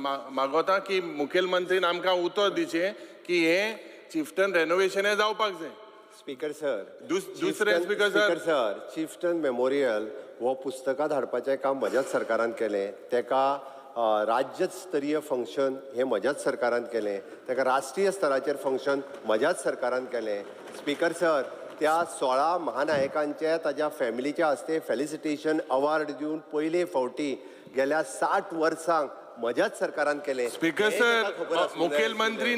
मागोता की मुखेलमंत्रीन आमकां उतर दिचे की हे चिफ्टन रेनोवेशन हे जावपाक जाय. स्पीकर सर, दुसरे स्पीकर सर, चिफ्टन मेमोरियल हो पुस्तकां धाडपाचें काम म्हज्याच सरकारान केलें. तेका राज्यस्तरीय फंक्शन हे म्हज्याच सरकारान केलें. तेका राष्ट्रीय स्तराचेर फंक्शन म्हज्याच सरकारान केलें. स्पीकर सर, त्या 16 महानायकांचे ताज्या फॅमिलीचे हस्ते फेलिसिटेशन अवॉर्ड दिवन पयले फावटी गेल्या 60 वर्सांक म्हज्याच सरकारान केलें. स्पीकर सर, मुखेलमंत्री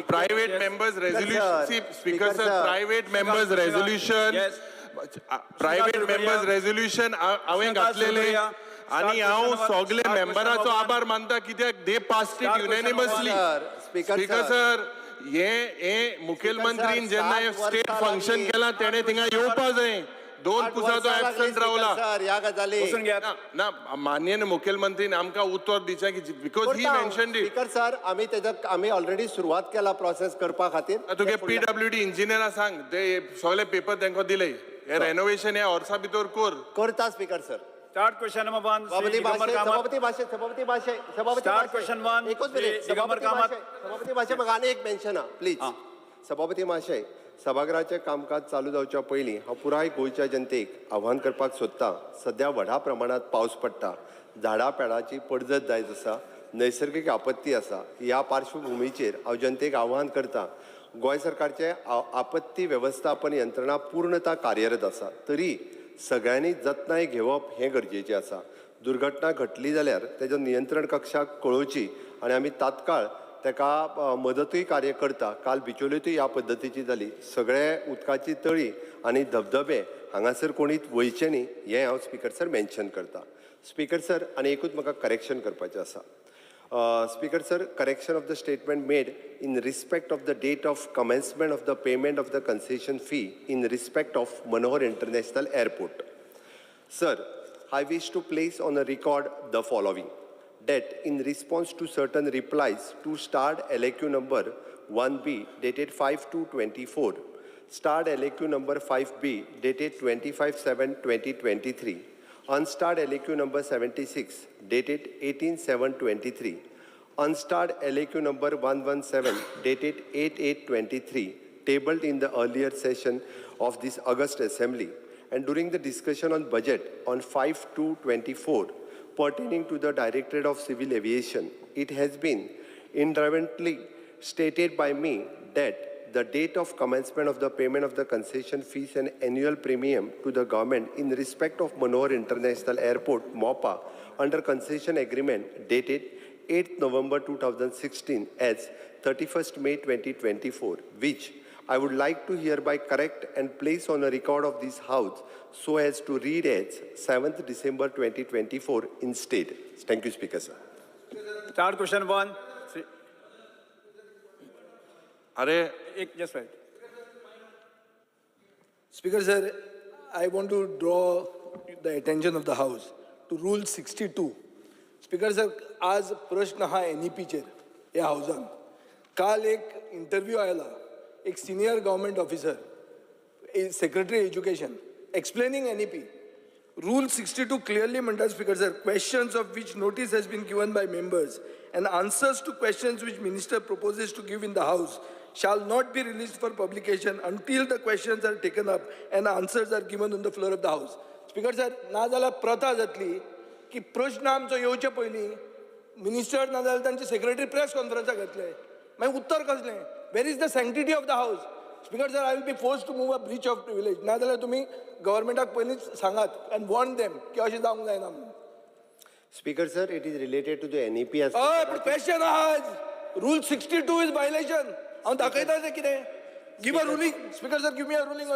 private members resolution. Speaker sir, private members resolution हांवें घातलेले आणि हांव सगळे मेंबराचो आभार मानता कित्याक दे पास्ड इट युनॅनिमसली. स्पीकर सर, हे मुखेलमंत्रीन जेन्ना हे स्टेट फंक्शन केला तेणे थिंगा येवपा जाय. 2 पुसा तो एब्संट रावला ना. माननीय मुखेलमंत्रीन आमकां उत्तर दिचें की because he mentioned it. Speaker sir, आमी ऑलरेडी सुरवात केला प्रोसेस करपा खातीर. तुगे PWD इंजिनियरा सांग ते सगळे पेपर तांकां दिले. हे रेनोवेशन हे वर्सा भितर करता. Speaker sir, start question number 1. सभापती भाषे स्टार्ट क्वेश्चन 1. एकच मिनिट. सभापती भाषे म्हाका आनी एक मेन्शन प्लीज. सभापती महाशय, सभागृहाचें कामकाज चालू जावच्या पयलीं हांव पुराय गोंयच्या जनतेक आव्हान करपाक सोदतां. सध्या व्हडा प्रमाणात पावस पडटा, झाडां पेडाची पडझड जायत आसा, नैसर्गिक आपत्ती आसा. ह्या पार्श्वभुमीचेर हांव जनतेक आव्हान करतां. गोंय सरकारचे आपत्ती वेवस्थापन यंत्रणा पूर्णता कार्यरत आसा, तरी सगळ्यांनी जतनाय घेवप हें गरजेचें आसा. दुर्घटना घडली जाल्यार तेजो नियंत्रण कक्षाक कळोवची आनी आमी तात्काळ तेका मदतूय कार्य करता. काल बिचोलेंतूय ह्या पद्दतीची जाली. सगळे उदकाची तळी आनी धबधबे हांगासर कोणीच वयचे न्ही हें हांव स्पीकर सर मेन्शन करता. स्पीकर सर, आनी एकूच म्हाका करेक्शन करपाचें आसा. Speaker sir, correction of the statement made in respect of the date of commencement of the payment of the concession fee in respect of Manohar International Airport. Sir, I wish to place on a record the following. That in response to certain replies to starred LAQ number 1B dated 5/2/24, starred LAQ number 5B dated 25/7/2023, unstarred LAQ number 76 dated 18/7/23, unstarred LAQ number 117 dated 8/8/23, tabled in the earlier session of this August Assembly, and during the discussion on budget on 5/2/24 pertaining to the Directorate of Civil Aviation, it has been independently stated by me that the date of commencement of the payment of the concession fees and annual premium to the government in respect of Manohar International Airport, MOPA, under concession agreement dated 8th November 2016 as 31st May 2024, which I would like to hereby correct and place on a record of this House so as to read as 7th December 2024 instead. Thank you, Speaker, sir. Start question 1. Just right. Speaker, sir, I want to draw the attention of the House to Rule 62. Speaker sir, आज प्रश्न हा NEPचेर ह्या हाऊसान. काल एक interview आयला एक senior government officer, secretary education, explaining NEP. Rule 62 clearly म्हणतात speaker sir, questions of which notice has been given by members and answers to questions which minister proposes to give in the house shall not be released for publication until the questions are taken up and answers are given on the floor of the house. Speaker sir, ना जाल्यार प्रथा जातली की प्रश्न आमचो येवचे पयलीं minister ना जाल्यार तांचे सेक्रेटरी प्रेस कॉन्फरन्साक घेतले, मागीर उत्तर कसलें? Where is the sanctity of the house? Speaker sir, I will be force to move a breach of privilege. ना जाल्यार तुमी गव्हर्मेंटाक पयलींच सांगात अँड वॉर्न देम की अशें जावंक जायना म्हणून. Speaker sir, it is related to the NEP as पण क्वेश्चन आहा, Rule 62 इज वायलेशन. हांव दाखयता तें कितें? Give a ruling. Speaker sir, give me a ruling.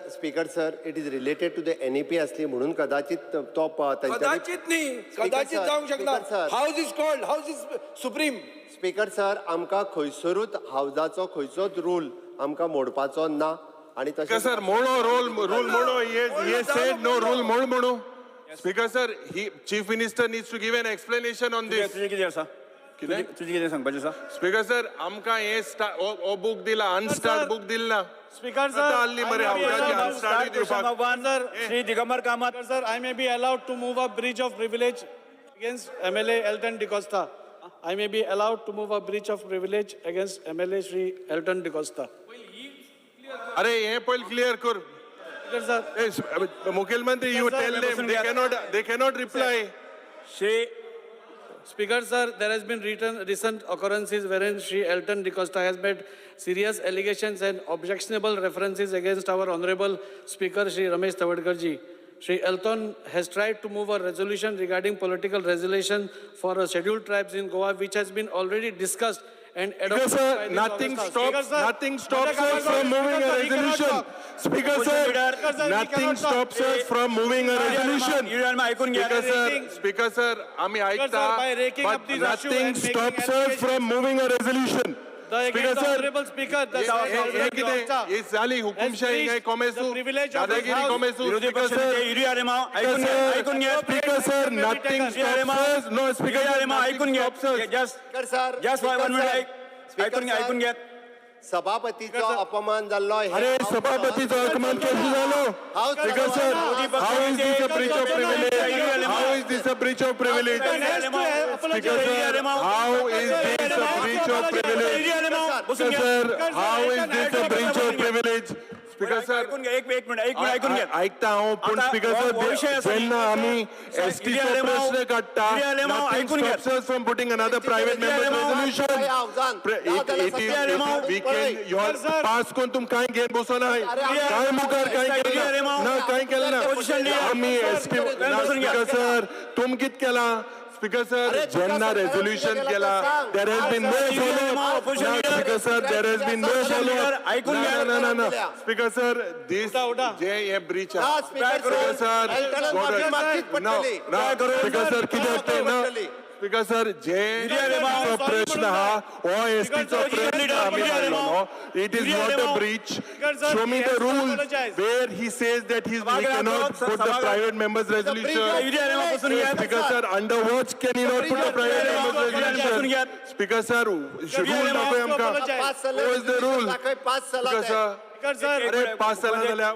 Speaker sir, it is related to the NEP असली म्हणून कदाचित तो कदाचित न्ही, कदाचित जावंक शकना. House is called, house is supreme. Speaker sir, आमकां खंयसरूच हाऊसाचो खंयचोच रूल आमकां मोडपाचो ना. आणि तशें सर मोडो रूल मोडो. ये सेड नो रूल मोडो. Speaker sir, he chief minister needs to give an explanation on this. तुझे कितें आसा? तुझे कितें सांगपाचें आसा? स्पीकर सर, आमकां हे ओ बुक दिला, अनस्टार्ट बुक दिला. स्पीकर सर, हल्ली मरे हाऊसाची अनस्टार्ट दिवपाक. Shri Digambar Kamat. Sir, I may be allowed to move a breach of privilege against MLA Elton DeCosta. I may be allowed to move a breach of privilege against MLA Shri Elton DeCosta. अरे ये पहिले clear कर. Speaker sir, मुख्यमंत्री, you Yes, sir. tell them they cannot reply. Shri Speaker sir, there has been recent occurrences wherein Shri Elton DeCosta has made serious allegations and objectionable references against our Honorable Speaker Shri Ramesh Tavadkarji. Shri Elton has tried to move a resolution regarding political resolution for scheduled tribes in Goa, which has been already discussed and Speaker adopted. sir, by this nothing August stops, House. nothing stops us from moving a resolution. Speaker sir, nothing stops us from moving a resolution. ऐकून घ्या. Speaker sir, आम्ही Speaker sir, by ऐकता, raking up but this issue nothing and making stops us allegations- from moving a resolution. Speaker The sir, Honorable Speaker, the हे किती हे झाली हुकुमशाही काय कोमेसू, the privilege of this दादागिरी house. कोमेसू. विरोधी Speaker पक्ष sir, युरी आरेमाव ऐकून घ्या. ऐकून घ्या. Speaker sir, nothing stops us. No, Speaker Yuri sir, आरेमाव nothing ऐकून घ्या. stops us. Just speaker sir just for 1 minute ऐकून घ्या. ऐकून घ्या. सभापतीचा अपमान झालो अरे सभापतीचा अपमान कशी झालो? Speaker sir, how is this a breach of privilege? How is this a breach of privilege? Speaker sir, how is this a breach of privilege? बसून घ्या. Sir, how is this a breach of privilege? Speaker sir, ऐकून घ्या. एक minute ऐकून घ्या. ऐकता हूँ पण आता स्पीकर विषय सर असा नाही. ज्यांना आम्ही सर, एसटी इडी चा आलेमाव- प्रश्न काढता, इडी आलेमाव nothing ऐकून घ्या. stops us from putting another private member resolution. We can your pass कोण तुम काय घेत बसो नाही, काय मुखार काय केलं ना, काय केलं ना, आम्ही एसटी स्पीकर सर तुम कित केला? स्पीकर सर ज्यांना रेझोल्युशन केला, there has been no follow-up. Speaker sir there has been no follow-up. ऐकून घ्या. ना स्पीकर सर this जे हे ब्रीच आहे स्पीकर सर स्पीकर सर किती असते ना स्पीकर सर जे प्रश्न हा हो एसटीचा प्रश्न आम्ही मांडलो no, it is not a breach. Show me the rule where he says that he cannot put the private members resolution. Speaker sir, under what can you not put the private members resolution? Speaker sir, rule नको आमका. What is the rule? Speaker sir, अरे 5 साला झाल्या.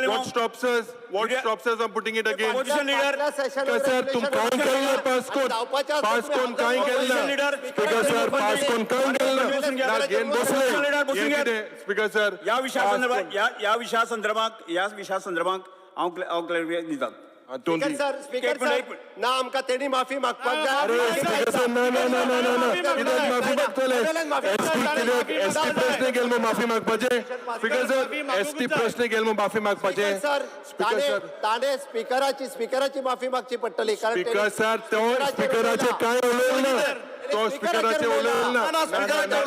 What stops us? What stops us from putting it again? Opposition leader. Speaker sir, तुम काय केलं pass कोण काय केलं? स्पीकर सर पास कोण काय केलं ना घेऊन बसले. स्पीकर सर या विषयासंदर्भात हांव क्लॅरिफिकेशन दिता. तोंडी स्पीकर ना आमका तेणी माफी मागपाक अरे जाय. स्पीकर सर ना कित्याक माफी मागतले? एसटी प्रश्न गेल मग माफी मागपाचे. स्पीकर सर एसटी प्रश्न गेल मग माफी मागपाचे. सर स्पीकर सर ताणे स्पीकराची माफी मागची पडटली कारण स्पीकर सर तो स्पीकराचे काय उलयलं ना, तो स्पीकराचे उलयलं ना, स्पीकराचे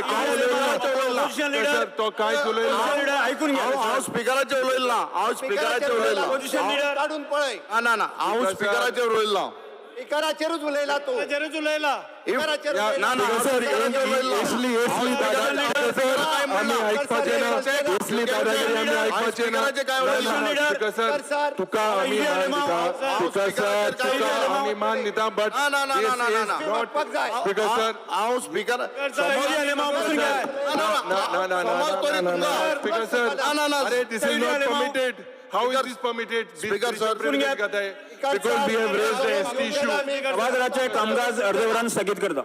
काय उलयलं सर, तो काय उलयलं ऐकून घ्या. हांव स्पिकराचेर उलयला, हांव स्पिकराचेर उलयला. काढून पळय. ना हांव स्पिकराचेर उलयला. स्पीकराचेरूच उलयला तू. स्पीकराचेर ना उलयला. ना सर इसली सर आम्ही ऐकपाचे ना, इसली दादागिरी आम्ही ऐकपाचे ना. स्पीकर सर तुका आम्ही मान दिता, स्पीकर सर तुका आम्ही मान दिता, बट मागपाक जाय. स्पीकर सर हांव स्पिकर स्पीकर सर अरे this is not permitted. How is this permitted? Speaker sir, because we have raised the ST issue. सभागृहाचे कामकाज अर्धवरान स्थगित करता.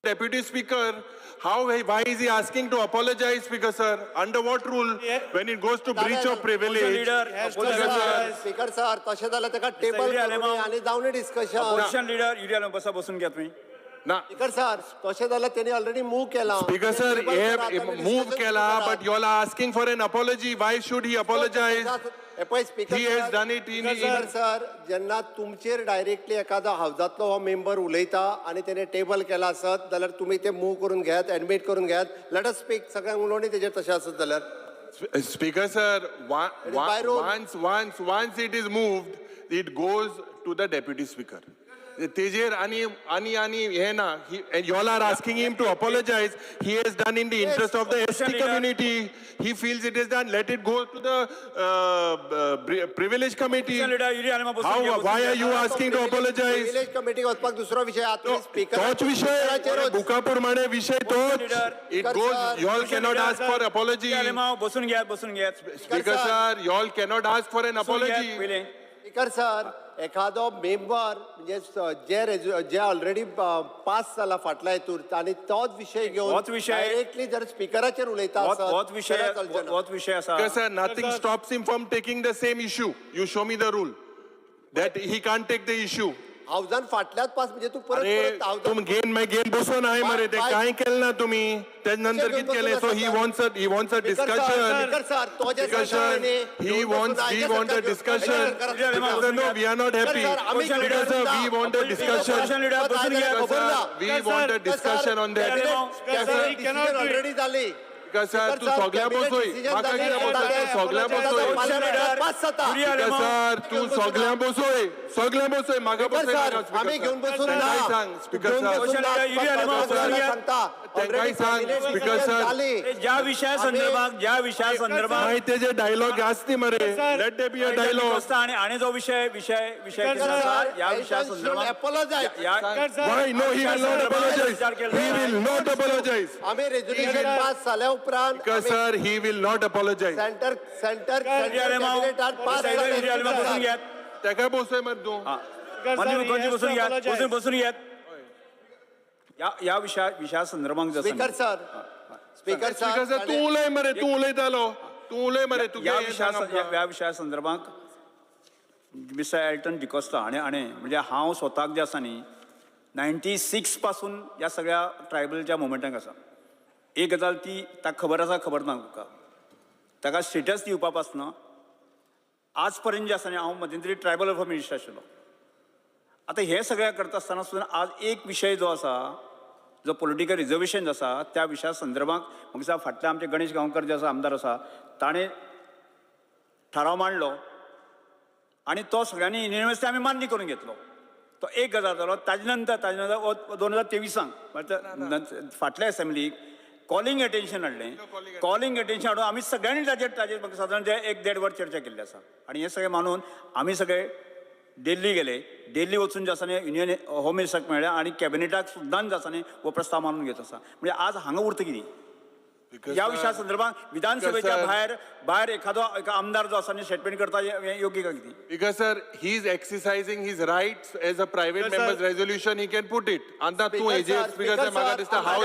Deputy Speaker, why is he asking to apologize, Speaker sir? Under what rule? When it goes to breach of privilege? Leader speaker sir तशें जाल्यार ताका table आनी जावनी discussion opposition leader urea बसा बसून घ्या तुम्ही ना. स्पीकर सर तशें जाल्यार तेणी ऑलरेडी मूव केला Speaker sir, move kela, but you all are asking for an apology. Why should he apologize? He has done it in. Speaker sir जेन्ना तुमचेर डायरेक्टली एखादो हावजातलो हो मेंबर उलयता आनी तेणे टेबल केला आसत जाल्यार तुमी ते मूव करून घेयात एडमिट करून घेयात लेट अस स्पीक सगळ्यांक उलोवणी तेजेर तशें आसत जाल्यार Speaker sir, is by rule. once it is moved, it goes to the Deputy Speaker. Tejer ani he na. And you all are asking him to apologize. He has done in the interest of the ST community. He feels it is done. Let it go to the privilege committee. Leader urea बसून Why are you asking to apologize? Village committee वचपाक दुसरो विषय आता speaker तोच विषय बुकाप्रमाणे विषय तोच. It goes. You all cannot ask for apology. बसून घ्या Speaker sir, you all cannot ask for an apology. पहिले स्पीकर सर एखादो मेंबर म्हणजे जे ऑलरेडी पास जाला फाटल्या हेतूर आणि तोच विषय घेऊन होच विषय- डायरेक्टली जर स्पीकराचेर उलयता आसत बहुत विषय जाल्यार चलचें ना. बहुत विषय असा Because sir, nothing stops him from taking the same issue. You show me the rule that he can't take the issue. हावजान फाटल्याच पास म्हणजे तू परत अरे परत हावजान तुम गेन बसून आहे मरे ते काय केलं ना तुम्ही त्यानंतर कित केले so he wants a discussion speaker sir तो जे discussion. He wants a discussion. No, we are not happy. Because sir, we want a discussion. Leader बसून घ्या Because sir, we want a discussion on that. Already झाली Because sir, तू सगळ्या बसोय म्हाका कितें बोलता तू सगळ्या बसोय पास जाता Because sir, तू सगळ्या बसोय म्हाका बसोय नाका, आम्ही घेऊन Speaker बसून sir. ना तांकांय सांग स्पीकर घेऊन सर बसून ना. सांगता. तांकांय सांग स्पीकर सर ज्या विषयासंदर्भात माहिती जे डायलॉग असते मरे late they be a dialogue आणि जो विषय केला होता, या विषयासंदर्भात Why? No, he will not apologize. He will not apologize. आम्ही रेझोल्युशन पास झाल्या उपरांत Because sir, he will not apologize. Centre pass बसून घ्या ताका बसोय मर तू बसून घ्या या विषयासंदर्भात जसं speaker sir speaker Because sir, sir तू उलय मरे तू उलय मरे तू या विषयासंदर्भात मिस्टर एल्टन डिकोस्टा आणि म्हणजे हांव स्वताक जे आसा न्ही 96 पासून या सगळ्या ट्रायबलच्या मुवमेंटाक आसा एक गजाल ती ताका खबर आसा खबर ना तुका ताका स्टेटस दिवपा पासना आज पर्यंत जे आसा न्ही हांव मध्यंतरी ट्रायबल वेलफेअर मिनिस्टर आशिल्लो आतां हे सगळ्या करता आसतना सुद्दां आज एक विशय जो आसा जो पॉलिटिकल रिजर्वेशन आसा त्या विशया संदर्भात म्हाका दिसता फाटले आमचे गणेश गांवकर जे आसा आमदार आसा ताणें थाराव मांडलो आणि तो सगळ्यांनी युनिव्हर्सिटी आम्ही मान्य करून घेतलो तो एक गजाल जालो ताजे नंतर 2023 फाटल्या असेंब्लीक कॉलिंग अटेन्शन हाडलें कॉलिंग अटेन्शन हाडून आमी सगळ्यांनी ताजेर म्हाका साधारण 1-1.5 वर चर्चा केल्ली आसा आणि हे सगळें मानून आमी सगळे दिल्ली गेले दिल्ली वचून जे आसा न्ही युनियन होम मिनिस्टराक मेळ्ळे आणि कॅबिनेटाक सुद्दां जे आसा न्ही हो प्रस्ताव मानून घेत आसा म्हणजे आज हांगा उरता कितें या विशया संदर्भात विधानसभेच्या भायर एखादो आमदार जो आसा न्ही स्टेटमेंट करता योग्य का कितें Because sir, he is exercising his rights as a private member's resolution. He can put it. Anta tu AJ speaker se maga dista how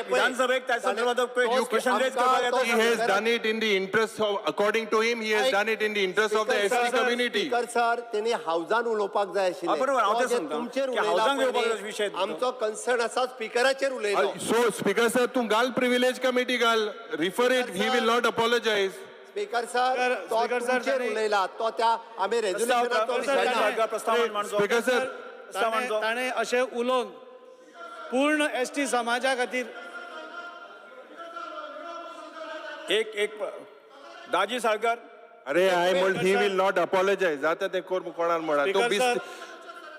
विधानसभेक त्या संदर्भात क्वेश्चन रेज करपाक he has done it in the interest of, according to him, he has done it in the interest of the ST community. Speaker sir त्यांनी हावजान उलोवपाक जाय आशिल्लें बरोबर, हांव तें तो जे सांगता. तुमचेर की उलयला हावजान घेवपाक पळय, विशय तो. आमचो कन्सर्न आसा स्पीकराचेर उलयलो So speaker sir, tu gal privilege committee gal refer it. He will not apologize. Speaker sir तो स्पीकर सर, तुमचेर त्यांनी- उलयला तो त्या आम्ही रेझोल्युशनात तो विषय ना. प्रस्ताव मांडचो Speaker sir, ताणे अशें उलोवन पूर्ण ST समाजा खातीर एक दाजी साळकर अरे I told he will not apologize. जाता ते कोण कोणान म्हणा. तू Speaker बिस sir.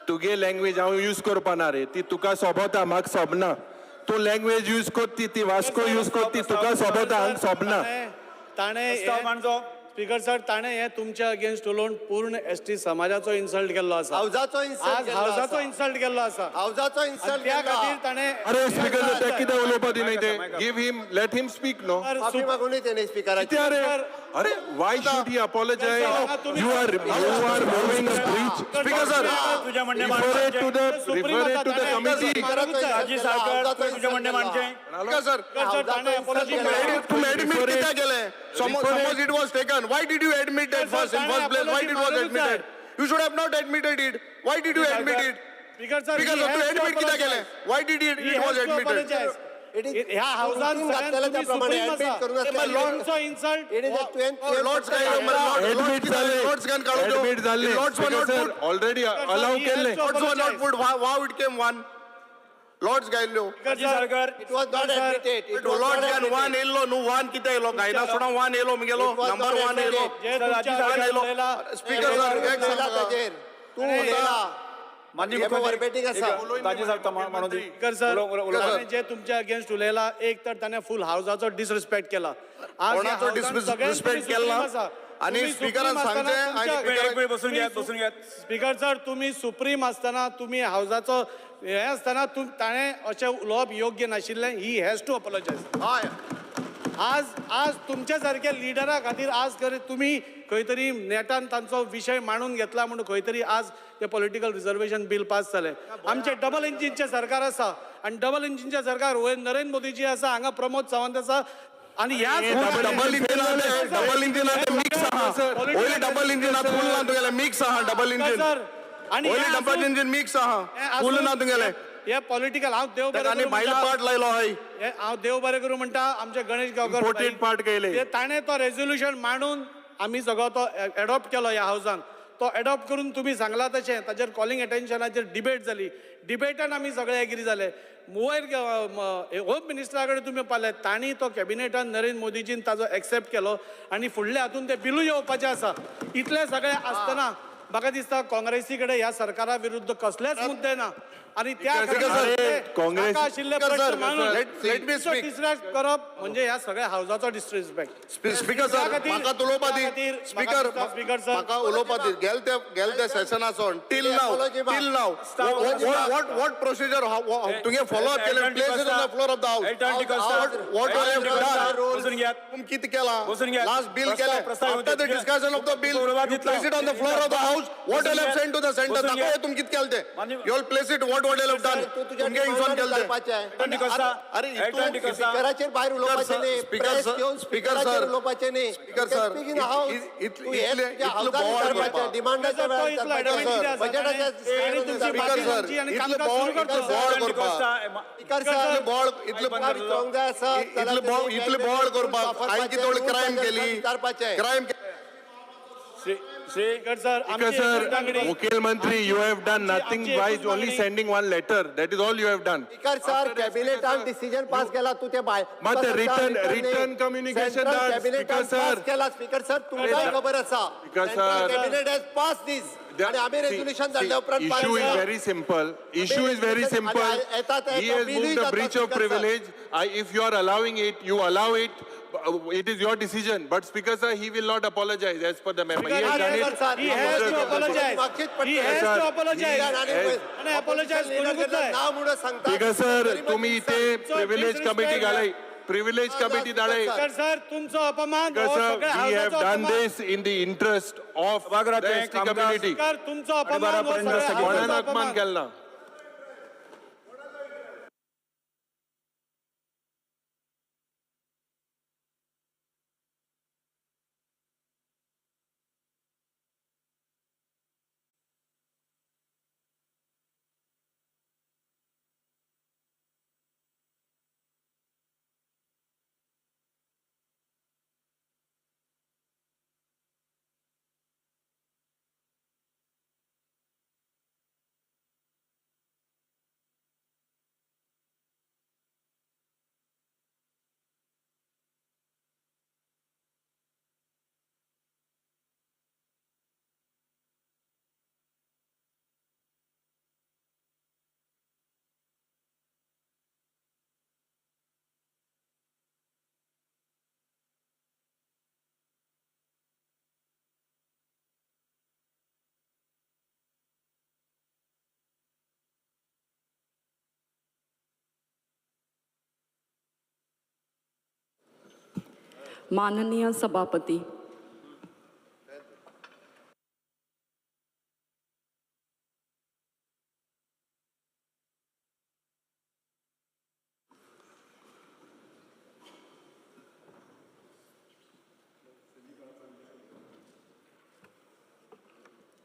तुगे लँग्वेज हांव यूज करपा ना रे ती तुका सोबता म्हाका सोबना तू लँग्वेज यूज कोत्ती ती वास्को यूज कोत्ती तुका सोबता हांगा सोबना ताणे प्रस्ताव मांडचो स्पीकर सर ताणे हे तुमच्या अगेन्स्ट उलोवन पूर्ण एसटी समाजाचो इन्सल्ट केल्लो आसा हावजाचो इन्सल्ट आज हावजाचो इन्सल्ट केल्लो आसा हावजाचो आणि इन्सल्ट त्या खातीर ताणे अरे स्पीकर ते कितें उलोवपा दिनाय ते give him let him speak no माफी मागून तेणे स्पीकराची अरे अरे why should he apologise you are moving a breach speaker sir तुझ्या म्हणणे refer it to the committee राजी साळकर तुझे म्हणणे मांडचे स्पीकर सर तुम्ही admit कित्याक केलें suppose it was taken why did you admit it first in first place why it was admitted you should have not admitted it why did you admit it speaker sir speaker sir तुम्ही admit कित्याक केलें why did it was admitted ह्या हाऊसान घातलेल्या त्याप्रमाणे admit करून तुमचो insult lords काय admit झाले लॉर्ड्स कॅन काढून admit झाले लॉर्ड्स वर speaker not sir already allow केले लॉर्ड्स वर not put how it came one lords गायल्यो राजी Salkar It was not admitted. It was lord not can one admitted. येयलो न्हू वन कितें येयलो गायना सोडून वन येयलो मुगेलो It was number not one येयलो admitted. जे तुमच्या उलयला स्पीकर सर एक उलयला सांगा ताजेर. तू उलयला. माननीय हे मुख्यमंत्री verbatim आसा. राजी साळकर म्हणून दी. स्पीकर सर ताणे जे तुमच्या अगेन्स्ट उलयला एक तर ताणे फुल हाऊसाचो डिसरिस्पेक्ट केला आज या कोणाचो हाऊसान सगळ्यांत डिसरिस्पेक्ट सुप्रीम केला आसा. आणि तुम्ही स्पीकरान सुप्रीम सांगचे आसतना आणि तुमच्या- एक वेळ बसून घ्या स्पीकर सर तुम्ही सुप्रीम असताना तुम्ही हाऊसाचो हे असताना ताणे अशें उलोवप योग्य नाशिल्लें ही हॅज टू अपॉलोजायज हय आज तुमच्या सारख्या लिडरा खातीर आज तुम्ही खंय तरी नेटान तांचो विशय मांडून घेतला म्हणून खंय तरी आज ते पॉलिटिकल रिझर्वेशन बिल पास जालें आमचे डबल इंजिनचे सरकार आसा आणि डबल इंजिनचे सरकार नरेंद्र मोदीजी आसा हांगा प्रमोद सावंत आसा आणि ह्या डबल इंजिन मिक्स आहा ओली डबल इंजिन फुल ना तुगेले मिक्स आहा डबल इंजिन सर आणि ओली डबल इंजिन मिक्स आहा फुल ना तुगेले हे पॉलिटिकल हांव देव बरें आणि करूं बायला म्हणटा. पार्ट लायलो हय हांव देव बरें करूं म्हणटा आमचे गणेश गांवकर Imported भाई, part केले. ते ताणें तो रेझोल्युशन मांडून आमी सगळो तो एडॉप्ट केलो ह्या हाऊसान तो एडॉप्ट करून तुम्ही सांगला तशें ताचेर कॉलिंग अटेन्शनाचेर डिबेट जाली डिबेटान आमी सगळे एग्री जाले वयर होम मिनिस्टरा कडेन तुमी पावले तांणी तो कॅबिनेटान नरेंद्र मोदीजीन ताजो एक्सेप्ट केलो आनी फुडल्या हातून ते बिलूय येवपाचें आसा इतलें सगळें आसतना म्हाका दिसता काँग्रेसी कडेन ह्या सरकारा विरुद्ध कसलेच मुद्दे ना आणि त्या काँग्रेस- नाका आशिल्ले Speaker, प्रश्न sir, मांडून let me speak. डिस्ट्रॅक्ट करप म्हणजे ह्या सगळ्या हाऊसाचो डिसरिस्पेक्ट स्पीकर सर म्हाका उलोवपा दी स्पीकर स्पीकर सर म्हाका उलोवपा दी गेल ते सेशनाचोन टिल नाव what procedure तुगे फॉलो अप केले place it on the floor of the house what all have done बसून घ्या तुम कित केला बसून घ्या. लास्ट बिल प्रस्ताव- केले प्रस्ताव आफ्टर द होते. डिस्कशन ऑफ द बिल पूर्वात you place it on the floor of the house what all have sent to the center बसून घ्या. दाखव तुम कित केले ते मान्य- you all place it what all have done तू तुझ्या तुमगे इन्फॉर्म केले ते करपाचें आहे. एल्टन डिकोस्टा अरे एल्टन इतून डिकोस्टा स्पीकराचेर भायर उलोवपाचें न्ही स्पीकर प्रेस सर, घेवन स्पीकर स्पीकराचेर सर, उलोवपाचें न्ही speaker sir, speak in house इतले- तू हे इतले- तुज्या इतले हाऊसान बोवाळ करपाचें करपा. डिमांडाच्या तो वेळार इतलो करपाचें advantage आसा. बजेटाच्या आणि तुमची स्पीकर बाकी सर, आमची आणि इतले कामकाज सुरू करतो. बोवाळ एल्टन करपा. डिकोस्टा सर बॉल इतले तुका विचारूंक जाय आसा इतले बॉल करपाक हांवें कितें व्हडली क्रायम केली विचारपाचें क्रायम स्पीकर सर Speaker आमची sir, एकच मागणी. Mukil Mantri, you have done nothing आमची by एकच only मागणी. sending one letter. That is all you have done. Speaker sir कॅबिनेटान डिसिजन पास केला तू ते बाय मग ते written communication that कॅबिनेटान Speaker sir. पास केला स्पीकर सर तुमकांय खबर आसा Speaker sir. Cabinet has pass this आणि आम्ही रेझोल्युशन धाडल्या उपरांत पास Issue is केला. very simple. Issue is very simple. येतात- He has बिलूय moved a जाता, breach of Speaker sir. privilege. If you are allowing it, you allow it. It is your decision. But Speaker sir, he will not apologize as per the member. He has done it. He has to apologize. He has to apologize. आणि apologize कोणूच नाही. नाव म्हणून सांगता Speaker sir, तरी पण तुम्ही इथे privilege disrespect committee घालाय. Privilege committee धाडाय. स्पीकर सर तुमचो अपमान Speaker हो sir, सगळ्या we have हाऊसाचो done अपमान. this in the interest of the सभागृहाचे ST कामकाज- community. स्पीकर तुमचो अपमान हो बारापर्यंत सगळ्या स्थगित हाऊसाचो कोणानं अपमान अपमान. केला माननीय सभापती,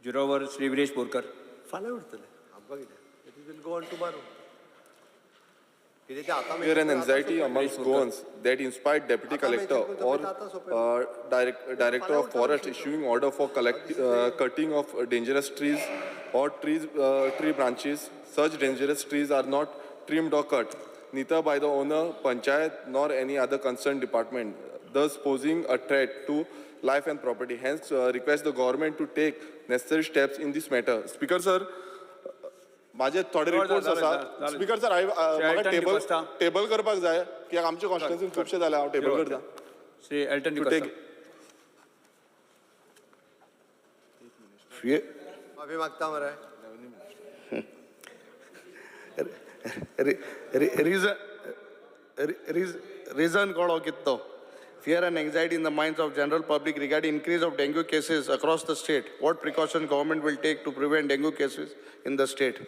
जुरोवर श्री विरेश बोरकर. फाल्यां उरतलें आमकां कितें it will go on tomorrow. कितें तें आतां Fear and anxiety amongst Goans that inspired Deputy Collector or Director of Forest issuing order for cutting of dangerous trees or tree branches. Such dangerous trees are not trimmed or cut, neither by the owner, panchayat, nor any other concerned department, thus posing a threat to life and property. Hence, request the government to take necessary steps in this matter. Speaker sir, माझे थोडे reports आसा. Speaker sir म्हाका table करपाक जाय कित्याक आमच्या कॉन्स्टिट्युएन्सीन खुबशे जाले. हांव टेबल करता. श्री एल्टन डिकोस्टा. माफी मागता मरे. Reason कळो कितो. Fear and anxiety in the minds of general public regarding increase of dengue cases across the state. What precautions government will take to prevent dengue cases in the state?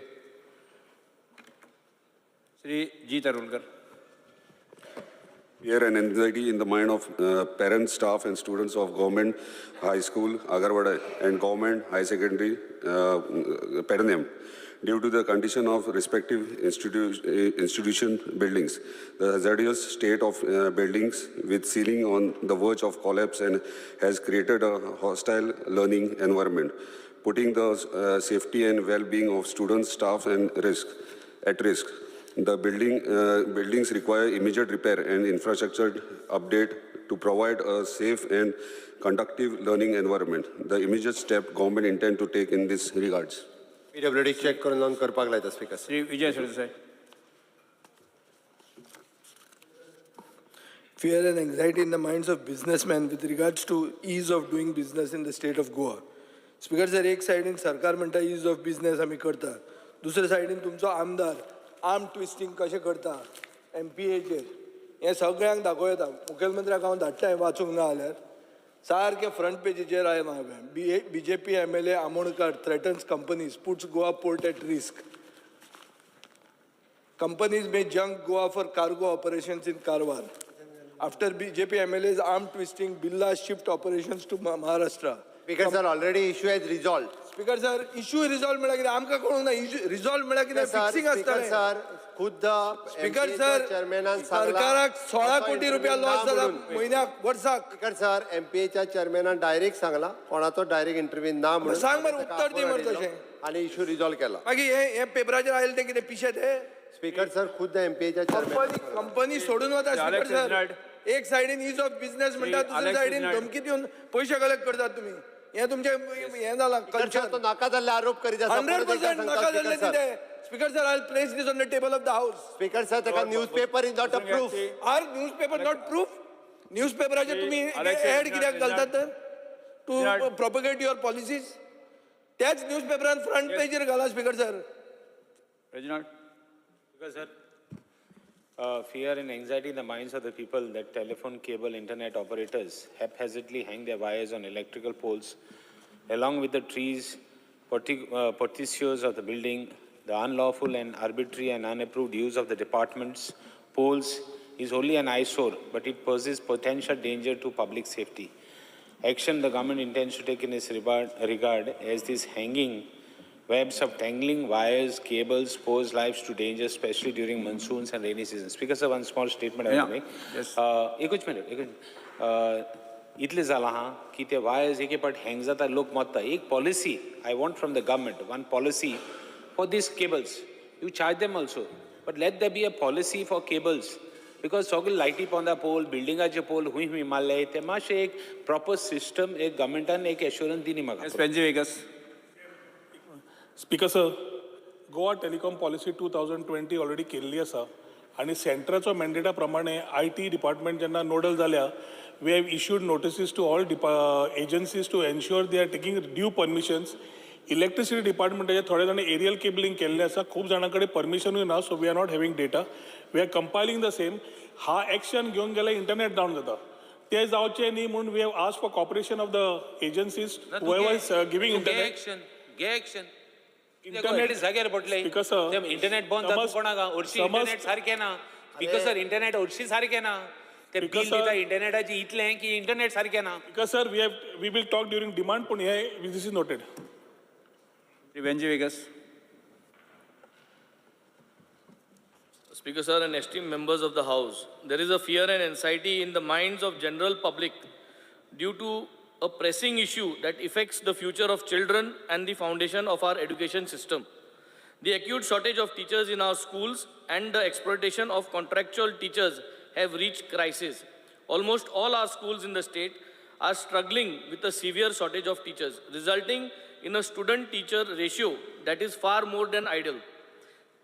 Shri G Tarulkar. Fear and anxiety in the mind of parents, staff and students of government high school, Agarwada and government high secondary Perennium. Due to the condition of respective institution buildings, the hazardous state of buildings with ceiling on the verge of collapse and has created a hostile learning environment, putting the safety and well-being of students, staff and at risk. The buildings require immediate repair and infrastructure update to provide a safe and conducive learning environment. The immediate step government intend to take in this regards. PWD check करून नोंद करपाक लायता speaker. Shri Vijay Sardesai. Fear and anxiety in the minds of businessmen with regards to ease of doing business in the state of Goa. Speaker sir, एक साइडीन सरकार म्हणटा ease of business आमी करता, दुसऱ्या साइडीन तुमचो आमदार आर्म ट्विस्टिंग कशें करता MPAचेर हें सगळ्यांक दाखोव येता. मुखेलमंत्र्याक हांव धाडटाय वाचूंक ना जाल्यार सारके फ्रंट पेजीचेर आयला हांवें. BJP MLA Amonkar threatens companies, puts Goa port at risk. Companies may junk Goa for cargo operations in Karwar. After BJP MLA's arm twisting, Birla shift operations to Maharashtra. Speaker sir, already issue has resolved. Speaker sir, issue resolve मिळा कितें आमकां कळूंक ना. issue resolve मिळा कितें fixing आसतालें. Sir खुद्द speaker sir, सरकाराक 16 कोटी रुपया लॉस जाला म्हयन्याक वर्साक. स्पीकर सर MPAच्या चेअरमॅनान डायरेक्ट सांगला कोणाचो डायरेक्ट इंटरव्यू ना म्हणून. सांग मरे उत्तर दी मरे तशें. आणि इश्यू रिझॉल्व केला. मागीर हे पेपराचेर आयले ते कितें पिशे ते. स्पीकर सर खुद्द MPAच्या चेअरमॅन कंपनी सोडून वता. स्पीकर सर एक सायडीन इज ऑफ बिझनेस म्हणटा, दुसऱ्या सायडीन धमकी दिवन पयशे कलेक्ट करतात तुम्ही. हे तुमचे हे जाला कल्चर. तो नाका जाल्ले आरोप करीत आसा. 100% नाका जाल्ले कितें. Speaker sir, I'll place this on the table of the House. Speaker sir ताका newspaper is not a proof. Are newspaper not proof? न्यूजपेपराचे तुम्ही ऍड कित्याक घालतात तर टू प्रोपगेट युअर पॉलिसीज. त्याच न्यूजपेपरान फ्रंट पेजीर घाला speaker sir. Reginald. Because sir, fear and anxiety in the minds of the people that telephone, cable, internet operators haphazardly hang their wires on electrical poles, along with the trees, porticios of the building, the unlawful and arbitrary and unapproved use of the department's poles is only an eyesore, but it poses potential danger to public safety. Action the government intends to take in this regard as these hanging webs of tangling wires, cables pose lives to danger, especially during monsoons and rainy seasons. Speaker sir, one small statement I want to make. Yes. एकूच minute. इतले जाला हां की ते wires एके पाट hang जाता, लोक मरता. एक policy I want from the government, one policy for these cables. You charge them also, but let there be a policy for cables. Because सगळे लायटी पोंदा पोल, बिल्डिंगाचे पोल हुई मारले, ते मातशें एक प्रॉपर सिस्टम एक गव्हर्मेंटान एक एश्युरन्स दिनी म्हाका. पेंजी वेगस. Speaker sir, Goa telecom policy 2020 already केल्ली आसा आनी सेंटराचो मॅन्डेटा प्रमाणे IT डिपार्टमेंट जेन्ना नोडल जाल्या, we have issued notices to all agencies to ensure they are taking due permissions. Electricity डिपार्टमेंटाचे थोडे जाण एरियल केबलिंग केल्लें आसा, खूब जाणां कडेन परमिशनूय ना, so we are not having data. We are compiling the same. हा एक्शन घेवन गेल्यार इंटरनेट डावन जाता. ते जावचे न्ही म्हणून we have ask for cooperation of the agencies whoever is giving internet. घे एक्शन Internet- जाग्यार पडले Because, sir, इंटरनेट बंद जाता कोणाक हरशी समज- इंटरनेट सारखे ना बिकॉज सर इंटरनेट हरशी सारखे ना ते Because, बिल sir- दिता इंटरनेटाची इतलें की इंटरनेट सारखे ना Because sir, we will talk during demand, पण हे this is noted. Shri Venzy Viegas. Speaker sir and esteemed members of the House, there is a fear and anxiety in the minds of general public due to a pressing issue that affects the future of children and the foundation of our education system. The acute shortage of teachers in our schools and the exploitation of contractual teachers have reached crisis. Almost all our schools in the state are struggling with a severe shortage of teachers, resulting in a student-teacher ratio that is far more than ideal.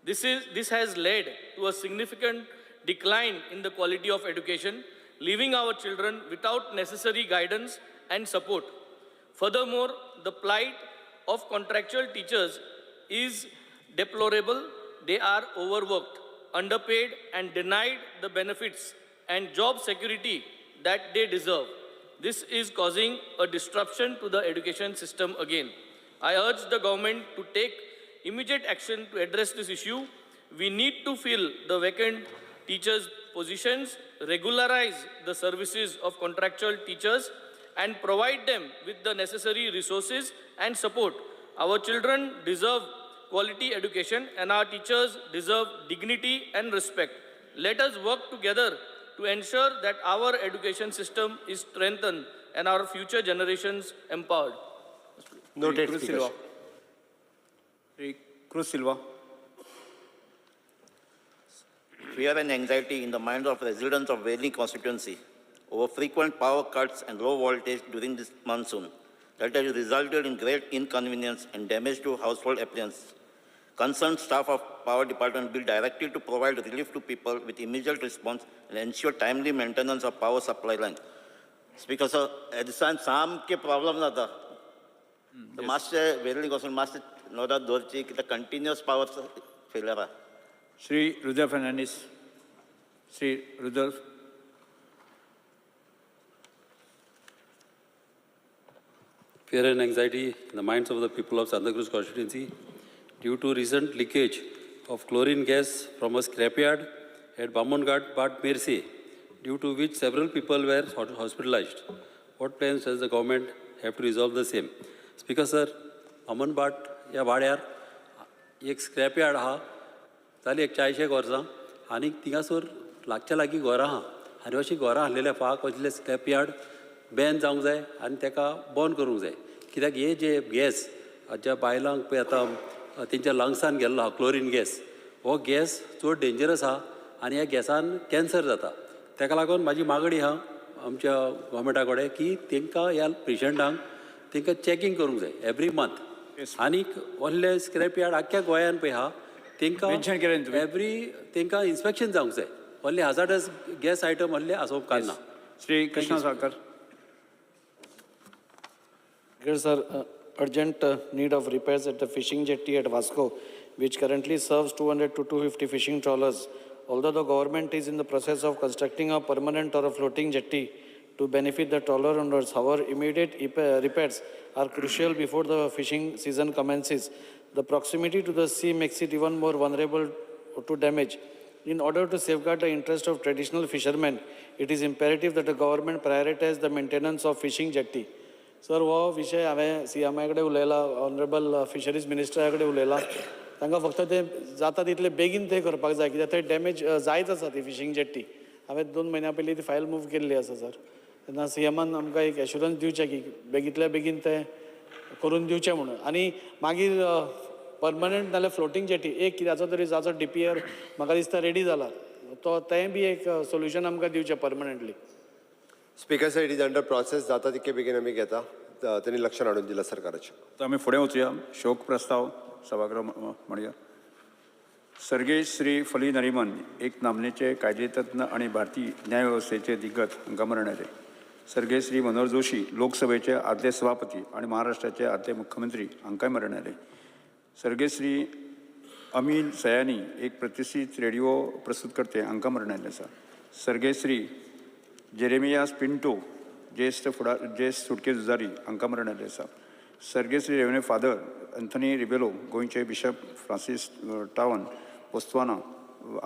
This has led to a significant decline in the quality of education, leaving our children without necessary guidance and support. Furthermore, the plight of contractual teachers is deplorable. They are overworked, underpaid, and denied the benefits and job security that they deserve. This is causing a disruption to the education system again. I urge the government to take immediate action to address this issue. We need to fill the vacant teachers' positions, regularize the services of contractual teachers, and provide them with the necessary resources and support. Our children deserve quality education and our teachers deserve dignity and respect. Let us work together to ensure that our education system is strengthened and our future generations empowered. Noted, Cruz Speaker. Silva. Shri Cruz Silva. Fear and anxiety in the minds of residents of Valley constituency over frequent power cuts and low voltage during this monsoon that has resulted in great inconvenience and damage to household appliances. Concerned staff of Power Department will be directed to provide relief to people with immediate response and ensure timely maintenance of power supply line. Speaker, sir, at this time, some problem nata. The master very goes master noda dorchi the continuous power failure. Shri Rudolf Fernandez. Shri Rudolf. Fear and anxiety in the minds of the people of Santa Cruz constituency due to recent leakage of chlorine gas from a scrapyard at Bamonghat, Bhat Merse, due to which several people were hospitalized. What plans does the government have to resolve the same? Speaker sir, Bamonghat या वाड्यार एक scrapyard आहा जाली एक 40 वर्सां आनी थिंगासर लागच्या लागीं घरां आहा आनी अशीं घरां आसलेल्या फाक असले स्क्रॅपयार्ड बॅन जावंक जाय आनी ताका बंद करूंक जाय कित्याक हे जे गॅस ज्या बायलांक पळय आतां तेंच्या लंग्सान गेल्लो आहा क्लोरीन गॅस हो गॅस चड डेंजरस आहा आनी ह्या गॅसान कॅन्सर जाता ताका लागून म्हाजी मागणी आहा आमच्या गोवोरमेंटा कडेन की तांकां ह्या पेशंटांक तांकां चॅकींग करूंक जाय एवरी मंथ आनीक व्हडले स्क्रॅपयार्ड आख्ख्या गोंयान पळय आहा तांकां एवरी तांकां इन्स्पेक्शन जावंक जाय व्हडले हाजार्डस गॅस आयटम व्हडले आसोवंक कांय Shri Krishna Sarkar. Here's our urgent need of repairs at the fishing jetty at Vasco, which currently serves 200 to 250 fishing trawlers. Although the government is in the process of constructing a permanent or a floating jetty to benefit the trawler owners, however, immediate repairs are crucial before the fishing season commences. The proximity to the sea makes it even more vulnerable to damage. In order to safeguard the interest of traditional fishermen, it is imperative that the government prioritize the maintenance of fishing jetty. Sir, हो विषय हांवें CMI कडेन उलयला, honourable fisheries मिनिस्टरा कडेन उलयला. तांकां फक्त ते जाता तितले बेगीन ते करपाक जाय कित्याक थंय डॅमेज जायत आसा ती फिशींग जेट्टी. हांवें 2 म्हयन्या पयलीं ती फायल मूव केल्ली आसा सर. तेन्ना CMान आमकां एक एश्युरन्स दिवचें की बेगींतल्या बेगीन ते करून दिवचें म्हणून. आनी मागीर परमनंट नाल्यार फ्लोटींग जेटी एक कित्याचो तरी जाचो DPR म्हाका दिसता रेडी जाला तो तेंय बी एक सोल्युशन आमकां दिवचें permanently. Speaker sir, it is under process. जाता तितके बेगीन आमी घेता. त्यांनी लक्षात हाडून दिला सरकाराच्या. तर आम्ही पुढे वचूया. शोक प्रस्ताव सभागृह म्हणूया. सर्गेश श्री फली नरिमन एक नामनेचे कायदेतज्ञ आणि भारतीय न्यायव्यवस्थेचे दिग्गज हांकां मरण आयलें. सर्गेश श्री मनोहर जोशी लोकसभेचे आदले सभापती आणि महाराष्ट्राचे आदले मुख्यमंत्री हांकांय मरण आयलें. सर्गेश श्री अमीन सयानी एक प्रतिष्ठीत रेडिओ प्रस्तुतकर्ते हांकां मरण आयिल्लें आसा. सर्गेश श्री जेरेमियास पिंटो ज्येष्ठ सुटके झुजारी हांकां मरण आयिल्लें आसा. सर्गेस Shri reverend father Anthony Rebello गोंयचे बिशप फ्रांसीस टावन बोत्सवाना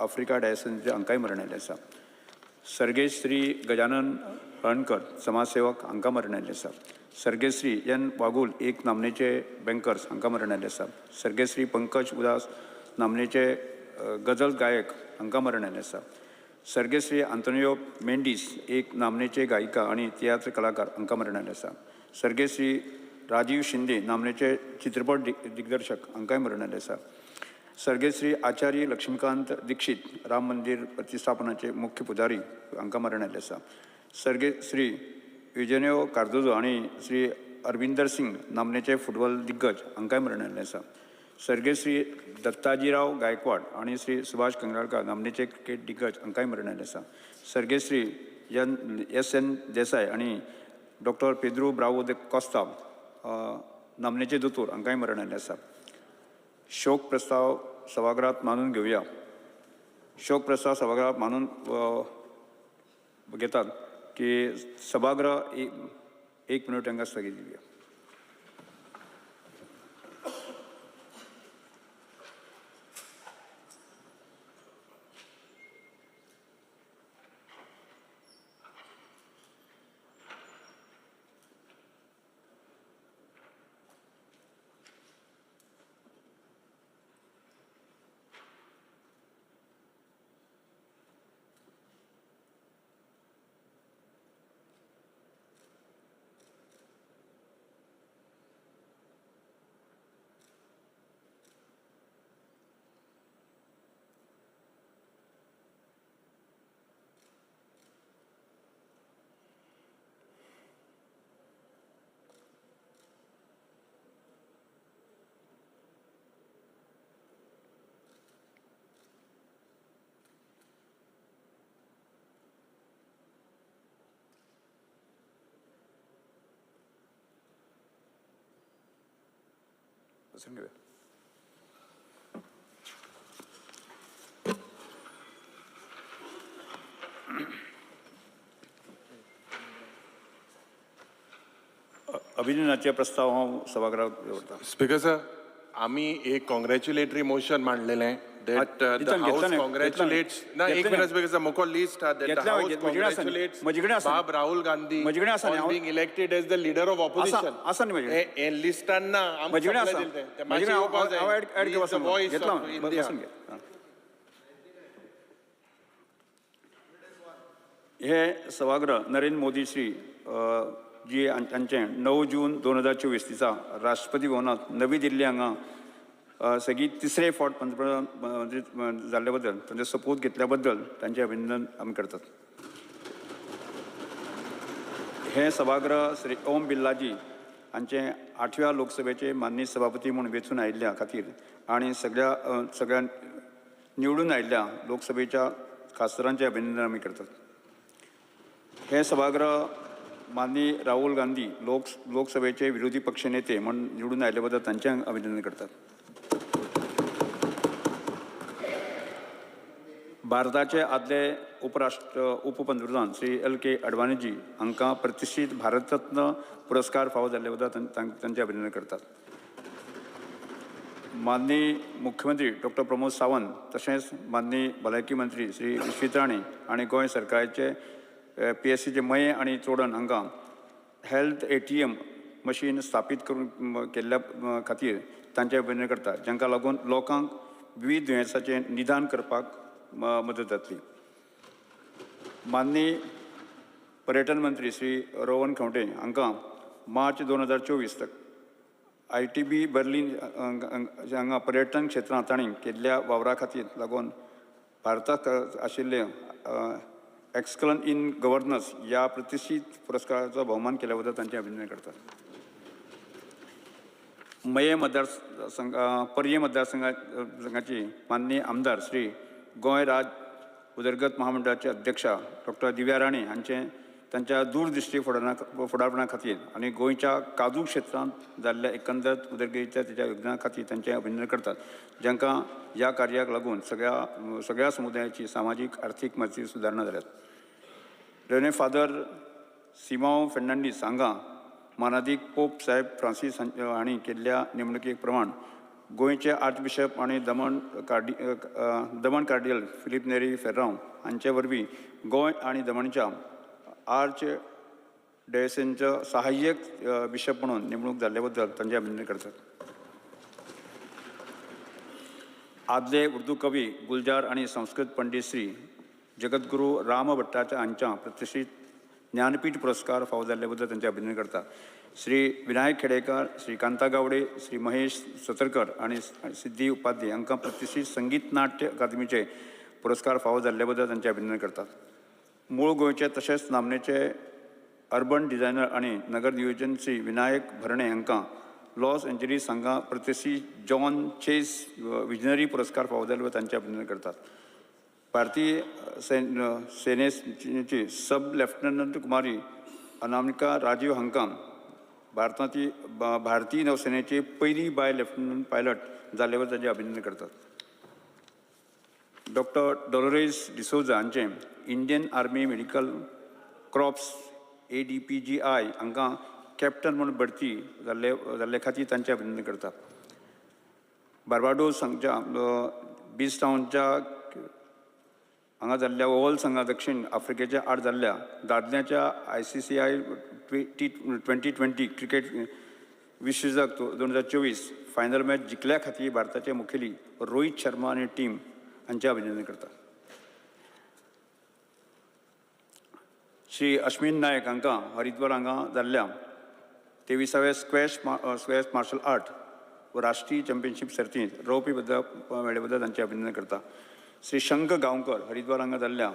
आफ्रिका डायसेस हांकांय मरण आयिल्लें आसा. सर्गेस श्री गजानन हळणकर समाजसेवक हांकां मरण आयिल्लें आसा. सर्गेस श्री एन वागूल एक नामनेचे बँकर्स हांकां मरण आयिल्लें आसा. सर्गेस श्री पंकज उदास नामनेचे गजल गायक हांकां मरण आयिल्लें आसा. सर्गेस श्री आंतोनियो मेंडीस एक नामनेचे गायिका आनी तियात्र कलाकार हांकां मरण आयिल्लें आसा. सर्गेस श्री राजीव शिंदे नामनेचे चित्रपट दिग्दर्शक हांकांय मरण आयिल्लें आसा. सर्गेस श्री आचार्य लक्ष्मीकांत दीक्षित राम मंदिर प्रतिस्थापनाचे मुख्य पुजारी हांकां मरण आयिल्लें आसा. सर्गेस श्री युजेनियो कार्दोजो आनी श्री अरविंदर सिंग नामनेचे फुटबॉल दिग्गज हांकांय मरण आयिल्लें आसा. सर्गेस श्री दत्ताजीराव गायकवाड आनी श्री सुभाष कंगराळकार नामनेचे क्रिकेट दिग्गज हांकांय मरण आयिल्लें आसा. सर्गेस श्री एस.एन. देसाय आनी डॉक्टर पेद्रो ब्रावो दे कॉस्ता नामनेचे दोतोर हांकांय मरण आयिल्लें आसा. शोक प्रस्ताव सभागृहात मानून घेवया. शोक प्रस्ताव सभागृहात मानून घेतात की सभागृह एक मिनिट हांगा स्थगीत दिवया. अभिनंदनाचे प्रस्ताव हांव सभागृहात दवरतां. स्पीकर सर, आम्ही एक कॉंग्रॅच्युलेटरी मोशन मांडलेलें that the house congratulates ना एक मिनिट स्पीकर सर मुको list that the house congratulates Bab Rahul Gandhi on being elected as the leader of opposition. आसा न्ही म्हजे हे लिस्टांना म्हजे कडेन आसा म्हजे कडेन हांव ऍड करपाक voice घेतला of India. बसून घे. हे सभागृह नरेंद्र मोदी श्री जी हांचे 9 जून 2024 दिसा राष्ट्रपती भवनात नवी दिल्ली हांगा सगळी तिसरे फावट पंतप्रधान जाल्ले बद्दल तांचे सोपूत घेतल्या बद्दल तांचे अभिनंदन आमी करतात. हे सभागृह श्री ओम बिर्लाजी हांचे 8व्या लोकसभेचे माननीय सभापती म्हणून वेंचून आयिल्ल्या खातीर आनी सगळ्या निवडून आयिल्ल्या लोकसभेच्या खासदारांचे अभिनंदन आमी करतात. हे सभागृह माननीय राहुल गांधी लोकसभेचे विरोधी पक्ष नेते म्हणून निवडून आयिल्ले बद्दल तांचे अभिनंदन करतात. भारताचे आदले उपपंतप्रधान श्री L.K. अडवाणीजी हांकां प्रतिश्ठीत भारत रत्न पुरस्कार फावो जाल्ले बद्दल तांचे अभिनंदन करतात. माननीय मुख्यमंत्री डॉक्टर प्रमोद सावंत तशेंच माननीय भलायकी मंत्री श्री विश्वित राणे आनी गोंय सरकाराचे PSCचे मये आनी चोडण हांकां हेल्थ ATM मशीन स्थापीत करून केल्ल्या खातीर तांचे अभिनंदन करतात, जांकां लागून लोकांक विविध दुयेंसांचें निदान करपाक मदत जातली. माननीय पर्यटन मंत्री श्री रोहन खंवटे हांकां मार्च 2024 ITB बर्लिन हांगा पर्यटन क्षेत्रांत तांणी केल्ल्या वावरा खातीर लागून भारताक आशिल्ले एक्सलन्स इन गव्हर्नन्स ह्या प्रतिश्ठीत पुरस्काराचो भोवमान केल्या बद्दल तांचे अभिनंदन करतात. मये पर्ये मतदारसंघाची माननीय आमदार श्री गोंय राज्य उदरगत महामंडळाचे अध्यक्षा डॉक्टर दिव्या राणे हांचे तांच्या दूरदृश्टी फुडारपणा खातीर आनी गोंयच्या काजू क्षेत्रांत जाल्ल्या एकंदर उदरगतीच्या तेच्या योगदाना खातीर तांचे अभिनंदन करतात, जांकां ह्या कार्याक लागून सगळ्या समुदायाची सामाजीक आर्थीक मजती सुदारणा जाल्यात. रेव्हरेंड फादर सिमांव फेर्नांडीस हांगा मानादीक पोप साहेब फ्रांसीस हांणी केल्ल्या नेमणुके प्रमाण गोंयचे आर्चबिशप आनी दमण कार्डियल फिलीप नेरी फेर्रांव हांचे वरवीं गोंय आनी दमणच्या आर्च डायोसिसचो सहाय्यक बिशप म्हणून नेमणूक जाल्ले बद्दल तांचे अभिनंदन करतात. आदले उर्दू कवी गुलजार आणि संस्कृत पंडित श्री जगद्गुरू राम भट्टाच्या हांच्या प्रतिश्ठीत ज्ञानपीठ पुरस्कार फावो जाल्ले बद्दल तांचे अभिनंदन करता. श्री विनायक खेडेकर, श्री कांता गावडे, श्री महेश सतरकर आणि सिद्धी उपाध्ये हांकां प्रतिश्ठीत संगीत नाट्य अकादमीचे पुरस्कार फावो जाल्ले बद्दल तांचे अभिनंदन करतात. मूळ गोंयचे तशेंच नामनेचे अर्बन डिझायनर आणि नगर नियोजन श्री विनायक भरणे हांकां लॉस एंजलीस हांगा प्रतिश्ठीत जॉन चेस विजनरी पुरस्कार फावो जाल्ले बद्दल तांचे अभिनंदन करतात. भारतीय सेनेची सब लेफ्टनंट कुमारी अनामिका राजीव हांकां भारतीय नौसेनेची पहिली बाय लेफ्टनंट पायलट जाल्ले बद्दल तांचे अभिनंदन करतात. डॉक्टर डॉलोरेस डिसोजा हांचे Indian army medical crops ADPGI हांकां कॅप्टन म्हणून बढती जाल्ले खातीर तांचे अभिनंदन करतात. बार्बाडोस हांगच्या बीस्टाउनच्या हांगा जाल्ल्या ओव्हल संघा दक्षिण आफ्रिकेच्या आड जाल्ल्या दादल्याच्या ICCI T20 क्रिकेट विश्वचषक 2024 फायनल मॅच जिखल्या खातीर भारताचे मुखेली रोहित शर्मा आनी टीम हांचे अभिनंदन करतात. श्री अश्विन नायक हांकां हरिद्वार हांगा जाल्ल्या 23व्या स्क्वॅश मार्शल आर्ट व राष्ट्रीय चॅम्पियनशीप सर्तींत रौप्य पदक मेळ्ळे बद्दल तांचे अभिनंदन करता. श्री शंक गांवकर हरिद्वार हांगा जाल्ल्या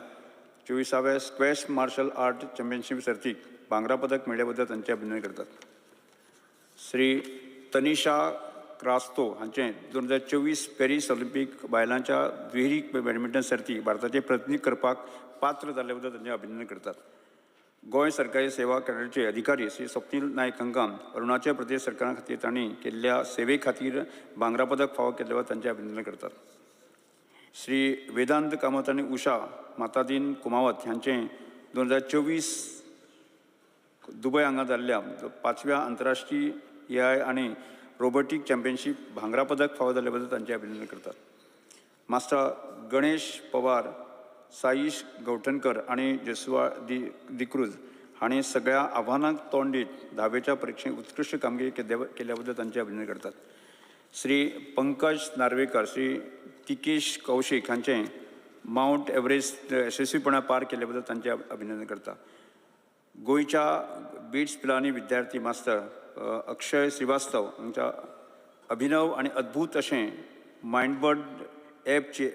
24व्या स्क्वॅश मार्शल आर्ट चॅम्पियनशीप सर्तीक भांगरा पदक मेळ्ळे बद्दल तांचे अभिनंदन करतात. श्री तनिषा क्रास्तो हांचे 2024 पॅरीस ऑलिंपिक बायलांच्या दुहेरी बॅडमिंटन सर्ती भारताचे प्रतिनिधित्व करपाक पात्र जाल्ले बद्दल तांचे अभिनंदन करतात. गोंय सरकारी सेवा कॅडरचे अधिकारी श्री स्वप्नील नायक हांकां अरुणाचल प्रदेश सरकारा खातीर तांणी केल्ल्या सेवे खातीर भांगरा पदक फावो केल्ले बद्दल तांचे अभिनंदन करतात. श्री वेदांत कामत आनी उषा मातादीन कुमावत हांचे 2024 दुबय हांगा जाल्ल्या 5व्या आंतरराष्ट्रीय AI आनी रोबोटीक चॅम्पियनशीप भांगरा पदक फावो जाल्ले बद्दल तांचे अभिनंदन करतात. मास्टर गणेश पवार, साईश गौठणकर आणि जसवा दिक्रूज हांणी सगळ्या आव्हानांक तोंड दीत 10वेच्या परीक्षेत उत्कृश्ट कामगिरी केल्या बद्दल तांचे अभिनंदन करतात. श्री पंकज नार्वेकर, श्री तिकेश कौशिक हांचे माउंट एव्हरेस्ट यशस्वीपणान पार केले बद्दल तांचे अभिनंदन करता. गोंयच्या बिट्स पिलांनी विद्यार्थी मास्तर अक्षय श्रीवास्तव हांच्या अभिनव आनी अद्भुत अशें मायंडबर्ड ॲपचे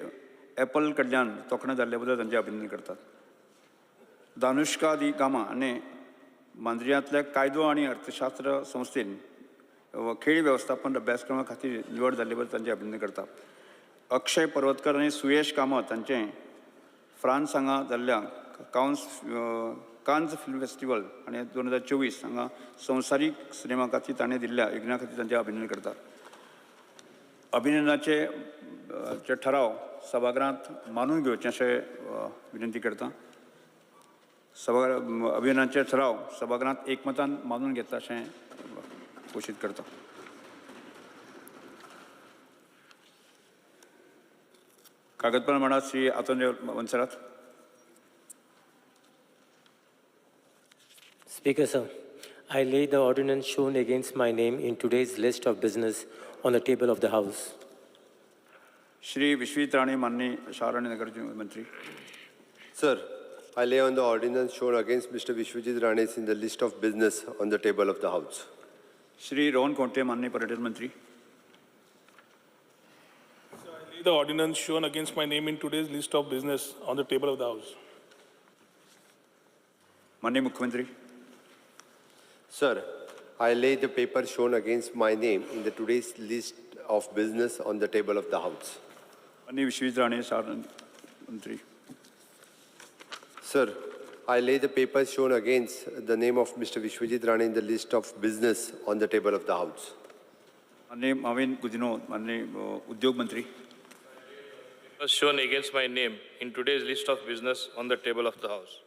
ॲपल कडल्यान तोखणाय जाल्ले बद्दल तांचे अभिनंदन करतात. दानुष्का दी गामा हाणें मांद्रियांतल्या कायदो आनी अर्थशास्त्र संस्थेन खेळ वेवस्थापन अभ्यासक्रमा खातीर निवड जाल्ले बद्दल तांचे अभिनंदन करतात. अक्षय पर्वतकर आनी सुयश कामत हांचें फ्रांस हांगा जाल्ल्या कान्स फिल्म फेस्टिवल आनी 2024 हांगा संवसारीक सिनेमा खातीर ताणें दिल्ल्या यज्ञा खातीर तांचे अभिनंदन करतात. अभिनंदनाचे ठराव सभागृहांत मानून घेवचे अशें विनंती करता. अभिनंदनाचे ठराव सभागृहांत एकमतान मानून घेतला अशें घोशीत करता. कागद प्रमाणात Shri Atul वंसरात. Speaker, sir, I lay the ordinance shown against my name in today's list of business on the table of the House. Shri विश्वित Rane माननीय शहर आणि नगर मंत्री. Sir, I lay on the ordinance shown against Mr. Vishwajit Rane in the list of business on the table of the House. Shri Rohan कोंटे माननीय पर्यटन मंत्री. I lay the ordinance shown against my name in today's list of business on the table of the House. माननीय मुख्यमंत्री. Sir, I lay the paper shown against my name in the today's list of business on the table of the House. माननीय विश्वित राणे शहर मंत्री. Sir, I lay the papers shown against the name of Mr. Vishwajit Rane in the list of business on the table of the House. माननीय माविन गुदिनो माननीय उद्योग मंत्री. Shown against my name in today's list of business on the table of the House.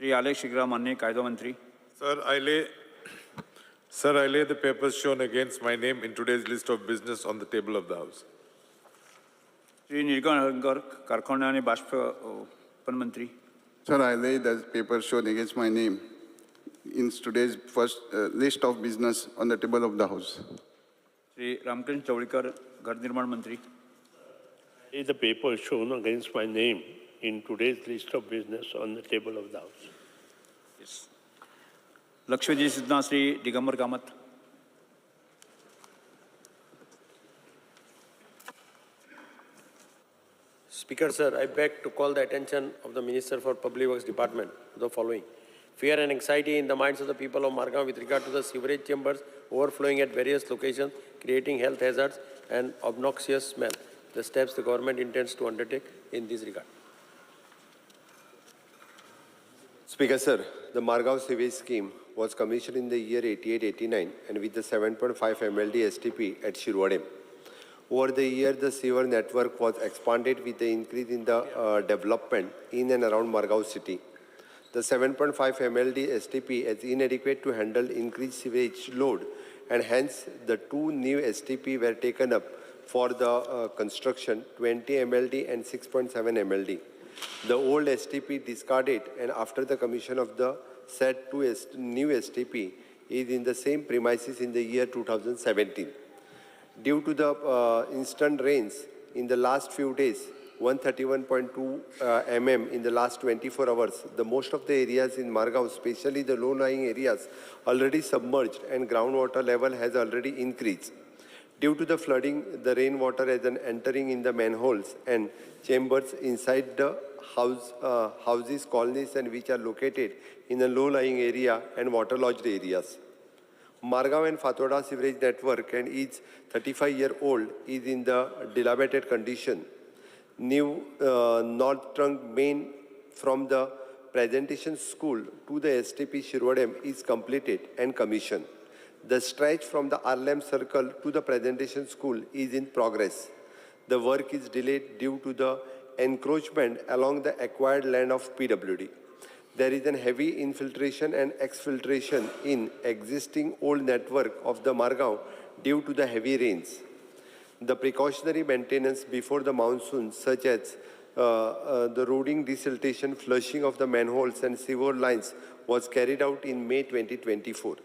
Shri आलेख शिगरा माननीय कायदा मंत्री. Sir, I lay the papers shown against my name in today's list of business on the table of the House. Shri Nilkanth कारखाना आणि बाष्पन मंत्री. Sir, I lay the papers shown against my name in today's first list of business on the table of the House. Shri Ramakrishna चवळीकर घर निर्माण मंत्री. Is the paper shown against my name in today's list of business on the table of the House? Yes. लक्ष्मीजी सिद्धा Shri Digambar Kamat. Speaker, sir, I beg to call the attention of the Minister for Public Works Department to the following. Fear and anxiety in the minds of the people of Margao with regard to the sewerage chambers overflowing at various locations, creating health hazards and obnoxious smell. The steps the government intends to undertake in this regard. Speaker, sir, the Margao sewage scheme was commissioned in the year 88-89 and with the 7.5 MLD STP at Shirwadem. Over the year, the sewer network was expanded with the increase in the development in and around Margao city. The 7.5 MLD STP is inadequate to handle increased sewage load, and hence the two new STP were taken up for the construction, 20 MLD and 6.7 MLD. The old STP discarded, and after the commission of the said new STP is in the same premises in the year 2017. Due to the instant rains in the last few days, 131.2 mm in the last 24 hours, the most of the areas in Margao, especially the low-lying areas, already submerged and groundwater level has already increased. Due to the flooding, the rainwater is entering in the manholes and chambers inside the houses, colonies, and which are located in a low-lying area and waterlogged areas. Margao and Fatoda sewerage network and is 35-year-old is in the dilapidated condition. New north trunk main from the presentation school to the STP Shirwadem is completed and commissioned. The stretch from the Arlem Circle to the presentation school is in progress. The work is delayed due to the encroachment along the acquired land of PWD. There is a heavy infiltration and exfiltration in existing old network of the Margao due to the heavy rains. The precautionary maintenance before the monsoon, such as the roading, desiltation, flushing of the manholes and sewer lines, was carried out in May 2024.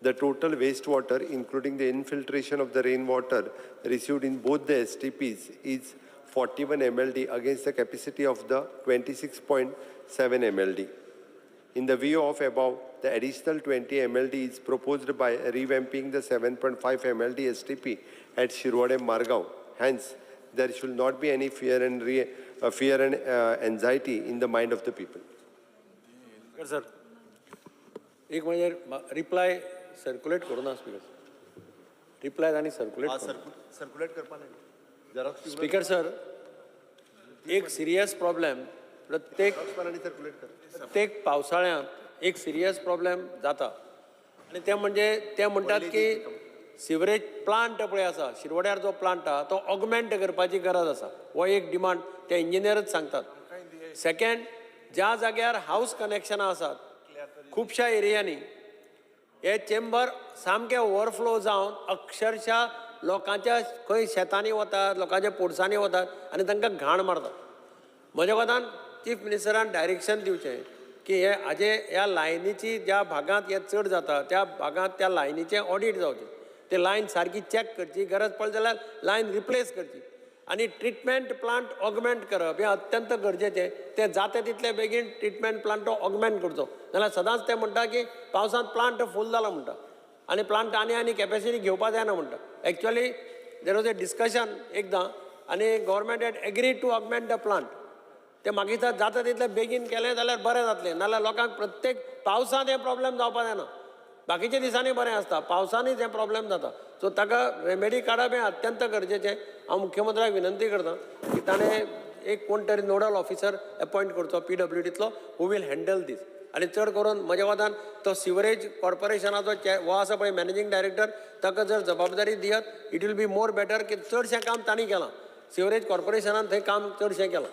The total wastewater, including the infiltration of the rainwater received in both the STPs, is 41 MLD against the capacity of the 26.7 MLD. In the view of above, the additional 20 MLD is proposed by revamping the 7.5 MLD STP at Shirwadem Margao. Hence, there should not be any fear and anxiety in the mind of the people. Yes, sir. एक म्हणजे reply circulate करू ना speaker. Reply आणि circulate circulate करपाना. Speaker sir, एक serious problem प्रत्येक पावसाळ्यात एक serious problem जाता आणि ते म्हणजे ते म्हणतात की सिवरेज प्लांट पळय आसा शिरवड्यार जो प्लांट आहा तो ऑगमेंट करपाची गरज आसा. हो एक डिमांड ते इंजिनियरच सांगतात. सेकंड, ज्या जाग्यार हाऊस कनेक्शनां आसात खुबश्या एरियांनी हे चेंबर सामके ओवरफ्लो जावन अक्षरशा लोकांच्या खंय शेतांनी वतात, लोकांच्या पोरसांनी वतात आनी तांकां घाण मारतात. म्हज्या कोतान चीफ मिनिस्टरान डायरेक्शन दिवचें की हे हाजे ह्या लायनीची ज्या भागांत हे चड जाता त्या भागांत त्या लायनीचें ऑडिट जावचें. ते लायन सारकी चॅक करची, गरज पडली जाल्यार लायन रिप्लेस करची आनी ट्रिटमेंट प्लांट ऑगमेंट करप हें अत्यंत गरजेचें. तें जाता तितले बेगीन ट्रिटमेंट प्लांट तो ऑगमेंट करचो. नाल्यार सदांच ते म्हणटा की पावसांत प्लांट फूल जाला म्हणटा आनी प्लांट आनी कॅपॅसिटी घेवपा जायना म्हणटा. Actually there was a discussion एकदां आनी government had agreed to augment the plant. ते म्हाका दिसता जाता तितले बेगीन केलें जाल्यार बरें जातलें. नाल्यार लोकांक प्रत्येक पावसांत हे प्रॉब्लेम जावपा जायना. बाकीच्या दिसांनी बरें आसता, पावसांनीच हे प्रॉब्लेम जाता. सो ताका रेमेडी काडप हें अत्यंत गरजेचें. हांव मुख्यमंत्र्याक विनंती करतां की ताणें एक कोण तरी नोडल ऑफिसर अपॉयंट करचो PWDतलो हू वील हँडल दीस. आनी चड करून म्हज्या कोतान तो सिवरेज कॉर्पोरेशनाचो हो आसा पळय मॅनेजींग डायरेक्टर ताका जर जबाबदारी दियत it will be more better की चडशें काम तांणी केलां. सिवरेज कॉर्पोरेशनान थंय काम चडशें केलां.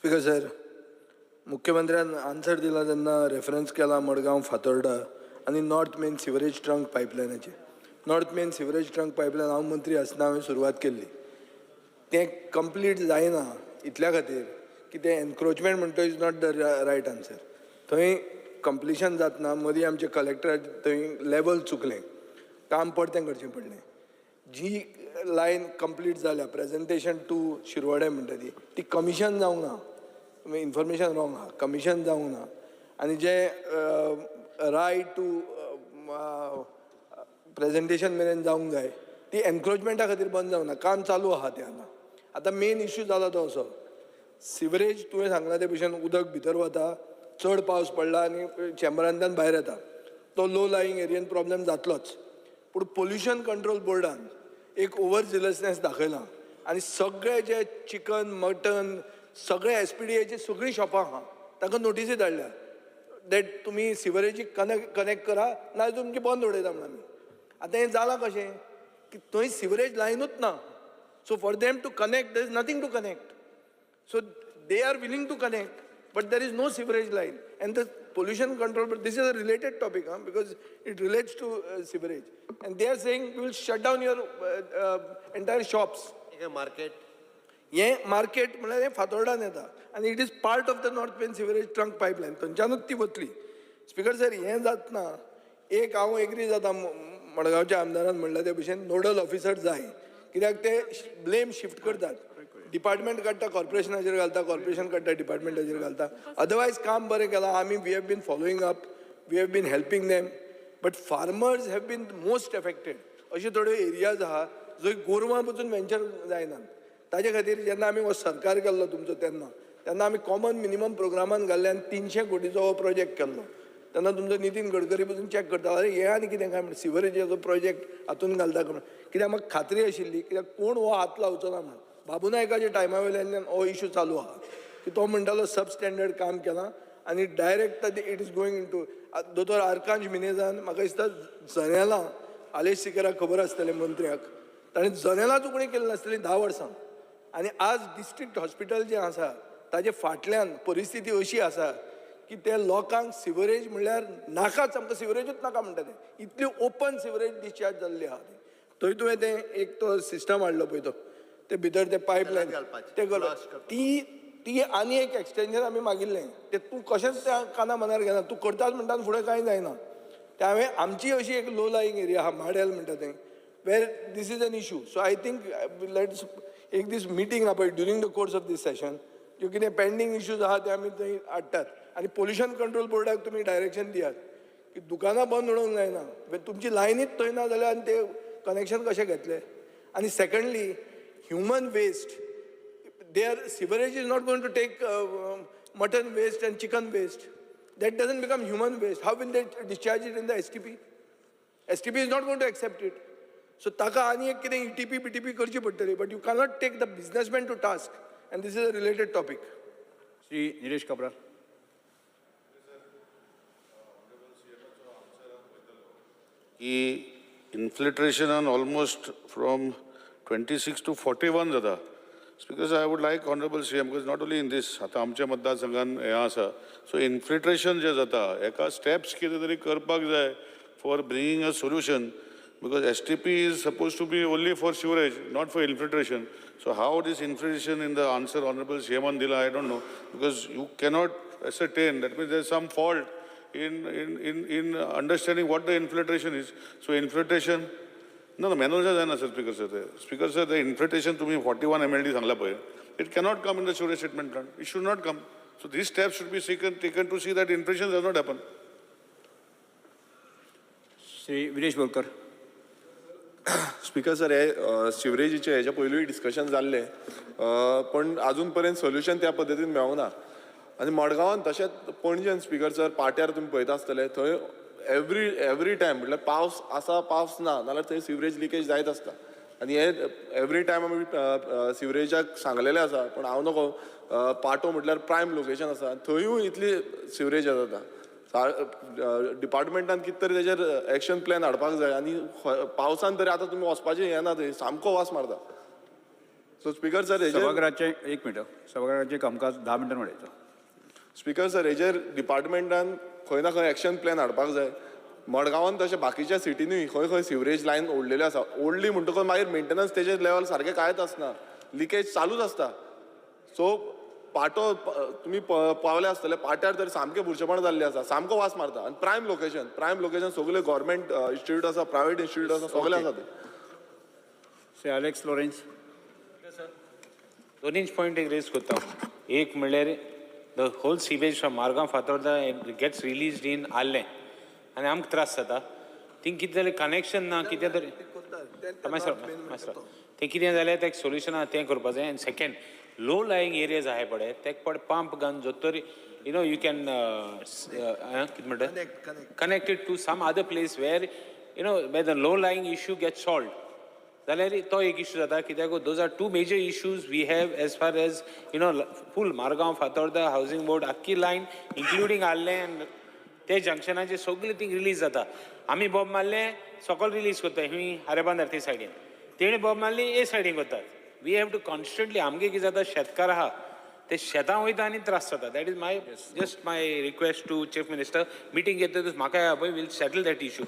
स्पीकर सर, मुख्यमंत्र्यान आन्सर दिला तेन्ना रेफरन्स केला मडगांव फातोर्डा आनी नॉर्थ मेन सिवरेज ट्रंक पायपलायनाचे. North main sewerage trunk pipeline हांव मंत्री आसतना हांवें सुरवात केल्ली. तें कंप्लीट जायना इतल्या खातीर की तें एनक्रोचमेंट म्हणटा is not the right answer. थंय कंप्लिशन जातना मदीं आमचे कलेक्टर थंय लेवल चुकलें, काम परतें करचें पडलें. जी लायन कंप्लीट जाल्या प्रेजेंटेशन टू शिरवाडे म्हणटा ती कमिशन जावंक ना. इन्फॉर्मेशन रॉंग आहा, कमिशन जावंक ना. आनी जे रायट टू प्रेजेंटेशन मेरेन जावंक जाय ती एनक्रोचमेंटा खातीर बंद जावंक ना. काम चालू आहा तें आतां मेन इश्यू जाला तो असो, सिवरेज तुवें सांगला ते भशेन उदक भितर वता, चड पावस पडला आनी चेंबरांतल्यान भायर येता, तो लो लायिंग एरियेन प्रॉब्लेम जातलोच. पूण पोल्युशन कंट्रोल बोर्डान एक ओवर झिलसनेस दाखयला आनी सगळे जे चिकन मटन सगळे SPDAची सगळीं शॉपां आहा तांकां नोटिसी धाडल्या दॅट तुमी सिवरेजीक कनेक्ट करा नाजाल्यार तुमची बंद उडयता म्हणून आमी. आतां हें जालां कशें की थंय सिवरेज लायनूच ना. So for them to connect there is nothing to connect. So they are willing to connect, but there is no sewerage line. And the pollution control, but this is a related topic, because it relates to sewerage. And they are saying we will shut down your entire shops. Market हें market म्हळ्यार हें फातोर्डान येता आनी it is part of the north main sewerage trunk pipeline, थंयच्यानूच ती वतली. Speaker sir, हें जातना एक हांव एग्री जाता मडगांवच्या आमदारान म्हणला ते भशेन नोडल ऑफिसर जाय, कित्याक ते ब्लेम शिफ्ट करतात. डिपार्टमेंट काडटा कॉर्पोरेशनाचेर घालता, कॉर्पोरेशन काडटा डिपार्टमेंटाचेर घालता. अदरवायज काम बरें केलां आमी, we have been following up, we have been helping them, but farmers have been most affected. अशे थोड्यो एरियाज आहा जंय गोरवां पसून वेंचर जायना. ताजे खातीर जेन्ना आमी हो सरकार केल्लो तुमचो तेन्ना आमी कॉमन मिनिमम प्रोग्रामान घाल्ले आनी 300 कोटीचो हो प्रोजेक्ट केल्लो. तेन्ना तुमचो नितीन गडकरी पसून चॅक करता, अरे हे आनी कितें काय म्हणून सिवरेजाचो प्रोजेक्ट हातून घालता म्हणून. कित्याक म्हाका खात्री आशिल्ली, कित्याक कोण हो हात लावचो ना म्हणून. बाबू नायकाच्या टायमा वयल्यान हो इश्यू चालू आहा की तो म्हणटालो सब स्टँडर्ड काम केलां आनी direct it is going in to. दोतोर आर्कांश मिनेजान म्हाका दिसता जनेलां आलेश सिकराक खबर आसतलें मंत्र्याक, ताणें जनेलांच उगडीं केल्ली नासतलीं 10 वर्सां. आनी आज डिस्ट्रिक्ट हॉस्पिटल जें आसा ताजे फाटल्यान परिस्थिती अशी आसा की ते लोकांक सिवरेज म्हणल्यार नाकाच, आमकां सिवरेजूच नाका म्हणटा ते. इतली ओपन सिवरेज डिस्चार्ज जाल्ली आहा. थंय तुवें तें एक तो सिस्टम हाडलो पळय तो, ते भितर ते पायपलायन ते ती आनी एक एक्सटेंशन आमी मागिल्लें. ते तूं कशेंच त्या काना मनार घेना, तूं करताच म्हणटा फुडें कांय जायना. ते हांवें आमची अशी एक लो लायिंग एरिया आहा माडेल म्हणटा थंय, where this is an issue. So I think let's एक दीस मिटींग आहा पळय during the course of this session, ज्यो कितें पेंडींग इश्यूज आहा ते आमी थंय हाडटात. आनी पोल्युशन कंट्रोल बोर्डाक तुमी डायरेक्शन दियात की दुकानां बंद उडोवंक जायना. तुमची लायनीच थंय ना जाल्यार आनी ते कनेक्शन कशें घेतले. आनी secondly human waste, their sewerage is not going to take mutton waste and chicken waste. That doesn't become human waste. How will they discharge it in the STP? STP is not going to accept it. So taka ani ek kide ETP BTP करची पडटली, but you cannot take the businessman to task, and this is a related topic. Shri Nilesh Cabral. की infiltration almost from 26 to 41 जाता. Because I would like Honorable CM, because not only in this, आता आमच्या मतदारसंघान हें आसा, so infiltration जे जाता एका steps कितें तरी करपाक जाय for bringing a solution, because STP is supposed to be only for sewerage, not for infiltration. So how this infiltration in the answer Honorable CM dila, I don't know, because you cannot ascertain. That means there is some fault in understanding what the infiltration is. So infiltration. No, manual जायना sir. Speaker sir, the infiltration तुम्ही 41 MLD सांगला पळय, it cannot come in the sewage treatment plant. It should not come. So these steps should be taken to see that infiltration does not happen. Shri Vinesh Borkar. Speaker sir, हे सिवरेजीचे हेच्या पयलूय discussion जाल्लें, पण अजून पर्यंत solution त्या पद्दतीन मेळोंक ना. आनी मडगांवान तशेंच पणजेन स्पीकर सर पाट्यार तुमी पळयता आसतले, थंय एवरी टायम म्हटल्यार पावस आसा पावस ना नाल्यार थंय सिवरेज लिकेज जायत आसता. आनी हे एवरी टायम आमी सिवरेजाक सांगलेलें आसा, पण हांव नको, पाटो म्हटल्यार प्रायम लोकेशन आसा, थंयूय इतली सिवरेज जाता. डिपार्टमेंटान कितें तरी तेजेर एक्शन प्लॅन हाडपाक जाय. आनी पावसान तरी आतां तुमी वचपाचें हें ना, थंय सामको वास मारता. सो स्पीकर सर सभागृहाचे एक मिनट सभागृहाचे कामकाज 10 मिनटां वाडयता स्पीकर सर हेजेर डिपार्टमेंटान खंय ना खंय एक्शन प्लॅन हाडपाक जाय मडगांवान तशें बाकीच्या सिटींनी खंय खंय सिवरेज लायन ओडलेल्यो आसा ओडली म्हणटकच मागीर मेंटेनन्स तेजे लेवल सारकें कांयच आसना लिकेज चालूच आसता सो पाटो तुमी पावले आसतले पाट्यार तर सामकें बुरशेपण जाल्लें आसा सामको वास मारता आनी प्रायम लोकेशन सगळे गव्हर्मेंट इन्स्टिट्यूट आसा प्रायवेट इन्स्टिट्यूट आसा सगळे आसा ते से अलेक्स लॉरेन्स दोनीच पॉयंट एक रेज करता एक म्हणल्यार the whole sewage from Margao Fatorda gets released in आल्लें आनी आमकां त्रास जाता थिंग कितें जालें कनेक्शन ना कितें तरी तें कितें जालें तें सोल्युशन आहा तें करपा जाय आनी सेकेंड लो लायिंग एरियाज आहाय पळय तेका पड पंप घालून जोतर यू नो यू कॅन कितें म्हणटा connected to some other place where you know where the low lying issue get solve जाल्यार तो एक इश्यू जाता कित्याक those are two major issues we have as far as you know full Margao Fatorda housing board आख्खी line including आल्लें आनी ते जंक्शनाचे सगळे थिंग रिलीज जाता आमी बॉब मारले सकयल रिलीज करता हुंय आरेबांदर ते सायडीन तेणी बॉब मारली ए सायडीन करतात वी हॅव टू कॉन्स्टंटली आमगे कितें जाता शेतकार आहा ते शेतां वयता आनी त्रास जाता that is my just my request to chief minister meeting घेता म्हाका पळय वील सेटल दॅट इश्यू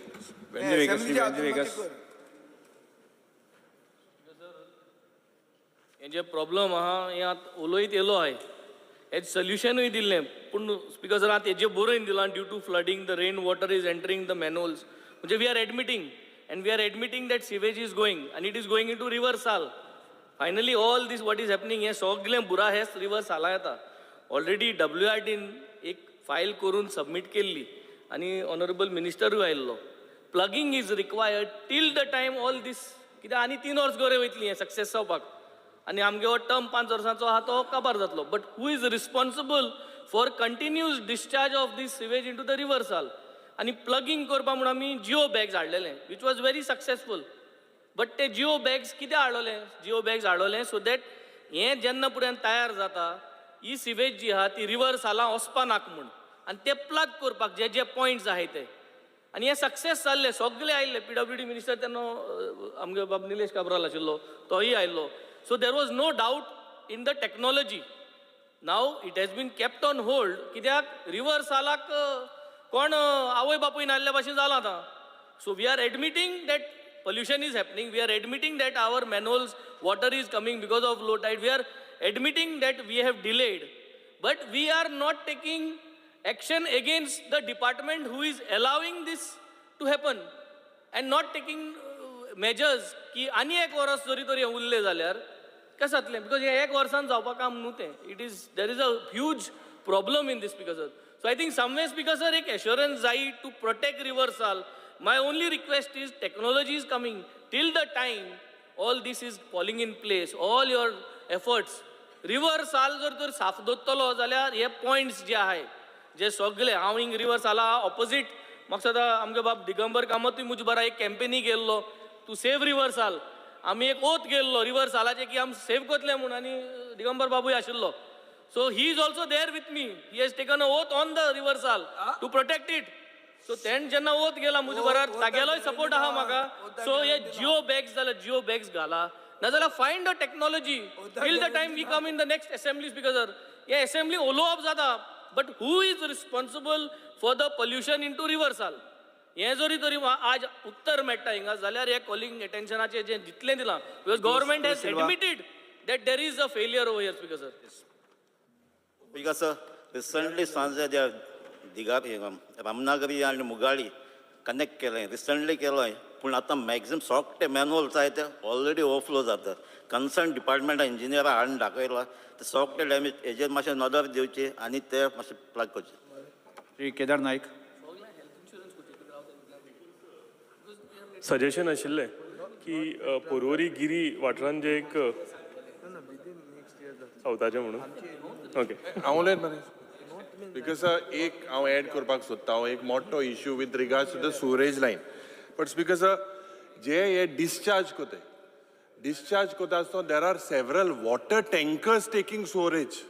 हे जे प्रॉब्लम आहा हे आतां उलयत येयलो हाय हेज सोल्युशनूय दिल्लें पूण स्पीकर सर आतां हेजेर बरोवन दिलां due to flooding the rain water is entering the manholes म्हणजे we are admitting and we are admitting that sewage is going and it is going into river Sal. Finally all this what is happening here सगळें बुरा हेच river Sala येता already WRDन एक file करून submit केल्ली आनी ऑनरेबल मिनिस्टरूय आयिल्लो plugging is required till the time all this कित्याक आनी 3 वर्स गरे वयतलीं हें सक्सेस जावपाक आनी आमगे हो टर्म 5 वर्सांचो आहा तो काबार जातलो but who is responsible for continuous discharge of this sewage into the river Sal. आणि प्लगिंग करपा म्हणून आमी जिओ बॅग्स हाडलेले which was very successful but ते जिओ बॅग्स कित्याक हाडलेले जिओ बॅग्स हाडलेले सो दॅट हें जेन्ना पर्यंत तयार जाता ही सिवेज जी आहा ती रिवर साला वचपा नाका म्हूण आनी ते प्लग करपाक जे जे पॉयंट्स आहाय ते आनी हे सक्सेस जाल्ले सगळे आयिल्ले PWD मिनिस्टर तेन्ना आमगे बाब निलेश काब्राल आशिल्लो तोय आयिल्लो so there was no doubt in the technology now it has been kept on hold कित्याक रिवर सालाक कोण आवय बापूय नासल्या भाशेन जाला आतां so we are admitting that pollution is happening we are admitting that our manholes water is coming because of low tide we are admitting that we have delayed but we are not taking action against the department who is allowing this to happen and not taking measures की आनी एक वर्स जरी तरी उरले जाल्यार कशें जातलें बिकॉज हे एक वर्सान जावपाक काम न्हू तें it is there is a huge problem in this because So I think somewhere speaker sir ek assurance jai to protect river Sal. My only request is technology is coming till the time all this is falling in place all your efforts river Sal जर तर साफ दवरतलो जाल्यार हे points जे आहाय जे सगळे हांव हिंग रिवर साला ऑपोजीट म्हाका सदां आमगे बाब दिगंबर कामतूय मुजे बरा एक कॅम्पेनी गेल्लो टू सेव रिवर Sal. आमी एक ओथ गेल्लो रिवर सालाचे की आमी सेव करतले म्हणून आनी दिगंबर बाबूय आशिल्लो So he is also there with me. He has taken an oath on the river Sal to protect it. So then jenna oath gela mujhe barar tageloy support aha maga. So ye geo bags zala geo bags gala. Na zala find a technology till the time we come in the next assemblies because ye assembly olo up zata. But who is responsible for the pollution into river Sal? हे जरी तरी आज उत्तर मेळटा हिंगा जाल्यार हे calling अटेन्शनाचे जे जितलें दिलां because government has admitted that there is a failure over here because sir. Because recently सांजे त्या दिगारी रामनागरी आणि मुगाळी कनेक्ट केलें रिसंटली केलोय पूण आतां मॅक्झिमम सगळे मॅनहोल्स आहाय ते ऑलरेडी ओवरफ्लो जाता कन्सर्न डिपार्टमेंटा इंजिनियरा हाडून दाखयला ते सगळे डॅमेज हेजेर मातशें नदर दिवचे आनी ते मातशें प्लग करचे श्री केदार नायक सजेशन आशिल्लें की पर्वरी गिरी वाठारांत जे एक सावथाचें म्हणून ओके हांव उलयत मरे बिकॉज एक हांव एड करपाक सोदता हांव एक मोठो issue with regards to the सुरेज लायन बट बिकॉज जे हे डिस्चार्ज कोता आसतना there are several water tankers taking storage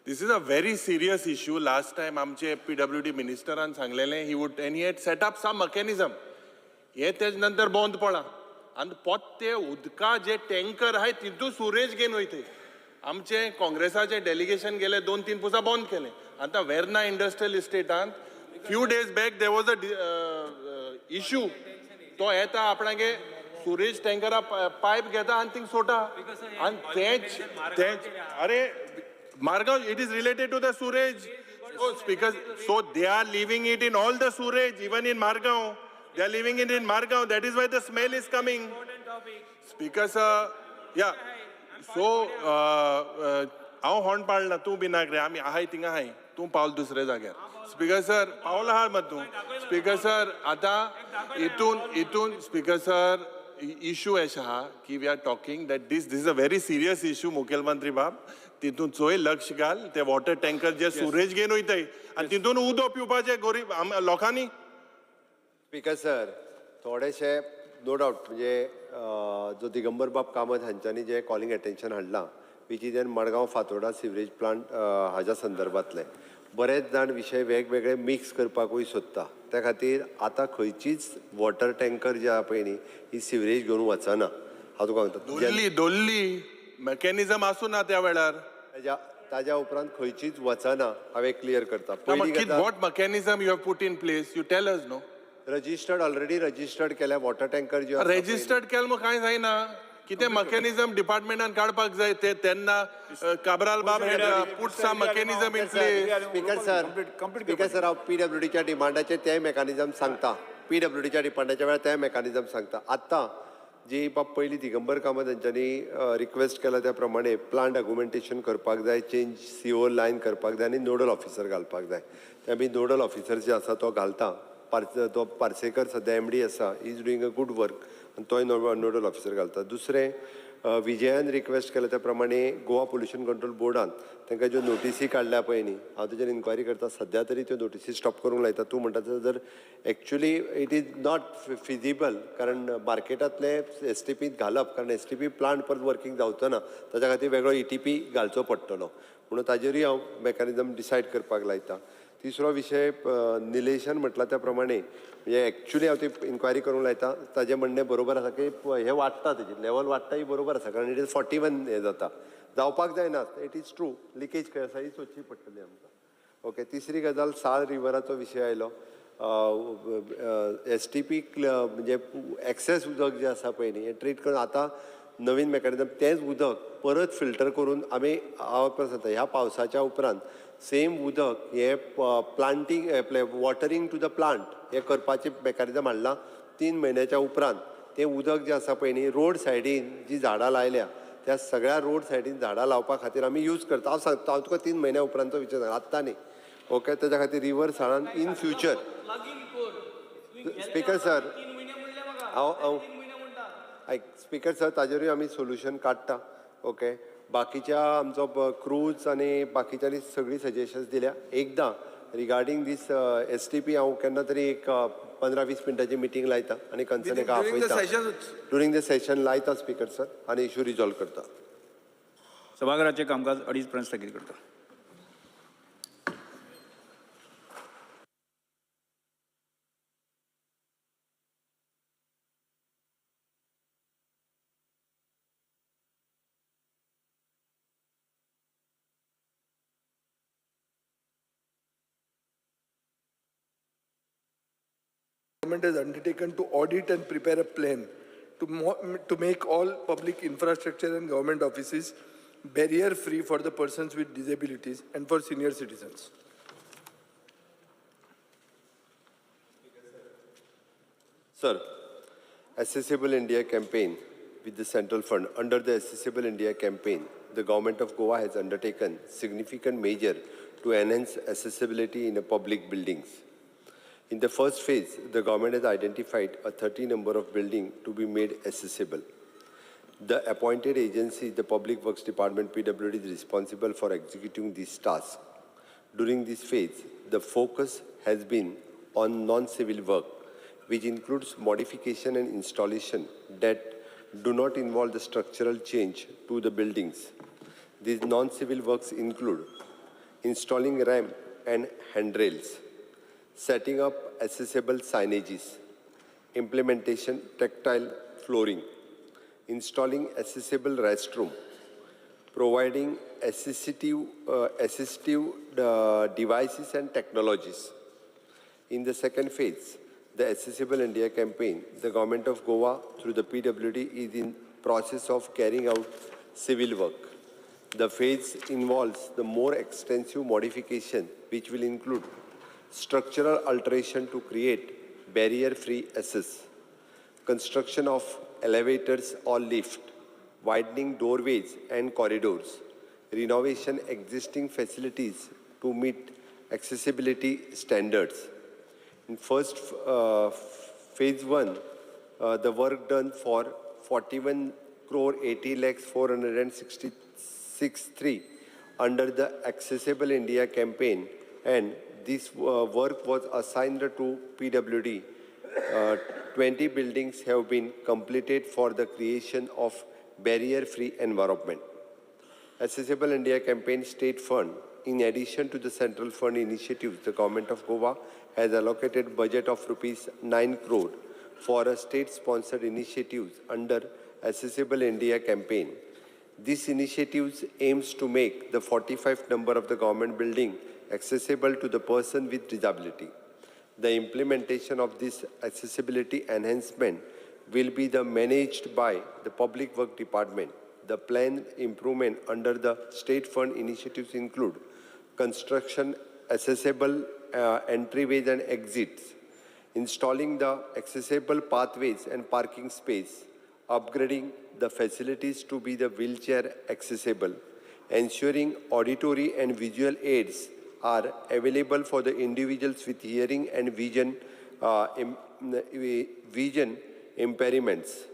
this is a very serious issue last time आमचे PWD मिनिस्टरान सांगलेलें he would and he had set up some mechanism हे तेज नंतर बंद पडला आणि पोत्ते उदका जे टँकर आहे तितून सुरेश घेऊन वयते आमचे काँग्रेसाचे डेलिगेशन गेले 2-3 पुसा बंद केले आता वेर्ना इंडस्ट्रियल इस्टेटांत few days back there was a issue तो येता आपणागे सुरेश टँकरा पायप घेता आणि थिंग सोटा आणि तेच अरे Margao it is related to the sewerage speaker so they are living it in all the sewerage even in Margao they are living it in Margaon, that is why the smell is coming. Speaker sir, yeah, so हांव horn पाळना तूं बी नाक रे आमी आहाय थिंगा आहाय तूं पावल दुसऱ्या जाग्यार स्पीकर सर पावला आहा मत तूं स्पीकर सर आतां इतून स्पीकर सर इशू अशें आहा की we are talking that this is a very serious issue मुखेलमंत्री बाब तितून चोय लक्ष घाल ते वॉटर टँकर जे सुरेज घेवन वयताय आनी तितून उदक पिवपाचे गरीब लोकांनी स्पीकर सर थोडेशे नो डावट म्हणजे जो दिगंबर बाब कामत हांच्यांनी जे कॉलिंग अटेन्शन हाडलां which is an Madgaon Fatorda sewerage plant हाज्या संदर्भांतले बरेच जाण विशय वेगवेगळे मिक्स करपाकूय सोदता त्या खातीर आतां खंयचीच वॉटर टँकर जे आहा पळय न्ही ही सिवरेज घेवन वचना हांव तुका सांगता दोल्ली मेकॅनिझम आसूं ना त्या वेळार ताज्या उपरांत खंयचीच वचना हांवें क्लियर करता पयली गजाल what mechanism you have put in place you tell us know registered already registered केल्या वॉटर टँकर जे रजिस्टर्ड केलं मग कांय जायना कितें मेकॅनिझम डिपार्टमेंटान काडपाक जाय ते तेन्ना काबराल बाब put some mechanism in place speaker sir हांव PWDच्या डिमांडाचे ते मेकॅनिझम सांगता PWDच्या डिमांडाच्या वेळार ते मेकॅनिझम सांगता आत्तां जी बाब पयली दिगंबर कामत हांच्यांनी रिक्वेस्ट केला त्या प्रमाणे प्लांट अग्युमेंटेशन करपाक जाय चेंज CO लायन करपाक जाय आनी नोडल ऑफिसर घालपाक जाय ते आमी नोडल ऑफिसर जे आसा तो घालता तो पार्सेकर सद्या MD आसा is doing a good work आनी तोय नोडल ऑफिसर घालता दुसरें विजयान रिक्वेस्ट केला त्या प्रमाणे गोवा पोल्युशन कंट्रोल बोर्डान तांकां ज्यो नोटिसी काडल्या पळय न्ही हांव तेजेर इन्क्वायरी करता सद्या तरी त्यो नोटिसी स्टॉप करूंक लायता तूं म्हणटा जर actually it is not feasible कारण मार्केटांतले STP घालप कारण STP प्लांट परत वर्किंग जावचो ना ताच्या खातीर वेगळो ETP घालचो पडटलो म्हणून ताजेरूय हांव मेकॅनिझम डिसायड करपाक लायता तिसरो विशय निलेशन म्हटला त्या प्रमाणे म्हणजे एक्चुली हांव ती इन्क्वायरी करूंक लायता ताजें म्हणणें बरोबर आसा की हे वाडटा तेजें लेवल वाडटा ही बरोबर आसा कारण इट इज 41 हे जाता जावपाक जायना इट इज ट्रू लिकेज खंय आसा ही सोदची पडटली आमकां ओके तिसरी गजाल साल रिवराचो विशय आयलो STP म्हणजे एक्सेस उदक जें आसा पळय न्ही हें ट्रीट करून आतां नवीन मेकॅनिझम तेंच उदक परत फिल्टर करून आमी सांगता ह्या पावसाच्या उपरांत सेम उदक हे प्लांटींग आपले वॉटरिंग टू द प्लांट हे करपाचें मेकॅनिझम हाडलां 3 म्हयन्याच्या उपरांत तें उदक जें आसा पळय न्ही रोड सायडीन जी झाडां लायल्या त्या सगळ्या रोड सायडीन झाडां लावपा खातीर आमी यूज करता हांव सांगता हांव तुका 3 म्हयन्या उपरांतचो विचार सांगता आत्तां न्ही ओके तेच्या खातीर रिवर साळान इन फ्युचर स्पीकर सर हांव स्पीकर सर ताजेरूय आमी सोल्युशन काडटा ओके बाकीच्या आमचो क्रूज आनी बाकीच्यांनी सगळी सजेशन्स दिल्या एकदां रिगार्डींग दीस STP हांव केन्ना तरी एक 15-20 मिनटाची मिटींग लायता आनी कन्सर्न एका आपयता ड्युरींग द सेशन लायता स्पीकर सर आनी इशू रिजॉल्व करता सभागृहाचें कामकाज 2:30 पर्यंत स्थगीत करता Government has undertaken to audit and prepare a plan to make all public infrastructure and government offices barrier-free for the persons with disabilities and for senior citizens. Sir, Accessible India campaign with the central fund. Under the Accessible India campaign, the government of Goa has undertaken significant measure to enhance accessibility in the public buildings. In the first phase, the government has identified a 30 number of buildings to be made accessible. The appointed agency, the Public Works Department, PWD, is responsible for executing these tasks. During this phase, the focus has been on non-civil work, which includes modification and installation that do not involve the structural change to the buildings. These non-civil works include installing ramp and handrails, setting up accessible signages, implementation tactile flooring, installing accessible restroom, providing assistive devices and technologies. In the second phase, the Accessible India campaign, the Government of Goa through the PWD is in process of carrying out civil work. The phase involves the more extensive modification which will include structural alteration to create barrier-free access, construction of elevators or lift, widening doorways and corridors, renovation existing facilities to meet accessibility standards. In phase 1, the work done for 41 crore 80 lakhs 466.3 under the Accessible India campaign, and this work was assigned to PWD. 20 buildings have been completed for the creation of barrier-free environment. Accessible India campaign state fund, in addition to the central fund initiatives, the Government of Goa has allocated budget of rupees 9 crore for a state-sponsored initiatives under Accessible India campaign. This initiative aims to make the 45th number of the government building accessible to the person with disability. The implementation of this accessibility enhancement will be managed by the Public Work Department. The planned improvement under the state fund initiatives include construction accessible entryways and exits, installing the accessible pathways and parking space, upgrading the facilities to be the wheelchair accessible, ensuring auditory and visual aids are available for the individuals with hearing and vision impairments,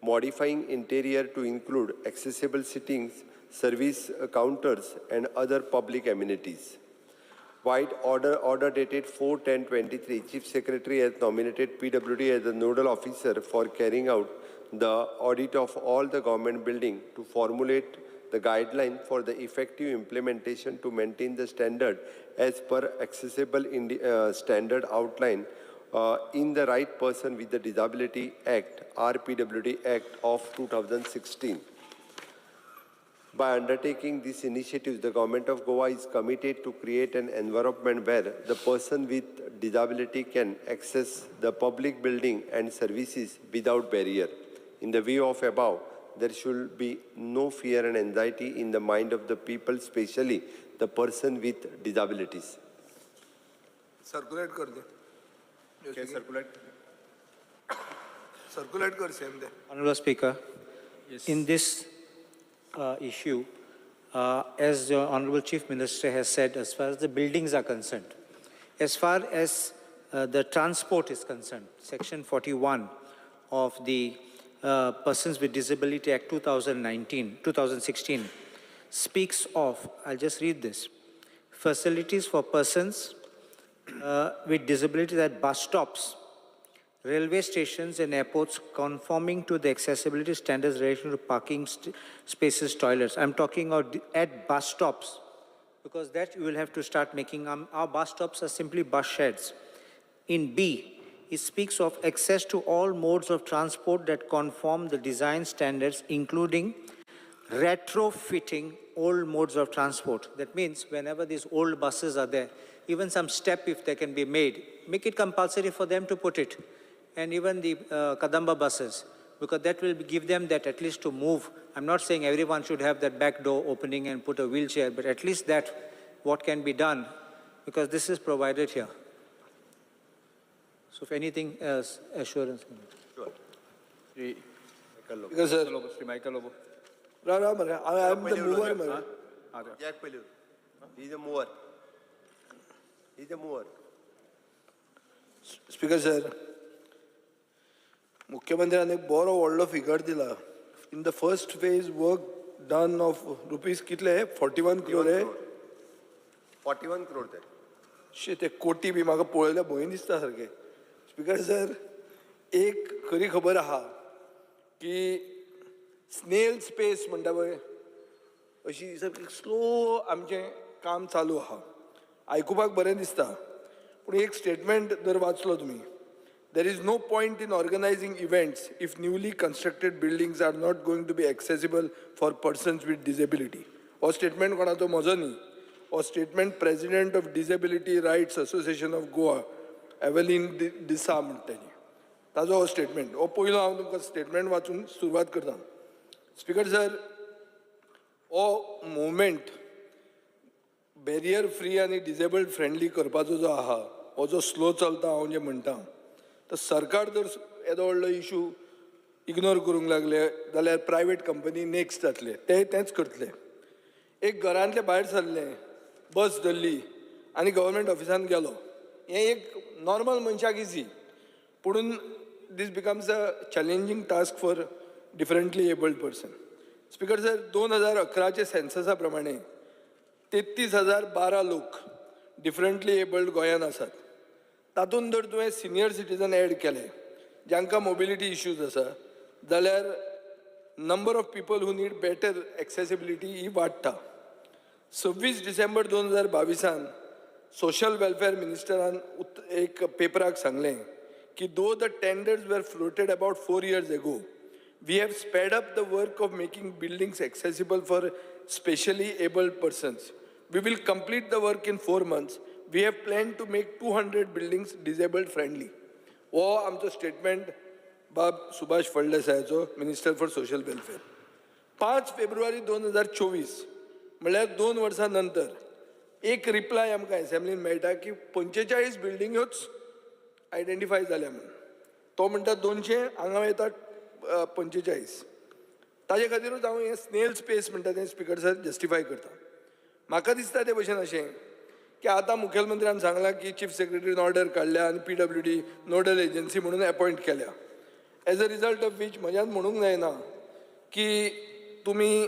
modifying interior to include accessible sittings, service counters, and other public amenities. White order dated 4/10/23, Chief Secretary has nominated PWD as the nodal officer for carrying out the audit of all the government building to formulate the guideline for the effective implementation to maintain the standard as per Accessible Standard outline in the Right Person with the Disability Act, RPWD Act of 2016. By undertaking these initiatives, the Government of Goa is committed to create an environment where the person with disability can access the public building and services without barrier. In the view of above, there should be no fear and anxiety in the mind of the people, especially the person with disabilities. Circulate कर दे. Okay, circulate. Circulate कर same day. Honorable Speaker, in this issue, as the Honorable Chief Minister has said, as far as the buildings are concerned, as far as the transport is concerned, Section 41 of the Persons with Disability Act 2016 speaks of, I'll just read this, facilities for persons with disabilities at bus stops, railway stations and airports conforming to the accessibility standards related to parking spaces, toilets. I'm talking about at bus stops, because that you will have to start making. Our bus stops are simply bus sheds. In B, it speaks of access to all modes of transport that conform the design standards, including retrofitting old modes of transport. That means whenever these old buses are there, even some step, if they can be made, make it compulsory for them to put it. And even the Kadamba buses, because that will give them that at least to move. I'm not saying everyone should have that back door opening and put a wheelchair, but at least that, what can be done, because this is provided here. So if anything else, assurance. Sure. Because I am the mover. Jack Pelur. He's a mover. He's a mover. Speaker sir, मुख्यमंत्र्याने एक बरो व्हडलो figure दिला. In the first phase, work done of rupees कितले 41 crore आहे. 41 crore ते. ते कोटी बी म्हाका पळयल्या भंय दिसता सारखे. स्पीकर सर, एक खरी खबर आहा की स्नेल स्पेस म्हणटा पळय अशी सारकी स्लो आमचें काम चालू आहा. आयकुपाक बरें दिसता, पूण एक स्टेटमेंट जर वाचलो तुमी, There is no point in organizing events if newly constructed buildings are not going to be accessible for persons with disability. हो स्टेटमेंट कोणाचो म्हजो न्ही, हो statement president of disability rights association of Goa Evelyn D'Sa म्हणटाली, ताजो हो स्टेटमेंट. हो पयलो हांव तुमकां स्टेटमेंट वाचून सुरवात करता. स्पीकर सर, हो मुवमेंट बॅरियर फ्री आनी डिसेबल्ड फ्रेंडली करपाचो जो आहा, हो जो स्लो चलता हांव जे म्हणटा, तर सरकार जर येदो व्हडलो इशू इग्नोर करूंक लागले जाल्यार प्रायवेट कंपनी नेक्स्ट जातले, तेच करतले. एक घरांतले भायर सरले, बस धरली आनी गव्हर्मेंट ऑफिसान गेलो, हें एक नॉर्मल मनशाक इजी. पुणून this becomes a challenging task for differently abled person. Speaker sir, 2011चे सेन्ससा प्रमाणे 33,012 लोक डिफरंटली एबल्ड गोंयांत आसात. तातूंत जर तुवें सिनियर सिटीजन एड केले जांकां मोबिलिटी इश्यूज आसा जाल्यार number of people who need better accessibility ही वाडटा. 26 डिसेंबर 2022 सोशल वेलफेअर मिनिस्टरान एक पेपराक सांगलें की दो द टेंडर्स वर floated about 4 years ago, we have sped up the work of making buildings accessible for specially abled persons. We will complete the work in 4 months. We have planned to make 200 buildings disabled friendly. हो आमचो statement बाब सुभाष फळदेसायाचो, minister for social welfare. 5 फेब्रुवारी 2024 म्हळ्यार 2 वर्सां नंतर एक reply आमकां असेंब्लीन मेळटा की 45 बिल्डिंग्योच आयडेंटिफाय जाल्या म्हणून. तो म्हणटा 200, हांगा येतात 45. ताजे खातीरूच हांव हें स्नेल स्पेस म्हणटा तें स्पीकर सर जस्टिफाय करता. म्हाका दिसता ते भशेन अशें की आतां मुखेलमंत्र्यान सांगलां की चीफ सेक्रेटरीन ऑर्डर काडल्या आनी PWD नोडल एजन्सी म्हणून अपॉयंट केल्या. As a result of which म्हज्यान म्हणूंक जायना की तुमी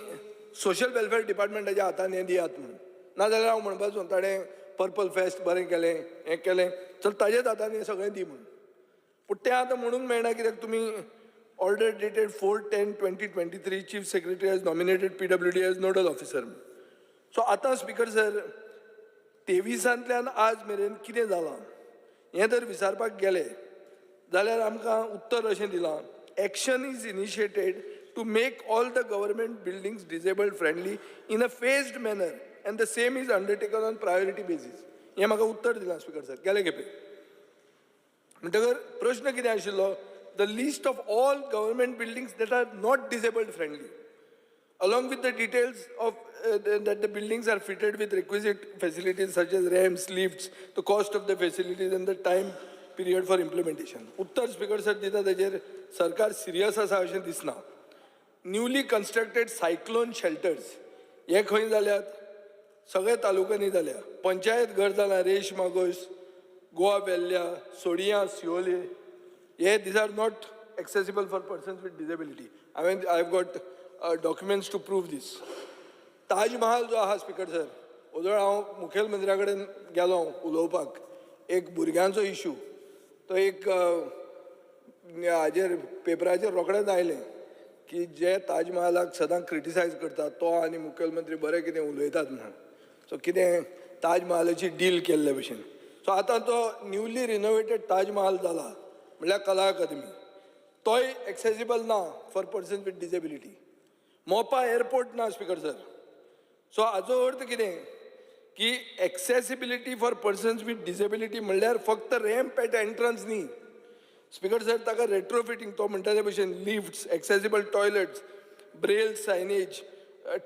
सोशल वेलफेअर डिपार्टमेंटाच्या हातान हें दियात म्हणून. नाजाल्यार हांव म्हणपाचो ताणें पर्पल फेस्ट बरें केलें, हें केलें, चल ताजेच हातान हें सगळें दी म्हणून. पूण तें आतां म्हणूंक मेळना कित्याक तुमी order dated 4/10/2023 chief secretary has nominated PWD as nodal officer. So आतां स्पीकर सर 23तल्यान आज मेरेन कितें जालां हें जर विचारपाक गेले जाल्यार आमकां उत्तर अशें दिलां, action is initiated to make all the government buildings disabled friendly in a phased manner and the same is undertaken on priority basis. हें म्हाका उत्तर दिलां स्पीकर सर गेले खेपे. म्हणटकर प्रश्न कितें आशिल्लो, the list of all government buildings that are not disabled friendly along with the details of that the buildings are fitted with requisite facilities such as ramps, lifts, the cost of the facilities and the time period for implementation. उत्तर speaker sir दिता तेजेर सरकार serious आसा अशें दिसना. Newly constructed cyclone shelters हे खंय जाल्यात, सगळे तालुक्यांनी जाल्या. पंचायत घर जालां रेश मागोस, गोवा वेल्ल्या, सोडिया, सिओले. हे these are not accessible for persons with disability. I've got documents to prove this. Taj Mahal जो आहा स्पीकर सर, ओजळ हांव मुखेलमंत्र्या कडेन गेलो उलोवपाक. एक भुरग्यांचो इशू तो एक हाजेर पेपराचेर रोखडेंच आयलें की जे ताज महालाक सदां क्रिटिसायज करता तो आनी मुखेलमंत्री बरें कितें उलयतात म्हणून. सो कितें ताज महालाची डील केल्ले भशेन. सो आतां तो न्यूली रिनोवेटेड ताज महाल जाला म्हणल्यार कला अकादमी, तोय एक्सेसिबल ना for person with disability. Mopa airport ना स्पीकर सर. सो हाचो अर्थ कितें की accessibility for persons with disability म्हणल्यार फक्त रॅम्प एट एंट्रन्स न्ही स्पीकर सर, ताका रेट्रोफिटींग तो म्हणटा ते भशेन lifts, accessible toilets, braille signage,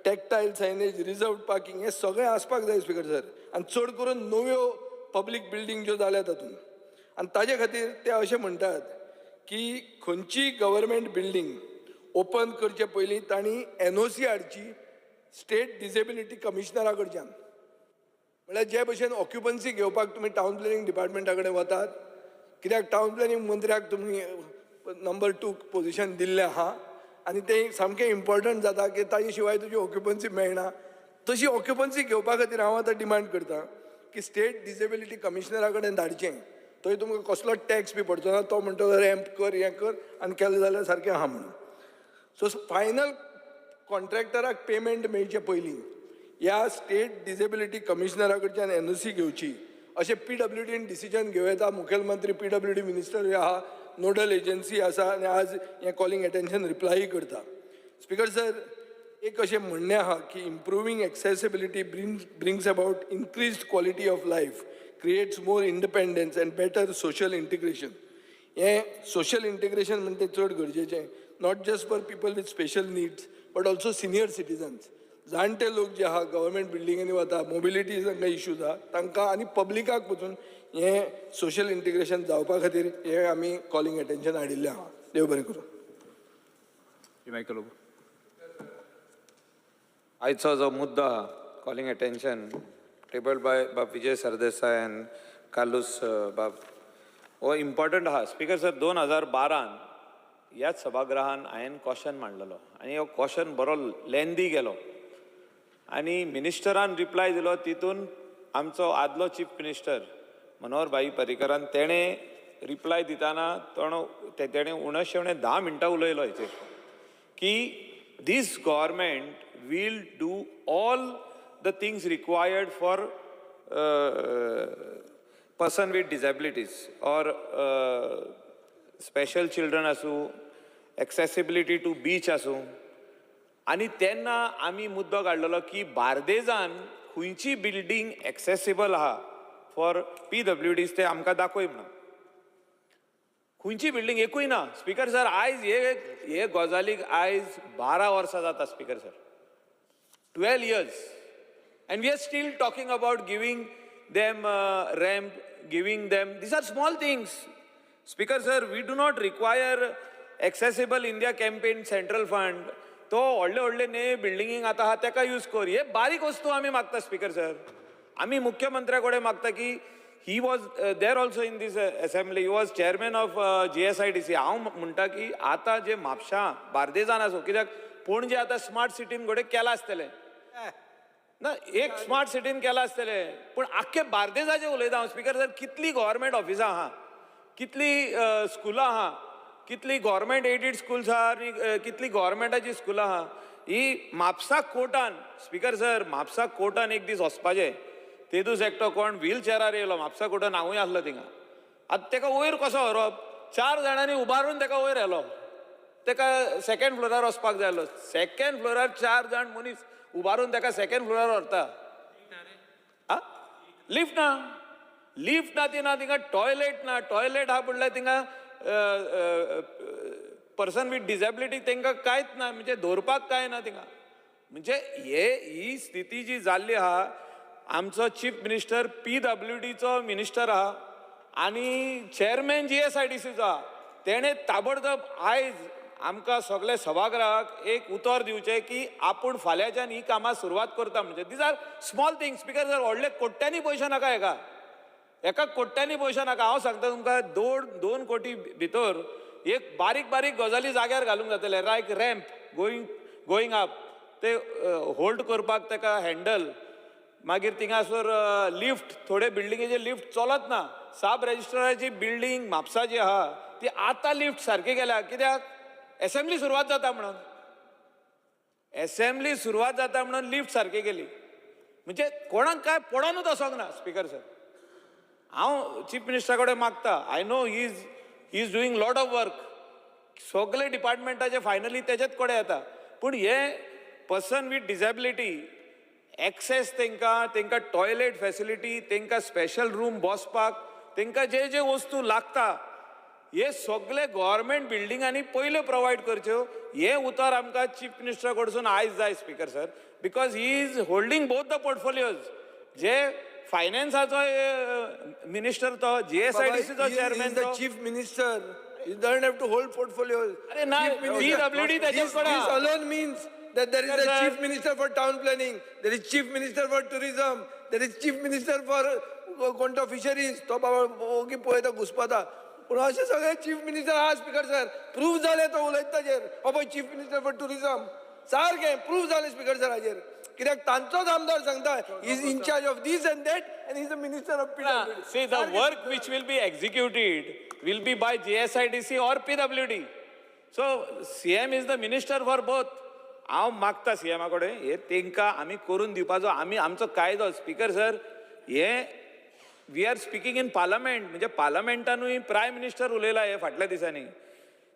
tactile signage, reserved parking हे सगळें आसपाक जाय स्पीकर सर. आनी चड करून नव्यो पब्लीक बिल्डींग ज्यो जाल्या तातूंत. आनी ताजे खातीर ते अशें म्हणटात की खंयची गव्हर्मेंट बिल्डींग ओपन करचे पयलीं तांणी NOC हाडची स्टेट डिसेबिलिटी कमिशनरा कडच्यान. म्हळ्यार जे भशेन ऑक्युपन्सी घेवपाक तुमी टावन प्लॅनिंग डिपार्टमेंटा कडेन वतात, कित्याक टावन प्लॅनिंग मंत्र्याक तुमी नंबर 2 पोजिशन दिल्लें आहा आनी तें सामकें इम्पॉर्टंट जाता की ताजे शिवाय तुजी ऑक्युपन्सी मेळना. तशी ऑक्युपन्सी घेवपा खातीर हांव आतां डिमांड करतां की स्टेट डिसेबिलिटी कमिशनरा कडेन धाडचें. थंय तुमकां कसलो टॅक्स बी पडचो ना. तो म्हणटलो रॅम्प कर, हें कर आनी केलें जाल्यार सारकें आहा म्हणून. सो फायनल कॉन्ट्रॅक्टराक पेमेंट मेळचे पयलीं ह्या स्टेट डिसेबिलिटी कमिशनरा कडच्यान NOC घेवची अशें PWDन डिसिजन घेवं येता. मुखेलमंत्री PWD मिनिस्टर आहा, नोडल एजन्सी आसा आनी आज हें कॉलिंग अटेन्शन रिप्लाय करता. स्पीकर सर, एक अशें म्हणणें आहा की improving accessibility brings about increased quality of life, creates more independence and better social integration. हें सोशल इंटिग्रेशन म्हणजे चड गरजेचें, not just for people with special needs but also senior citizens. जाणटे लोक जे आहा गव्हर्मेंट बिल्डिंगांनी वता, मोबिलिटी तांकां इश्यूज आहा, तांकां आनी पब्लिकाक पसून हें सोशल इंटिग्रेशन जावपा खातीर हें आमी कॉलिंग अटेन्शन हाडिल्लें आहा. देव बरें करूं. आयचो जो मुद्दो आहा कॉलिंग अटेन्शन टेबल्ड बाय बाब विजय सरदेसाय एंड कार्लोस बाब, हो इम्पॉर्टंट आहा. स्पीकर सर, 2012 ह्याच सभागृहान हांवें क्वेश्चन मांडलेलो आनी हो क्वेश्चन बरो लेंदी गेलो आनी मिनिस्टरान रिप्लाय दिलो. तितून आमचो आदलो चीफ मिनिस्टर मनोहर भाई पर्रीकरान तेणें रिप्लाय दिताना तेणें उणशेवणे 10 मिनटां उलयलो हेचेर की this government will do all the things required for person with disabilities or special children asu, accessibility to beach asu. आणि तेन्ना आमी मुद्दो काडलेलो की बार्देजान खंयची बिल्डींग एक्सेसिबल आहा फॉर PWDs ते आमकां दाखय म्हणून. खंयची बिल्डींग एकूय ना. स्पीकर सर, आयज हे गजालीक आयज 12 वर्सां जाता. Speaker sir, 12 years and we are still talking about giving them ramp, giving them, these are small things. Speaker sir, we do not require accessible India campaign central fund. तो व्हडले ने बिल्डिंगींग आतां आहा तेका यूज कर. हे बारीक वस्तू आमी मागता. स्पीकर सर, आमी मुख्यमंत्र्या कडेन मागता की he was there also in this assembly, he was chairman of GSIDC. हांव म्हणटा की आतां जे म्हापशां बार्देजान आसूं, कित्याक पणजे आतां स्मार्ट सिटीन घोडे केलां आसतलें ना, एक स्मार्ट सिटीन केलां आसतलें, पूण आख्खे बार्देजाचें उलयता हांव. स्पीकर सर, कितलीं गव्हर्मेंट ऑफिसां आहा, कितलीं स्कुलां आहा, कितलीं गव्हर्मेंट एडेड स्कुल्स आहा आनी कितलीं गव्हर्मेंटाची स्कुलां आहा. ही म्हापसा कोर्टान. स्पीकर सर, म्हापसा कोर्टान एक दीस वचपाचें. तेदूस एकटो कोण व्हील चॅरार येयलो म्हापसा कोर्टान, हांवूय आसलो थिंगा. आतां तेका वयर कसो व्हरप? 4 जाणांनी उबारून तेका वयर व्हेलो. तेका सेकंड फ्लोरार वचपाक जाय आसलो. सेकंड फ्लोरार 4 जाण मनीस उबारून तेका सेकंड फ्लोरार व्हरता. लिफ्ट ना, लिफ्ट ना, थिंगा टॉयलेट ना. टॉयलेट आहा म्हणल्यार थिंगा पर्सन विथ डिसेबिलिटी तांकां कांयच ना, म्हणजे दवरपाक काय ना थिंगा. म्हणजे ही स्थिती जी जाल्ली आहा, आमचो चीफ मिनिस्टर PWDचो मिनिस्टर आहा आनी चेअरमॅन GSIDCचो आहा. तेणें ताबडतोब आयज आमकां सगळे सभागृहाक एक उतर दिवचें की आपूण फाल्यांच्यान ही कामां सुरवात करता. म्हणजे these are small things. Speaker sir, व्हडले कोट्यांनी पयशे नाका एका कोट्यांनी पयशे नाका. हांव सांगता तुमकां 2 कोटी भितर एक बारीक बारीक गजाली जाग्यार घालूंक जातले. लायक रॅम्प गोईंग अप, ते होल्ड करपाक तेका हँडल, मागीर थिंगासर लिफ्ट. थोडे बिल्डिंगेचे लिफ्ट चलत ना. सब रजिस्ट्राराची बिल्डींग म्हापसा जी आहा ती आतां लिफ्ट सारकी गेल्या. कित्याक? असेंब्ली सुरवात जाता म्हणून. असेंब्ली सुरवात जाता म्हणून लिफ्ट सारकी गेली. म्हणजे कोणाक काय पडोनूच वचोंक ना. स्पीकर सर, हांव चीफ मिनिस्टरा कडेन मागता. I know he is doing lot of work. सगळे डिपार्टमेंटाचे फायनली तेजेच कडेन येता. पूण हे पर्सन विथ डिसेबिलिटी एक्सेस, तांकां टॉयलेट फॅसिलिटी, तांकां स्पेशल रूम बसपाक, तांकां जे वस्तू लागता, हे सगळे गव्हर्मेंट बिल्डिंगांनी पयल्यो प्रोवायड करच्यो. हे उतर आमकां चीफ मिनिस्टरा कडसून आयज जाय. Speaker sir, because he is holding both the portfolios. जे फायनान्साचो मिनिस्टर तो, GSIDCचो चेअरमॅन तो, chief minister. You don't have to hold portfolios. अरे ना, PWD तेजेच This alone means that there is a chief minister for town planning, there is chief minister for tourism, there is chief minister for कोणतो fisheries. तो बाबा ओगी पळयता घुसपाता. पूण अशें सगळे चीफ मिनिस्टर आहा. स्पीकर सर, प्रूफ जालें तो उलयता ताजेर. हो पळय चीफ मिनिस्टर फॉर टुरिझम, सारकें प्रूफ जालें स्पीकर सर हाजेर. कित्याक तांचोच आमदार सांगता is in charge of this and that and is the minister of PWD. See, the work which will be executed will be by GSIDC or PWD. So CM is the minister for both. हांव मागता CMा कडेन हे तांकां आमी करून दिवपाचो. आमचो कायदो. स्पीकर सर, हे we are speaking in parliament, म्हणजे पार्लमेंटानूय प्रायम मिनिस्टर उलयला हे फाटल्या दिसांनी,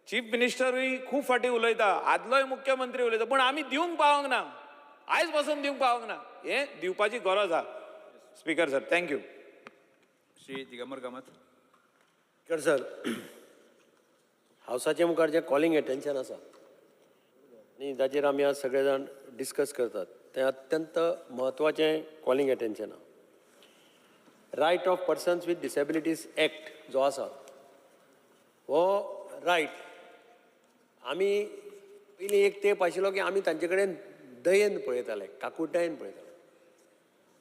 चीफ मिनिस्टरूय खूब फाटी उलयता, आदलोय मुख्यमंत्री उलयता, पण आमी दिवंक पावंक ना, आयज पासून दिवंक पावंक ना. हे दिवपाची गरज आहा. Speaker sir, thank you. Shri Digambar Kamat. Speaker sir, हावसाचे मुखार जे कॉलिंग एटेन्शन आसा आनी ताचेर आमी आज सगळे जाण डिस्कस करतात, तें अत्यंत म्हत्वाचें कॉलिंग एटेन्शन आहा. Right of persons with disabilities act जो आसा हो रायट आमी पयलीं एक तेंप आशिल्लो की आमी तांचे कडेन दयेन पळयताले, काकुटायेन पळयताले.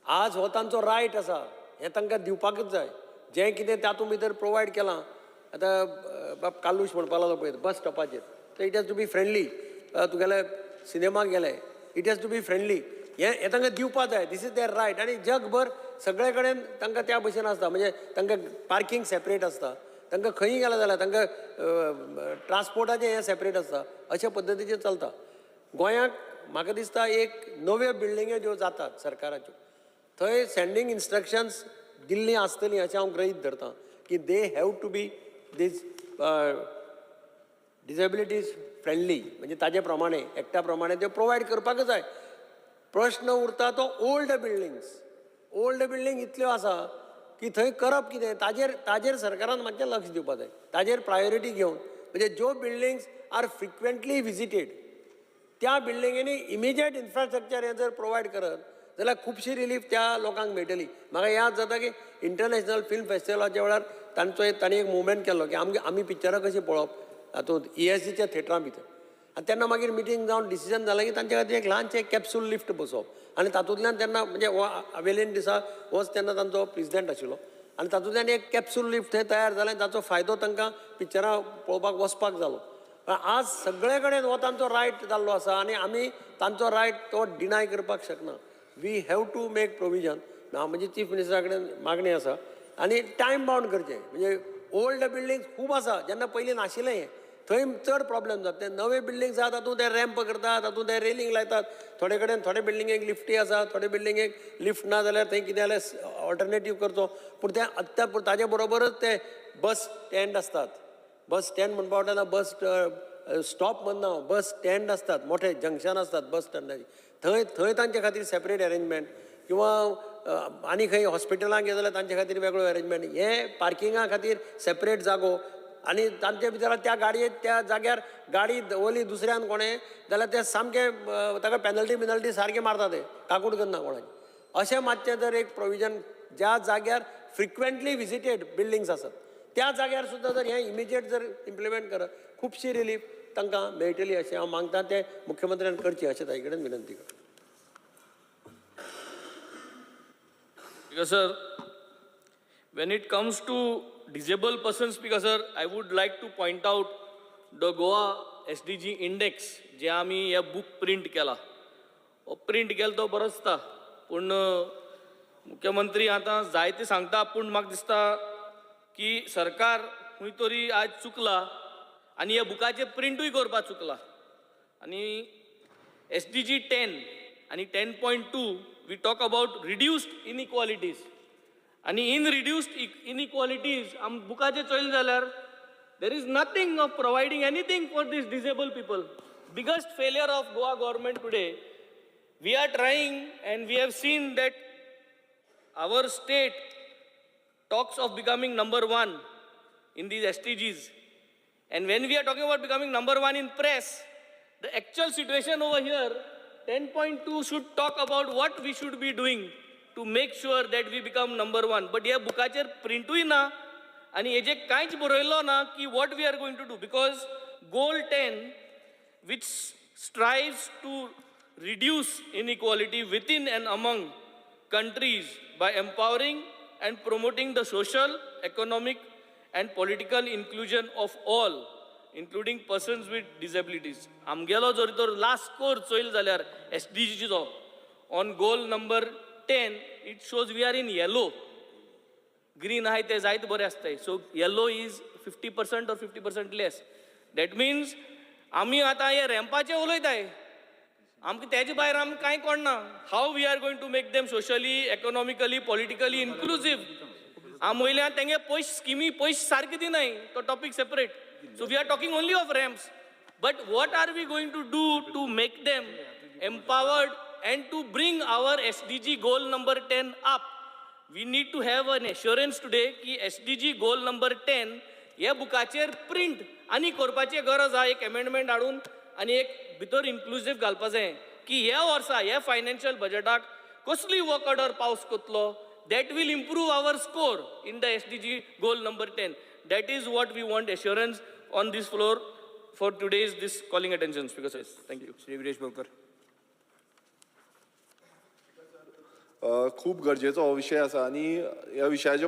आज हो तांचो रायट आसा, हें तांकां दिवपाकच जाय. जें कितें तातूंत भितर प्रोवायड केलां, आतां बाब कालूश म्हणपा लागलो पळय बस स्टॉपाचेर, तर it has to be friendly. तुगेले सिनेमाक गेले, it has to be friendly. हें तांकां दिवपाक जाय. This is there right. आनी जगभर सगळे कडेन तांकां त्या भशेन आसता, म्हणजे तांकां पार्किंग सेपरेट आसता, तांकां खंयी गेले जाल्यार तांकां ट्रान्सपोर्टाचें हें सेपरेट आसता. अशा पद्दतीचें चलता. गोंयांत म्हाका दिसता एक नव्यो बिल्डिंग्यो ज्यो जातात सरकाराच्यो, थंय सँडींग इन्स्ट्रक्शन्स दिल्लीं आसतलीं अशें हांव गृहीत धरतां की they have to be this disabilities friendly, म्हणजे ताजे प्रमाणे एक्टा प्रमाणे ते प्रोवायड करपाकच जाय. प्रश्न उरता तो ओल्ड बिल्डिंग्स. ओल्ड बिल्डिंग इतल्यो आसा की थंय करप कितें, ताजेर सरकारान मातशें लक्ष दिवपाक जाय. ताजेर प्रायोरिटी घेवन, म्हणजे ज्यो बिल्डिंग्स आर फ्रिक्वेंटली विजिटेड त्या बिल्डिंगेनी इमिजिएट इन्फ्रास्ट्रक्चर हें जर प्रोवायड करत जाल्यार खुबशी रिलीफ त्या लोकांक मेळटली. म्हाका याद जाता की इंटरनॅशनल फिल्म फेस्टिवलाच्या वेळार तांणी एक मुवमेंट केल्लो की आमी पिक्चरां कशीं पळोवप हातूंत ESCच्या थिएटरां भितर. आनी तेन्ना मागीर मिटींग जावन डिसिजन जालें की तांचे खातीर एक ल्हानशें कॅप्सूल लिफ्ट बसोवप. आनी तातूंतल्यान तेन्ना म्हणजे हो हावेलीन दिसा होच तेन्ना तांचो प्रेसिडेंट आशिल्लो, आनी तातूंतल्यान एक कॅप्सूल लिफ्ट थंय तयार जालें, जाचो फायदो तांकां पिक्चरां पळोवपाक वचपाक जालो. आज सगळे कडेन हो तांचो रायट जाल्लो आसा आनी आमी तांचो रायट तो डिनाय करपाक शकना. We have to make provision. म्हणजे चीफ मिनिस्टरा कडेन मागणी आसा आनी टायम बाउंड करचें. म्हणजे ओल्ड बिल्डिंग्स खूब आसा, जेन्ना पयलीं नाशिल्लें हें, थंय चड प्रॉब्लेम जाता. ते नवे बिल्डिंग्स आसा तातूंत ते रॅम्प करतात, तातूंत ते रेलिंग लायतात. थोडे कडेन थोडे बिल्डिंगेक लिफ्टी आसा, थोडे बिल्डिंगेक लिफ्ट ना जाल्यार थंय कितें जाल्यार ऑल्टरनेटीव करचो. पूण ते अत्यापूर ताजे बरोबरच ते बस स्टँड आसतात. बस स्टँड म्हणपा वाटना, बस स्टॉप म्हणना, बस स्टँड आसतात, मोठे जंक्शन आसतात बस स्टँडाची. थंय तांचे खातीर सेपरेट अरेंजमेंट, किंवा आनी खंय हॉस्पिटलांक गेले जाल्यार तांचे खातीर वेगळो अरेंजमेंट. हे पार्किंगा खातीर सेपरेट जागो. आनी तांचे भितर त्या गाडयेक त्या जाग्यार गाडी दवरली दुसऱ्यान कोणें जाल्यार ते सामकें ताका पेनल्टी सारके मारता, ते काकूट करना कोणाची. अशें मातशें जर एक प्रोविजन ज्या जाग्यार फ्रिक्वेंटली विजिटेड बिल्डिंग्स आसात त्या जाग्यार सुद्दां जर हें इमिजिएट जर इम्प्लिमेंट करत, खुबशी रिलीफ तांकां मेळटली अशें हांव मागतां. ते मुख्यमंत्र्यान करची अशें ताचे कडेन विनंती करता. Because sir, when it comes to disabled persons, because sir, I would like to point out the Goa SDG index जे आमी हे बुक प्रिंट केला. प्रिंट केला तो बरो दिसता, पूण मुख्यमंत्री आतां जायते सांगता, पूण म्हाका दिसता की सरकार खंय तरी आज चुकला आनी ह्या बुकाचें प्रिंटूय करपाक चुकला. आनी SDG 10 आनी 10.2 we talk about reduced inequalities. And in reduced inequalities, bukache choil jalar, there is nothing of providing anything for these disabled people. Biggest failure of Goa government today. We are trying and we have seen that our state talks of becoming number 1 in these SDGs. And when we are talking about becoming number 1 in press, the actual situation over here, 10.2 should talk about what we should be doing to make sure that we become number 1. But ह्या बुकाचेर प्रिंटूय ना आनी हेजे कांयच बरयल्लो ना की what we are going to do. Because goal 10, which strives to reduce inequality within and among countries by empowering and promoting the social, economic and political inclusion of all, including persons with disabilities. आमगेलो जर तर last score Choyal जाल्यार SDGचो on goal number 10, it shows we are in yellow. Green आहाय ते जायत बरें आसताय. So yellow is 50% or 50% less. That means आमी आतां हे रॅम्पाचे उलयताय, आमकां तेजे भायर आमकां कांय कळना. How we are going to make them socially, economically, politically inclusive. आमोयल्या तेंगे पयशे स्किमी पयशे सारके दिनाय तो topic separate so we are talking only of ramps but what are we going to do to make them empowered and to bring our SDG goal number 10 up. We need to have an assurance today की SDG goal number 10 ह्या बुकाचेर print आनी करपाची गरज आहा एक amendment हाडून आनी एक भितर इन्क्लुसिव्ह घालपा जाय की ह्या वर्सा ह्या फायनान्शियल बजेटाक कसली वर्क ऑर्डर पावस करतलो that will improve our score in the SDG goal number 10. That is what we want assurance on this floor for today's this calling attention, Speaker sir. Thank you. Shri Viresh Borkar. खूप गरजेचो हो विषय आसा आणि ह्या विशयाचे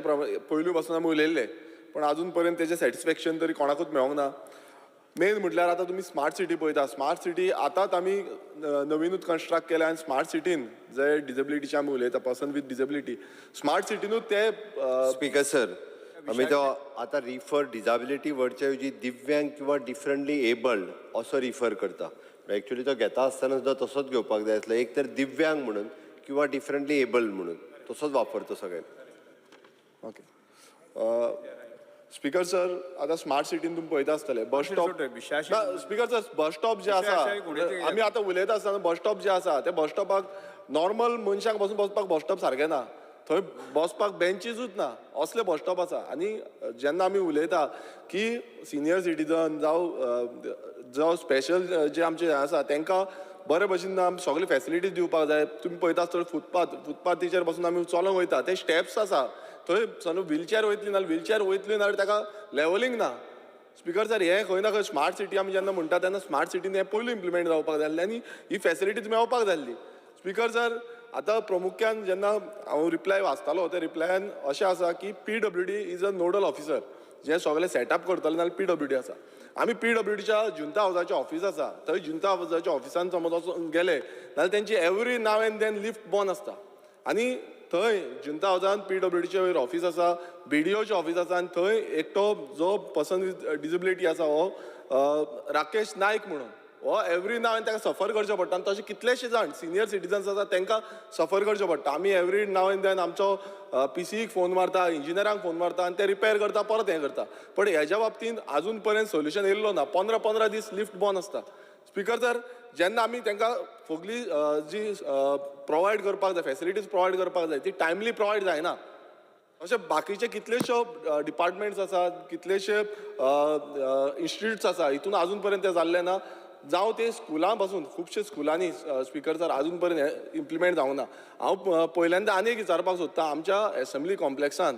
पयलू पासून आमी उलयल्ले पण अजून पर्यंत तेजें सॅटिस्फॅक्शन तरी कोणाकूच मेळोंक ना. मेन म्हटल्यार आतां तुमी स्मार्ट सिटी पळयता स्मार्ट सिटी आतांच आमी नवीनूच कन्स्ट्रक्ट केल्या आनी स्मार्ट सिटीन जे डिजेबिलिटीचे आमी उलयता पर्सन विथ डिजेबिलिटी स्मार्ट सिटीनूच ते स्पीकर सर आमी तो आतां रिफर डिजेबिलिटी वर्डच्या ऐवजी दिव्यांग किंवा डिफरंटली एबल्ड असो रिफर करता एक्चुअली तो घेता आसतना सुद्दां तसोच घेवपाक जाय आसलो एक तर दिव्यांग म्हणून किंवा डिफरंटली एबल्ड म्हणून तसोच वापरतो सगळ्यांनी. ओके स्पीकर सर आता स्मार्ट सिटीन तुम्ही पळयता आसतले bus stop speaker sir bus stop जे आसा आमी आतां उलयता आसतना बस स्टॉप जे आसा ते बस स्टॉपाक नॉर्मल मनशांक पासून बसपाक बस स्टॉप सारकें ना थंय बसपाक बेंचीसूच ना असले बस स्टॉप आसा आनी जेन्ना आमी उलयता की सिनियर सिटीजन जावं स्पेशल जे आमचे आसा तांकां बरे भशेन सगळे फॅसिलिटीज दिवपाक जाय. तुम्ही पळयता आसतले फुटपाथीचेर पासून आमी चलोंक वयता ते स्टेप्स आसा थंय समज व्हिलचॅर वयतली नाल्यार व्हिलचॅर वयतली नाल्यार ताका लेवलिंग ना. स्पीकर सर हें खंय ना खंय स्मार्ट सिटी आमी जेन्ना म्हणटा तेन्ना स्मार्ट सिटीन हें पयलीं इम्प्लिमेंट जावपाक जाय आसलें आनी ही फॅसिलिटीज मेळपाक जाय आसली. स्पीकर सर आतां प्रमुख्यान जेन्ना हांव रिप्लाय वाचतालो त्या रिप्लायान अशें आसा की PWD is a nodal officer जें सगळें सेटअप करतलें नाल्यार PWD आसा. आमी PWDच्या जुंता हावजाचें ऑफिस आसा थंय जुंता हावजाच्या ऑफिसान समज वचून गेले नाल्यार तेंची every now and then lift बंद आसता आनी थंय जुंता हावजान PWDचें वयर ऑफिस आसा BDOचें ऑफिस आसा आनी थंय एकटो जो पर्सन विथ डिजेबिलिटी आसा हो राकेश नायक म्हणून हो एवरी नाव एंड ताका सफर करचें पडटा आनी तशें कितलेशे जाण सिनियर सिटीजन्स आसा तांकां सफर करचें पडटा. आमी एवरी नाव एंड देन आमचो PCक फोन मारता इंजिनियरांक फोन मारता आनी ते रिपेर करता परत हें करता पण हेज्या बाबतींत आजून पर्यंत सोल्युशन येयल्लो ना. 15 दीस लिफ्ट बंद आसता. स्पीकर सर जेन्ना आमी तांकां सगळी जी प्रोवायड करपाक जाय फॅसिलिटीज प्रोवायड करपाक जाय ती टायमली प्रोवायड जायना. अशे बाकीचे कितलेशे डिपार्टमेंट्स आसात कितलेशे इन्स्टिट्यूट्स आसा हितून आजून पर्यंत ते जाल्ले ना. जावं ते स्कुलां पासून खुबशे स्कुलांनी स्पीकर सर आजून पर्यंत इम्प्लिमेंट जावंक ना. हांव पयल्यांदा आनी एक विचारपाक सोदतां आमच्या एसेंब्ली कॉम्प्लेक्सान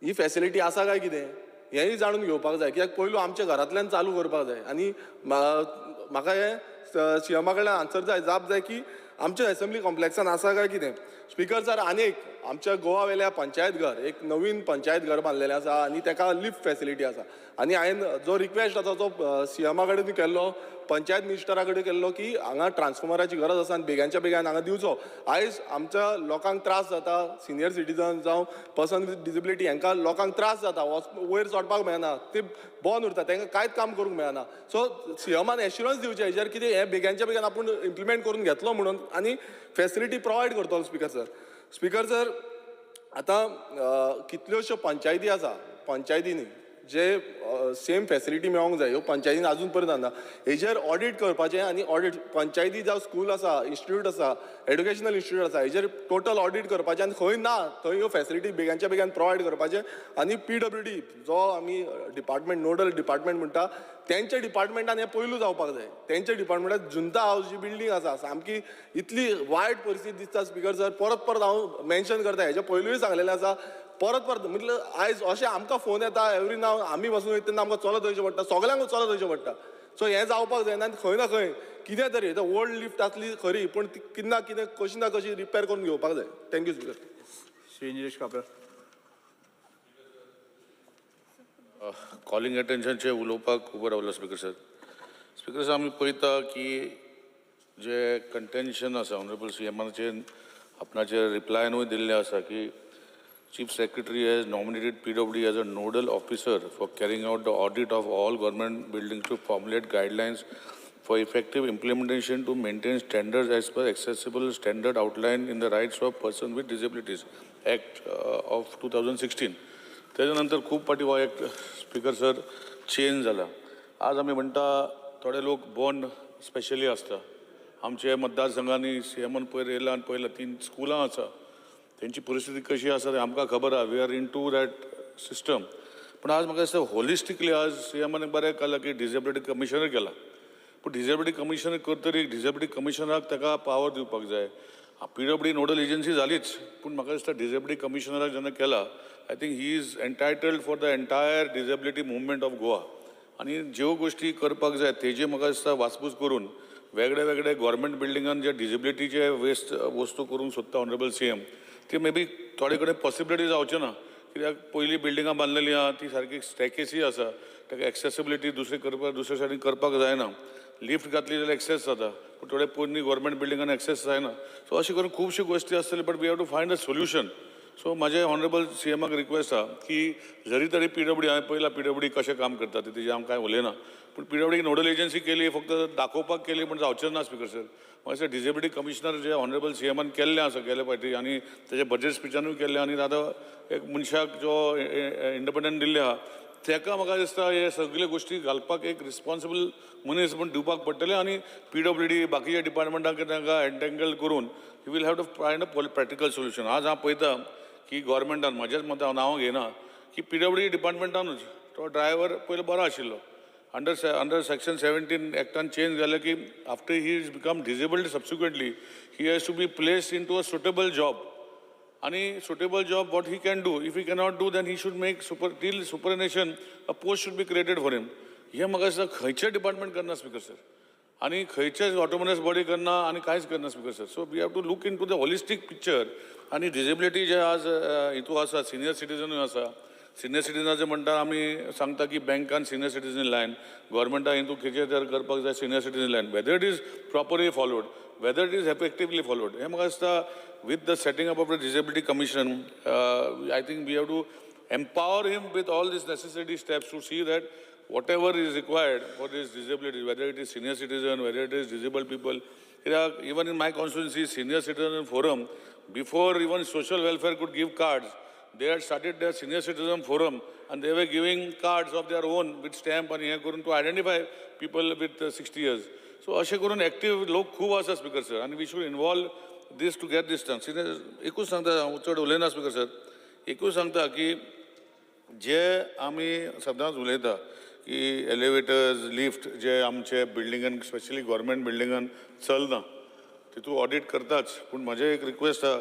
ही फॅसिलिटी आसा काय कितें हेंय जाणून घेवपाक जाय कित्याक पयलू आमच्या घरांतल्यान चालू करपाक जाय आनी म्हाका हें CMा कडल्यान आन्सर जाय जाप जाय की आमच्या एसेंब्ली कॉम्प्लेक्सान आसा काय कितें. स्पीकर सर आनीक आमच्या गोवा वेल्या पंचायत घर एक नवीन पंचायत घर बांदलेलें आसा आनी ताका लिफ्ट फॅसिलिटी आसा आनी हांवें जो रिक्वेस्ट आसा तो CMा कडेन केल्लो पंचायत मिनिस्टरा कडेन केल्लो की हांगा ट्रान्सफॉर्मराची गरज आसा आनी बेगांच्या बेगान हांगा दिवचो. आयज आमच्या लोकांक त्रास जाता सिनियर सिटीजन जावं पर्सन विथ डिजेबिलिटी हांकां लोकांक त्रास जाता वयर चडपाक मेळना ते बंद उरता तांकां कांयच काम करूंक मेळना. सो CMान एश्युरन्स दिवचें हेजेर कितें हें बेगांच्या बेगान आपूण इम्प्लिमेंट करून घेतलो म्हणून आनी फॅसिलिटी प्रोवायड करतलो. स्पीकर सर आतां कितल्योश्यो पंचायती आसा पंचायतींनी जे सेम फॅसिलिटी मेळोंक जाय ह्यो पंचायतीन आजून पर्यंत ना. हेजेर ऑडिट करपाचें आनी ऑडिट पंचायती जावं स्कूल आसा इन्स्टिट्यूट आसा एड्युकेशनल इन्स्टिट्यूट आसा हेजेर टोटल ऑडिट करपाचें आनी खंय ना थंय ह्यो फॅसिलिटी बेगांच्या बेगान प्रोवायड करपाचें आनी PWD जो आमी डिपार्टमेंट नोडल डिपार्टमेंट म्हणटा तेंच्या डिपार्टमेंटान हें पयलू जावपाक जाय. तेंच्या डिपार्टमेंटान जुंता हावज जी बिल्डींग आसा सामकी इतली वायट परिस्थिती दिसता स्पीकर सर परत हांव मेन्शन करता हेच्या पयलूय सांगलेलें आसा परत म्हणजे आयज अशें आमकां फोन येता एवरी नाव आमी बसून वयता तेन्ना आमकां चलत वयचें पडटा सगळ्यांक चलत वयचें पडटा. सो हें जावपाक जायना आनी खंय ना खंय कितें तरी ओल्ड लिफ्ट आसली खरी पूण ती कितें ना कितें कशी ना कशी रिपेर करून घेवपाक जाय. Thank you speaker. Shri Nilesh Cabral. Calling अटेन्शनचे उलोवपाक खूब रावलो स्पीकर सर. स्पीकर सर आमी पळयता की जे कंटेन्शन आसा ऑनरेबल CMाचेर आपणाचेर रिप्लायनूय दिल्लें आसा की Chief Secretary has nominated PWD as a nodal officer for carrying out the audit of all government buildings to formulate guidelines for effective implementation to maintain standards as per accessible standard outlined in the rights of persons with disabilities. Act of 2016 त्याच्यानंतर खूप पाटी हो act speaker sir change जाला. आज आमी म्हणटा थोडे लोक बॉन्ड स्पेशली आसता. आमचे मतदारसंघांनी सीएमान पयर येयला आनी पयला 3 स्कुलां आसा. त्यांची परिस्थिती कशी आसा तें आमकां खबर आहा. We are in to that system. पण आज म्हाका दिसता होलिस्टिकली आज सीएमाने बरें केलां की डिसेबिलिटी कमिशनर केला. पूण डिसेबिलिटी कमिशनर करतरी डिसेबिलिटी कमिशनराक ताका पावर दिवपाक जाय. PWD नोडल एजन्सी जालीच, पूण म्हाका दिसता डिसेबिलिटी कमिशनराक जेन्ना केला I think he is entitled for the entire disability movement of Goa. आनी ज्यो गोश्टी करपाक जाय तेजे म्हाका दिसता वासपूस करून वेगळे वेगळे गव्हर्मेंट बिल्डिंगान जे डिसेबिलिटीचे वस्तू करूंक सोदता ऑनरेबल CM ते मे बी थोडे कडेन पॉसिबिलिटी जावचे ना. कित्याक पयलीं बिल्डिंगां बांदलेलीं आहा ती सारकी स्टॅकेसी आसा, ताका एक्सेसिबिलिटी दुसरे सायडीन करपाक जायना. लिफ्ट घातली जाल्यार एक्सेस जाता, पूण थोडे पयलीं गव्हर्मेंट बिल्डिंगान एक्सेस जायना. सो अशें करून खुबश्यो गोश्टी आसतल्यो, but we have to find a solution. So म्हाजे ऑनरेबल CMाक रिक्वेस्ट आहा की जरी तरी PWD हांवें पयला PWD कशें काम करता तेजें हांव कांय उलयना, पूण PWD नोडल एजन्सी केली फक्त दाखोवपाक केली पण जावचें ना स्पीकर सर. म्हाका दिसता डिसेबिलिटी कमिशनर जे ऑनरेबल CMान केल्लें आसा गेले फावटी आनी तेजे बजेट स्पिचानूय केल्लें आनी आतां एक मनशाक जो इंडिपेंडंट दिल्ले आहा ताका म्हाका दिसता हे सगळे गोश्टी घालपाक एक रिस्पॉन्सिबल मनीस पण दिवपाक पडटलें आनी PWD बाकीच्या डिपार्टमेंटांक तांकां एंटेंगल करून he will have to find a practical solution. आज हांव पळयता की गव्हर्मेंटान म्हाजेच मतां हांव नांवां घेयना की PWD डिपार्टमेंटानूच तो ड्रायव्हर पयलो बरो आशिल्लो. अंडर सेक्शन 17 एक्टान चेंज जालें की after he is become disabled subsequently he has to be placed into a suitable job. आणि suitable job what he can do. If he cannot do then he should make till superannuation a post should be created for him. हे म्हाका दिसता खंयचें department करना speaker sir आनी खंयचेच autonomous body करना आनी कांयच करना speaker sir. So we have to look in to the holistic picture. आनी डिसेबिलिटी जे आज हितू आसा सिनियर सिटीजनूय आसा. सिनियर सिटीजनाचें म्हणटा आमी सांगता की बँकान सिनियर सिटीजन लायन गव्हर्मेंटा हितू खंयचें तर करपाक जाय senior citizen line. Whether it is properly followed, whether it is effectively followed. हे म्हाका दिसता with the setting up of the disability commission, I think we have to empower him with all these necessary steps to see that whatever is required for this disability, whether it is senior citizen, whether it is disabled people, even in my constituency, senior citizen forum, before even social welfare could give cards, they had started their senior citizen forum and they were giving cards of their own with stamp and here to identify people with 60 years. So अशें करून active लोक खूब आसा speaker sir and we should involve this to get this done. एकूच सांगता हांव चड उलयना स्पीकर सर. एकूच सांगता की जे आमी सदांच उलयता की एलिवेटर्स लिफ्ट जे आमचे बिल्डिंगान स्पेशली गव्हर्मेंट बिल्डिंगान चलना तितू ऑडिट करताच. पूण म्हाजें एक रिक्वेस्ट आहा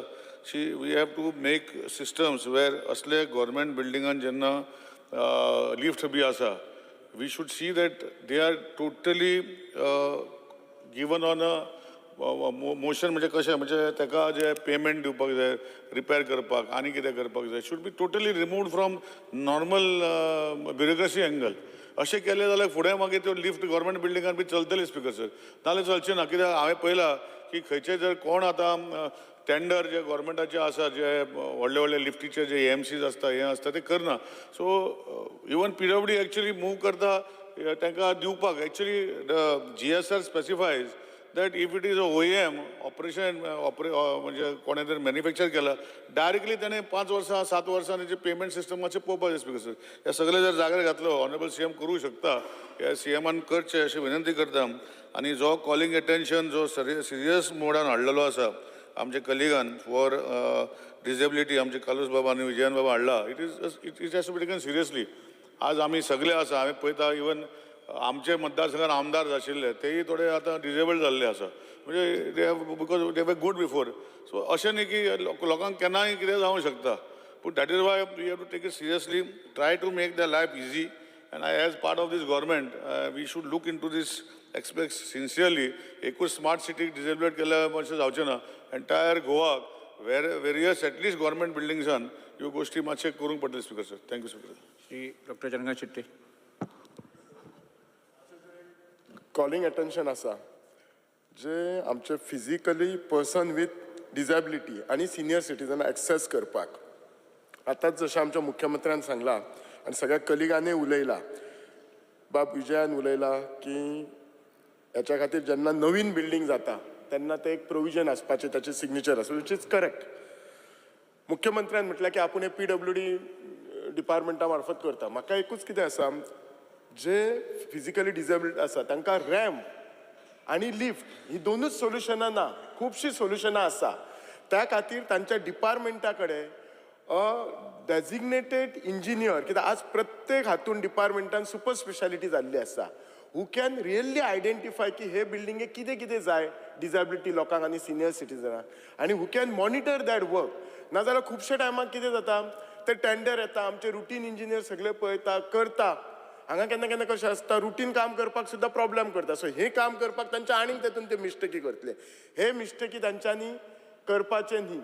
की we have to make systems where असले गव्हर्मेंट बिल्डिंगान जेन्ना लिफ्ट बी आसा we should see that they are totally given on a motion. म्हणजे कशें म्हणजे ताका जे पेमेंट दिवपाक जाय रिपेर करपाक आनी कितें करपाक जाय should be totally removed from normal bureaucracy angle. अशें केलें जाल्यार फुडें मागीर त्यो लिफ्ट गव्हर्मेंट बिल्डिंगान बी चलतली स्पीकर सर. नाल्यार चलचें ना. कित्याक हांवें पळयलां की खंयचे जर कोण आतां टेंडर जे गव्हर्मेंटाचे आसा जे व्हडले व्हडले लिफ्टीचे जे AMCs आसता हें आसता ते करना. So even PWD actually move करता तांकां दिवपाक. Actually GSR स्पेसिफायज that if it is a OEM operation म्हणजे कोणे तरी मॅन्युफॅक्चर केला डायरेक्टली त्याने 5 वर्सां 7 वर्सांनी जे पेमेंट सिस्टम मातशें पळोवपाक जाय स्पीकर सर. हे सगळे जर जाग्यार घातलो ऑनरेबल CM करूं शकता. हे CMान करचें अशी विनंती करता. आनी जो कॉलिंग एटेन्शन जो सिरियस मोडान हाडलेलो आसा आमचे कलिगान फॉर डिसेबिलिटी आमचे कालूस बाबा आनी विजयन बाबा हाडला it is has to be taken seriously. आज आमी सगळे आसा हांवें पळयता इवन आमचे मतदारसंघात आमदार आशिल्ले तेही थोडे आतां डिसेबल्ड जाल्ले आसा. म्हणजे दे बिकॉज दे वर गूड बिफोर. सो अशें न्ही की लोकांक केन्नाय कितें जावंक शकता. पूण that is why we have to take it seriously try to make the life easy and as part of this government we should look in to this expect sincerely. एकूच स्मार्ट सिटीक डिसेबल्ड केल्या अशें जावचें ना. Entire गोवाक various at least government बिल्डिंग्सान ह्यो गोश्टी मातशें करूंक पडटले speaker sir. Thank you speaker. Shri doctor Chandrakant Shetty. Calling attention आसा जे आमचे फिजिकली पर्सन विथ डिसेबिलिटी आनी सिनियर सिटीजन एक्सेस करपाक आतांच जशें आमच्या मुख्यमंत्र्यान सांगलां आनी सगळ्या कलिगांनी उलयलां बाब विजयान उलयलां की हेच्या खातीर जेन्ना नवीन बिल्डींग जाता तेन्ना ते एक प्रोविजन आसपाचें ताचें सिग्नेचर आसा विच इज करेक्ट. मुख्यमंत्र्यान म्हटलं की आपण हे PWD डिपार्टमेंटा मार्फत करता. म्हाका एकूच कितें आसा, जे फिजिकली डिसेबल्ड आसा तांकां रॅम्प आनी लिफ्ट ही दोनूच सोल्युशनां ना, खुबशीं सोल्युशनां आसा. त्या खातीर तांच्या डिपार्टमेंटा कडेन डेजिग्नेटेड इंजिनियर, कित्याक आज प्रत्येक हातून डिपार्टमेंटान सुपर स्पेशालिटी जाल्ली आसा, हू कॅन रियली आयडेंटिफाय की हे बिल्डिंगेक कितें कितें जाय डिसेबिलिटी लोकांक आनी सिनियर सिटीजनांक, आनी who can monitor that work. नाजाल्यार खुबशे टायमाक कितें जाता, ते टेंडर येता, आमचे रुटीन इंजिनियर सगळे पळयता करता, हांगा केन्ना केन्ना कशें आसता रुटीन काम करपाक सुद्दां प्रॉब्लेम करता. सो हे काम करपाक तांचे आनीक तेतून ते मिस्टेकी करतले. हे मिस्टेकी तांच्यांनी करपाचे न्ही.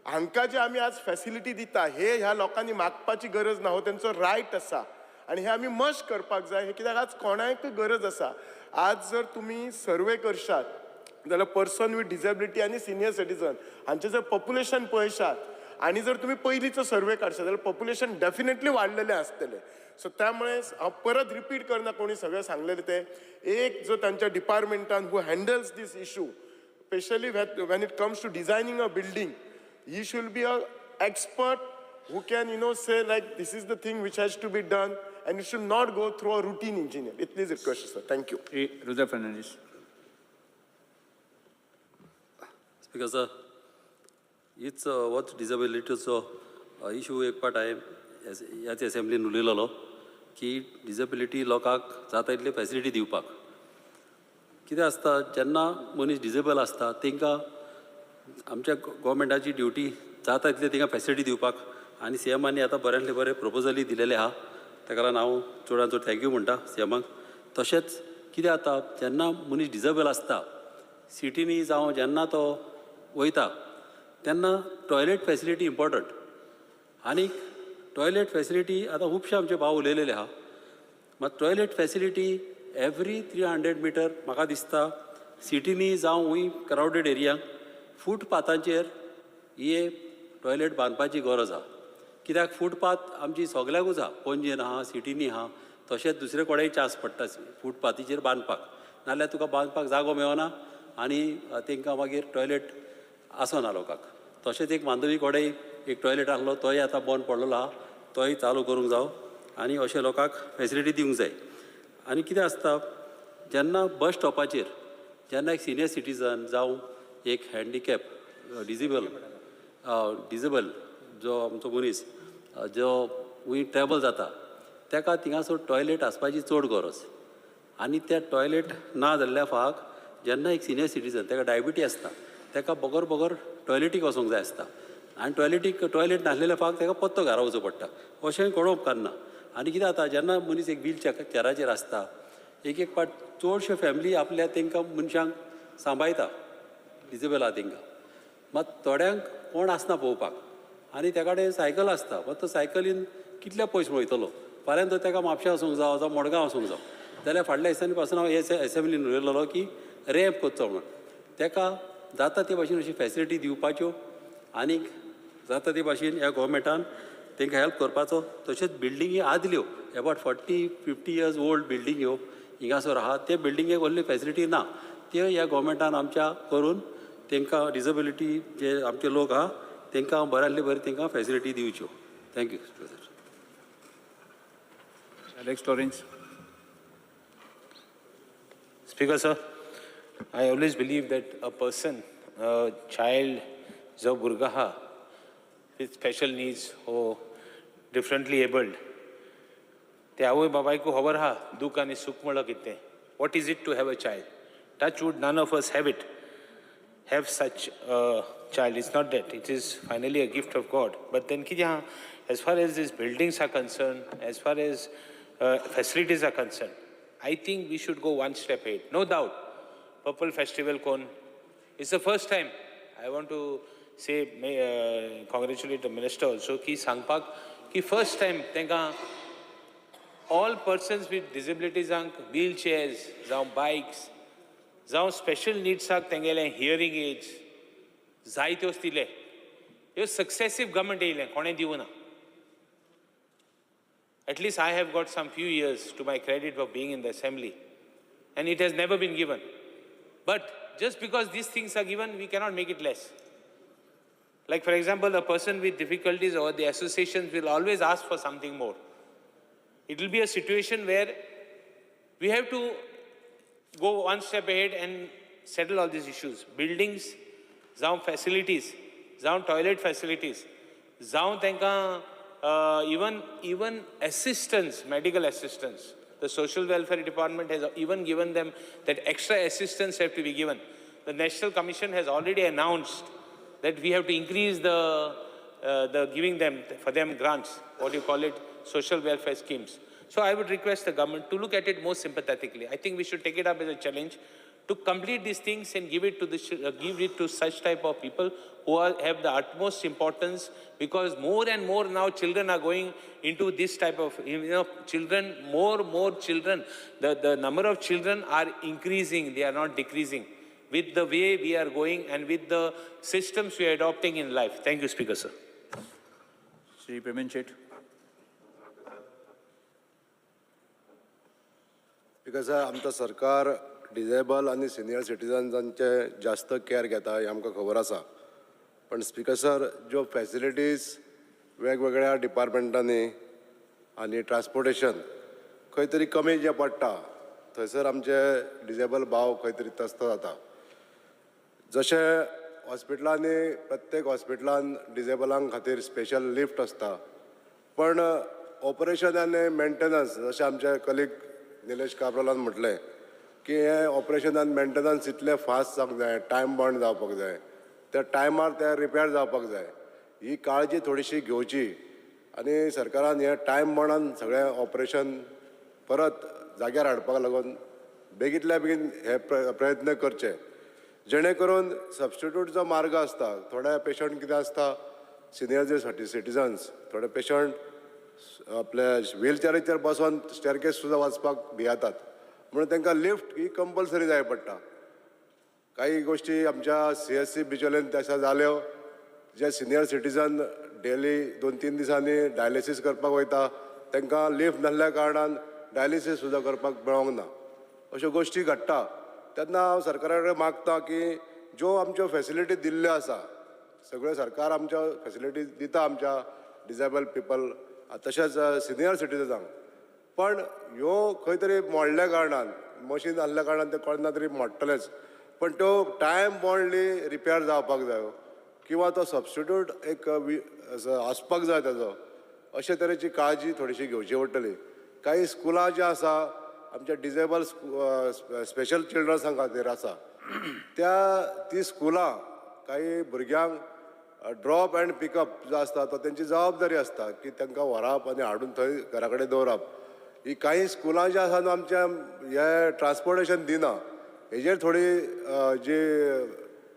हांकां जे आमी आज फॅसिलिटी दिता हे ह्या लोकांनी मागपाची गरज ना, हो तेंचो रायट आसा आनी हे आमी मस्ट करपाक जाय. हे कित्याक आज कोणायकूय गरज आसा. आज जर तुमी सर्वे करशात जाल्यार पर्सन विथ डिसेबिलिटी आनी सिनियर सिटीजन हांचे जर पॉप्युलेशन पळयशात आनी जर तुम्ही पयलींचो सर्वे काडशात जाल्यार पॉप्युलेशन डेफिनेटली वाडलेलें आसतलें. सो त्यामुळे हांव परत रिपीट करना, कोणी सगळें सांगलेलें ते एक जो तांच्या डिपार्टमेंटान who handles this issue, specially when it comes to designing a building, he should be an expert who can, say like this is the thing which has to be done and it should not go through a routine engineer. Itलीच request sir. Thank you. Ruza Fernandez. Because it's what disabilityचो issue एक part हांवें ह्याच असेंब्लीन उलयलोलो की disability लोकांक जाता तितले facility दिवपाक. कितें आसता, जेन्ना मनीस डिसेबल आसता तांकां आमच्या गोवोरमेंटाची ड्युटी जाता तितले तांकां फॅसिलिटी दिवपाक, आनी सीएमांनी आतां बऱ्यांतले बरे प्रपोजली दिलेले आहा, ताका लागून हांव चडांत चड थँक्यू म्हणटा सीएमाक. तशेंच कितें जाता, जेन्ना मनीस डिसेबल आसता सिटीनी जावं जेन्ना तो वयता तेन्ना टॉयलेट फॅसिलिटी इम्पॉर्टंट. आनी टॉयलेट फॅसिलिटी आतां खुबशे आमचे भाव उलयलेले आहा, मात टॉयलेट फॅसिलिटी एवरी 300 मिटर म्हाका दिसता सिटीनी जावं हूंय क्रावडेड एरियांक फुटपाथांचेर हे टॉयलेट बांदपाची गरज आहा. कित्याक फुटपाथ आमची सगल्याकूच आहा, पणजेन आहा, सिटीनी आहा, तशेंच दुसरे कडेन चान्स पडटा फुटपाथीचेर बांदपाक, नाजाल्यार तुका बांदपाक जागो मेळना आनी तांकां मागीर टॉयलेट आसना लोकांक. तशेंच एक मांडवी कडेन एक टॉयलेट आसलो, तोय आतां बंद पडलेलो आहा, तोय चालू करूंक जावो आनी अशें लोकांक फॅसिलिटी दिवंक जाय. आनी कितें आसता, जेन्ना बस स्टॉपाचेर जेन्ना एक सिनियर सिटीजन जावं एक हँडिकॅप डिसेबल जो आमचो मनीस जो हूंय ट्रॅवल जाता ताका थिंगासर टॉयलेट आसपाची चड गरज. आनी त्या टॉयलेट ना जाल्ल्या फाक जेन्ना एक सिनियर सिटीजन ताका डायबिटी आसता ताका बगर बगर टॉयलेटीक वचूंक जाय आसता, आनी टॉयलेट नासलेल्या फाक ताका पत्तो घरा वचूं पडटा, अशें कळोवप उपकारना. आनी कितें जाता, जेन्ना मनीस एक व्हील चॅराचेर आसता, एक पाट चडश्यो फॅमिली आपल्या तांकां मनशांक सांबाळटा, डिसेबल आहा तांकां, मात थोड्यांक कोण आसना पळोवपाक, आनी त्या कडेन सायकल आसता, मात तो सायकलीन कितल्या पयस वयतलो, फाल्यां तो ताका म्हापशां वचूंक जावं जावं मडगांव वचूंक जावं. जाल्यार फाटल्या दिसांनी पासून हांव हे एसेंब्लीन उलयलोलो की रॅम्प करचो म्हणून. ताका जाता ते भाशेन अशी फॅसिलिटी दिवपाच्यो आनीक जाता ते भाशेन ह्या गोवोरमेंटान तांकां हेल्प करपाचो. तशेंच बिल्डिंगी आदल्यो अबावट 40-50 इयर्स ओल्ड बिल्डिंग्यो हिंगासर आहा, ते बिल्डिंगेक व्हडली फॅसिलिटी ना, त्यो ह्या गोवोरमेंटान आमच्या करून तांकां डिसेबिलिटी जे आमचे लोक आहा तांकां बऱ्यांतले बरें तांकां फॅसिलिटी दिवच्यो. Thank you. Alex Torrens. Speaker, sir, I always believe that a person, a child, जो भुरगो आहा with special needs or differently abled, ते आवय बाबायकू खबर आहा दूख आनी सुख म्हणल्यार कितें. What is it to have a child? Touch wood, none of us have such a child. It's not that. It is finally a gift of God. But then कितें आहा, as far as these buildings are concerned, as far as facilities are concerned, I think we should go one step ahead. No doubt, Purple Festival Cone is the first time. I want to say, congratulate the minister also, ki sangpak, ki first time tenka all persons with disabilities, wheelchairs, जावं bikes, जावं special needs तेंगेले hearing aids, जायत्यो दिले. ह्यो successive government येयले, कोणे दिवना. At least I have got some few years to my credit for being in the assembly, and it has never been given. But just because these things are given, we cannot make it less. Like for example, a person with difficulties or the associations will always ask for something more. It will be a situation where we have to go one step ahead and settle all these issues. Buildings, जावं facilities, जावं toilet facilities, जावं तांकां even assistance, medical assistance. The social welfare department has even given them that extra assistance have to be given. The National Commission has already announced that we have to increase the giving them for them grants, what you call it, social welfare schemes. So I would request the government to look at it more sympathetically. I think we should take it up as a challenge to complete these things and give it to such type of people who have the utmost importance, because more and more now children are going into this type of, children, more children. The number of children are increasing, they are not decreasing with the way we are going and with the systems we are adopting in life. Thank you, Speaker, sir. Shri Payment Chet. Because आमचं सरकार disable आणि senior सिटिझन्सांचे जास्त care घेता हे आमकां खबर आसा. पण स्पीकर सर, ज्यो फॅसिलिटीज वेगवेगळ्या डिपार्टमेंटांनी आनी ट्रान्सपोर्टेशन खंय तरी कमी जे पडटा थंयसर आमचे डिजेबल भाव खंय तरी त्रस्त जाता. जशें हॉस्पिटलांनी प्रत्येक हॉस्पिटलान डिजेबलांक खातीर स्पेशल लिफ्ट आसता, पण ऑपरेशन आनी मेंटेनन्स जशें आमचे कलीग निलेश काब्रालान म्हटलें की हे ऑपरेशन आनी मेंटेनन्स इतले फास्ट जावंक जाय, टायम बाउंड जावपाक जाय, त्या टायमार ते रिपेर जावपाक जाय. ही काळजी थोडीशी घेवची आनी सरकारान हे टायम बाउंडान सगळें ऑपरेशन परत जाग्यार हाडपाक लागून बेगींतल्या बेगीन हे प्रयत्न करचे, जेणे करून सबस्टिट्यूट जो मार्ग आसता, थोडे पेशंट कितें आसता सिनियर सिटिझन्स, थोडे पेशंट आपल्या व्हीलचॅरीचेर बसोन स्टेरकेस सुद्दां वचपाक भियेतात, म्हणून तांकां लिफ्ट ही कंपल्सरी जाय पडटा. काही गोष्टी आमच्या CSC बिचोलेन तशा जाल्यो, जे सिनियर सिटिझन डेली 2-3 दिसांनी डायलिसीस करपाक वयता, तांकां लिफ्ट नासल्या कारणान डायलिसीस सुद्दां करपाक मेळोंक ना. अश्यो गोष्टी घडटा. तेन्ना हांव सरकारा कडेन मागतां की ज्यो आमच्यो फॅसिलिटी दिल्ल्यो आसा, सगळ्यो सरकार आमच्यो फॅसिलिटी दिता आमच्या डिजेबल पीपल तशेंच सिनियर सिटिझनांक, पण ह्यो खंय तरी मोडल्या कारणान, मशीन आसल्या कारणान ते कोणा तरी मोडटलेच, पण त्यो टायम बाउंडली रिपेर जावपाक जायो किंवा तो सबस्टिट्यूट एक आसपाक जाय ताजो, अशे तरेची काळजी थोडीशी घेवची पडटली. काही स्कुलां जी आसा आमच्या डिजेबल स्पेशल चिल्ड्रन्सां खातीर आसा, ती स्कुलां काही भुरग्यांक ड्रॉप अँड पिकअप जो आसता तो तेंची जबाबदारी आसता की तांकां व्हरप आनी हाडून थंय घरा कडेन दवरप. ही काही स्कुलां जी आसा न्हू आमच्या हे ट्रान्सपोर्टेशन दिना, हेजेर थोडी जी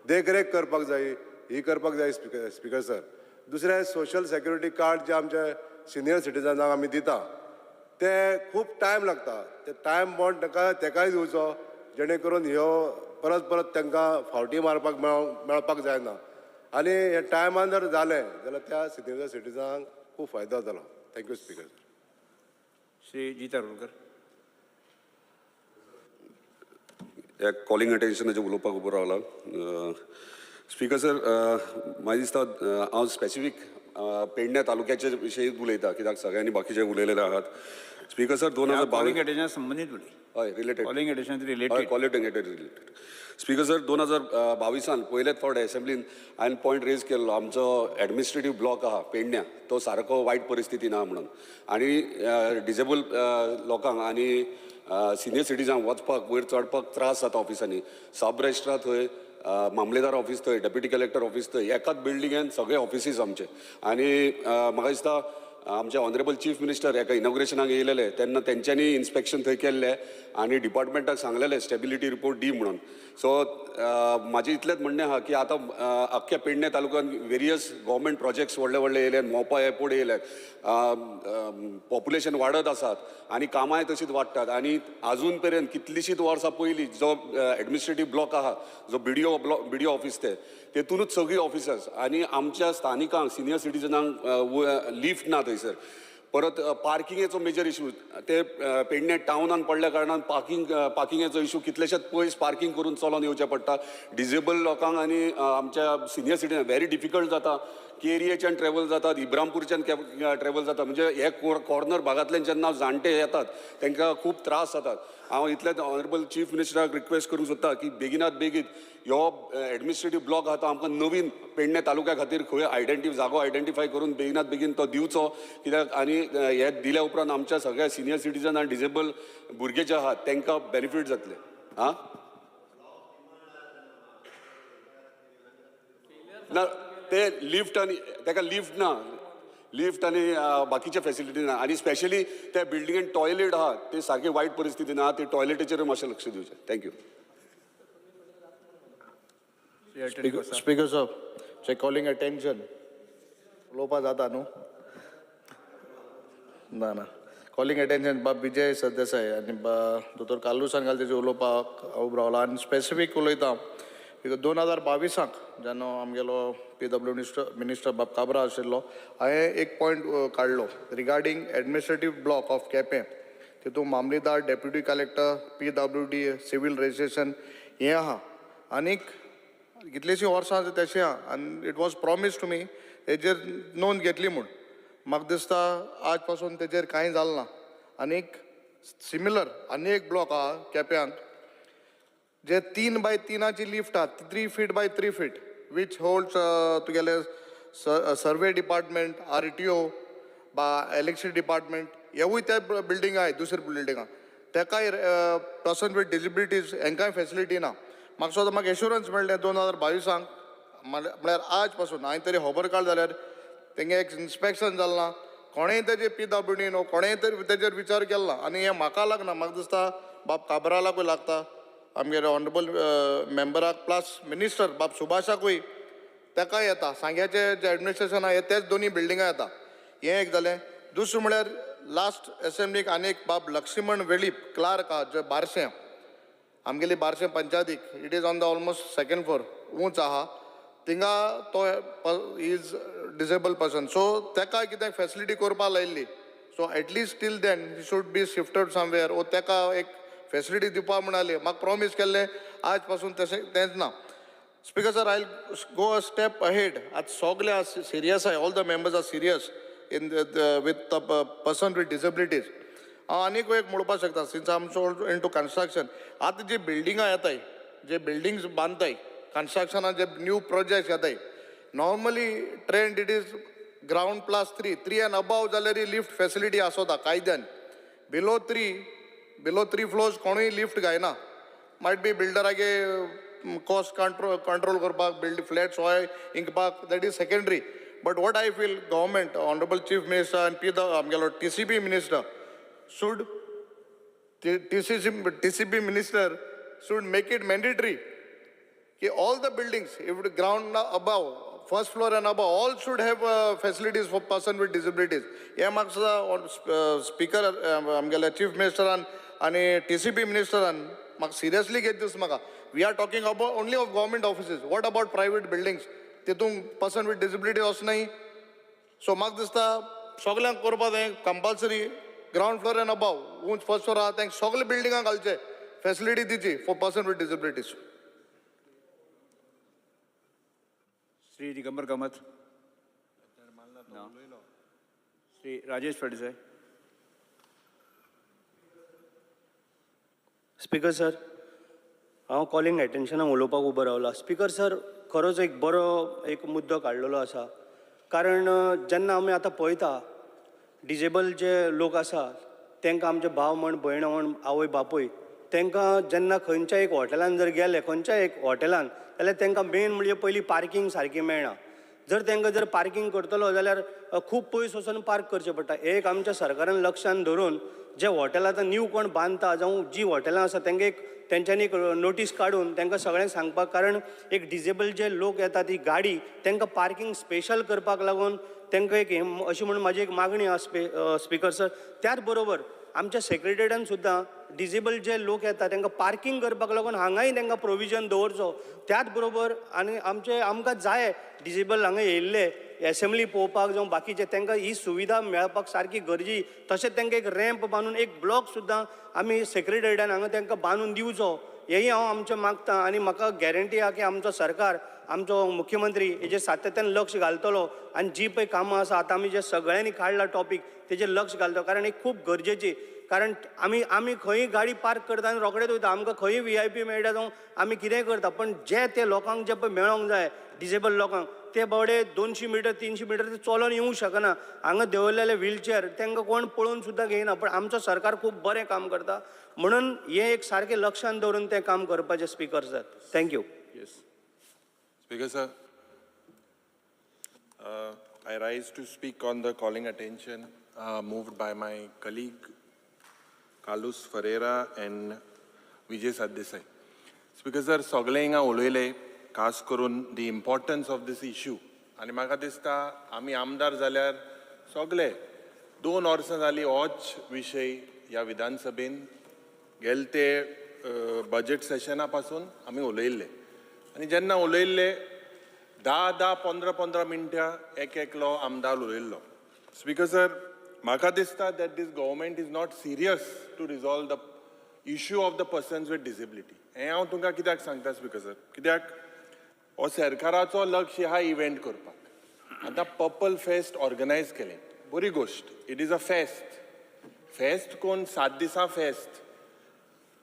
देखरेख करपाक जाय, ही करपाक जाय स्पीकर सर. दुसरें सोशल सेक्युरिटी कार्ड जे आमचे सिनियर सिटिझनांक आमी दिता ते खूब टायम लागता, ते टायम बाउंड तेकाय दिवचो, जेणे करून ह्यो परत परत तांकां फावटी मारपाक मेळपाक जायना. आनी हे टायमान जर जालें जाल्यार त्या सिनियर सिटिझनांक खूब फायदो जातलो. Thank you speaker sir. Shri G Tarvalkar. एक कॉलिंग अटेन्शनाचेर उलोवपाक उबो रावला. स्पीकर सर, म्हाका दिसता हांव स्पेसिफीक पेडण्या तालुक्याचे विशयी उलयता, कित्याक सगळ्यांनी बाकीचे उलयलेले आहात. स्पीकर सर, 2022 संबंदीत उलय. हय, related calling attention related. Speaker sir, 2022 पयलेच फावट एसेंब्लीन हांवें पॉयंट रेज केल्लो, आमचो एडमिनिस्ट्रेटीव ब्लॉक आहा पेडण्या तो सारको वायट परिस्थितीन आहा म्हणून, आनी डिजेबल लोकांक आनी सिनियर सिटिझनांक वचपाक वयर चडपाक त्रास जाता ऑफिसांनी. सब रजिस्ट्रार थंय, मामलेदार ऑफिस थंय, डेप्युटी कलेक्टर ऑफिस थंय, एकाच बिल्डिंगेन सगळे ऑफिसीस आमचे. आनी म्हाका दिसता आमचे ऑनरेबल चीफ मिनिस्टर एका इनॉग्रेशनाक येयलेले तेन्ना तेंच्यांनी इन्स्पेक्शन थंय केल्लें आनी डिपार्टमेंटाक सांगलेलें स्टेबिलिटी रिपोर्ट दी म्हणून. सो म्हाजें इतलेंच म्हणणें आहा की आतां आख्ख्या पेडण्या तालुक्यान वेरियस गव्हर्मेंट प्रोजेक्ट्स व्हडले व्हडले येयल्यात, मोपा एअरपोर्ट येयल्यात, पॉप्युलेशन वाडत आसात आनी कामांय तशींच वाडटात. आनी आजून पर्यंत कितलींशींच वर्सां पयलीं जो एडमिनिस्ट्रेटीव ब्लॉक आहा, जो BDO ऑफिस तेतूनच सगळीं ऑफिसर्स आनी आमच्या स्थानिकांक सिनियर सिटिझनांक लिफ्ट ना थंयसर. परत पार्किंगेचो मेजर इशू ते पेडणे टाउनान पडल्या कारणान पार्किंगेचो इशू कितलेशेच पयस पार्किंग करून चलोन येवचें पडटा. डिजेबल लोकांक आनी आमच्या सिनियर सिटीजन व्हेरी डिफिकल्ट जाता. केरियेच्यान ट्रॅव्हल जातात, इब्रामपूरच्यान ट्रॅव्हल जाता. म्हणजे हे कॉर्नर भागांतल्यान जेन्ना जाणटे येतात तांकां खूब त्रास जातात. हांव इतलेंच ऑनरेबल चीफ मिनिस्टराक रिक्वेस्ट करूंक सोदता की बेगिनात बेगीन ह्यो एडमिनिस्ट्रेटीव ब्लॉक आसा आमकां नवीन पेडणे तालुक्या खातीर खंय जागो आयडेंटिफाय करून बेगिनात बेगीन तो दिवचो. कित्याक आनी हे दिल्या उपरांत आमच्या सगळ्या सिनियर सिटीजन आनी डिजेबल भुरगे जे आहात तांकां बेनिफीट जातले. आं ना ते लिफ्ट आनी ताका लिफ्ट ना, लिफ्ट आनी बाकीचे फेसिलिटी ना. आनी स्पेशली त्या बिल्डिंगेन टॉयलेट आहा ते सारके वायट परिस्थितीन आहा. ते टॉयलेटीचेर मातशें लक्ष दिवचें. Thank you. Speaker sir, calling attention. उलोवपा जाता न्हू? ना कॉलिंग अटेन्शन बाब विजय सरदेसाय आनी दोतोर कालूसान घाल तेजे उलोवपाक हांव रावला. आनी स्पेसिफीक उलयता बिकॉज 2022 जेन्ना आमगेलो PW मिनिस्टर बाब काबरा आशिल्लो हांवें एक पॉयंट काडलो regarding administrative block of Quepem. तितून मामलेदार, deputy collector, PWD, civil registration हें आहा. आनीक कितलींशीं वर्सां तशें आहा. आनी it was promise to me तेजेर नोंद घेतली म्हूण. म्हाका दिसता आज पासून तेजेर कांय जालें ना. आनीक सिमिलर आनी एक ब्लॉक आहा केप्यांक जे 3x3 लिफ्ट आहा 3 feet by 3 feet which holds तुगेले सर्वे डिपार्टमेंट, RTO, इलेक्ट्रिसिटी डिपार्टमेंट हेवूय त्या बिल्डिंग आहाय दुसरे बिल्डिंगां. तेकाय पर्सन विथ डिसेबिलिटीज हेंकांय फेसिलिटी ना. म्हाका सुद्दां म्हाका एश्युरन्स मेळ्ळें 2022 म्हळ्यार आज पासून. हांवें तरी खबर काड जाल्यार तेंगे एक इन्स्पेक्शन जालें ना. कोणेंय तेजे PWD न्हू कोणेंय तरी तेजेर विचार केलो ना. आनी हें म्हाका लागना, म्हाका दिसता बाब काबरालाकूय लागता, आमगेले ऑनरेबल मेंबराक प्लस मिनिस्टर बाब सुभाषाकूय तेकाय येता. सांग्याचे जे एडमिनिस्ट्रेशन आहा तेच दोनी बिल्डिंगां येता. हें एक जालें. दुसरें म्हळ्यार लास्ट एसेंब्लीक आनीक बाब लक्ष्मण वेळीप क्लार्क आहा जे बारशें आमगेली बारशें पंचायतीक it is on the almost second floor उंच आहा. थिंगा तो इज डिसेबल पर्सन. सो तेका कितें फेसिलिटी करपा लायिल्ली. So at least till then he should be shifted somewhere. ओ तेका एक फेसिलिटी दिवपा म्हणाली. म्हाका प्रॉमीस केल्लें आज पासून तशें तेंच ना. Speaker sir, I go a step ahead. आज सगळे सिरियस आहाय. All the members are serious in with the person with disabilities. हांव आनीक एक म्हणपाक शकता since I am so in to construction. आतां जी बिल्डिंगां येताय, जे बिल्डिंग्स बांदताय, कन्स्ट्रक्शनान जे न्यू प्रोजेक्ट्स येताय, normally trend it is ground +3 and above जाल्यार लिफ्ट फेसिलिटी आसोता कायद्यान. बिलो 3 फ्लोर्स कोणूय लिफ्ट गायना. मायट बी बिल्डरागे कॉस्ट कंट्रोल करपाक फ्लॅट्स होय इंकपाक that is secondary. But what I feel government honourable chief minister आनी आमगेलो TCP minister should TCP minister should make it mandatory कि all the buildings, if the ground above, first floor and above, all should have facilities for person with disabilities. हे म्हाका speaker आमगेले chief मिनिस्टरान आनी TCP मिनिस्टरान म्हाका seriously घेत दिसता. म्हाका we are talking about only of government offices. What about private buildings? तितून person with disability वचनाय. सो म्हाका दिसता सगल्यांक करपा जाय compulsory ground floor and above. उंच फर्स्ट फ्लोर आहा तांकां सगळे बिल्डिंगां घालचे, फेसिलिटी दिवची for person with disabilities. Shri Digambar Kamat, Shri Rajesh Phaldesai. Speaker sir, हांव कॉलिंग एटेन्शनाक उलोवपाक उबो रावला. स्पीकर सर, खरोच एक बरो एक मुद्दो काडलेलो आसा. कारण जेन्ना आमी आतां पळयता डिजेबल जे लोक आसा तांकां आमचे भाव म्हण, भयण म्हण, आवय बापूय तांकां जेन्ना खंयच्याय एक हॉटेलान जर गेले, खंयच्याय एक हॉटेलान, जाल्यार तांकां मेन म्हणजे पयलीं पार्किंग सारकी मेळना. जर तांकां जर पार्किंग करतलो जाल्यार खूब पयस वचून पार्क करचें पडटा. एक आमच्या सरकारान लक्षान धरून जे हॉटेल आतां न्यू कोण बांदता जावं जी हॉटेलां आसा तांकां एक तेंच्यांनी एक नोटीस काडून तांकां सगळ्यांक सांगपाक. कारण एक डिजेबल जे लोक येतात ती गाडी तांकां पार्किंग स्पेशल करपाक लागून तांकां एक अशी म्हणून म्हाजी एक मागणी आसा स्पीकर सर. त्याच बरोबर आमच्या सेक्रेटरीएटान सुद्दां डिजेबल जे लोक येतात तांकां पार्किंग करपाक लागून हांगाय तांकां प्रोविजन दवरचो. त्याच बरोबर आनी आमकां जाय डिजेबल हांगा येयल्ले एसेंब्ली पळोवपाक जावं बाकीचे तांकां ही सुविधा मेळपाक सारकी गरजी. तशेंच तांकां एक रॅम्प बांदून एक ब्लॉक सुद्दां आमी सेक्रेटरीएटान हांगा तांकां बांदून दिवचो हेंय हांव आमचें मागतां. आनी म्हाका गॅरंटी आहा की आमचो सरकार आमचो मुख्यमंत्री हेजेर सातत्यान लक्ष घालतलो आनी जी पळय कामां आसा आतां आमी जे सगळ्यांनी काडला टॉपीक तेजेर लक्ष घालतलो कारण ही खूब गरजेची. कारण आमी खंयी गाडी पार्क करता आनी रोखडेच वयता आमकां खंयी VIP मेळटा जावं आमी कितेंय करता पण ते लोकांक जे पळय मेळोंक जाय डिसेबल लोकांक ते बावडे 200 मिटर 300 मिटर ते चलोन येवंक शकना. हांगा देंवलेले व्हीलचेअर तांकां कोण पळोवन सुद्दां घेयना. पण आमचो सरकार खूब बरें काम करता म्हणून हें एक सारकें लक्षांत दवरून तें काम करपाचें speaker sir. Thank you. Speaker sir, I rise to speak on the calling attention moved by my colleague Carlos Ferreira and Vijay Sardesai. Speaker sir, सगळे हिंगा उलयले खास करून the importance of this issue. आनी म्हाका दिसता आमी आमदार जाल्यार सगळे 2 वर्सां जालीं होच विशय ह्या विधानसभेन गेले ते बजेट सेशना पासून आमी उलयल्ले. आनी जेन्ना उलयल्ले 10-15 मिनटां एकलो आमदार उलयल्लो. स्पीकर सर, म्हाका दिसता that this government is not serious to resolve the issue of the persons with disability. हें हांव तुमकां कित्याक सांगता स्पीकर सर, कित्याक हो सरकाराचो लक्ष हा इव्हेंट करपाक. आतां पर्पल फेस्ट ऑर्गनायज केलें, बरी गोश्ट. इट इज अ फेस्ट कोण 7 दिसां फेस्ट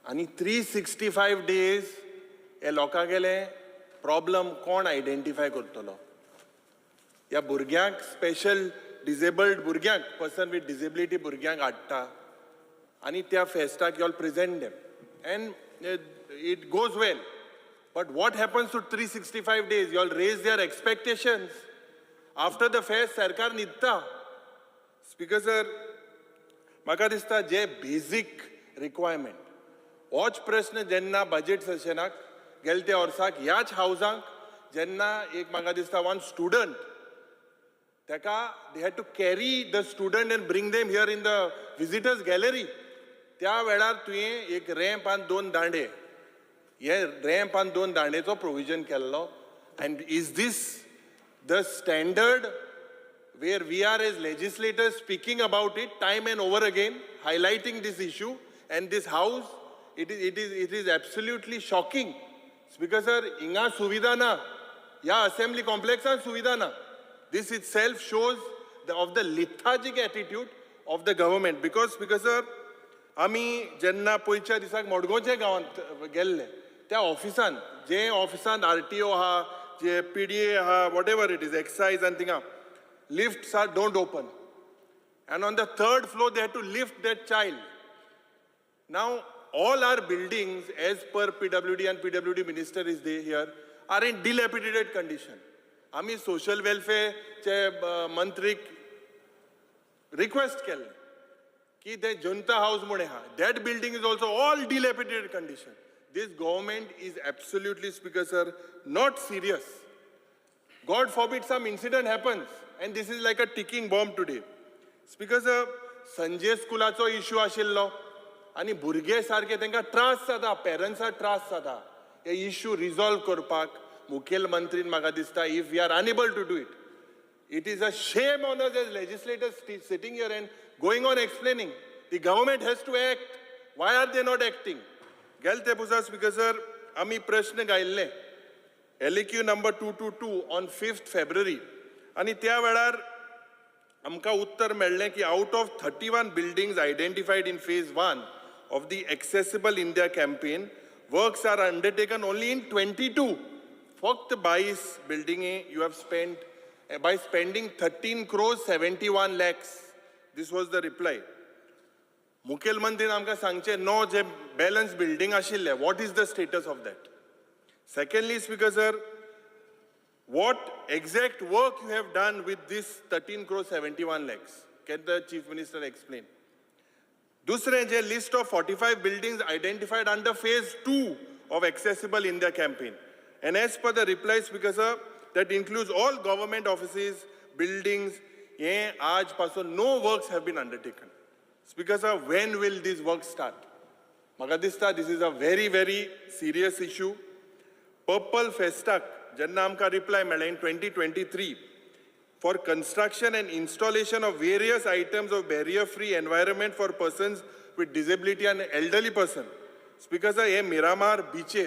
आनी 365 days हे लोकां गेले प्रॉब्लम कोण आयडेंटिफाय करतलो. ह्या भुरग्यांक स्पेशल डिसेबल्ड भुरग्यांक पर्सन विथ डिसेबिलिटी भुरग्यांक हाडटा आनी त्या फेस्टाक you all present them and it goes well. But what happens to 365 days? You all raise their expectations. After the fest सरकार न्हिदता. स्पीकर सर, म्हाका दिसता जे बेजीक रिक्वायरमेंट होच प्रश्न जेन्ना बजेट सेशनाक गेले त्या वर्साक ह्याच हावजांक जेन्ना एक म्हाका दिसता वन स्टुडंट तेका they had to carry the student and bring them here in the visitors gallery. त्या वेळार तुवें एक रॅम्प आनी 2 दांडे हे रॅम्प आनी 2 दांडेचो प्रोविजन केल्लो. And is this the standard where we are as legislators speaking about it time and over again, highlighting this issue, and this house, it is absolutely shocking. Speaker sir, inga suvida na, ya assembly complex and suvida na. This itself shows of the lethargic attitude of the government. Because Speaker sir, आमी जेन्ना पयच्या दिसाक मडगांवच्या गांवांत गेल्ले त्या ऑफिसान जे ऑफिसान RTO आहा, जे PDA आहा, whatever it is, excise and थिंगा lifts don't open, and on the 3rd floor they had to lift that child. Now all our buildings, as per PWD and PWD minister is there here, are in dilapidated condition. आमी social welfare चे मंत्रीक request केले की ते जनता house म्हणे हा, that building is also all dilapidated condition. This government is absolutely, Speaker sir, not serious. God forbid some incident happens, and this is like a ticking bomb today. Speaker sir, Sanjay स्कुलाचो issue आशिल्लो आनी भुरगे सारके तांकां त्रास जाता, पेरंट्साक त्रास जाता. हे इश्यू रिजॉल्व करपाक मुखेलमंत्रीन म्हाका दिसता if we are unable to do it, it is a shame on us as legislators sitting here and going on explaining. The government has to act. Why are they not acting? गेल ते पुजा Speaker sir, आमी प्रश्न घायल्ले LEQ number 222 on 5th February. आणि त्या वेळार आमकां उत्तर मेळ्ळें की out of 31 buildings identified in phase 1 of the Accessible India campaign, works are undertaken only in 22. फक्त 22 building you have spent by spending 13 crores 71 lakhs. This was the reply. मुखेलमंत्रीन आमकां सांगचें नो जे बॅलन्स बिल्डिंग आशिल्ले, what is the status of that? Secondly, Speaker sir, what exact work you have done with this 13 crores 71 lakhs? Can the Chief Minister explain? Dusre je list of 45 buildings identified under phase 2 of Accessible India campaign. And as per the reply, Speaker sir, that includes all government offices, buildings, aaj pasun no works have been undertaken. Speaker sir, when will these works start? Magadista, this is a very, very serious issue. Purple Festak, jenna amka reply mela in 2023, for construction and installation of various items of barrier-free environment for persons with disability and elderly person. Speaker sir, here Miramar beach,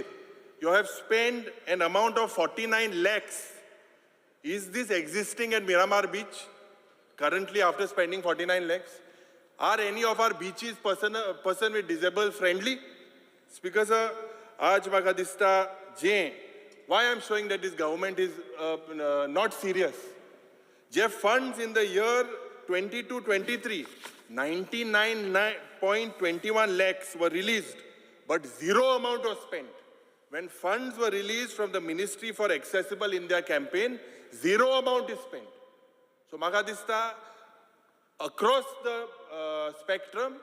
you have spent an amount of 49 lakhs. Is this existing at Miramar beach currently after spending 49 lakhs? Are any of our beaches person with disabled friendly? Speaker sir, aaj maga dista je. Why I'm showing that this government is not serious. Je funds in the year 22-23, 99.21 lakhs were released, but zero amount was spent. When funds were released from the Ministry for Accessible India campaign, zero amount is spent. So maga dista across the spectrum,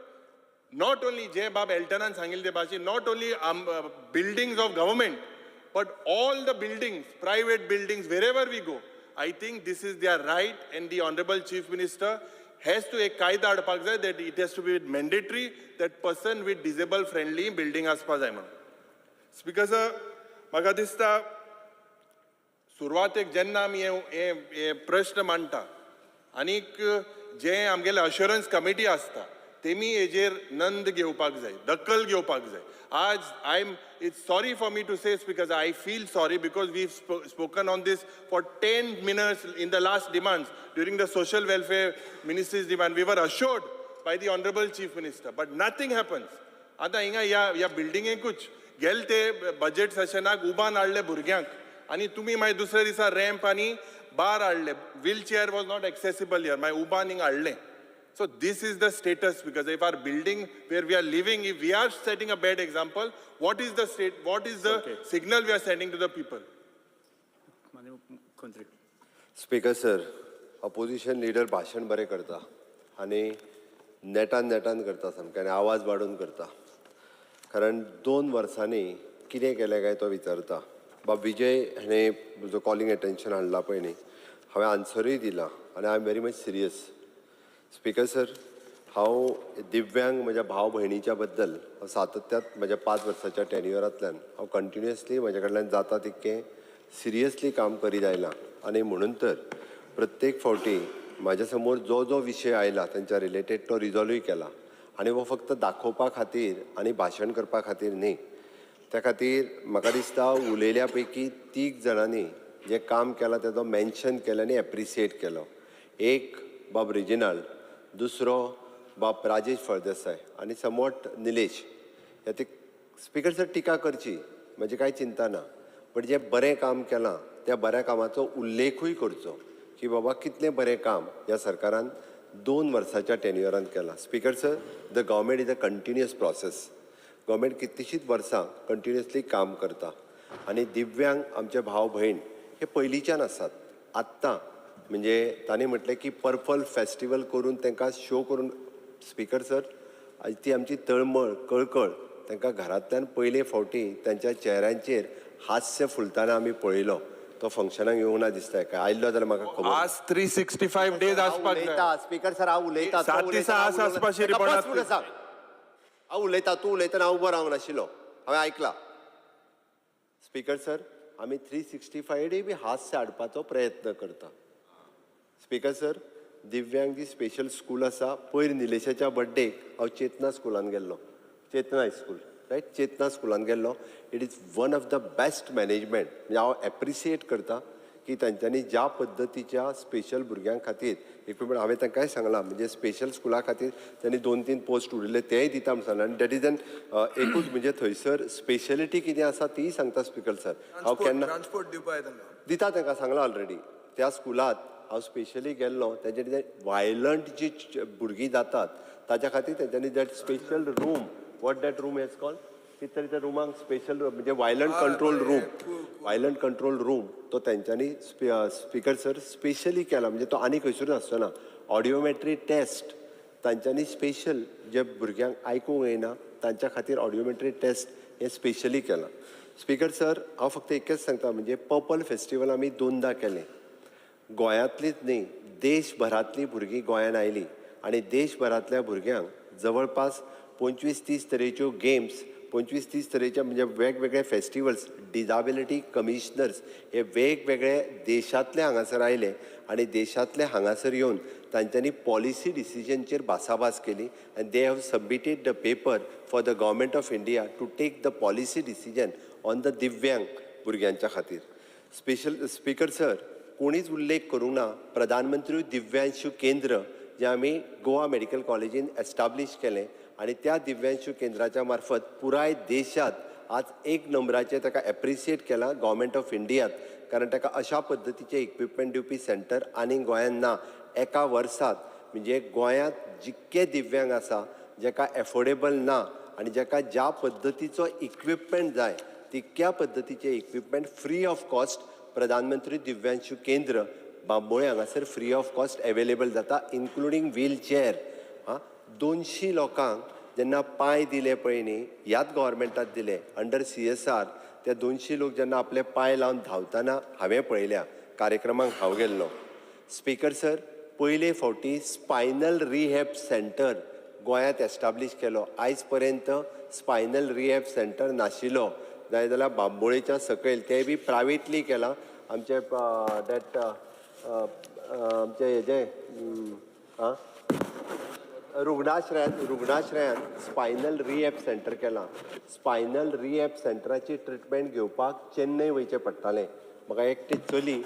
not only J. Bab Eltonan Sangilde Bashi, not only buildings of government, but all the buildings, private buildings, wherever we go, I think this is their right, and the Honorable Chief Minister has to ek kaida adpak jay that it has to be mandatory that person with disabled friendly building aspa jay म्हणून. Speaker sir, म्हाका दिसता सुरवातेक जेन्ना आमी हे प्रश्न मांडटा आनीक जे आमगेले अश्योरन्स कमिटी आसता तेमी हेजेर नंद घेवपाक जाय, दखल घेवपाक जाय. आज it's sorry for me to say this because I feel sorry because we've spoken on this for 10 minutes in the last demands during the social welfare ministry's demand. We were assured by the Honorable Chief Minister, but nothing happens. आता हिंगा या बिल्डिंगेकूच गेल ते budget सेशनाक उबान हाडले भुरग्यांक आनी तुमी मागीर दुसऱ्या दिसा रॅम्प आनी बार हाडले. Wheelchair was not accessible here, मागीर उबान हिंगा हाडले. So this is the status, because if our building where we are living, if we are setting a bad example, what is the signal we are sending to the people? Speaker sir, opposition leader भाशण बरें करता आनी नेटान करता सामकें आनी आवाज वाडोवन करता. कारण 2 वर्सांनी कितें केलें काय तो विचारता. बाब विजय हाणें जो कॉलिंग एटेन्शन हाडला पळय न्ही, हांवें आन्सरूय दिला आनी I am very much serious. Speaker sir, हांव दिव्यांग म्हज्या भाव भयणीच्या बद्दल सातत्यात म्हज्या 5 वर्साच्या टेन्युअरांतल्यान हांव कंटिन्युअसली म्हजे कडल्यान जाता तितकें सिरियसली काम करीत आयलां. आनी म्हणून तर प्रत्येक फावटी म्हाज्या समोर जो विशय आयला तांच्या रिलेटेड तो रिजॉल्वूय केला. आनी हो फक्त दाखोवपा खातीर आनी भाशण करपा खातीर न्ही. त्या खातीर म्हाका दिसता उलयल्या पैकी 3 जाणांनी जें काम केलां तेजो मेन्शन केलें आनी एप्रिसिएट केलो. एक बाब रिजिनाल्ड, दुसरो बाब राजेश फळदेसाय आनी समोट निलेश. ह्या स्पीकर सर टिका करची म्हजी कांय चिंता ना, पण जें बरें काम केलां त्या बऱ्या कामाचो उल्लेखूय करचो की बाबा कितलें बरें काम ह्या सरकारान 2 वर्साच्या टेन्युअरांत केलां. Speaker sir, the government is a continuous process. Government कितलींशींच वर्सां कंटिन्युअसली काम करता आनी दिव्यांग आमचे भाव भयण हे पयलींच्यान आसात. आत्तां म्हणजे तांणी म्हटलें की पर्पल फेस्टिवल करून तांकां शो करून. स्पीकर सर, ती आमची तळमळ कळकळ तांकां घरांतल्यान पयले फावटी तांच्या चेहऱ्यांचेर हास्य फुलताना आमी पळयलो. तो फंक्शनाक येवंक ना दिसता. काय आयल्लो जाल्यार म्हाका खबर. आज 365 डेज आसपाक जाय. स्पीकर सर, हांव उलयतां. 7 दिसा आस आसपाची रिपोर्ट. हांव उलयतां, तूं उलयतना हांव उबो रावंक नाशिल्लो, हांवें आयकलां. स्पीकर सर, आमी 365 डे बी हास्य हाडपाचो प्रयत्न करता. स्पीकर सर, दिव्यांग जी स्पेशल स्कूल आसा, पयर निलेशाच्या बर्थडेक हांव चेतना स्कुलान गेल्लो. चेतना हायस्कूल, रायट, चेतना स्कुलान गेल्लो. It is one of the best management. म्हणजे हांव एप्रिसिएट करता की तांच्यांनी ज्या पद्दतीच्या स्पेशल भुरग्यां खातीर इक्विपमेंट, हांवें तांकांय सांगलां, म्हणजे स्पेशल स्कुला खातीर त्यांनी 2-3 पोस्ट उरिल्ले तेय दिता म्हण सांगलां. आनी दॅट इज एन एकूच म्हणजे थंयसर स्पेशलिटी कितें आसा तीय सांगता. स्पीकर सर, हांव केन्ना ट्रान्सपोर्ट दिवपाक दिता तांकां सांगलां ऑलरेडी. त्या स्कुलांत हांव स्पेशली गेल्लो. तेंचे वायलंट जी भुरगीं जातात ताच्या खातीर तेंच्यांनी that special room, what that room hedge called, कितें तरी त्या रुमाक स्पेशल म्हणजे वायलंट कंट्रोल रूम तो तेंच्यांनी स्पीकर सर स्पेशली केला. म्हणजे तो आनी खंयसरूच आसचो. ऑडिओमेट्री टेस्ट तांच्यांनी स्पेशल जे भुरग्यांक आयकूंक येना तांच्या खातीर ऑडिओमेट्री टेस्ट हे स्पेशली केलां. स्पीकर सर, हांव फक्त एकच सांगता, म्हणजे पर्पल फेस्टिवल आमी 2दा केलें. गोंयांतलीच न्ही, देशभरांतलीं भुरगीं गोंयांत आयलीं आनी देशभरांतल्या भुरग्यांक जवळपास 25-30 तरेच्यो गेम्स 25-30 तरेचे म्हणजे वेगवेगळे फेस्टिवल्स डिजाबिलिटी कमिशनर्स हे वेगवेगळे देशांतले हांगासर आयले आनी देशांतले हांगासर येवन तांच्यांनी पॉलिसी डिसिजनचेर भासाभास केली आनी they have submitted the paper for the government of India to take the policy decision on the दिव्यांग भुरग्यांच्या खातीर. स्पीकर सर, कोणीच उल्लेख करूंक ना प्रधानमंत्री दिव्यांशू केंद्र जे आमी गोवा मेडिकल कॉलेजीन एस्टाब्लीश केलें आनी त्या दिव्यांशू केंद्राच्या मार्फत पुराय देशात आज 1 नंबराचेर ताका एप्रिशिएट केला गव्हर्मेंट ऑफ इंडियात, कारण ताका अशा पद्दतीचे इक्विपमेंट दिवपी सेंटर आनी गोंयांत ना. एका वर्सात म्हणजे गोंयांत जितके दिव्यांग आसा जाका एफोर्डेबल ना आनी जाका ज्या पद्दतीचो इक्विपमेंट जाय तितक्या पद्दतीचे इक्विपमेंट फ्री ऑफ कॉस्ट प्रधानमंत्री दिव्यांशू केंद्र बांबोळे हांगासर फ्री ऑफ कॉस्ट अवेलेबल जाता, इन्क्लुडींग व्हीलचेअर. 200 लोकांक जेन्ना पांय दिले पळय न्ही, ह्याच गव्हर्मेंटात दिले अंडर CSR, त्या 200 लोक जेन्ना आपले पांय लावन धांवतना हांवें पळयल्या कार्यक्रमाक हांव गेल्लो. स्पीकर सर, पयले फावटी स्पायनल रिहॅब सेंटर गोंयांत एस्टाब्लीश केलो. आयज पर्यंत स्पायनल रिहॅब सेंटर नाशिल्लो, जाल्यार बांबोळेच्या सकयल तें बी प्रायवेटली केलां. आमचे आमचे हेजे रुग्णाश्रयान स्पायनल रिहॅब सेंटर केलां. स्पायनल रिहॅब सेंटराची ट्रिटमेंट घेवपाक चेन्नय वयचें पडटालें. म्हाका एकटे चली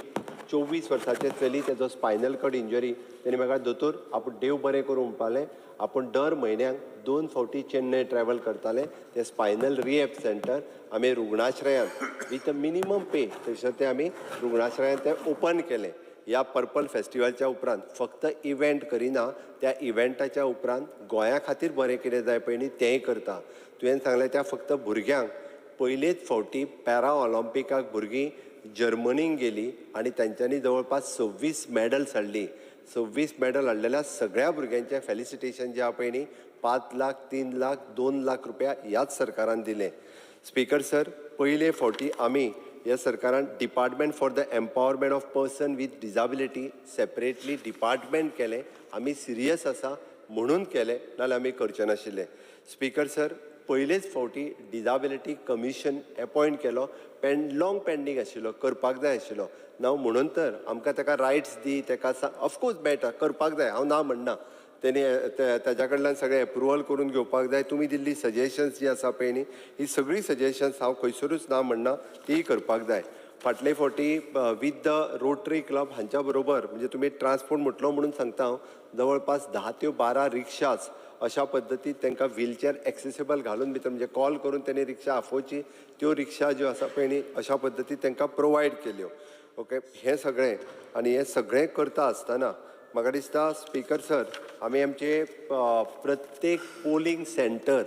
24 वर्साचें चली, तेजो स्पायनल कड इंजरी. तेणी म्हाका दोतोर आपूण देव बरें करूं म्हणपालें. आपूण दर म्हयन्याक 2 फावटी चेन्नय ट्रॅव्हल करताले. ते स्पायनल रिहॅब सेंटर आमी रुग्णाश्रयान विथ मिनिमम पे थंयसर ते आमी रुग्णाश्रयान ते ओपन केलें. ह्या पर्पल फेस्टिवलच्या उपरांत फक्त इव्हेंट करिना, त्या इव्हेंटाच्या उपरांत गोंया खातीर बरें कितें जाय पळय न्ही तेंय करता. तुवें सांगलें त्या फक्त भुरग्यांक पयलेच फावटी पॅरा ऑलिंपिकाक भुरगीं जर्मनीक गेली आनी तांच्यांनी जवळपास 26 मॅडल्स हाडली. 26 मॅडल हाडलेल्या सगळ्या भुरग्यांचें फेलिसिटेशन जें आहा पळय न्ही 5 लाख, 3 लाख, 2 लाख रुपया ह्याच सरकारान दिले. स्पीकर सर, पयले फावटी आमी ह्या सरकारान department for the empowerment of person with disability separately department केलें. आमी सिरियस आसा म्हणून केलें, नाल्यार आमी करचे नाशिल्ले. स्पीकर सर, पयलेच फावटी डिजाबिलिटी कमिशन अपॉयंट केलो. लॉंग पेंडींग आशिल्लो, करपाक जाय आशिल्लो. नाव म्हणून तर आमकां ताका रायट्स दी, ताका ऑफकोर्स मेळटा, करपाक जाय, हांव ना म्हणना. तेणी ताच्या कडल्यान सगळें एप्रुवल करून घेवपाक जाय. तुमी दिल्ली सजेशन्स जी आसा पळय न्ही, ही सगळी सजेशन्स हांव खंयसरूच ना म्हणना, तीय करपाक जाय. फाटले फावटी विथ द रोटरी क्लब हांच्या बरोबर, म्हणजे तुमी ट्रान्सपोर्ट म्हटलो म्हणून सांगता हांव, जवळपास 10 ते 12 रिक्षास अशा पद्दतीन तांकां व्हीलचेअर एक्सेसिबल घालून भितर म्हणजे कॉल करून तेणी रिक्षा आफोवची, त्यो रिक्षा ज्यो आसा पळय न्ही अशा पद्दतीन तांकां प्रोवायड केल्यो. ओके, हें सगळें आनी हें सगळें करता आसतना म्हाका दिसता स्पीकर सर, आमी आमचे प्रत्येक पोलिंग सेंटर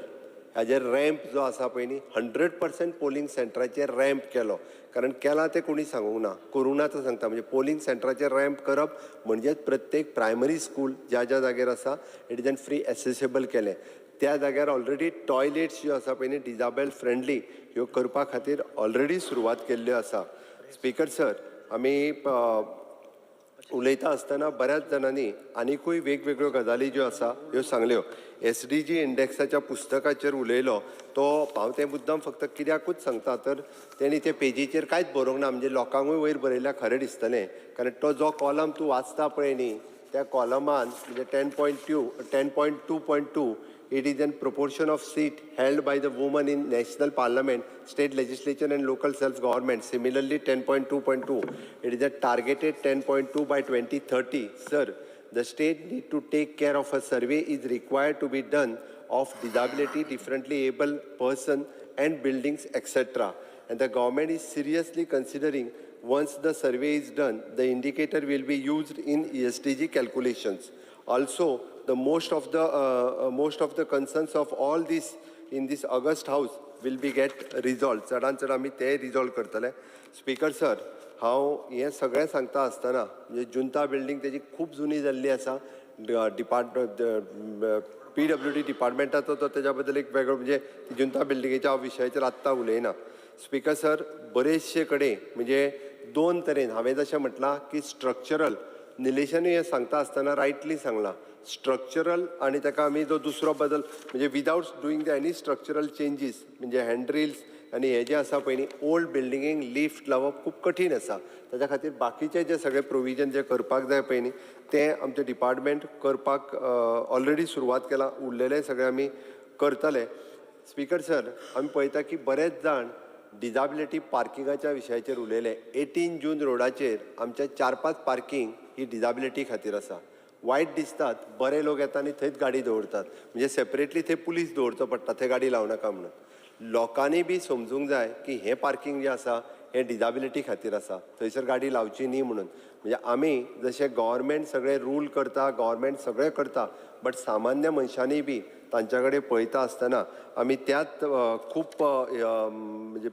हाजेर रॅम्प जो आसा पळय न्ही 100% पोलिंग सेंटराचेर रॅम्प केलो. कारण केला ते कोणी सांगूंक ना, करूं ना तो सांगता. म्हणजे पोलिंग सेंटराचेर रॅम्प करप म्हणजेच प्रत्येक प्रायमरी स्कूल ज्या ज्या जाग्यार आसा it is an free accessible केलें. त्या जाग्यार ऑलरेडी टॉयलेट्स ज्यो आसा पळय न्ही डिजाबल फ्रेंडली ह्यो करपा खातीर ऑलरेडी सुरवात केल्ल्यो आसा. स्पीकर सर, आमी उलयता आसतना बऱ्याच जाणांनी आनिकूय वेगवेगळ्यो गजाली ज्यो आसा ह्यो सांगल्यो. SDG इंडेक्साच्या पुस्तकाचेर उलयलो तो हांव तें मुद्दाम फक्त कित्याकूच सांगता तर तेणी ते पेजीचेर कांयच बरोवंक ना, म्हणजे लोकांकूय वयर बरयल्यार खरें दिसतलें. कारण तो जो कॉलम तूं वाचता पळय न्ही त्या कॉलमान म्हणजे 10.2.2 it is in proportion of seat held by the women in national parliament, state legislature and local self-government. Similarly, 10.2.2, it is a targeted 10.2 by 2030. Sir, the state need to take care of a survey is required to be done of disability, differently able person and buildings, etc. And the government is seriously considering once the survey is done, the indicator will be used in ESDG calculations. Also, the most of the concerns of all this in this August House will be get resolved. चडान चड आमी ते resolve करतले. Speaker sir, हांव हें सगळें सांगता आसतना म्हणजे जुंता बिल्डींग तेजी खूब जुनी जाल्ली आसा. PWD डिपार्टमेंटाचो तो तेज्या बद्दल एक वेगळो म्हणजे जुंता बिल्डिंगेच्या विशयाचेर आत्तां उलयना. स्पीकर सर, बरेचशे कडेन म्हणजे 2 तरेन हांवें जशें म्हटलां की स्ट्रक्चरल निलेशानूय हे सांगता आसतना रायटली सांगला स्ट्रक्चरल आणि ताका आमी जो दुसरो बदल म्हणजे without doing the any structural changes म्हणजे हँड्रिल्स आणि हे जे आसा पळय न्ही ओल्ड बिल्डिंगेक लिफ्ट लावप खूब कठीण आसा ताच्या खातीर बाकीचे जे सगळे प्रोविजन जे करपाक जाय पळय न्ही ते आमचे डिपार्टमेंट करपाक ऑलरेडी सुरवात केला उरलेले सगळे आमी करतले. स्पीकर सर आमी पळयता की बरेच जाण डिजाबिलिटी पार्किंगाच्या विशयाचेर उलयले. 18 जून रोडाचेर आमचे 4-5 पार्किंग ही डिजाबिलिटी खातीर आसा. वायट दिसतात बरे लोक येता आनी थंयच गाडी दवरतात म्हणजे सेपरेटली थंय पुलीस दवरचो पडटा थंय गाडी लावनाका म्हणून. लोकांनी बी समजूंक जाय की हे पार्किंग जे आसा हे डिजाबिलिटी खातीर आसा थंयसर गाडी लावची न्ही म्हणून. म्हणजे आमी जशे गव्हर्मेंट सगळे रूल करता गव्हर्मेंट सगळें करता बट सामान्य मनशांनी बी तांच्या कडेन पळयता आसतना आमी त्याच खूब म्हणजे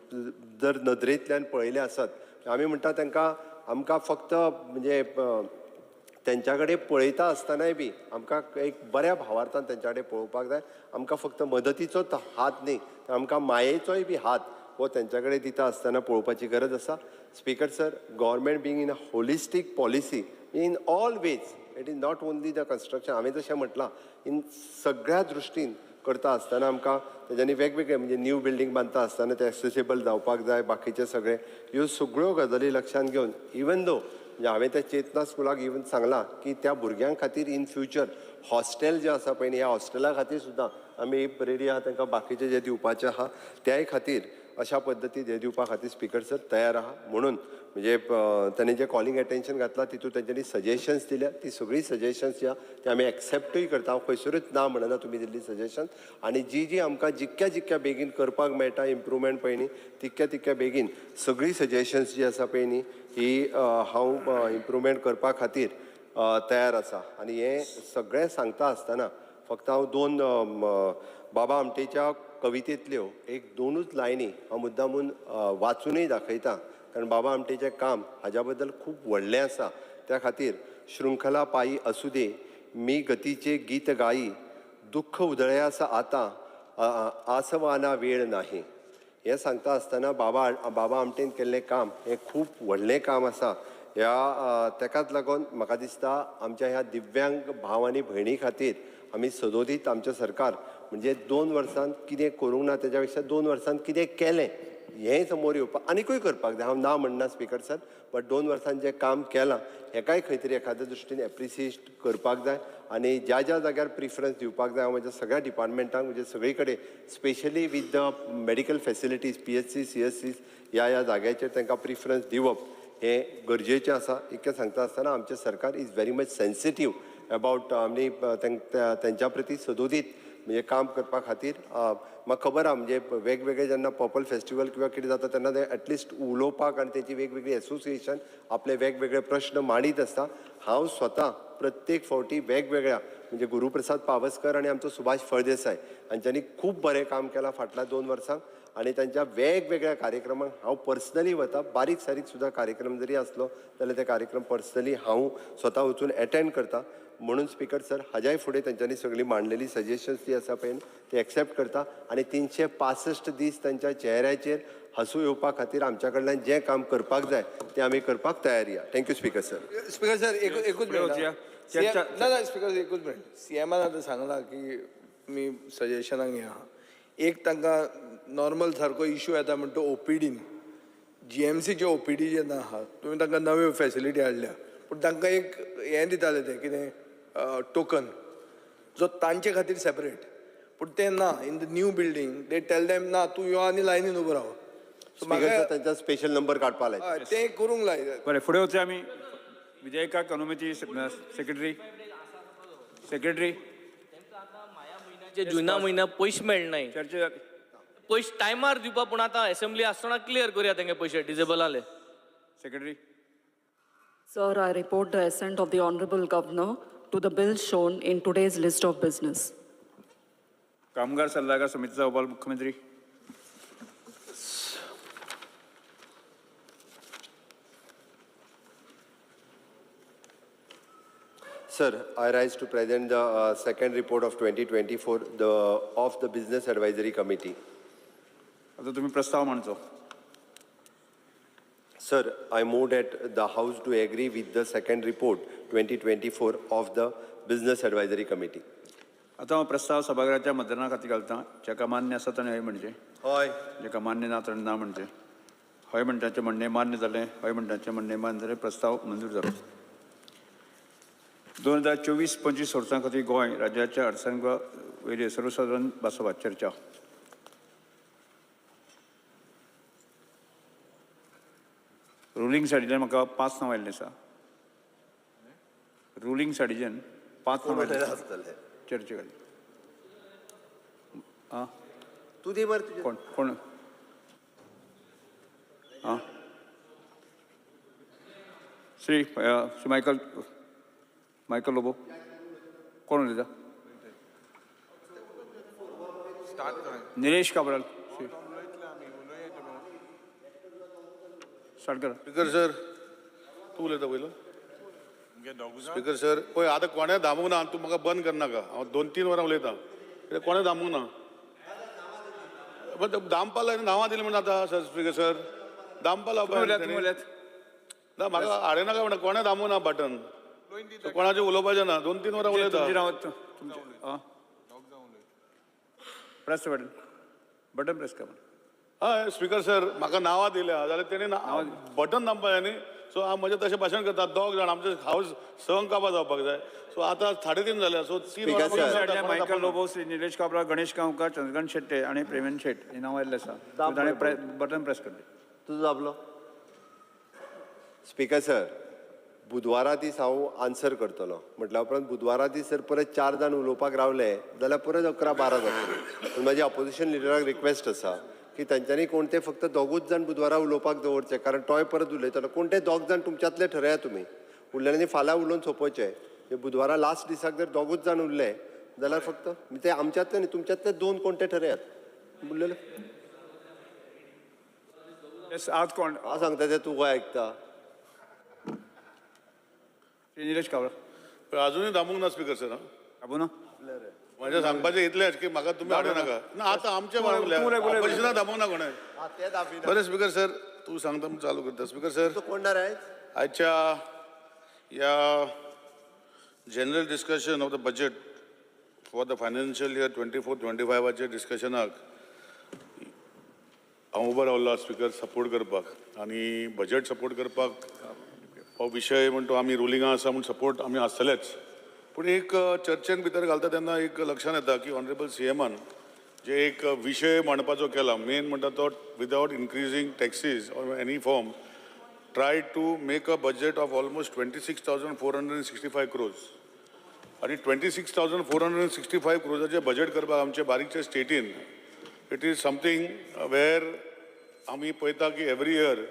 जर नदरेंतल्यान पळयले आसत आमी म्हणटा तांकां आमकां फक्त म्हणजे तेंच्या कडेन पळयता आसतनाय बी आमकां एक बऱ्या भावार्थान तेंच्या कडेन पळोवपाक जाय. आमकां फक्त मदतीचोच हात न्ही आमकां मायेचोय बी हात हो तेंच्या कडेन दिता आसतना पळोवपाची गरज आसा. Speaker sir government being in a holistic policy in all ways it is not only the construction हांवें जशें म्हटलां इन सगळ्या दृश्टीन करता आसतना आमकां तेज्यांनी वेगवेगळे म्हणजे न्यू बिल्डींग बांदता आसतना ते एक्सेसिबल जावपाक जाय बाकीचे सगळे ह्यो सगळ्यो गजाली लक्षांत घेवन इवन दो म्हणजे हांवें त्या चेतना स्कुलाक इवन सांगलां की त्या भुरग्यां खातीर इन फ्युचर हॉस्टेल जे आसा पळय न्ही ह्या हॉस्टेला खातीर सुद्दां आमी रेडी आहा तांकां बाकीचे जे दिवपाचे आहा त्याय खातीर अशा पद्दतीन हे दिवपा खातीर स्पीकर सर तयार आहा. म्हणून म्हणजे तांणी जे कॉलिंग एटेन्शन घातलां तितून तेंच्यांनी सजेशन्स दिल्या ती सगळीं सजेशन्स जी आहा ती आमी एक्सेप्टूय करता. हांव खंयसरूच ना म्हणना तुमी दिल्ली सजेशन आनी जी आमकां जितक्या बेगीन करपाक मेळटा इम्प्रुवमेंट पळय न्ही तितक्या बेगीन सगळीं सजेशन्स जी आसा पळय न्ही ही हांव इम्प्रुवमेंट करपा खातीर तयार आसा. आनी हें सगळें सांगता आसतना फक्त हांव 2 बाबा आमटेच्या कवितेंतल्यो 1-2 लायनी हांव मुद्दामून वाचूनय दाखयता कारण बाबा आमटेचें काम हाज्या बद्दल खूब व्हडलें आसा. त्या खातीर शृंखला पायी असू दे मी गतीचे गीत गाई दुःख उधळ्यास आता आसवाना वेळ नाही हें सांगता आसतना बाबा आमटेन केल्लें काम हें खूब व्हडलें काम आसा. ह्या तेकाच लागून म्हाका दिसता आमच्या ह्या दिव्यांग भाव आनी भयणी खातीर आमी सदोदीत आमचें सरकार म्हणजे 2 वर्सांत कितें करूंक ना तेच्या पेक्षा 2 वर्सांत कितें केलें हें समोर येवपाक आनीकूय करपाक जाय. हांव ना म्हणना स्पीकर सर बट 2 वर्सांत जें काम केलां हेकाय खंय तरी एखाद्या दृश्टीन एप्रिसिएट करपाक जाय आनी ज्या जाग्यार प्रिफरन्स दिवपाक जाय हांव म्हज्या सगळ्या डिपार्टमेंटांक म्हणजे सगळे कडेन specially with the medical facilities PHC CSCs ह्या जाग्याचेर तांकां प्रिफरन्स दिवप हें गरजेचें आसा. इतकें सांगता आसतना आमचें सरकार is very much sensitive about आमी तेंच्या प्रती सदोदीत म्हणजे काम करपा खातीर म्हाका खबर आहा म्हणजे वेगवेगळे जेन्ना पर्पल फेस्टिवल किंवा कितें जाता तेन्ना ते एटलिस्ट उलोवपाक आनी तेची वेगवेगळी एसोसिएशन आपले वेगवेगळे प्रश्न मांडीत आसता. हांव स्वता प्रत्येक फावटी वेगवेगळ्या म्हणजे गुरुप्रसाद पावसकर आनी आमचो सुभाष फळदेसाय हांच्यांनी खूब बरें काम केलां फाटल्या 2 वर्सांक आनी तांच्या वेगवेगळ्या कार्यक्रमांक हांव पर्सनली वता. बारीक सारीक सुद्दां कार्यक्रम जरी आसलो जाल्यार ते कार्यक्रम पर्सनली हांव स्वता वचून एटेंड करता. म्हणून स्पीकर सर हाज्याय फुडें तेंच्यांनी सगळी मांडलेली सजेशन्स जी आसा पळय ते एक्सेप्ट करता आनी 365 दीस तांच्या चेहऱ्याचेर हसूं येवपा खातीर आमच्या कडल्यान जें काम करपाक जाय तें आमी करपाक तयारी आहा. Thank you speaker sir. Speaker sir एकूच मिनट ना स्पीकर एकूच मिनट CMान आतां सांगलां की मी सजेशनाक हें आहा एक तांकां नॉर्मल सारको इश्यू येता म्हणटा तो OPDन GMCचे OPD जेन्ना आहा तुमी तांकां नव्यो फेसिलिटी हाडल्या पूण तांकां एक हें दिताले ते कितें टोकन जो तांचे खातीर सेपरेट पूण ते ना in the new building they tell them ना तूं यो आनी लायनीन उबो राव. सो म्हाका तांचा स्पेशल नंबर काडपा लाय ते करूंक लाय. बरें फुडें वचया आमी विजयकाक अनुमती सेक्रेटरी जुना म्हयन्या पयशे मेळनाय चर्चा पयशे टायमार दिवपा पूण आतां असेंब्ली आसतना क्लियर करुया तेंगे पयशे डिसेबल आले. Secretary. Sir, I report the assent of the Honorable Governor to the bill shown in today's list of business. कामगार सल्लागार समितीचा अहवाल मुख्यमंत्री. Sir, I rise to present the second report of 2024 of the Business Advisory Committee. आता तुम्ही प्रस्ताव मांडचो. Sir, I move that the House to agree with the second report 2024 of the Business Advisory Committee. आता हांव प्रस्ताव सभागृहाच्या मतदाना खातीर घालता. जेका मान्य आसा ताणें हय म्हणजे, हय. जेका मान्य ना ताणें ना म्हणजे. हय म्हणटाचें म्हणणें मान्य जालें, हय म्हणटाचें म्हणणें मान्य जालें. प्रस्ताव मंजूर जालो. 2024-25 वर्सां खातीर गोंय राज्याच्या अर्थसंघ वयली सर्वसाधारण बसपा चर्चा. रुलींग सायडीच्यान म्हाका 5 नांव आयिल्लीं आसा. रुलींग सायडीच्यान 5 नांव आयिल्लीं आसा चर्चे खातीर. आं तू दे मरे कोण कोण आं श्री मायकल लोबो कोण उलयता? निलेश काब्राल स्टार्ट करा. स्पीकर सर, तू उलयता पयलो. स्पीकर सर, पळय आतां कोणें थांबूंक ना. तूं म्हाका बंद करनाका. हांव 2-3 वरां उलयतां. कित्याक कोणें थांबूंक ना. दामपा लायन नांवां दिलीं म्हणून आतां सर. स्पीकर सर, दामपा लावपाक ना म्हाका हाडे नाका म्हणटा. कोणें थांबूंक ना बटन. कोणाचें उलोवपाचें ना. 2-3 वरां उलयता. प्रेस बटन बटन प्रेस कर. हय स्पीकर सर, म्हाका नांवां दिल्या जाल्यार तेणी बटन दामपा जाय न्ही. सो हांव म्हजें तशें भाशण करता. 2 जाण आमचें हावस सहन काबार जावपाक जाय. सो आतां 3:30 जाल्या. सो 3 मायकल लोबो, श्री निलेश काब्राल, गणेश गांवकार, चंद्रकांत शेट्टे आणि प्रेमन शेट हे नांव आयिल्लें आसा. ताणें बटन प्रेस करलें. तुजो दाबलो. स्पीकर सर, बुधवारा दीस हांव आन्सर करतलो. म्हटल्या उपरांत बुधवारा दीस जर परत 4 जाण उलोवपाक रावले जाल्यार परत 11-12 जातले. पूण म्हाजी ऑपोजिशन लिडराक रिक्वेस्ट आसा की तांच्यांनी कोण ते फक्त 2 जाण बुधवारा उलोवपाक दवरचे. कारण तोय परत उलयतलो. कोण ते 2 जाण तुमच्यांतले ठरया तुमी. उरलेल्यांनी फाल्यां उलोवन सोंपोवचे. हे बुधवारा लास्ट दिसाक जर 2 जाण उरले जाल्यार फक्त ते आमच्यांतले न्ही, तुमच्यांतले 2 कोण ते ठरयात. उरलेले आज कोण हांव सांगता ते तूं गोंय आयकता. निलेश काब्राल अजूनय थांबूंक ना स्पीकर सर. थांबू ना. म्हणजे सांगपाचें इतलेंच की म्हाका तुमी हाडूं नाका. ना आतां आमचें ऑपोजिशनाक थांबूंक ना कोणें. बरें स्पीकर सर, तूं सांगता म्हूण चालू करता. स्पीकर सर, कोण आयच्या ह्या general discussion of the budget for the financial year 24-25 डिस्कशनाक हांव उबो रावलो स्पीकर सपोर्ट करपाक. आनी बजेट सपोर्ट करपाक हो विशय म्हणटा आमी रुलिंगा आसा म्हूण सपोर्ट आमी आसतलेच. पूण एक चर्चेन भितर घालता तेन्ना एक लक्षांत येता की ऑनरेबल CMन जे एक विशय मांडपाचो केला, मेन म्हणटा तो without increasing taxes or any form try to make a budget of almost 26,465 crores. आणि 26,465 crores बजेट करपाक आमचे बारीकचे स्टेटीन इट इज समथींग वेर आमी पळयता की एवरी इयर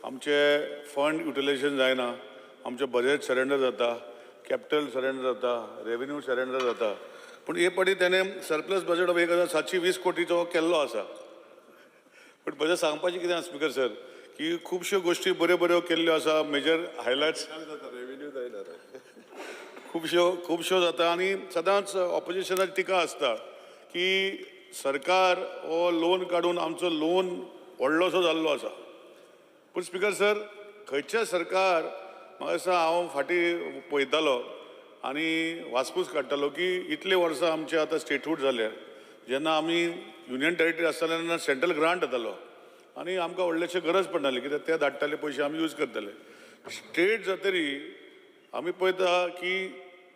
आमचे फंड युटिलायझेशन जायना. आमचे बजेट सरेंडर जाता, कॅपिटल सरेंडर जाता, रेव्हेन्यू सरेंडर जाता. पूण हे फावटी तेणें सरप्लस बजेट ऑफ 1,720 कोटीचो केल्लो आसा. बट म्हजें सांगपाचें कितें आसा स्पीकर सर की खुबश्यो गोश्टी बऱ्यो बऱ्यो केल्ल्यो आसा. मेजर हायलायट्स खुबश्यो जाता. आनी सदांच ऑपोजिशनाची टिका आसता की सरकार हो लोन काडून आमचो लोन व्हडलोसो जाल्लो आसा. पूण स्पीकर सर, खंयचें सरकार म्हाका दिसता हांव फाटीं पळयतालो आनी वासपूस काडटालो की इतले वर्सां आमचे आतां स्टेटहूड जाले. जेन्ना आमी युनियन टेरिटरी आसताले तेन्ना सेंट्रल ग्रांट येतालो आनी आमकां व्हडलेशें गरज पडनाली कित्याक ते धाडटाले पयशे आमी यूज करताले. स्टेट जातरी आमी पळयता की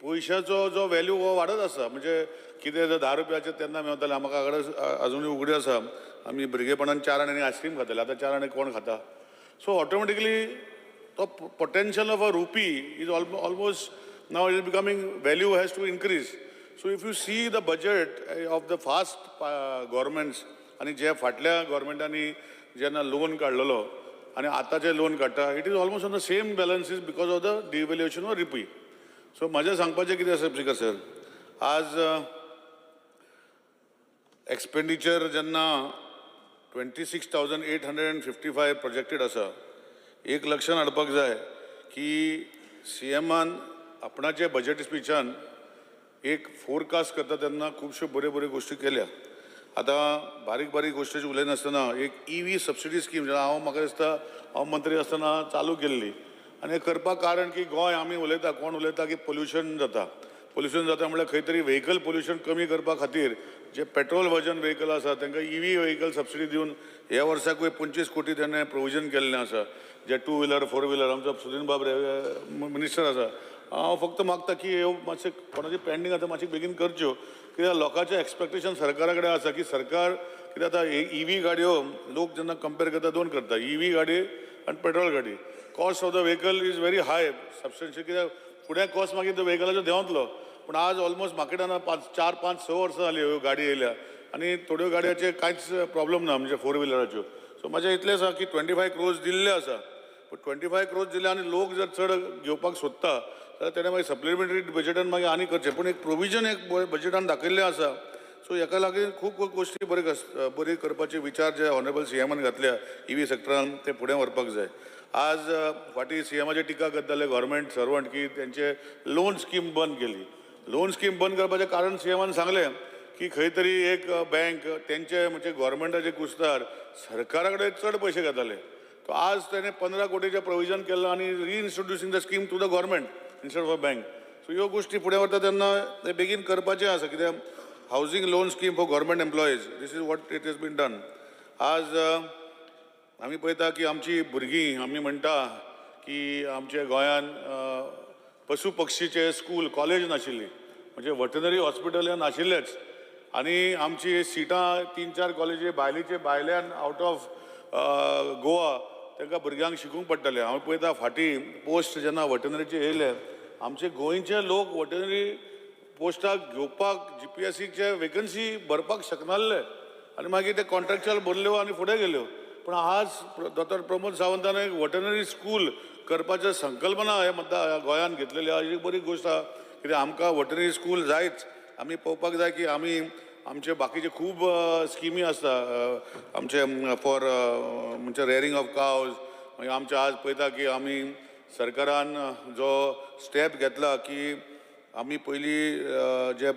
पयशाचो जो व्हॅल्यू हो वाडत आसा. म्हणजे कितें जर 10 रुपयाचें तेन्ना मेळटालें. म्हाका कडेन अजुनूय उगडी आसा. आमी भुरगेपणान 4 आण्यांनी आयस्क्रीम खाताले. आतां 4 आणे कोण खाता. सो ऑटोमॅटिकली तो potential of a rupee is almost now is becoming value has to increase. So if you see the budget of the fast governments आनी जे फाटल्या गव्हर्मेंटांनी जेन्ना लोन काडलेलो आनी आतांचे लोन काडटा it is almost on the same balances because of the devaluation of rupee. So म्हजें सांगपाचें कितें आसा स्पीकर सर, आज एक्सपेंडिचर जेन्ना 26,855 प्रोजेक्टेड आसा. एक लक्षांत हाडपाक जाय की CMन आपणाचे बजेट स्पिचान एक फोरकास्ट करता तेन्ना खुबश्यो बऱ्यो बऱ्यो गोश्टी केल्या. आतां बारीक बारीक गोश्टीची उलयनासतना एक EV सबसिडी स्कीम म्हाका दिसता हांव मंत्री आसतना चालू केल्ली आनी हें करपाक कारण की गोंय आमी उलयता कोण उलयता की पोल्युशन जाता म्हळ्यार खंय तरी व्हेकल पोल्युशन कमी करपा खातीर जे पेट्रोल वर्जन व्हेकल आसा तांकां EV व्हेकल सबसिडी दिवन ह्या वर्साकूय 25 कोटी तेणें प्रोविजन केल्लें आसा जे 2 व्हिलर 4 व्हिलर आमचो सुदीन बाबरे मिनिस्टर आसा हांव फक्त मागता की ह्यो मातशें कोणाची पेंडींग आतां मातशी बेगीन करच्यो कित्याक लोकांचें एक्सपेक्टेशन सरकारा कडेन आसा की सरकार कित्याक आतां EV गाडयो लोक जेन्ना कंपेर करता दोन करता EV गाडी आनी पेट्रोल गाडी cost of the vehicle is very high substantial कित्याक फुडें कॉस्ट मागीर व्हेकलाचो देंवतलो पूण आज ऑलमोस्ट मार्केटान 4, 5, 6 वर्सां जालीं ह्यो गाडी येयल्या आनी थोड्यो गाडयांचे कांयच प्रॉब्लम ना म्हणजे 4 व्हिलराच्यो सो म्हाजें इतलें आसा की 25 crores दिल्ले आसा पूण 25 crores दिले आनी लोक जर चड घेवपाक सोदता जाल्यार तेणें मागीर सप्लिमेंटरी बजेटान मागीर आनी करचें पूण एक प्रोविजन एक बजेटान दाखयल्लें आसा सो हेका लागून खूब गोश्टी बरी करपाचे विचार जे ऑनरेबल CMन घातल्या EV सेक्टरान ते फुडें व्हरपाक जाय आज फाटीं CMाचेर टिका करताले गव्हर्मेंट सर्वंट की तेंचे लोन स्कीम बंद केली लोन स्कीम बंद करपाचें कारण CMन सांगलें की खंय तरी एक बँक तेंचे म्हणजे गव्हर्मेंटाचे कुस्तार सरकारा कडेन चड पयशे घेताले तो आज तेणें 15 कोटीचें प्रोविजन केलां आनी reintroducing the scheme to the government instead of a bank so ह्यो गोश्टी फुडें व्हरता तेन्ना ते बेगीन करपाचें आसा कित्याक housing loan scheme for government employees this is what it has been done आज आमी पळयता की आमची भुरगीं आमी म्हणटा की आमच्या गोंयान पशु पक्षीचे स्कूल कॉलेज नाशिल्ली म्हणजे वेटनरी हॉस्पिटल नाशिल्लेच आनी आमची सिटां 3-4 कॉलेजी भायल्यान आउट ऑफ गोवा तांकां भुरग्यांक शिकूंक पडटलें हांव पळयता फाटीं पोस्ट जेन्ना वेटनरीचे येयले आमचे गोंयचे लोक वेटनरी पोस्टाक घेवपाक GPSCचे वेकन्सी भरपाक शकनासले आनी मागीर ते कॉन्ट्रॅक्च्युअल भरल्यो आनी फुडें गेल्यो पूण आज डॉक्टर प्रमोद सावंतान एक वेटनरी स्कूल करपाची संकल्पना हे गोंयान घेतलेली आहा ही बरी गोश्ट आहा कित्याक आमकां वेटनरी स्कूल जायच आमी पळोवपाक जाय की आमी आमचे बाकीचे खूब स्किमी आसता आमचे फॉर म्हणजे रेअरिंग ऑफ कावज मागीर आमचे आज पळयता की आमी सरकारान जो स्टेप घेतला की आमी पयलीं जे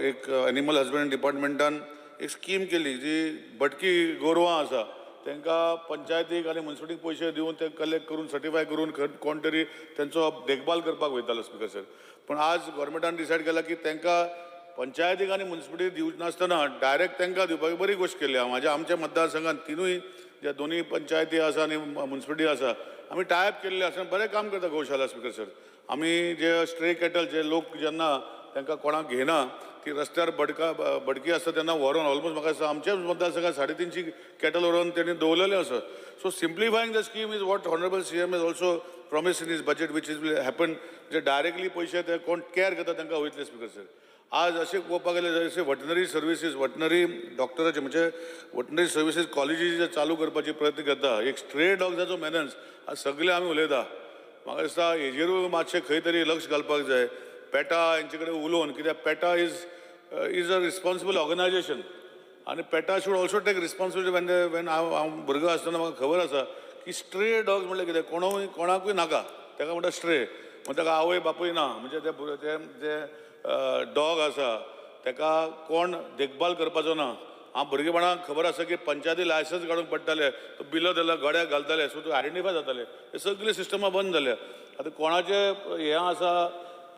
एक एनिमल हजबंड्री डिपार्टमेंटान एक स्कीम केली जी भटकी गोरवां आसा तांकां पंचायतीक आनी म्युनिसिपालिटीक पयशे दिवन ते कलेक्ट करून सर्टिफाय करून कोण तरी तेंचो देखभाल करपाक वयतालो स्पीकर सर पूण आज गव्हर्मेंटान डिसायड केला की तांकां पंचायतीक आनी म्युनिसिपालिटी दिवनासतना डायरेक्ट तांकां दिवपाची बरी गोश्ट केली आमच्या मतदारसंघात तिनूय जे दोनूय पंचायती आसा आनी म्युनिसिपालिटी आसा आमी टायप केल्ले आसा बरें काम करता गौशाला स्पीकर सर आमी जे स्ट्रे कॅटल जे लोक जेन्ना तांकां कोणाक घेना ती रस्त्यार भटकी आसता तेन्ना व्हरून ऑलमोस्ट म्हाका दिसता आमच्या मतदारसंघात 350 कॅटल व्हरून तेणी दवरलेले आसा so simplifying the scheme is what honourable CM is also promise in is budget which is will happen जे डायरेक्टली पयशे ते कोण केअर घेता तांकां वयतले स्पीकर सर आज असे पळोवपाक गेले जशे वेटनरी सर्विसीस वेटनरी डॉक्टराचे म्हणजे वेटनरी सर्विसीस कॉलेजीस जे चालू करपाचे प्रयत्न करता एक स्ट्रे डॉग्साचो मेनन्स आज सगळे आमी उलयता म्हाका दिसता हेजेरूय मातशें खंय तरी लक्ष घालपाक जाय पेटा हेंचे कडेन उलोवन कित्याक PETA is a responsible organisation आनी PETA should also take responsibility when हांव भुरगो आसतना म्हाका खबर आसा की स्ट्रे डॉग्स म्हणल्यार कितें कोणाकूय नाका ताका म्हणटा स्ट्रे म्हणजे ताका आवय बापूय ना म्हणजे ते डॉग आसा ताका कोण देखभाल करपाचो ना हांव भुरगेपणाक खबर आसा की पंचायती लायसन्स काडूंक पडटाले तो बिलो जाल्यार गड्याक घालताले सो तो आयडेंटिफाय जाताले हे सगळे सिस्टमा बंद जाल्या आतां कोणाचे हें आसा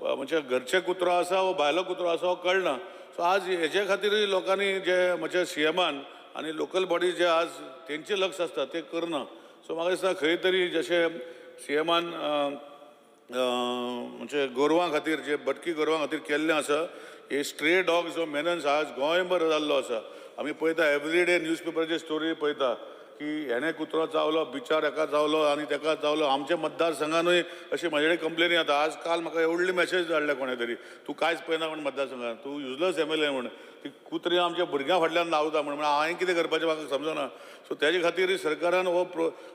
म्हणजे घरचे कुत्रो आसा वो भायलो कुत्रो आसा हो कळना सो आज हेजे खातीर लोकांनी जे म्हणजे CMन आनी लोकल बॉडीज जे आज तेंचे लक्ष आसता ते करना सो म्हाका दिसता खंय तरी जशे CMन म्हणजे गोरवां खातीर जे भटकी गोरवां खातीर केल्लें आसा हे स्ट्रे डॉग जो मेनन्स आज गोंयभर जाल्लो आसा आमी पळयता एवरीडे न्यूजपेपराचेर स्टोरी पळयता की हेणे कुत्रो चावलो बिचार हेका चावलो आनी तेका चावलो आमच्या मतदारसंघानूय अशी म्हाजे कडेन कंप्लेनी येता आज काल म्हाका एवढली मेसेज धाडल्या कोणे तरी तूं कांयच पळयना म्हण मतदारसंघात तूं युजलस MLA म्हण ती कुत्री आमच्या भुरग्यां फाटल्यान लावता म्हण हांवें कितें करपाचें म्हाका समजना सो तेजे खातीर सरकारान हो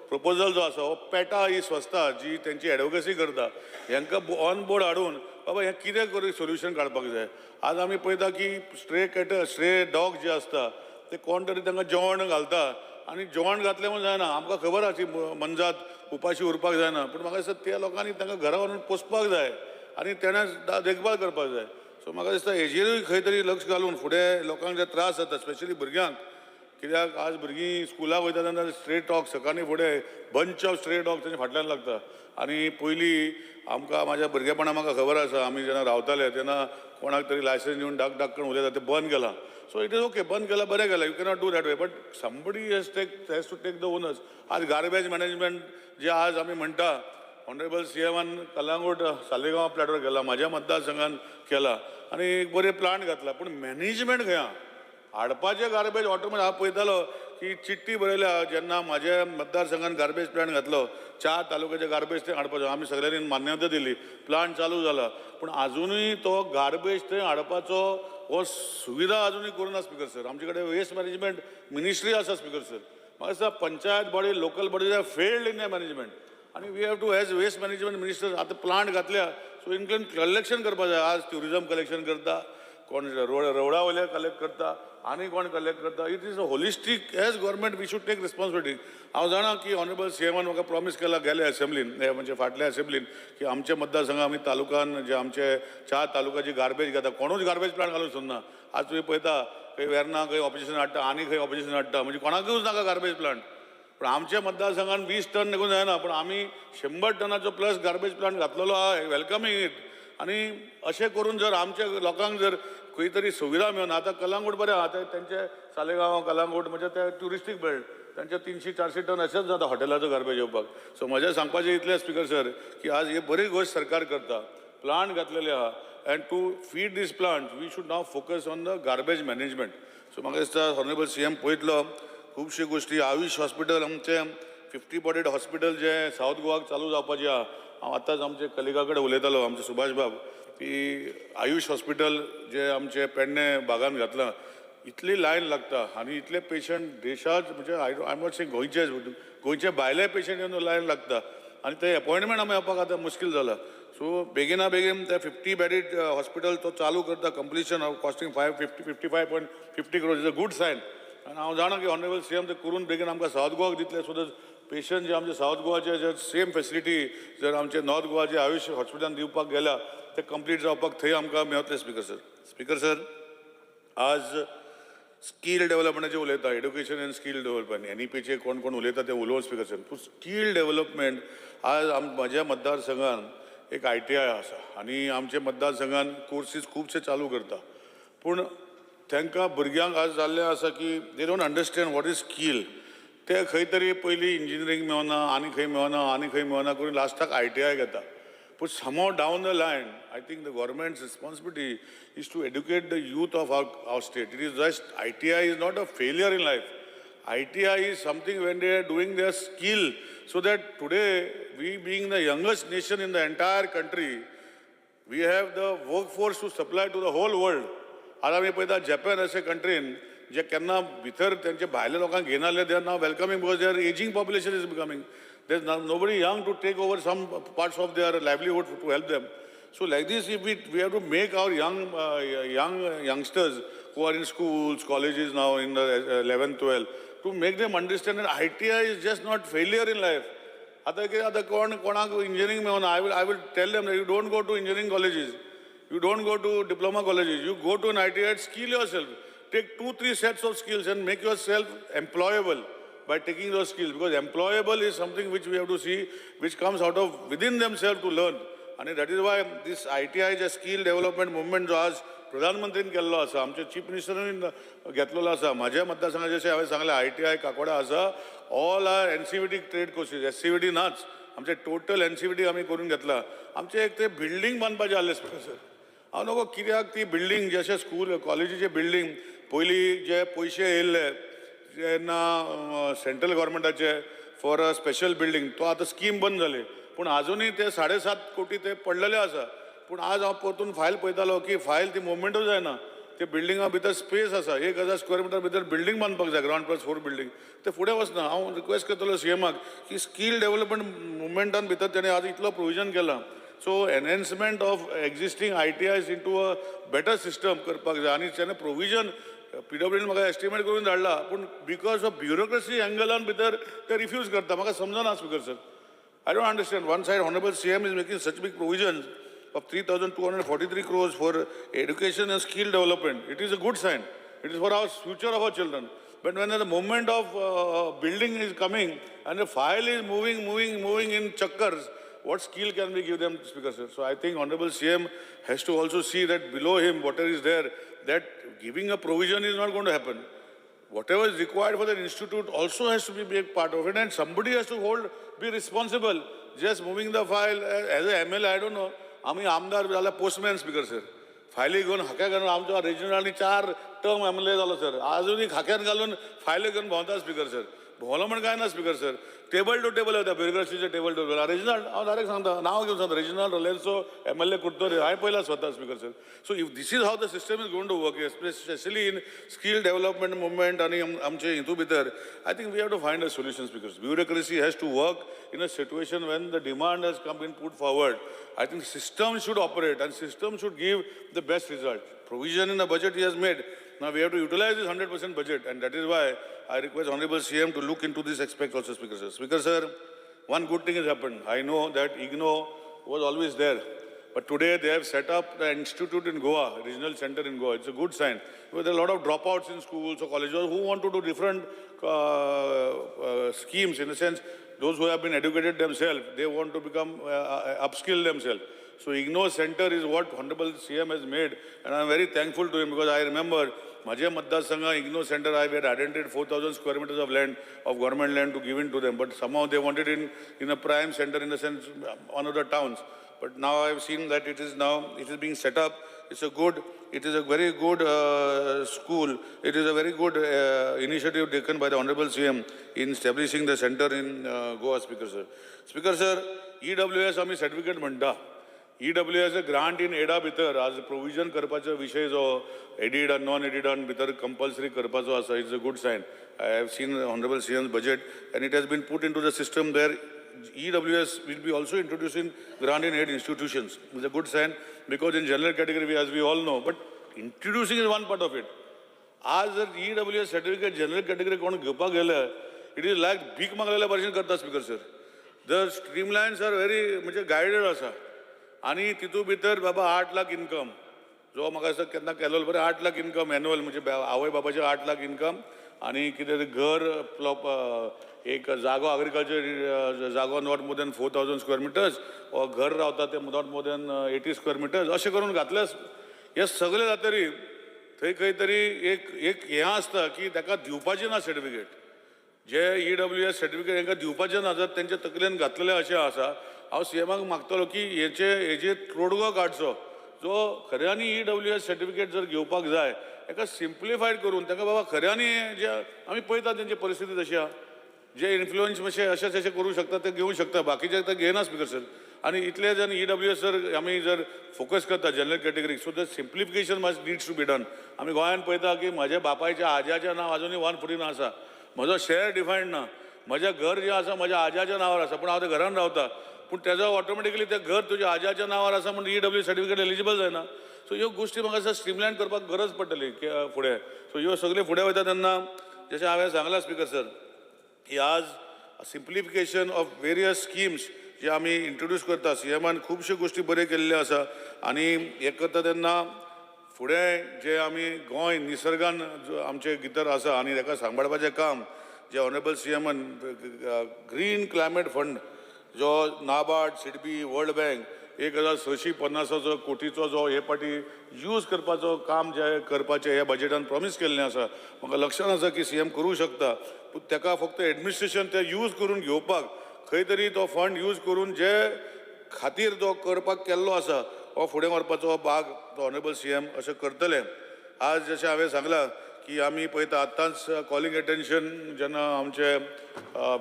प्रपोजल जो आसा हो पेटा ही संस्था जी तेंची एडवोकेसी करता हांकां ऑन बोर्ड हाडून बाबा हें कितें करून सोल्युशन काडपाक जाय आज आमी पळयता की स्ट्रे डॉग जे आसता ते कोण तरी तांकां जेवण घालता आनी जेवण घातलें म्हूण जायना आमकां खबर आसा मनजात उपाशी उरपाक जायना पूण म्हाका दिसता त्या लोकांनी तांकां घरा व्हरून पोसपाक जाय आनी तेणें देखभाल करपाक जाय सो म्हाका दिसता हेजेरूय खंय तरी लक्ष घालून फुडें लोकांक जे त्रास जाता स्पेशली भुरग्यांक, कित्याक आज भुरगीं स्कुलाक वयता तेन्ना स्ट्रे डॉग सकाळीं फुडें बंच ऑफ स्ट्रे डॉग तेंच्या फाटल्यान लागता. आनी पयलीं आमकां म्हाज्या भुरगेपणां म्हाका खबर आसा, आमी जेन्ना रावताले तेन्ना कोणाक तरी लायसन्स दिवन डाक डाक करून उलयता तें बंद केलां. सो इट इज ओके, बंद केलां, बरें केलां, you cannot do that way, but somebody has to take the owners. आज गार्बेज मॅनेजमेंट जे आज आमी म्हणटा, ऑनरेबल CMन कलंगूट सालेगांव प्लॅटवर गेला, म्हाज्या मतदारसंघान केला आनी एक बरे प्लांट घातला, पूण मॅनेजमेंट खंय आहा? हाडपाचे गार्बेज ऑटोमॅटीक हांव पळयतालो की चिठ्ठी बरयल्या जेन्ना म्हाज्या मतदारसंघान गार्बेज प्लांट घातलो, 4 तालुक्याचे गार्बेज थंय हाडपाचो, आमी सगळ्यांनी मान्यता दिली, प्लांट चालू जाला, पूण आजुनूय तो गार्बेज थंय हाडपाचो हो सुविधा अजूनही करून ना स्पीकर सर. आमचे कडेन वेस्ट मॅनेजमेंट मिनिस्ट्री आसा स्पीकर सर. म्हाका दिसता panchayat body, local bodies are failed in the management आनी we have to as waste management minister आतां प्लांट घातल्या, सो इनक्लूड कलेक्शन करपा जाय. आज ट्युरिजम कलेक्शन करता, कोण रोडा वयले कलेक्ट करता, आनी कोण कलेक्ट करता. It is a holistic as government we should take responsibility. हांव जाणा की ऑनरेबल CMन म्हाका प्रॉमीस केला गेल्या असेंब्लीन, म्हणजे फाटल्या असेंब्लीन, की आमच्या मतदारसंघात आमी तालुक्यान जे आमचे 4 तालुक्याची गार्बेज घेता, कोणूच गार्बेज प्लांट घालूंक सोदना. आज तुवें पळयता खंय वेर्ना खंय ऑपोजिशन हाडटा, आनी खंय ऑपोजिशन हाडटा, म्हणजे कोणाकूच नाका गार्बेज प्लांट. पण आमच्या मतदारसंघान 20 टन निघून जायना, पण आमी 100 टनाचो प्लस गार्बेज प्लांट घातलेलो आहा, वेलकमिंग इट. आनी अशें करून जर आमच्या लोकांक जर खंय तरी सुविधा मेळना, आतां कलंगूट बरें आहा, तेंचे सालेगांव कलंगूट म्हणजे ते ट्युरिस्टीक बेल्ट, तांचे 300-400 टन अशेंच जाता हॉटेलाचो गार्बेज येवपाक. सो म्हजें सांगपाचें इतलें स्पीकर सर की आज ही बरी गोश्ट सरकार करता, प्लांट घातलेले आहा, and to feed this plant we should now focus on the garbage management. So म्हाका दिसता ऑनरेबल CM पळयतलो खुबश्यो गोश्टी. आयुष हॉस्पिटल आमचें 50 बेडेड हॉस्पिटल जें सावथ गोवाक चालू जावपाचें आहा. हांव आतांच आमचे कलिगा कडेन उलयतालो, आमचे सुभाष बाब, की आयुष हॉस्पिटल जे आमचे पेडणे भागांत घातलां, इतली लायन लागता आनी इतले पेशंट देशात, म्हणजे आय नॉट से गोंयचे भायले पेशंट येवन लायन लागता आनी ते अपॉयंटमेंट आमी येवपाक आतां मुश्कील जाला. सो बेगिना बेगीन ते 50 बेडेड हॉस्पिटल तो चालू करता, completion of costing 55.50 crores is a good sign. आनी हांव जाणा की ऑनरेबल CM ते करून बेगीन आमकां सावथ गोवाक दितले, सो दॅट पेशंट जे आमचे सावथ गोवाचे जे सेम फेसिलिटी जर आमचे नॉर्थ गोवाचे आयुष हॉस्पिटलान दिवपाक गेल्या ते कंप्लीट जावपाक थंय आमकां मेळटले स्पीकर सर. स्पीकर सर, आज स्कील डेव्हलपमेंटाचेर उलयता, एड्युकेशन एंड स्कील डेव्हलपमेंट, NEPचे कोण कोण उलयता ते उलोवन स्पीकर सर. पूण स्कील डेव्हलपमेंट आज म्हाज्या मतदारसंघान एक ITI आसा आनी आमच्या मतदारसंघान कोर्सीस खुबशे चालू करता, पूण तांकां भुरग्यांक आज जाल्लें आसा की they don't understand what is skill. ते खंय तरी पयलीं इंजिनियरींग मेळना, आनी खंय मेळना, आनी खंय मेळना करून लास्टाक ITI घेता. But somehow down the line, I think the government's responsibility is to educate the youth of our state. It is just, ITI is not a failure in life. ITI is something when they are doing their skill, so that today, we being the youngest nation in the entire country, we have the workforce to supply to the whole world. आता आमी पळयता Japan अशे कंट्रीन जे केन्ना भितर तेंचे भायल्या लोकांक घेनासले, they are now welcoming because their ageing population is becoming. There's nobody young to take over some parts of their livelihood to help them. So like this, if we have to make our youngsters who are in schools, colleges now in the 11th, 12th, to make them understand that ITI is just not failure in life. आता कोणाक engineering मेळना, I will tell them that you don't go to engineering colleges, you don't go to diploma colleges, you go to an ITI, skill yourself, take 2-3 sets of skills and make yourself employable by taking those skills, because employable is something which we have to see, which comes out of within themselves to learn. And that is why this ITI जे skill development movement जो आज प्रधानमंत्रीन केल्लो आसा, आमचे chief मिनिस्टरान घेतलेलो आसा, म्हाज्या मतदारसंघात जशें हांवें सांगलें ITI काकोडा आसा, all are NCVT trade courses, SCVT नाच, आमचे टोटल NCVT आमी करून घेतला. आमचे एक ते बिल्डींग बांदपाचें आसलें स्पीकर सर. हांव नको कित्याक ती बिल्डींग जशें स्कूल कॉलेजीचे बिल्डींग पयलीं जे पयशे येयल्ले जेन्ना सेंट्रल गव्हर्मेंटाचे फॉर अ स्पेशल बिल्डींग, तो आतां स्कीम बंद जाली, पूण आजुनूय ते 7.5 कोटी ते पडलेले आसा. पूण आज हांव परतून फायल पळयतालो की फायल ती मुवमेंटूच जायना. ते बिल्डिंगा भितर स्पेस आसा, 1000 स्क्वेअर मिटर भितर बिल्डींग बांदपाक जाय, ग्राउंड प्लस 4 बिल्डींग, ते फुडें वचना. हांव रिक्वेस्ट करतलो CMक की स्कील डेव्हलपमेंट मुवमेंटान भितर तेणें आज इतलो प्रोविजन केलां. So enhancement of existing ITIs into a better system करपाक जाय. आनी तेणें प्रोविजन PWDन म्हाका एस्टिमेट करून धाडला, पूण बिकॉज ऑफ ब्युरोक्रेसी एंगलान भितर ते रिफ्यूज करता. म्हाका समजना speaker sir. I don't understand. One side, Honorable CM is making such big provisions, of 3,243 crores for education and skill development. It is a good sign. It is for our future of our children. But when the moment of building is coming and the file is moving in chakkars, what skill can we give them, Speaker Sir? So I think Honorable CM has to also see that below him, whatever is there, that giving a provision is not going to happen. Whatever is required for the institute also has to be a part of it, and somebody has to be responsible. Just moving the file as a MLA, I don't know. आम्ही आमदार झाला postman speaker sir फायली घेऊन हाक्या घालून आमच्या regional 4 term MLA झालो sir अजूनही खाक्यात घालून फायली घेऊन भोवता स्पीकर सर भोवलं म्हण काय ना speaker sir table to table होता ब्युरोक्रेसीचे टेबल टू टेबल रिजनल हांव डायरेक्ट सांगता नाव घेऊन सांगता रिजनल रिलायन्सचो MLA कुठतरी हांवें पयला स्वता speaker sir so if this is how the system is going to work specially in skill development movement आणि आमचे हितू भितर I think we have to find a solution speaker bureaucracy has to work in a situation when the demand has been put forward. I think system should operate and system should give the best result. Provision in the budget he has made. Now we have to utilize this 100% budget, and that is why I request Honorable CM to look into this aspect also, Speaker Sir. Speaker Sir, one good thing has happened. I know that IGNO was always there, but today they have set up the institute in Goa, regional center in Goa. It's a good sign. Because there are a lot of dropouts in schools or colleges who want to do different schemes in a sense. Those who have been educated themselves, they want to become upskill themselves. So IGNO Center is what Honorable CM has made, and I am very thankful to him because I remember Majhe Matda Sangha IGNO Center, I had identified 4,000 square meters of land, of government land to give in to them, but somehow they wanted in a prime center in the sense one of the towns. But now I have seen that it is being set up. It is a very good school. It is a very good initiative taken by the Honorable CM in establishing the center in Goa, Speaker Sir. Speaker Sir, EWS आम्ही certificate म्हणटा. EWS a grant in एडा भितर आज provision करपाचो विषय जो aided and non aided भितर compulsory करपाचो आसा. It's a good sign. I have seen Honorable CM's budget and it has been put into the system there. EWS will be also introducing grant in aid institutions. It's a good sign because in general category, as we all know, but introducing is one part of it. As the EWS certificate general category कोण घेवपाक गेले, it is like भीक मागलेल्या भशेन करता speaker sir. The streamlines are very म्हणजे guided आसा. आणि तितू भितर बाबा 8 लाख इन्कम जो म्हाका असं केन्ना केलो बरें 8 लाख इन्कम एन्युअल म्हणजे आवय बाबाचे 8 लाख इन्कम आणि कितें घर प्लॉप एक जागो agriculture जागो not more than 4,000 square metres वा घर रावता ते not more than 80 square metres अशें करून घातल्यास हे सगळे जातरी थंय खंय तरी एक हें आसता की ताका दिवपाचें ना सर्टिफिकेट जे EWS सर्टिफिकेट हांकां दिवपाचें ना जर तेंच्या तकलेन घातलेलें अशें आसा हांव CMाक मागतलो की हेजे तोडगो काडचो जो खऱ्यांनी EWS सर्टिफिकेट जर घेवपाक जाय ताका सिम्प्लिफायड करून ताका बाबा खऱ्यांनी जे आमी पळयता तेंची परिस्थिती तशी आहा जे इन्फ्लुएन्स मातशें अशें करूं शकता ते घेवंक शकता बाकीचे ते घेयना स्पीकर सर आनी इतले जर EWS जर आमी जर फोकस करता जनरल कॅटेगरीक so the simplification must needs to be done आमी गोंयांत पळयता की म्हज्या बापायच्या आज्याचें नांव अजुनूय 149 आसा म्हजो शेअर डिफायन्ड ना म्हजें घर जें आसा म्हज्या आज्याच्या नांवार आसा पूण हांव त्या घरान रावता पूण तेजो ऑटोमॅटिकली तें घर तुज्या आज्याच्या नांवार आसा म्हणून EWS सर्टिफिकेट एलिजिबल जायना सो ह्यो गोश्टी म्हाका दिसता स्ट्रीमलायन करपाक गरज पडटली फुडें सो ह्यो सगळे फुडें वयता तेन्ना जशें हांवें सांगलां स्पीकर सर की आज सिम्प्लिफिकेशन ऑफ वेरियस स्किम्स जे आमी इंट्रोड्यूस करता CMान खुबश्यो गोश्टी बऱ्यो केल्ल्यो आसा आनी हें करता तेन्ना फुडें जे आमी गोंय निसर्गान आमचे भितर आसा आनी ताका सांबाळपाचें काम जे ऑनरेबल CMान ग्रीन क्लायमेट फंड जो नाबार्ड सिडबी वर्ल्ड बँक 1,650 कोटीचो जो हे पाटी यूज करपाचो काम जे करपाचें ह्या बजेटान प्रॉमिस केल्लें आसा म्हाका लक्षात आसा की CM करूं शकता पूण ताका फक्त एडमिनिस्ट्रेशन ते यूज करून घेवपाक खंय तरी तो फंड यूज करून जे खातीर तो करपाक केल्लो आसा हो फुडें व्हरपाचो भाग तो ऑनरेबल CM अशें करतले आज जशें हांवें सांगलां की आमी पळयता आतांच कॉलिंग एटेन्शन जेन्ना आमचे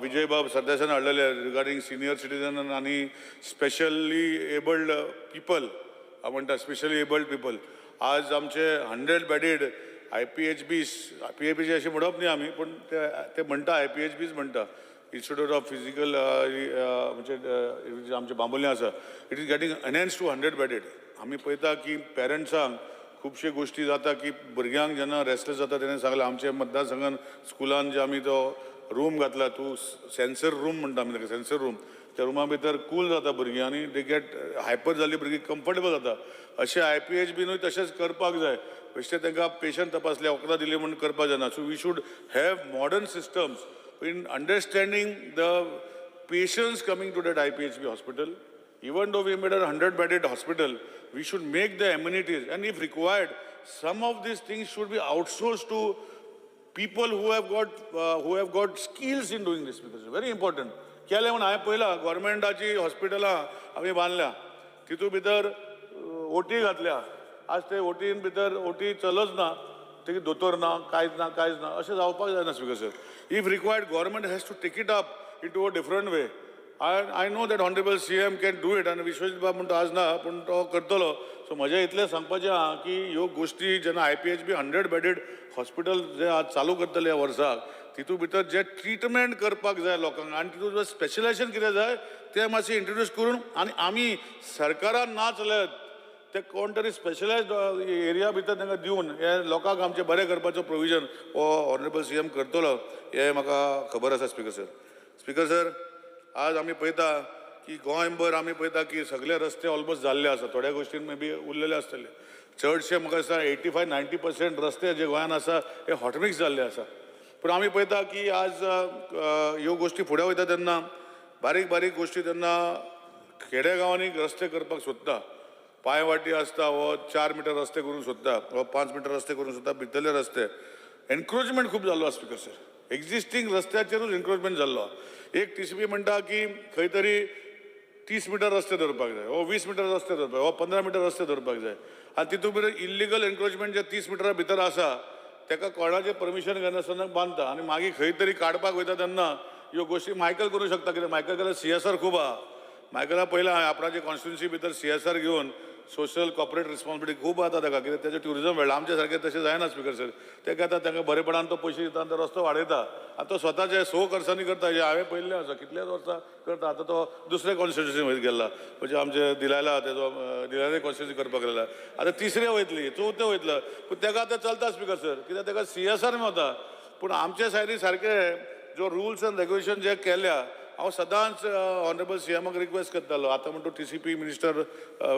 विजय बाब सरदेसायान हाडलेले रिगार्डींग सिनियर सिटीजन आनी स्पेशली एबल्ड पीपल हांव म्हणटा स्पेशली एबल्ड पीपल आज आमचे 100 बेडेड IPHBs अशें म्हणप न्ही आमी पूण ते म्हणटा IPHBs म्हणटा इन्स्टिट्यूट ऑफ फिजिकल म्हणजे आमचे बांबोलीं आसा it is getting enhance to 100 bedded आमी पळयता की पेरंट्सांक खुबशे गोश्टी जाता की भुरग्यांक जेन्ना रेस्टलेस जाता तेणें सांगलें आमच्या मतदारसंघान स्कुलान जे आमी तो रूम घातला तूं सेन्सर रूम म्हणटा आमी ताका सेन्सर रूम त्या रुमा भितर कूल जाता भुरगीं आनी दे गेट हायपर जाल्ली भुरगीं कम्फर्टेबल जाता. अशें IPH बीनूय तशेंच करपाक जाय. बेश्टे तांकां पेशंट तपासले वखदां दिली म्हणून करपाक जायना. So we should have modern systems in understanding the patients coming to that IPHB hospital. Even though we made a 100-bedded hospital, we should make the amenities, and if required, some of these things should be outsourced to people who have got skills in doing this, because it's very important. केलें म्हणून हांवें पळयलां गव्हर्मेंटाची हॉस्पिटलां आमी बांदल्या, तितून भितर OT घातल्या. आज ते OTन भितर OT चलच ना, ते दोतोर ना, कांयच ना, अशें जावपाक जायना speaker sir. If required, government has to take it up into a different way. I know that Honorable CM can do it, and Vishwajit बाब म्हणटा आज ना, पूण तो करतलो. सो म्हजें इतलें सांगपाचें आहा की ह्यो गोश्टी जेन्ना IPHB 100-bedded हॉस्पिटल जे आज चालू करतले ह्या वर्साक, तितून भितर जे ट्रिटमेंट करपाक जाय लोकांक आनी तितून जे स्पेशलायझेशन कितें जाय तें मातशें इंट्रोड्यूस करून, आनी आमी सरकारान ना चलत ते कोण तरी स्पेशलायज्ड एरिया भितर तांकां दिवन हे लोकांक आमचे बरें करपाचो प्रोविजन हो ऑनरेबल CM करतलो हें म्हाका खबर आसा स्पीकर सर. स्पीकर सर, आज आमी पळयता की गोंयभर आमी पळयता की सगळे रस्ते ऑलमोस्ट जाल्ले आसा. थोड्या गोश्टीन मे बी उरलेले आसतले. चडशे म्हाका दिसता 85-90% रस्ते जे गोंयान आसा हे हॉटमिक्स जाल्ले आसा. पूण आमी पळयता की आज ह्यो गोश्टी फुडें वयता तेन्ना बारीक बारीक गोश्टी तेन्ना खेडेगांवांनी रस्ते करपाक सोदता. पांयवाटी आसता वो 4 मीटर रस्ते करून सोदता, वो 5 मीटर रस्ते करून सोदता, भितरले रस्ते. एनक्रोचमेंट खूब जाल्लो आसा स्पीकर सर. एक्झिस्टींग रस्त्याचेरूच एनक्रोचमेंट जाल्लो. एक TCP म्हणटा की खंय तरी 30 मीटर रस्ते धरपाक जाय, वो 20 मीटर रस्ते धरपाक, वो 15 मीटर रस्ते धरपाक जाय. आनी तितून भितर इल्लिगल एनक्रोचमेंट जे 30 मिटरा भितर आसा ताका कोणाचें परमिशन घेनासतना बांदता, आनी मागीर खंय तरी काडपाक वयता तेन्ना ह्यो गोश्टी मायकल करूं शकता. कित्याक मायकल केल्यार CSR खूब आहा. मायकला पयला आपणाचे कॉन्स्टिट्युन्सी भितर CSR घेवन सोशल कॉर्पोरेट रिस्पॉन्सिबिलिटी खूब आता ताका, कित्याक तेजें ट्युरिजम वेळा आमचे सारकें तशें जायना स्पीकर सर. ते घेता तांकां बरेपणान तो पयशे दिता आनी तो रस्तो वाडयता. आतां तो स्वताचे 100 वर्सांनी करता, हें हांवें पयल्लें आसा, कितलेच वर्सां करता. आतां तो दुसरे कॉन्स्टिट्युन्सी वयर गेला, म्हणजे आमचे दिलायला तेजो दिलायला कॉन्स्टिट्युन्सी करपाक गेला. आतां तिसरे वयतली, चवथे वयतलो, पूण ताका आतां चलता स्पीकर सर, कित्याक ताका CSR मेवता. पूण आमचे सायडीन सारके जो रुल्स एंड रेग्युलेशन जे केल्या, हांव सदांच ऑनरेबल CMक रिक्वेस्ट करतालो, आतां म्हणटा TCP मिनिस्टर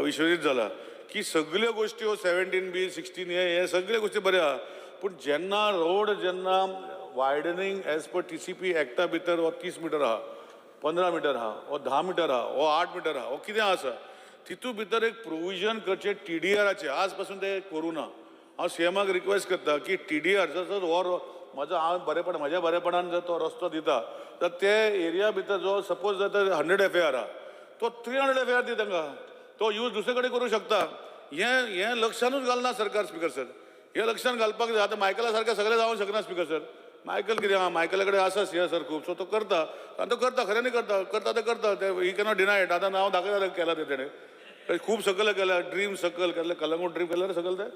विश्वजीत जाला, की सगळ्यो गोश्टी 17B 16A हे सगळे गोश्टी बऱ्यो आहा. पूण जेन्ना रोड जेन्ना वायडनींग एज पर TCP एक्टा भितर हो 30 मिटर आहा, 15 मिटर आहा, हो 10 मिटर आहा, हो 8 मिटर आहा, हो कितें आसा, तितून भितर एक प्रोविजन करचें TDRचे. आज पासून ते करूं ना. हांव CMक रिक्वेस्ट करता की TDR जसो हो हांव बरेपण म्हज्या बरेपणान जर तो रस्तो दिता, तर ते एरिया भितर जो सपोज जर 100 FAR आहा, तो 300 FAR दी तांकां. तो यूज दुसरे कडेन करूं शकता. हें लक्षानूच घालना सरकार स्पीकर सर. हे लक्षान घालपाक जाय. आतां मायकला सारकें सगळें जावंक शकना स्पीकर सर. मायकल कितें आहा, मायकला कडेन आसा CSR खूब, सो तो करता आनी तो करता, खऱ्यांनी करता ते ही कॅनॉट डिनाय इट. आतां नांव दाखयता केला ते तेणें खूब सकल केल्या, ड्रीम सकल केलें, कलंगूट ड्रीम केलें सकल ते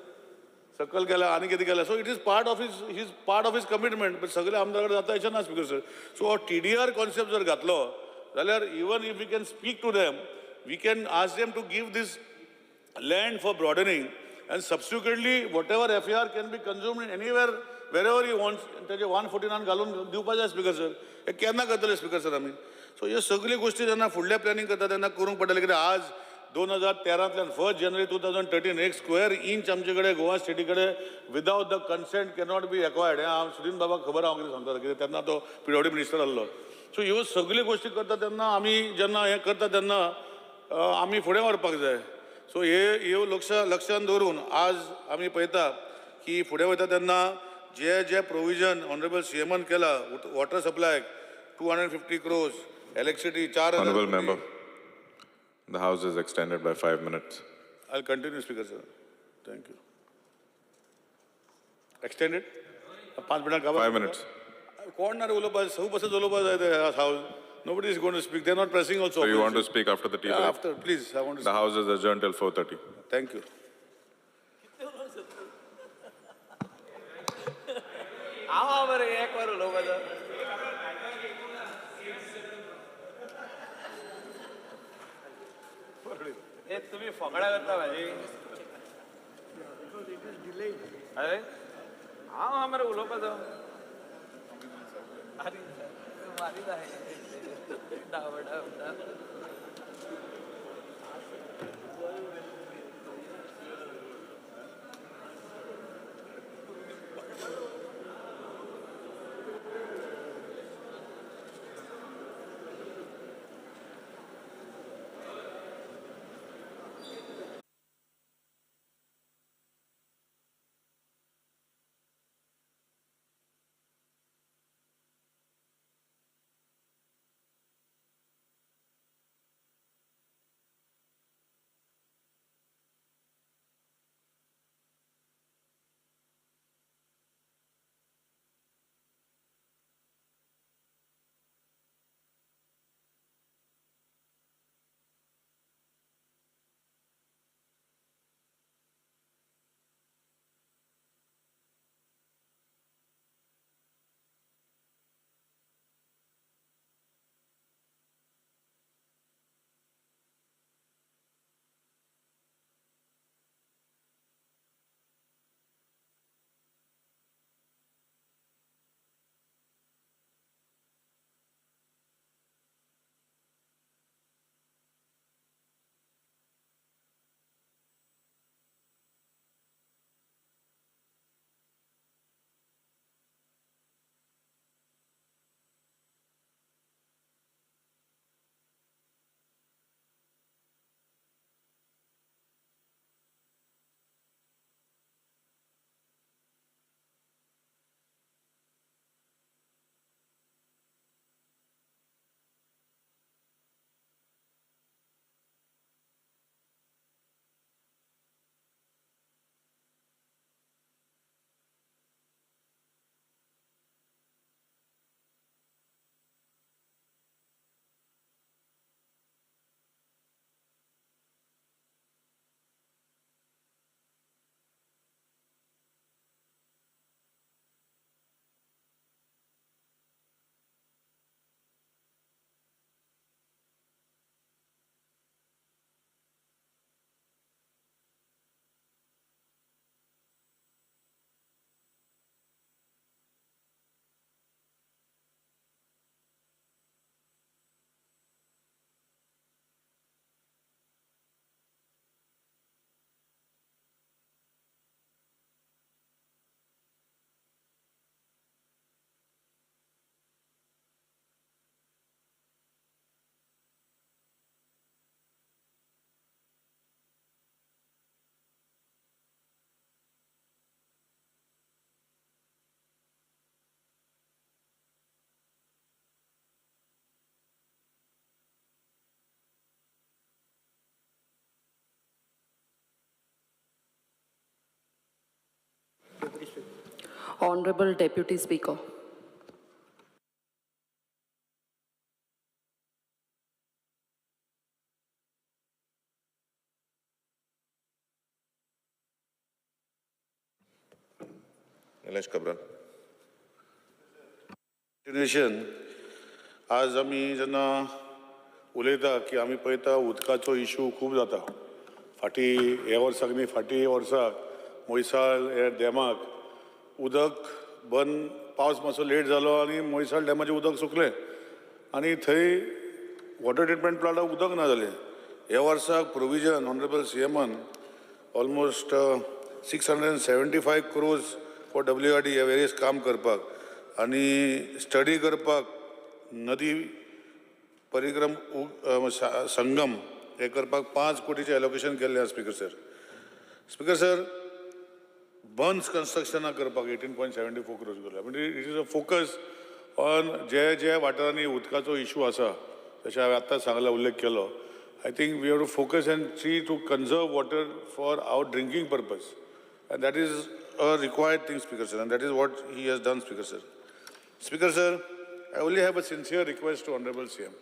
सकल केल्या, आनी कितें केलें. So it is part of his commitment. But सगळे आमदार कडेन जाता अशें ना स्पीकर सर. सो हो TDR कॉन्सेप्ट जर घातलो जाल्यार even if we can speak to them, we can ask them to give this land for broadening, and subsequently whatever FAR can be consumed anywhere wherever he wants, त्याचे 149 घालून दिवपा जाय speaker sir. हे केन्ना करतले स्पीकर सर आमी. So ह्यो सगळ्यो गोश्टी जेन्ना फुडल्या प्लॅनिंग करता तेन्ना करूंक पडटलें. कित्याक आज 2013तल्यान 1 जानेवारी 2013 एक स्क्वेअर इंच आमचे कडेन गोवा स्टेटी कडेन without the consent cannot be acquired. हें हांव सुदीन बाबाक खबर हांव कितें सांगता, कित्याक तेन्ना तो PWD मिनिस्टर आसलो. सो ह्यो सगळ्यो गोश्टी करता तेन्ना आमी जेन्ना हें करता तेन्ना आमी फुडें व्हरपाक जाय. सो ह्यो लक्षान दवरून आज आमी पळयता की फुडें वयता तेन्ना जे प्रोविजन ऑनरेबल CMन केला, water supply 250 crores, electricity 4,000. Honorable member, the house is extended by 5 minutes. I'll continue, Speaker sir. Thank you. Extended? 5 minutes. 5 minutes. कोण ना रे उलोवपा, सगळे बसत उलोवपा जाय ते हावस. Nobody is going to speak. They're not pressing also. So you want to speak after the tea break? After, please. I want to The house is adjourned till 4:30. Thank you. हांव बरें एक वर उलोवपाचो. हे तुम्ही फकाडा करता म्हाजी. अरे हांव मरे उलोवपाचो. Honorable Deputy Speaker. Nilesh Cabral. Continuation आज आमी जेन्ना उलयता की आमी पळयता उदकाचो इशू खूब जाता. ह्या वर्साक न्ही फाटी वर्साक मोयसाळ ह्या डॅमाक उदक बंद पावस मातसो लेट जालो आनी मोयसाळ डॅमाचें उदक सुकलें आनी थंय वॉटर ट्रिटमेंट प्लांटाक उदक ना जालें. ह्या वर्साक प्रोविजन ऑनरेबल CMन ऑलमोस्ट 675 crores फॉर WRD हे वेरियस काम करपाक आनी स्टडी करपाक नदी परिक्रम संगम हे करपाक 5 कोटीचें एलोकेशन केल्लें आसा. स्पीकर सर बन्स कंस्ट्रक्शनाक करपाक 18.74 crores केल्या. म्हणजे it is a focus on जे वाठारांनी उदकाचो इशू आसा जशें हांवें आतां सांगला उल्लेख केलो. I think we have to focus and see to conserve water for our drinking purpose and that is a required thing, Speaker sir, and that is what he has done, Speaker sir. Speaker sir, I only have a sincere request to Honorable CM.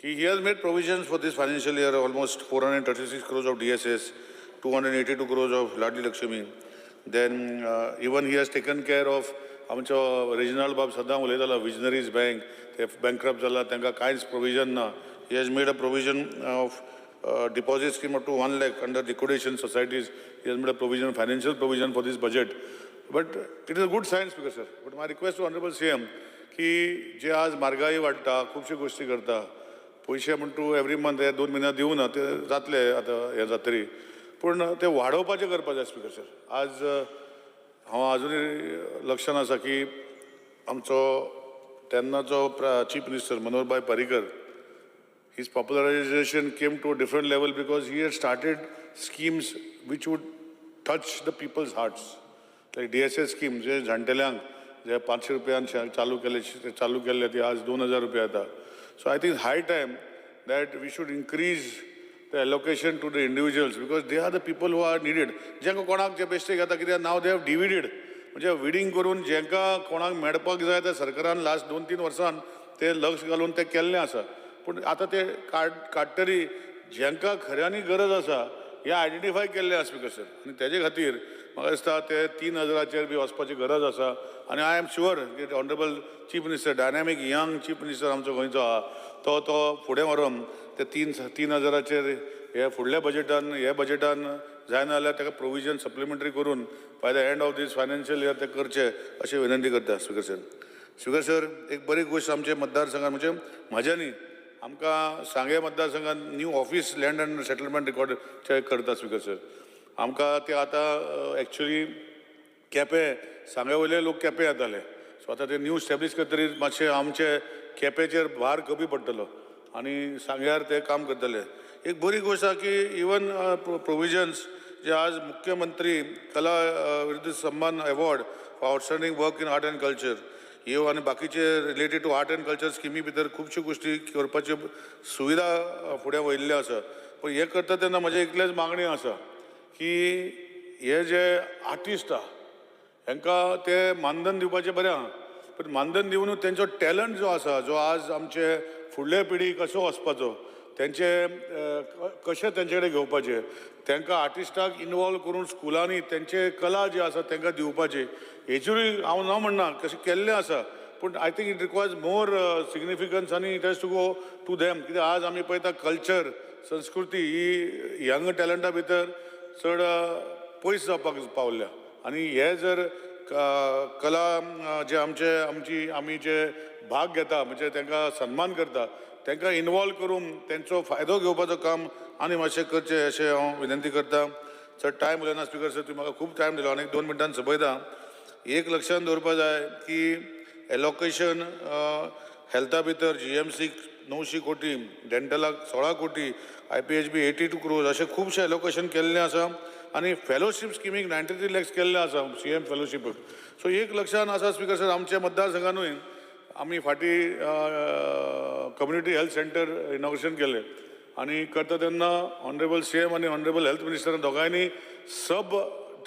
He has made provisions for this financial year, almost 436 crores of DSS, 282 crores of Ladli Lakshmi. Then even he has taken care of आमचो regional बाब सदां उलयतालो Visionaries Bank, ते bankrupt जाला, तांकां कांयच provision ना. He has made a provision of deposit scheme up to 1 lakh under liquidation societies. He has made a provision, financial provision for this budget. But it is a good sign, Speaker sir. But my request to Honorable CM, की जे आज म्हारगाई वाडटा खुबश्यो गोश्टी करता पयशे म्हण तूं एवरी मंथ हे 2 म्हयने दिवना ते जातले आतां हे जातरी पूण ते वाडोवपाचें करपाक जाय स्पीकर सर. आज हांव अजुनूय लक्षांत आसा की आमचो तेन्नाचो chief minister Manoharbhai Parrikar his popularization came to a different level because he had started schemes which would touch the people's hearts. Like DSS scheme, जे जाणटेल्यांक जे 500 रुपयान चालू केले ते आज 2000 रुपया येता. So I think high time that we should increase the allocation to the individuals because they are the people who are needed. जेंका कोणाक जे बेश्टे घेता कित्याक now they have divided. म्हणजे विडींग करून जेंका कोणाक मेळपाक जाय त्या सरकारान लास्ट 2-3 वर्सान ते लक्ष घालून ते केल्लें आसा. पूण आतां ते काडटरी जेंका खऱ्यांनी गरज आसा हे आयडेंटिफाय केल्ले आसा स्पीकर सर. आनी तेजे खातीर म्हाका दिसता ते 3000 बी वचपाची गरज आसा. आनी आय एम शुअर की honourable chief minister dynamic young chief minister आमचो गोंयचो आहा तो फुडें व्हरून ते 3000 हे फुडल्या बजेटान जायना जाल्यार ताका प्रोविजन सप्लिमेंटरी करून by the end of this financial year ते करचे अशी विनंती करता स्पीकर सर. स्पीकर सर एक बरी गोश्ट आमचे मतदारसंघात म्हणजे म्हाज्या न्ही आमकां सांगे मतदारसंघात new office land end settlement record करता स्पीकर सर. आमकां ते आतां एक्चुली केपें सांगे वयले लोक केपें येताले सो आतां ते न्यू स्टॅब्लीश करतरी मातशें आमचे केपेचेर भार कमी पडटलो आनी सांग्यार ते काम करतले. एक बरी गोश्ट आसा की इवन प्रोविजन्स जे आज मुख्यमंत्री कला विरुद्ध सम्मान award for outstanding work in art and culture ह्यो आनी बाकीचे related to art and culture स्किमी भितर खुबश्यो गोश्टी करपाच्यो सुविधा फुडें वयल्ल्यो आसा. पूण हे करता तेन्ना म्हजे इतलेच मागणी आसा की हे जे आर्टिस्ट आहा हांकां ते मानधन दिवपाचें बरें आहा पण मानधन दिवनूच तेंचो टॅलंट जो आसा जो आज आमचे फुडले पिढी कसो वचपाचो तेंचे कशें तेंचे कडेन घेवपाचें तांकां आर्टिस्टाक इनवॉल्व करून स्कुलांनी तेंचे कला जी आसा तांकां दिवपाची हेचेरूय हांव ना म्हणना कशें केल्लें आसा पूण I think it requires more significance आनी it has to go to them कित्याक आज आमी पळयता कल्चर संस्कृती ही यंग टॅलंटा भितर चड पयस जावपाक पावल्या आनी हे जर कला जे आमी जे भाग घेता म्हणजे तांकां सन्मान करता तांकां इनवॉल्व करून तेंचो फायदो घेवपाचो काम आनी मातशें करचें अशें हांव विनंती करता. चड टायम उलयना स्पीकर सर तुमी म्हाका खूब टायम दिलो आनी 2 मिनटान सोंपयता. एक लक्षांत दवरपा जाय की एलोकेशन हेल्था भितर GMCक 900 कोटी डेंटलाक 16 कोटी IPHB 82 crores अशें खुबशें एलोकेशन केल्लें आसा आनी फेलोशीप स्किमीक 93 lakhs केल्लें आसा CM फेलोशीपक. सो एक लक्षांत आसा स्पीकर सर आमच्या मतदारसंघानूय आमी फाटीं कम्युनिटी हेल्थ सेंटर इनॉग्रेशन केलें आनी करता तेन्ना ऑनरेबल CM आनी ऑनरेबल हेल्थ मिनिस्टर दोगांयनी सब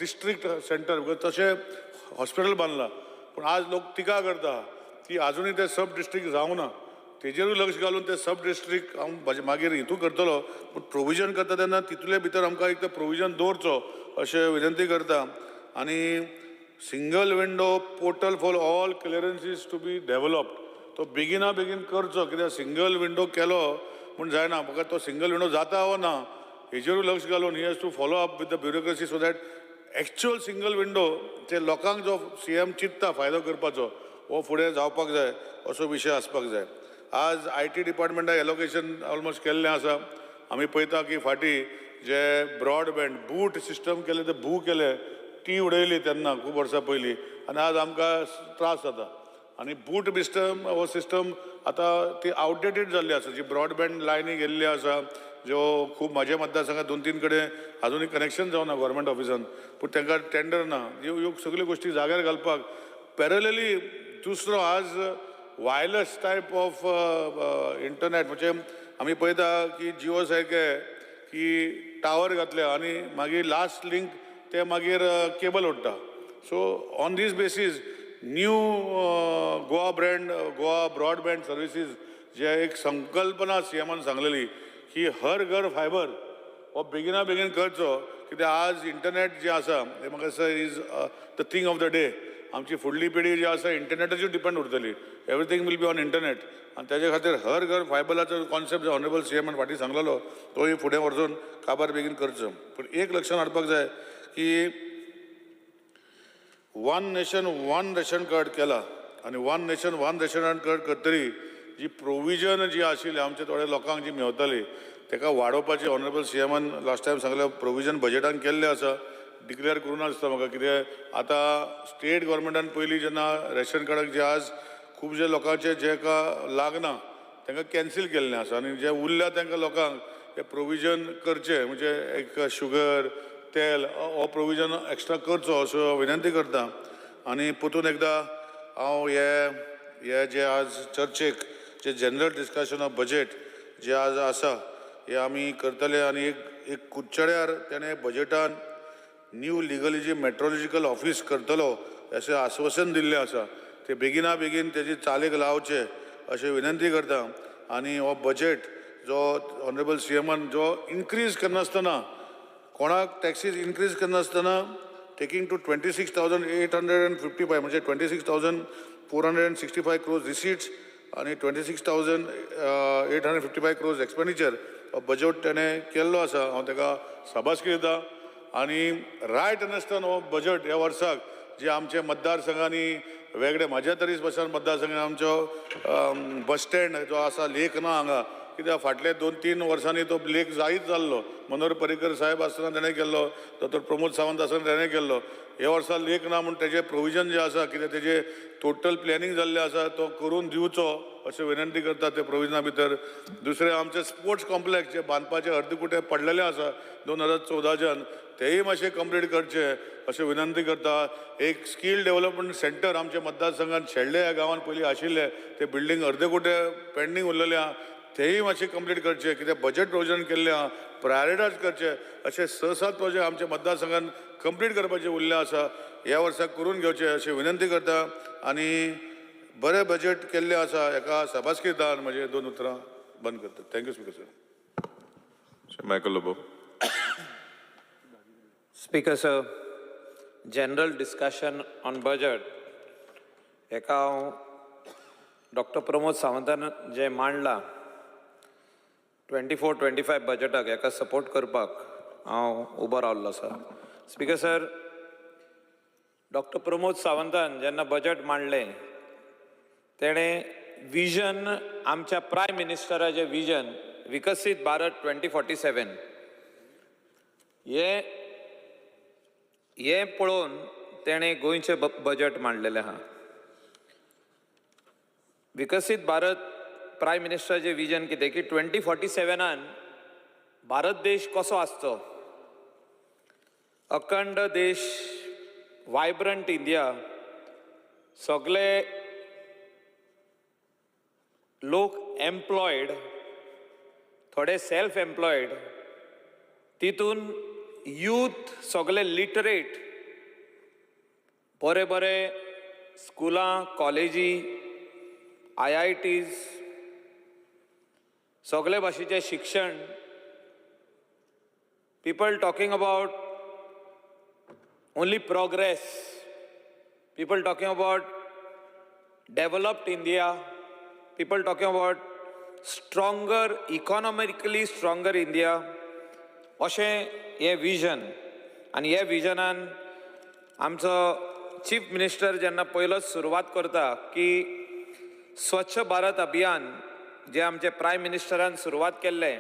डिस्ट्रिक्ट सेंटर तशें हॉस्पिटल बांदलां पूण आज लोक टिका करता की आजुनूय ते सब डिस्ट्रिक्ट जावना तेजेरूय लक्ष घालून ते सब डिस्ट्रिक्ट हांव मागीर हितू करतलो पूण प्रोविजन करता तेन्ना तितले भितर आमकां एक प्रोविजन दवरचो अशें विनंती करता. आनी single window portal for all clearances to be developed तो बेगिना बेगीन करचो कित्याक सिंगल विंडो केलो पूण जायना म्हाका तो सिंगल विंडो जाता वा ना हेजेरूय लक्ष घालून he has to follow up with the bureaucracy so that actual single window ते लोकांक जो CM चिंतता फायदो करपाचो हो फुडें जावपाक जाय असो विशय आसपाक जाय. आज IT डिपार्टमेंटाक एलोकेशन ऑलमोस्ट केल्लें आसा. आमी पळयता की फाटीं जे ब्रॉडबँड बूट सिस्टम केले ते भू केले ती उडयली तेन्ना खूब वर्सां पयलीं आनी आज आमकां त्रास जाता आनी बूट हो सिस्टम आतां ती आउटडेटेड जाल्ली आसा जी ब्रॉडबँड लायनी गेल्ली आसा ज्यो खूब म्हाज्या मतदारसंघात 2-3 कडेन आजुनूय कनेक्शन जावना गव्हर्मेंट ऑफिसान पूण तांकां टेंडर ना ह्यो सगल्यो गोश्टी जाग्यार घालपाक पॅरलली दुसरो आज वायरलेस टायप ऑफ इंटरनेट म्हणजे आमी पळयता की जियो सारके की टावर घातले आनी मागीर लास्ट लिंक ते मागीर केबल ओडटा. So on this basis new Goa broadband services जे एक संकल्पना CMन सांगलेली की हर घर फायबर हो बेगिना बेगीन करचो कित्याक आज इंटरनेट जे आसा हे म्हाका दिसता is the thing of the day. आमची फुडली पिढी जी आसा इंटरनेटाचेर डिपेंड उरतली everything will be on internet आनी तेजे खातीर हर घर फायबराचो कॉन्सेप्ट जो ऑनरेबल CMन फाटीं सांगलेलो तोय फुडें व्हरचून काबार बेगीन करचो. पूण एक लक्षांत हाडपाक जाय की 1 नेशन 1 रेशन कार्ड केला आनी one nation one ration card करतरी जी प्रोविजन जी आशिल्ली आमच्या थोड्या लोकांक जी मेवतली ताका वाडोवपाची ऑनरेबल सीएमान लास्ट टायम सांगले प्रोविजन बजेटान केल्ले आसा डिक्लेअर करूना दिसता म्हाका कित्याक आतां स्टेट गव्हर्मेंटान पयलीं जेन्ना रेशन कार्डाक जे आज खूब जे लोकांचे जेका लागना तांकां कॅन्सील केल्लें आसा आनी जे उरल्या तांकां लोकांक हे प्रोविजन करचे म्हणजे एक शुगर तेल हो प्रोविजन एक्स्ट्रा करचो असो विनंती करता आनी परतून एकदां हांव हे जे आज चर्चेक जे जनरल डिस्कशन ऑफ बजेट जे आज आसा हे आमी करतले आनी एक कुचड्यार तेणें बजेटान न्यू लिगली जी मेट्रोलॉजिकल ऑफिस करतलो अशें आश्वासन दिल्लें आसा ते बेगिना बेगीन तेजी चालीक लावचे अशें विनंती करता आनी हो बजेट जो ऑनरेबल सीएमान जो इन्क्रीज करनासतना कोणाक टॅक्सीज इन्क्रीज करनासतना टेकिंग टू 26,855 म्हणजे 26,465 crores रिसीट्स आनी 26,855 crores एक्सपेंडिचर बजेट तेणें केल्लो आसा हांव ताका शाबासकी दिता आनी रायट अंडरस्टँड हो बजेट ह्या वर्साक जे आमचे मतदारसंघांनी वेगळे म्हाज्या तरी स्पेशल मतदारसंघांनी आमचो बस स्टँड जो आसा लेक ना हांगा कित्याक फाटले 2-3 वर्सांनी तो लेक जायत जाल्लो मनोहर पर्रीकर साहेब आसतना ताणें केल्लो डॉक्टर प्रमोद सावंत आसतना ताणें केल्लो ह्या वर्सा लेक ना म्हूण तेजें प्रोविजन जें आसा कित्याक तेजें टोटल प्लॅनिंग जाल्लें आसा तो करून दिवचो अशें विनंती करता ते प्रोविजना भितर दुसरें आमचे स्पोर्ट्स कॉम्प्लेक्स जे बांदपाचे अर्दकुटे पडलेले आसा 2014च्यान तेय मातशें कंप्लीट करचे अशें विनंती करता एक स्कील डेव्हलपमेंट सेंटर आमच्या मतदारसंघात शेळडे ह्या गांवांत पयलीं आशिल्ले ते बिल्डींग अर्देकुटे पेंडींग उरलेले आहा तेय मातशें कंप्लीट करचे कित्याक बजेट प्रोविजन केल्लें आहा प्रायोरिटायज करचे अशे 6-7 प्रोजेक्ट आमच्या मतदारसंघात कंप्लीट करपाचे उरले आसा ह्या वर्साक करून घेवचे अशी विनंती करता आनी बरें बजेट केल्लें आसा हेका शाबासकी दिता आनी म्हजे 2 उतरां बंद करता thank you speaker sir Michael Lobo. Speaker sir, general discussion on budget. हेका हांव डॉक्टर प्रमोद सावंतान जे मांडला 24-25 बजेटाक हेका सपोर्ट करपाक हांव उबो रावल्लो आसा. स्पीकर सर, डॉक्टर प्रमोद सावंतान जेन्ना बजेट मांडलें तेणें विजन आमच्या प्रायम मिनिस्टराचें विजन विकसीत भारत 2047 हे पळोवन तेणें गोंयचें बजेट मांडलेलें आहा. विकसीत भारत प्रायम मिनिस्टराचें विजन कितें की 2047 भारत देश कसो आसचो, अखंड देश, वायब्रंट इंडिया, सगळे लोक एम्प्लॉयड, थोडे सेल्फ एम्प्लॉयड, तितून यूथ सगळे लिटरेट, बरे बरे स्कुलां, कॉलेजी, IITs, सगळे भाशेचे शिक्षण. People talking about only progress. People talking about developed India. People talking about stronger, economically stronger India. अशें हें विजन आनी हे विजनान आमचो चीफ मिनिस्टर जेन्ना पयलोच सुरवात करता की स्वच्छ भारत अभियान जे आमचे प्रायम मिनिस्टरान सुरवात केल्लें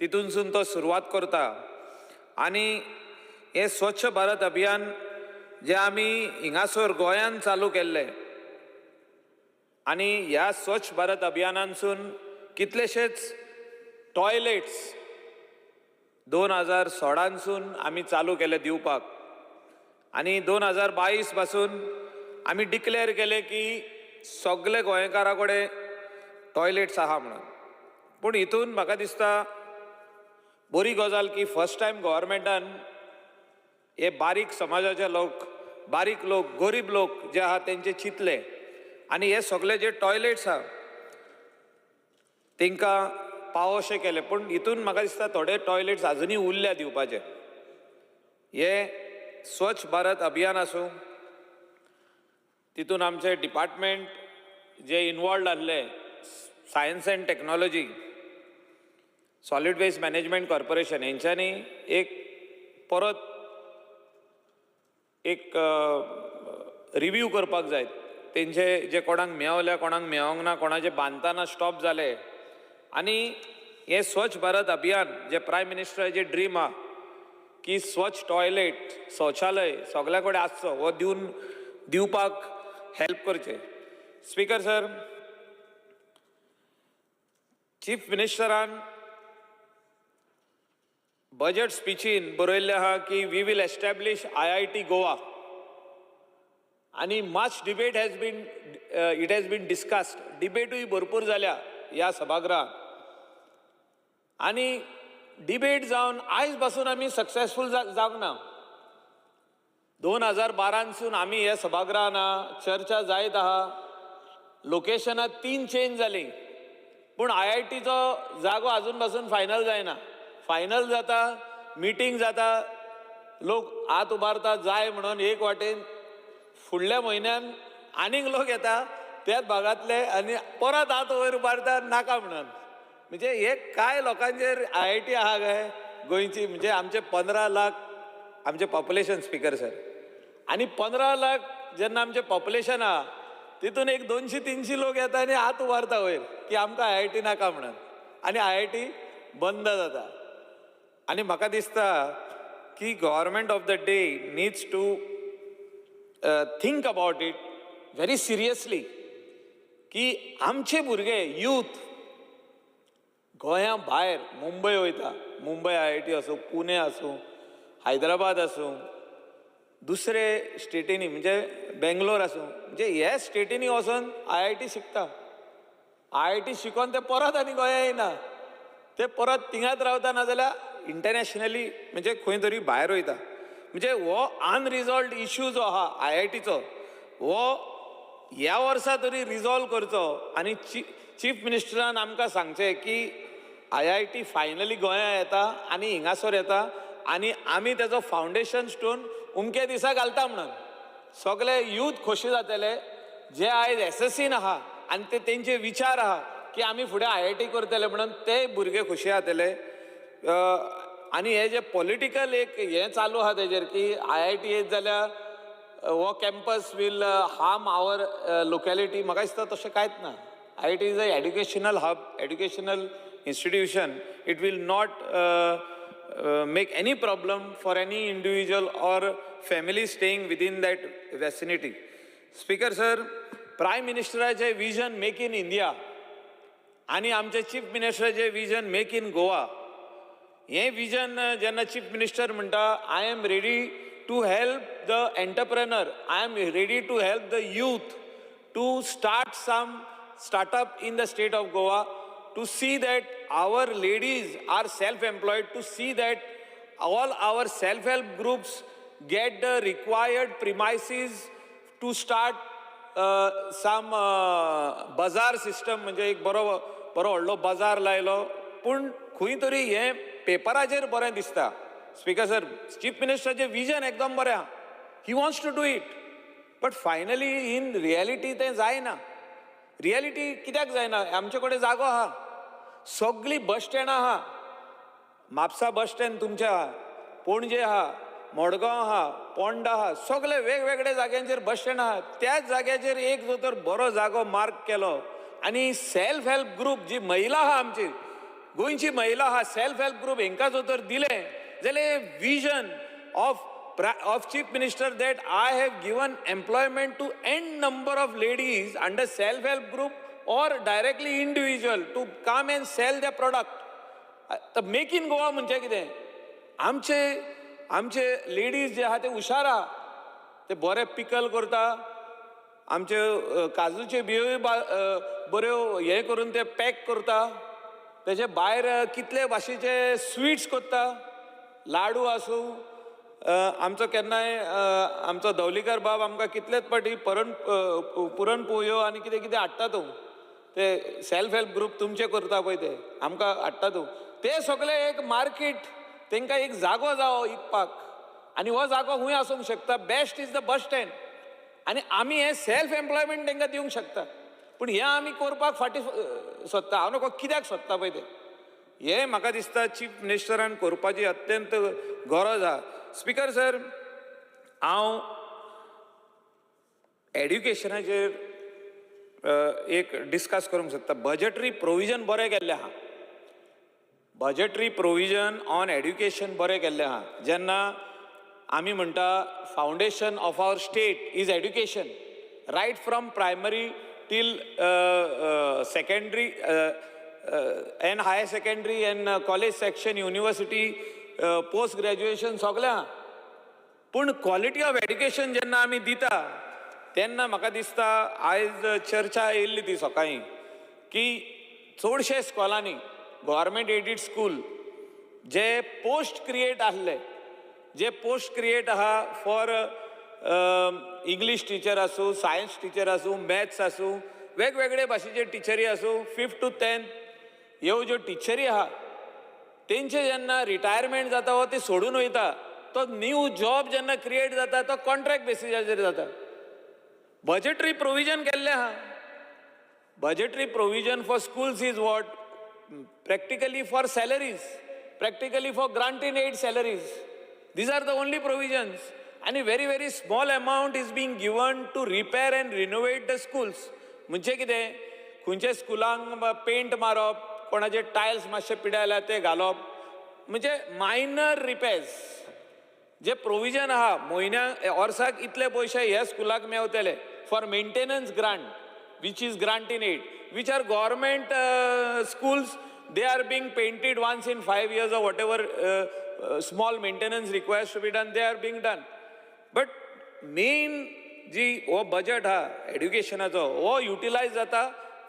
तितूनसून तो सुरवात करता आनी हे स्वच्छ भारत अभियान जे आमी हिंगासर गोंयान चालू केल्लें आनी ह्या स्वच्छ भारत अभियानानसून कितलेशेच टॉयलेट्स 2016 आमी चालू केले दिवपाक आनी 2022 पासून आमी डिक्लेअर केले की सगळे गोंयकारा कडेन टॉयलेट्स आहा म्हणून. पूण हितून म्हाका दिसता बरी गजाल की फर्स्ट टायम गव्हर्मेंटान हे बारीक समाजाचे लोक, बारीक लोक, गरीब लोक जे आहा तेंचे चिंतले आनी हे सगळे जे टॉयलेट्स आहा तेंकां पावोशे केले. पूण हितून म्हाका दिसता थोडे टॉयलेट्स आजुनूय उरल्या दिवपाचे. हे स्वच्छ भारत अभियान आसूं, तितून आमचे डिपार्टमेंट जे इन्वॉल्ड आसले, science and technology, solid waste management corporation हेंच्यांनी एक परत एक रिव्यू करपाक जाय तेंचे जे कोणाक मेवल्या कोणाक मेवंक ना कोणाचे बांदतना स्टॉप जाले आनी हे स्वच्छ भारत अभियान जे प्रायम मिनिस्टराचे ड्रीम हा की स्वच्छ टॉयलेट शौचालय सगळ्या कडेन आसचो हो दिवपाक हेल्प करचे. स्पीकर सर, चीफ मिनिस्टरान बजेट स्पीचीन बरयल्लें आहा की we will establish IIT Goa आणि much debate it has been discussed. डिबेटूय भरपूर जाल्या ह्या सभागृहात आणि डिबेट जावन आयज पासून आमी सक्सेसफूल जावंक ना. 2012 आमी हे सभागृहान चर्चा जायत आहा. लोकेशनां 3 चेंज जाली पूण IITचो जागो आजून पासून फायनल जायना. फायनल जाता, मिटींग जाता, लोक हात उबारता जाय म्हणून एक वाटेन. फुडल्या म्हयन्यान आनीक लोक येता त्याच भागांतले आनी परत हात वयर उबारता नाका म्हणून. म्हणजे हे काय लोकांचेर IIT आहा काय गोंयची. म्हणजे आमचे 15 लाख आमचे पॉप्युलेशन स्पीकर सर आणि 15 लाख जेन्ना आमचे पॉप्युलेशन आहा तितून एक 200-300 लोक येता आनी हात उबारता वयर की आमकां IIT नाका म्हणून आनी IIT बंद जाता. आणि म्हाका दिसता की government of the day needs to think about it very seriously की आमचे भुरगे यूथ गोंया भायर मुंबय वयता. मुंबय IIT आसूं, पुणे आसूं, हैदराबाद आसूं, दुसरे स्टेटींनी म्हणजे बेंगलोर आसूं, म्हणजे हे स्टेटींनी वचून IIT शिकता. IIT शिकोवन ते परत आनी गोंया येना. ते परत थिंगाच रावता नाजाल्यार इंटरनॅशनली म्हणजे खंय तरी भायर वयता. म्हणजे हो अनरिजॉल्वड इश्यू जो आहा IITचो हो ह्या वर्सा तरी रिजॉल्व करचो आनी चीफ मिनिस्टरान आमकां सांगचें की IIT फायनली गोंया येता आनी हिंगासर येता आनी आमी तेजो फावंडेशन स्टोन उमके दिसा घालता म्हणून. सगळे यूथ खोशी जातले जे आयज SSCन आहा आनी ते तेंचे विचार आहा की आमी फुडें IIT करतले म्हणून ते भुरगे खोशी जातले. आनी हे जे पॉलिटिकल एक हें चालू आहा तेजेर की IIT येत जाल्यार हो campus will harm our locality. म्हाका दिसता तशें कांयच ना. IIT is a educational hub, educational institution. It will not make any problem for any individual or family staying within that vicinity. Speaker sir, Prime Ministerचे vision Make in India आणि आमचे Chief Ministerचे vision Make in Goa. हे vision जेन्ना Chief Minister म्हणटा I am ready to help the entrepreneur, I am ready to help the youth to start some startup in the state of Goa, to see that our ladies are self-employed, to see that all our self-help groups get the required premises to start some bazaar system. म्हणजे एक बरो व्हडलो बाजार लायलो पूण खंय तरी हे पेपराचेर बरें दिसता. स्पीकर सर, चीफ मिनिस्टराचें विजन एकदम बरें आहा. He wants to do it but finally in reality तें जायना. रियलिटी कित्याक जायना? आमचे कडेन जागो आहा, सगळी बस स्टँड आहा. म्हापसा बस स्टँड तुमचे आहा, पणजे आहा, मडगांव आहा, पोंडा आहा, सगळे वेगवेगळे जाग्यांचेर बस स्टँड आहा. त्याच जाग्याचेर एक जो तर बरो जागो मार्क केलो आनी सेल्फ हेल्प ग्रूप जी महिला आहा, आमची गोंयची महिला आहा, सेल्फ हेल्प ग्रूप हेंकां जर तर दिलें जाल्यार vision of Chief Minister that I have given employment to n number of ladies under self-help group or directly individual to come and sell their product. तर मेक इन गोवा म्हणजे कितें? आमचे ladies जे आहा ते हुशार आहा, ते बरे पिकल करता, आमचे काजूचे बियोय बऱ्यो हे करून ते पॅक करता, तेजे भायर कितले भाशेचे स्वीट्स करता, लाडू आसूं, आमचो केन्नाय आमचो धवलीकर बाब आमकां कितलेच पाटी पुरणपोळ्यो आनी कितें कितें हाडटा तूं, ते सेल्फ हेल्प ग्रूप तुमचे करता पळय ते आमकां हाडटा तूं, ते सगळे एक मार्केट, तांकां एक जागो जावो विकपाक आनी हो जागो खंय आसूंक शकता. Best is the bus stand आनी आमी हे सेल्फ एम्प्लॉयमेंट तांकां दिवंक शकता. पूण हें आमी करपाक फाटीं सोदता. हांव नकळो कित्याक सोदता पळय तें हें म्हाका दिसता चीफ मिनिस्टरान करपाची अत्यंत गरज आहा. स्पीकर सर, हांव एड्युकेशनाचेर एक डिस्कस करूंक सोदता. बजेटरी प्रोविजन बरें केल्लें आहा. बजेटरी प्रोविजन ऑन एड्युकेशन बरें केल्लें आहा. जेन्ना आमी म्हणटा foundation of our state is education, right from primary till secondary and higher secondary and college section, university, post graduation सगळें आहा. पूण क्वॉलिटी ऑफ एड्युकेशन जेन्ना आमी दिता तेन्ना म्हाका दिसता आयज चर्चा येयल्ली ती सकाळीं की चडशे स्कॉलांनी गव्हर्मेंट एडीड स्कूल जे पोस्ट क्रिएट आसले, जे पोस्ट क्रिएट आहा फॉर इंग्लीश टीचर आसूं, सायन्स टीचर आसूं, मॅथ्स आसूं, वेगवेगळे भाशेचे टिचरी आसूं, 5th to 10th ह्यो ज्यो टिचरी आहा तेंचे जेन्ना रिटायरमेंट जाता वा ते सोडून वयता, तो न्यू जॉब जेन्ना क्रिएट जाता तो कॉन्ट्रॅक्ट बेसिसाचेर जाता. बजेटरी प्रोविजन केल्लें आहा. Budgetary provision for schools is what? Practically for salaries, practically for grant in aid salaries. These are the only provisions. And a very, very small amount is being given to repair and renovate the schools. म्हणजे कितें? खंयच्या स्कुलांक paint मारप, कोणाचे tiles मातशे पिड्यायला ते घालप, म्हणजे minor repairs. जे प्रोविजन आहा म्हयन्याक वर्साक इतले पयशे ह्या स्कुलाक मेवतले for maintenance grant, which is grant in aid, which are government schools. They are being painted once in 5 years or whatever small maintenance requires to be done, they are being done. But main जी हो budget ha educationacho हो utilize जाता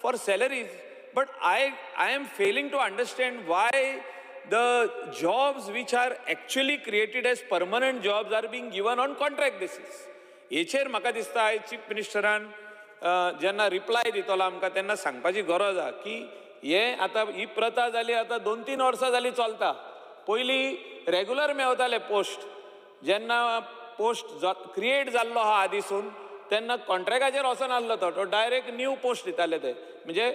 for salaries. But I am failing to understand why the jobs which are actually created as permanent jobs are being given on contract basis. हेचेर म्हाका दिसता आयज chief मिनिस्टरान जेन्ना reply दितलो आमकां तेन्ना सांगपाची गरज आहा की हे आतां ही प्रथा जाली, आतां 2-3 वर्सां जाली चलता. पयलीं रेगुलर मेवताले पोस्ट. जेन्ना पोस्ट क्रिएट जाल्लो आहा आदीसून तेन्ना कॉन्ट्रॅक्टाचेर वचनासलो तो डायरेक्ट न्यू पोस्ट दिताले ते. म्हणजे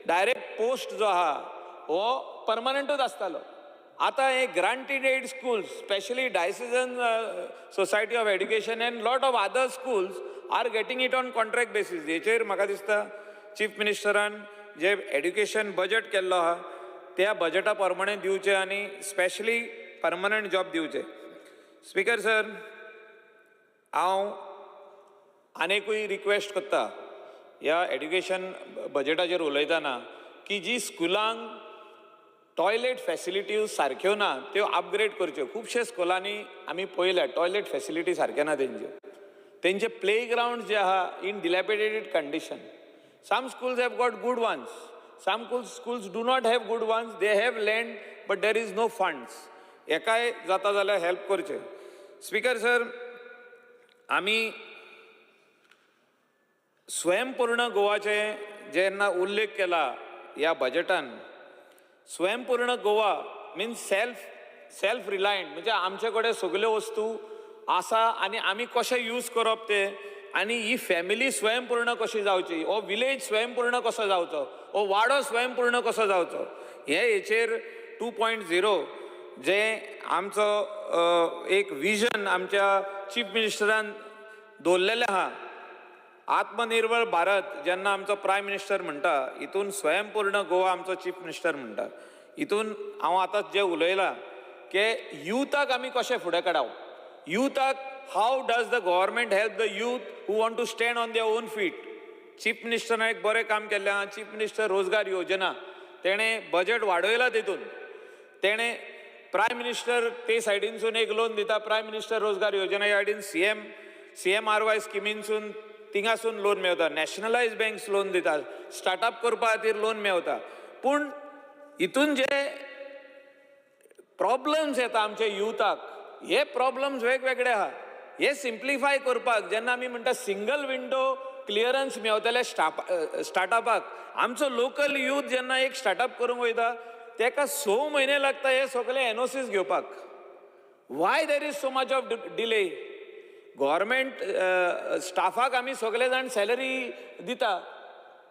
डायरेक्ट पोस्ट जो आहा हो परमनंटूच आसतालो. आतां हे granted aid schools, specially diocesan society of education and lot of other schools are getting it on contract basis. हेचेर म्हाका दिसता चीफ मिनिस्टरान जे एड्युकेशन बजेट केल्लो आहा त्या बजेटा प्रमाणे दिवचे आनी स्पेशली परमनंट जॉब दिवचे. स्पीकर सर, हांव आनेकूय रिक्वेस्ट करता ह्या एड्युकेशन बजेटाचेर उलयतना की जी स्कुलांक टॉयलेट फॅसिलिटीज सारक्यो ना त्यो अपग्रेड करच्यो. खुबशे स्कुलांनी आमी पळयल्या टॉयलेट फॅसिलिटी सारक्यो ना तेंच्यो. तेंचे प्ले ग्राउंड जे आहा in dilapidated condition. Some schools have got good ones. Some schools do not have good ones. They have land, but there is no funds. एकाय जाता जाल्यार हेल्प करचे. स्पीकर सर, आमी स्वयंपूर्ण गोवाचे जेन्ना उल्लेख केला ह्या बजेटान, स्वयंपूर्ण गोवा मीन्स सेल्फ रिलायंट, म्हणजे आमचे कडेन सगल्यो वस्तू आसा आनी आमी कशें यूज करप ते, आनी ही फॅमिली स्वयंपूर्ण कशी जावची, हो विलेज स्वयंपूर्ण कसो जावचो, हो वाडो स्वयंपूर्ण कसो जावचो, हेचेर 2.0 जे आमचो एक विजन आमच्या चीफ मिनिस्टरान दवरलेलें आहा. आत्मनिर्भर भारत जेन्ना आमचो प्रायम मिनिस्टर म्हणटा, हितून स्वयंपूर्ण गोवा आमचो चीफ मिनिस्टर म्हणटा. हितून हांव आतां जे उलयलां की युथाक आमी कशें फुडें काडप. युथाक how does the government help the youth who want to stand on their own feet? Chief मिनिस्टरान एक बरें काम केल्लें आहा. चीफ मिनिस्टर रोजगार योजना तेणें बजेट वाडयला तितून. तेणें प्रायम मिनिस्टर ते सायडीनसून एक लोन दिता, प्रायम मिनिस्टर रोजगार योजना ह्या सायडीन CMRY स्किमीनसून थिंगासून लोन मेवता. नॅशनलायज बँक्स लोन दिता, स्टार्टअप करपा खातीर लोन मेवता. पूण हितून जे प्रॉब्लम्स येता आमच्या युथाक, हे प्रॉब्लम्स वेगवेगळे आहा. हे सिम्प्लिफाय करपाक जेन्ना आमी म्हणटा सिंगल विंडो क्लियरन्स मेवतले स्टार्टअपाक, आमचो लोकल यूथ जेन्ना एक स्टार्टअप करूंक वयता तेका 6 म्हयने लागता हे सगळे NOCs घेवपाक. Why there is so much of delay? Government स्टाफाक आमी सगळे जाण सॅलरी दिता,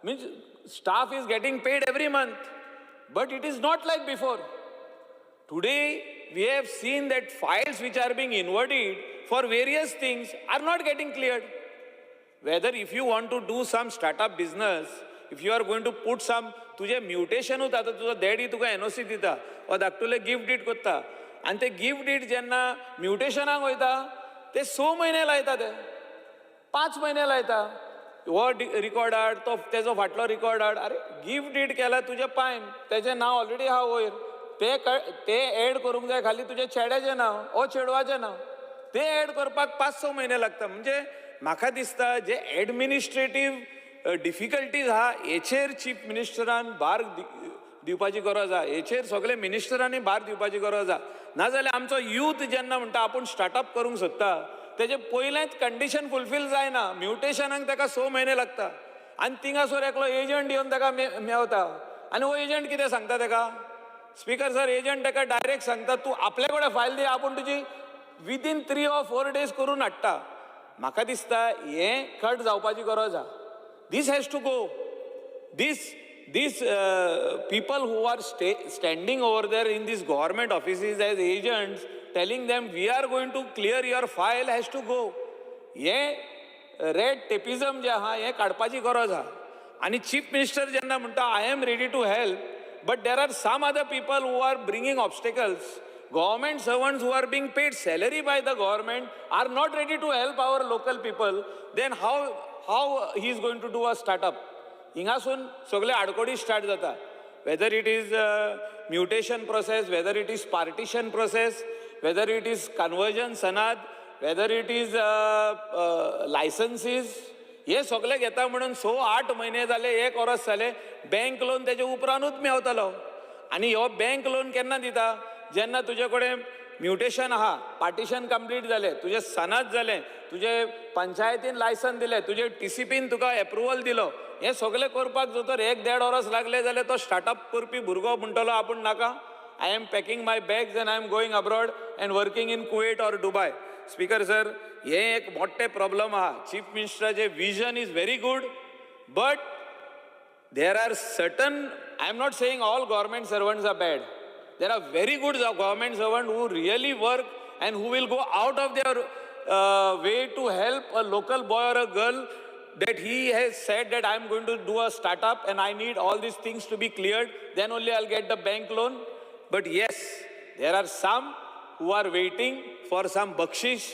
means staff is getting paid every month, but it is not like before. Today we have seen that files which are being inverted for various things are not getting cleared. whether if you want to do some startup business, if you are going to put some, तुझे mutation होता तर तुझा daddy तुका NOC दिता वा धाकटुले gift did करता आणि ते gift did जेन्ना म्युटेशनाक वयता ते 6 म्हयने लायता ते 5 म्हयने लायता हो रिकॉर्ड हाड तो तेजो फाटलो रिकॉर्ड हाड अरे गिफ्ट डीड केला तुजे पायन तेजें नांव ऑलरेडी आहा वयर ते एड करूंक जाय खाली तुजे चेड्याचें नांव ओ चेडवाचें नांव ते एड करपाक 5-6 म्हयने लागता म्हणजे म्हाका दिसता जे एडमिनिस्ट्रेटीव डिफिकल्टीज आहा हेचेर चीफ मिनिस्टरान भार दिवपाची गरज आहा हेचेर सगळे मिनिस्टरांनी भार दिवपाची गरज आहा नाजाल्यार आमचो यूथ जेन्ना म्हणटा आपूण स्टार्टअप करूंक सोदता तेजे पयलेंच कंडिशन फुलफील जायना म्युटेशनाक ताका 6 म्हयने लागता आनी थिंगासोर एकलो एजंट येवन ताका मेवता आनी हो एजंट कितें सांगता ताका स्पीकर सर एजंट ताका डायरेक्ट सांगता तूं आपले कडेन फायल दी आपूण तुजी विदीन 3 or 4 days करून हाडटा म्हाका दिसता हें कट जावपाची गरज आहा this has to go these people who are standing over there in these government offices as agents telling them we are going to clear your file has to go हें red टेपिझम जे आहा हें काडपाची गरज आहा आनी चीफ मिनिस्टर जेन्ना म्हणटा I am ready to help but there are some other people who are bringing obstacles government servants who are being paid salary by the government are not ready to help our local people, then how he is going to do a startup? Hingasun sogle adkodi start jata. Whether it is mutation process, whether it is partition process, whether it is conversion sanad, whether it is licenses, हे सगळे घेता म्हणून 6-8 महिने जाले 1 वर्स जाले bank loan तेजे उपरांतूच मेवतलो आनी हो बँक लोन केन्ना दिता जेन्ना तुजे कडेन म्युटेशन आहा पार्टिशन कंप्लीट जालें तुजें सनाद जालें तुजे पंचायतीन लायसन दिलें तुजे टीसीपीन तुका एप्रुवल दिलो हें सगळें करपाक जर तर 1-1.5 वर्स लागले जाल्यार तो स्टार्टअप करपी भुरगो म्हणटलो आपूण नाका I am packing my bags and I am going abroad and working in Kuwait और दुबय स्पीकर सर हें एक मोठें प्रॉब्लम आहा चीफ मिनिस्टराचें vision is very good but there are certain I am not saying all government servants are bad There are very good government servants who really work and who will go out of their way to help a local boy or a girl that he has said that I am going to do a startup and I need all these things to be cleared. Then only I'll get the bank loan. But yes, there are some who are waiting for some bakshish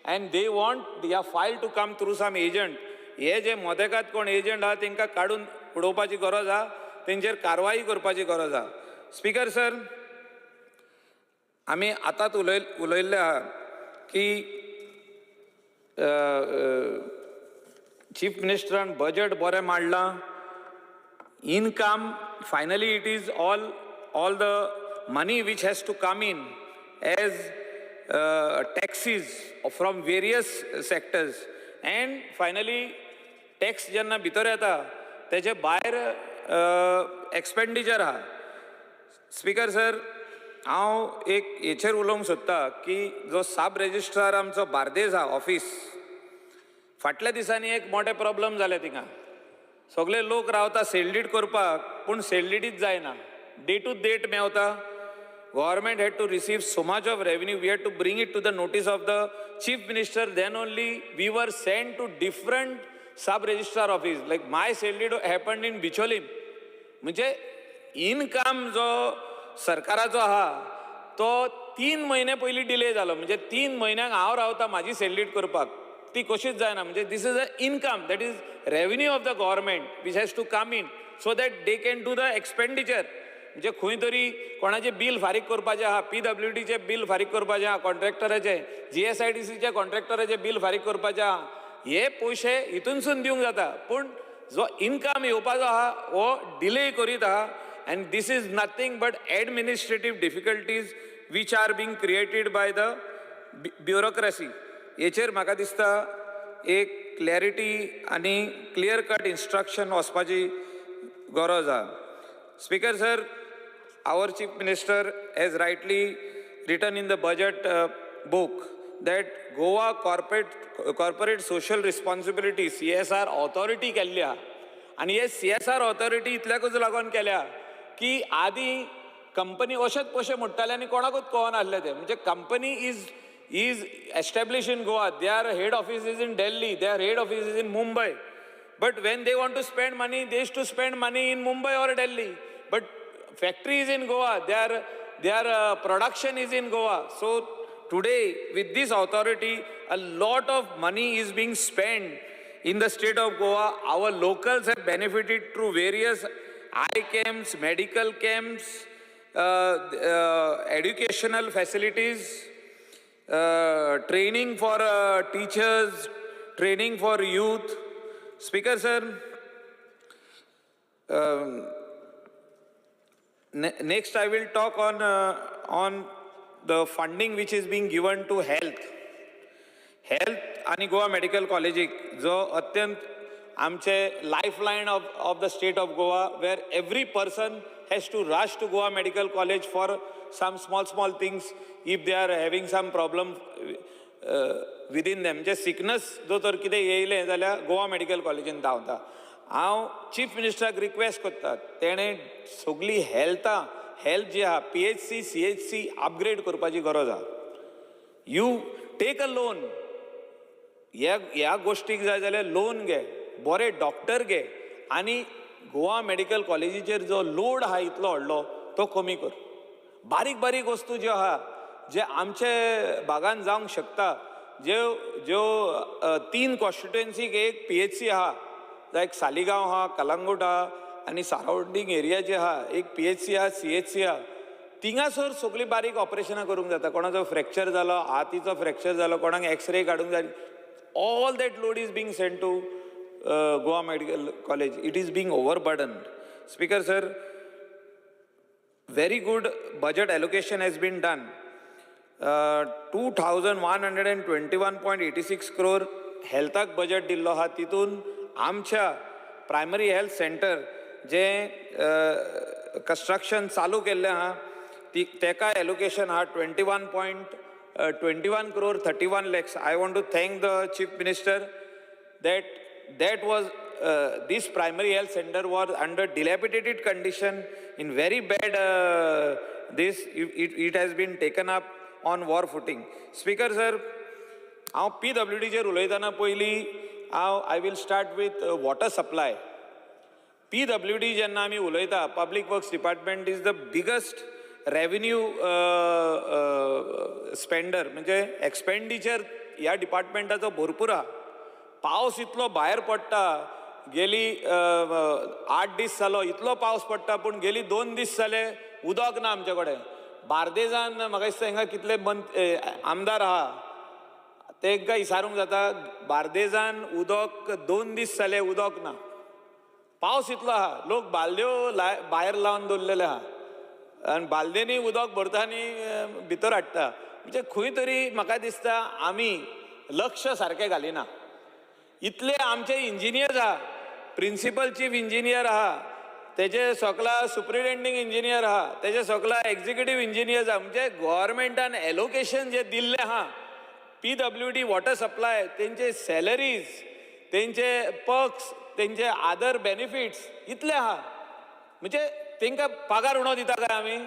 and they want their file to come through some agent. हे जे मोदेकात कोण agent आहा तांकां काडून उडोवपाची गरज आहा तेंचेर कारवाई करपाची गरज आहा स्पीकर सर आमी आतांच उलयल्ले आहा की चीफ मिनिस्टरान बजेट बरें मांडलां income finally it is all the money which has to come in as taxes from various sectors and finally tax जेन्ना भितर येता तेजे भायर एक्सपेंडिचर आहा स्पीकर सर हांव एक हेचेर उलोवंक सोदता की जो सब रेजिस्ट्रार आमचो बार्देस आहा ऑफिस फाटल्या दिसांनी एक मोठे प्रॉब्लम जाले थिंगा सगळे लोक रावता सेलडीड करपाक पूण सेलडीडच जायना डे टू डेट मेवता government had to receive so much of revenue we had to bring it to the notice of the chief minister then only we were sent to different sub registrar office like my salary happened in Bicholim म्हणजे income जो सरकाराचो आहा तो 3 महिने पयलीं delay जालो म्हणजे 3 म्हयन्यांक हांव रावता म्हाजी सेलरीट करपाक ती कशीच जायना म्हणजे this is a income that is revenue of the government which has to come in so that they can do the expenditure म्हणजे खंय तरी कोणाचें बील फारीक करपाचें आहा PWDचें बील फारीक करपाचें आहा कॉन्ट्रॅक्टराचें GSIDCच्या कॉन्ट्रॅक्टराचें बील फारीक करपाचें आहा हे पयशे हितूनसून दिवंक जाता पूण जो इनकम येवपाचो आहा हो डिले करीत आहा and this is nothing but administrative difficulties which are being created by the bureaucracy हेचेर म्हाका दिसता एक क्लॅरिटी आनी क्लियर कट इंस्ट्रक्शन वचपाची गरज आहा speaker sir our chief minister has rightly written in the budget book that Goa corporate social responsibility CSR authority केल्ली आहा आनी हे CSR authority इतल्याकूच लागून केल्या की आदी कंपनी अशेच पयशे मोडटाले आनी कोणाकूच कळना आसले ते म्हणजे company is established in Goa. Their head office is in Delhi. Their head office is in Mumbai. But when they want to spend money, they used to spend money in Mumbai or Delhi. But factory is in Goa. Their production is in Goa. So today, with this authority, a lot of money is being spent in the state of Goa. Our locals have benefited through various eye camps, medical camps, educational facilities, training for teachers, training for youth. Speaker sir, next I will talk on the funding which is being given to health आणि Goa medical कॉलेजीक जो अत्यंत आमचे Lifeline of the state of Goa, where every person has to rush to Goa Medical College for some small things if they are having some problem within them. जे sickness जो तर कितें येयलें जाल्यार गोवा मेडिकल कॉलेजीन धांवता. हांव चीफ मिनिस्टराक रिक्वेस्ट करता, तेणें सगळी हेल्थ जी आहा PHC, CHC अपग्रेड करपाची गरज आहा. You take a loan. ह्या गोष्टीक जाय जाल्यार लोन घे, बरे डॉक्टर घे आनी गोवा मेडिकल कॉलेजीचेर जो लोड आहा इतलो व्हडलो तो कमी कर. बारीक वस्तू ज्यो आहा जे आमचे भागान जावंक शकता, ज्यो 3 कॉन्स्टिट्युएन्सीक एक PHC आहा, लायक सालिगांव आहा, कलंगूट आहा आनी सरावंडींग एरिया जे आहा एक PHC आहा, CHC आहा. थिंगासर सगळीं बारीक ऑपरेशनां करूंक जाता. कोणाचो फ्रॅक्चर जालो, हातीचो फ्रॅक्चर जालो, कोणाक एक्सरे काडूंक जाय, all that load is being sent to Goa Medical College. It is being overburdened. Speaker sir, very good budget allocation has been done. 2,121.86 crore healthak budget dillo ha. Titun आमच्या primary health centre जे construction चालू केल्लें आहा तेका allocation आहा 21 crore 31 lakhs. I want to thank the Chief Minister that was this primary health center was under dilapidated condition, in very bad it has been taken up on war footing. Speaker sir, हांव PWD chair उलयतना पयलीं I will start with water supply. PWD जेन्ना आमी उलयता, Public Works Department is the biggest revenue spender, म्हणजे expenditure ह्या डिपार्टमेंटाचो भरपूर आहा. पावस इतलो भायर पडटा, गेली 8 दीस जालो इतलो पावस पडटा, पूण गेली 2 दीस जाले उदक ना आमचे कडेन. बार्देजान म्हाका दिसता हिंगा कितले आमदार आहा तेंकां विचारूंक जाता, बार्देजान उदक 2 दीस जाले उदक ना. पावस इतलो आहा, लोक बालद्यो भायर लावन दवरलेले आहा आनी बालदेनी उदक भरता आनी भितर हाडटा. म्हणजे खंय तरी म्हाका दिसता आमी लक्ष सारकें घालिना. इतले आमचे इंजिनियर्स आहा, प्रिंसिपल चीफ इंजिनियर आहा, तेजे सकला सुप्रिटेंडिंग इंजिनियर आहा, तेजे सकला एक्झिक्युटीव इंजिनियर्स आहा. म्हणजे गव्हर्मेंटान एलोकेशन जे दिल्ले आहा PWD वॉटर सप्लाय, तेंचे सॅलरीज, तेंचे पर्क्स, तेंचे अदर बेनिफिट्स इतले आहा. म्हणजे तेंकां पगार उणो दिता काय आमी?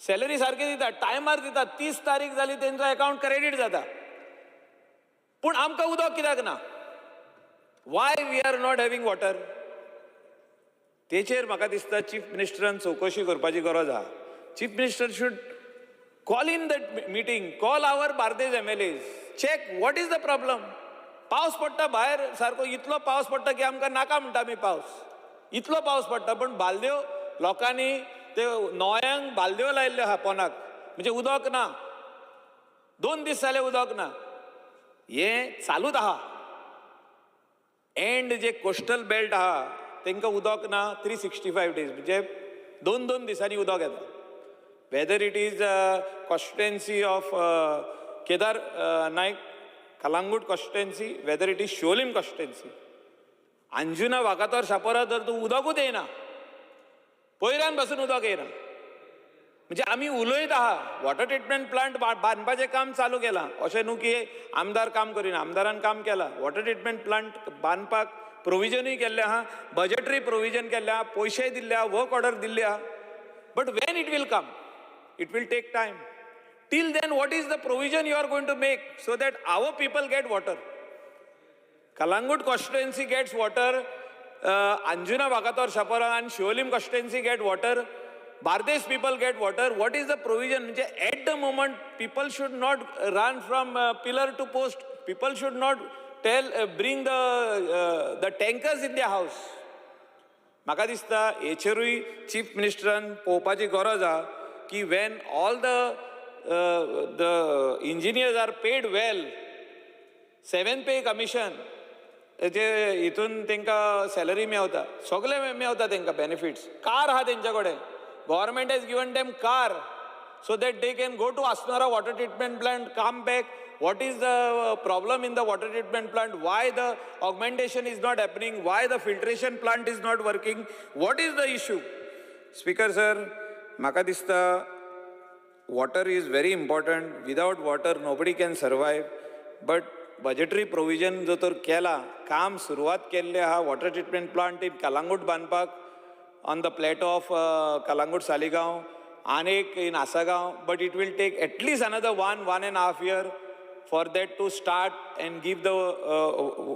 सॅलरी सारकी दिता, टायमार दिता. 30 तारीख जाली तेंचो अकाउंट क्रेडीट जाता. पूण आमकां उदक कित्याक ना? Why we are not having water? तेचेर म्हाका दिसता चीफ मिनिस्टरान चवकशी करपाची गरज आहा. Chief minister should call in that meeting, call our Bardez MLAs, check what is the problem. पावस पडटा भायर सारको, इतलो पावस पडटा की आमकां नाका म्हणटा आमी पावस. इतलो पावस पडटा पूण बालद्यो लोकांनी ते नोयांक बालद्यो लायल्ल्यो आहा पोनाक, म्हणजे उदक ना. 2 दीस जाले उदक ना. हें चालूच आहा. एंड जे कोस्टल बेल्ट आहा तेंकां उदक ना 365 days, म्हणजे 2 दिसांनी उदक येता. Whether it is constituency of Kedar Naik, Kalangut constituency, whether it is Sholim constituency, Anjuna Vakator Shapora तर तू उदकूच येना, पयऱ्यान बसून उदक येना. म्हणजे आमी उलयत आहा वॉटर ट्रिटमेंट प्लांट बांदपाचें काम चालू केलां, अशें न्हू की आमदार काम करिना. आमदारान काम केलां, वॉटर ट्रिटमेंट प्लांट बांदपाक प्रोविजनूय केल्लें आहा, बजेटरी प्रोविजन केल्लें आहा, पयशे दिल्ले आहा, वर्क ऑर्डर दिल्ली आहा. But when it will come, it will take time. till then what is the provision you are going to make so that our people get water? Kalangut constituency gets water, Anjuna Bhagator Shapara and Sholim constituency get water, Bardesh people get water. What is the provision? At the moment, people should not run from pillar to post. People should not bring the tankers in their house. Maka dista hecheruy chief ministeran poवपाची गरज आहा की when all the engineers are paid well, 7 pay commission, जे हितून तांकां salary Mewat, सगळे मेवता तांकां benefits. Car आहा तेंच्या कडेन. Government has given them car so that they can go to Asmara water treatment plant, come back. What is the problem in the water treatment plant? Why the augmentation is not happening? Why the filtration plant is not working? What is the issue? Speaker sir, म्हाका दिसता water is very important. Without water nobody can survive. But budgetary provision जो तर केला, काम सुरवात केल्ले आहा water treatment plant in Kalangut बांदपाक on the plateau of Kalangut Saligaon, Anek in Asagaon, but it will take at least another 1.5 years for that to start and give the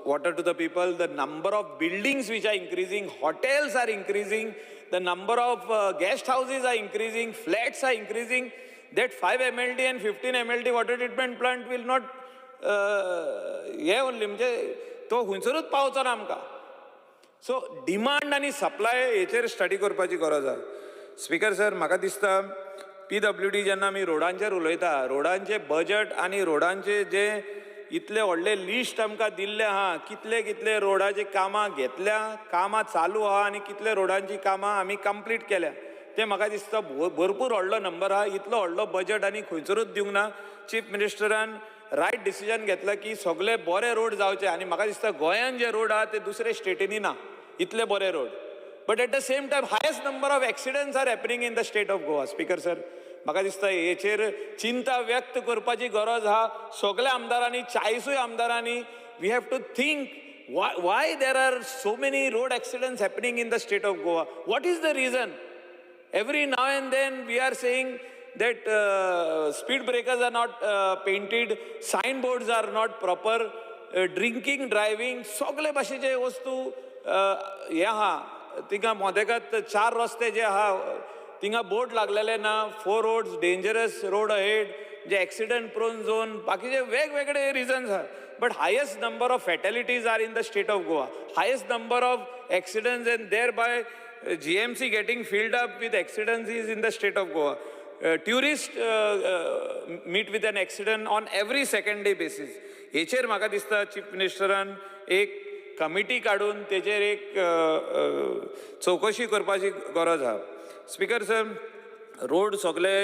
water to the people. The number of buildings which are increasing, hotels are increasing, the number of guest houses are increasing, flats are increasing. That 5 MLD and 15 MLD water treatment plant will not हे only म्हणजे तो हुंयसरूच पावचो ना आमकां. So demand आनी supply हेचेर study करपाची गरज आहा. Speaker sir, म्हाका दिसता PWD जेन्ना आमी रोडांचेर उलयता, रोडांचे बजट आनी रोडांचे जे इतले व्हडले लिस्ट आमकां दिल्ले आहा, कितले कितले रोडाची कामां घेतल्या, कामां चालू आहा आनी कितले रोडांची कामां आमी कंप्लीट केल्या, ते म्हाका दिसता भरपूर व्हडलो नंबर आहा. इतलो व्हडलो बजट आनी खंयसरूच दिवंक ना. चीफ मिनिस्टरान रायट डिसिजन घेतला की सगळे बरे रोड जावचे. आनी म्हाका दिसता गोंयान जे रोड आहा ते दुसरे स्टेटींनी ना इतले बरे road. But at the same time highest number of accidents are happening in the state of Goa. Speaker sir, म्हाका दिसता हेचेर चिंता व्यक्त करपाची गरज आहा सगळ्या आमदारांनी, 40 आमदारांनी. We have to think why there are so many road accidents happening in the state of Goa. What is the reason? Every now and then we are saying that speed breakers are not painted, signboards are not proper, drinking, driving, सगळे भाशेचे वस्तू हे आहा. तिंगा मोदेगात 4 रस्ते जे आहा तिंगा बोर्ड लागलेले ना, 4 roads, dangerous road ahead, जे accident prone zone, बाकीचे वेगवेगळे reasons आहा. But highest number of fatalities are in the state of Goa. Highest number of accidents and thereby GMC getting filled up with accidents is in the state of Goa. Tourists meet with an accident on every second day basis. हेचेर म्हाका दिसता chief मिनिस्टरान एक committee काडून तेचेर एक चौकशी करपाची गरज आहा. स्पीकर सर, रोड सगळे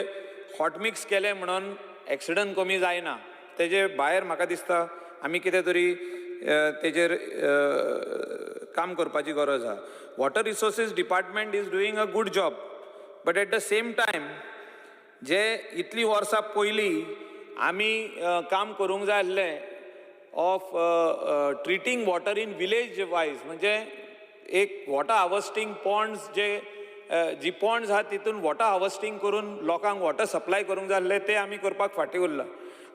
हॉट मिक्स केले म्हणून एक्सिडंट कमी जायना. तेजे भायर म्हाका दिसता आमी कितें तरी तेचेर काम करपाची गरज आहा. Water resources department is doing a good job, but at the same time जे इतली वर्सां पयलीं आमी काम करूंक जाय आसलें of treating water in village wise, म्हणजे एक वॉटर हार्वेस्टिंग पॉन्ड्स जे जी पॉन्ड्स आहा तितून वॉटर हार्वेस्टिंग करून लोकांक वॉटर सप्लाय करूंक जाय आसलें ते आमी करपाक फाटीं उरला.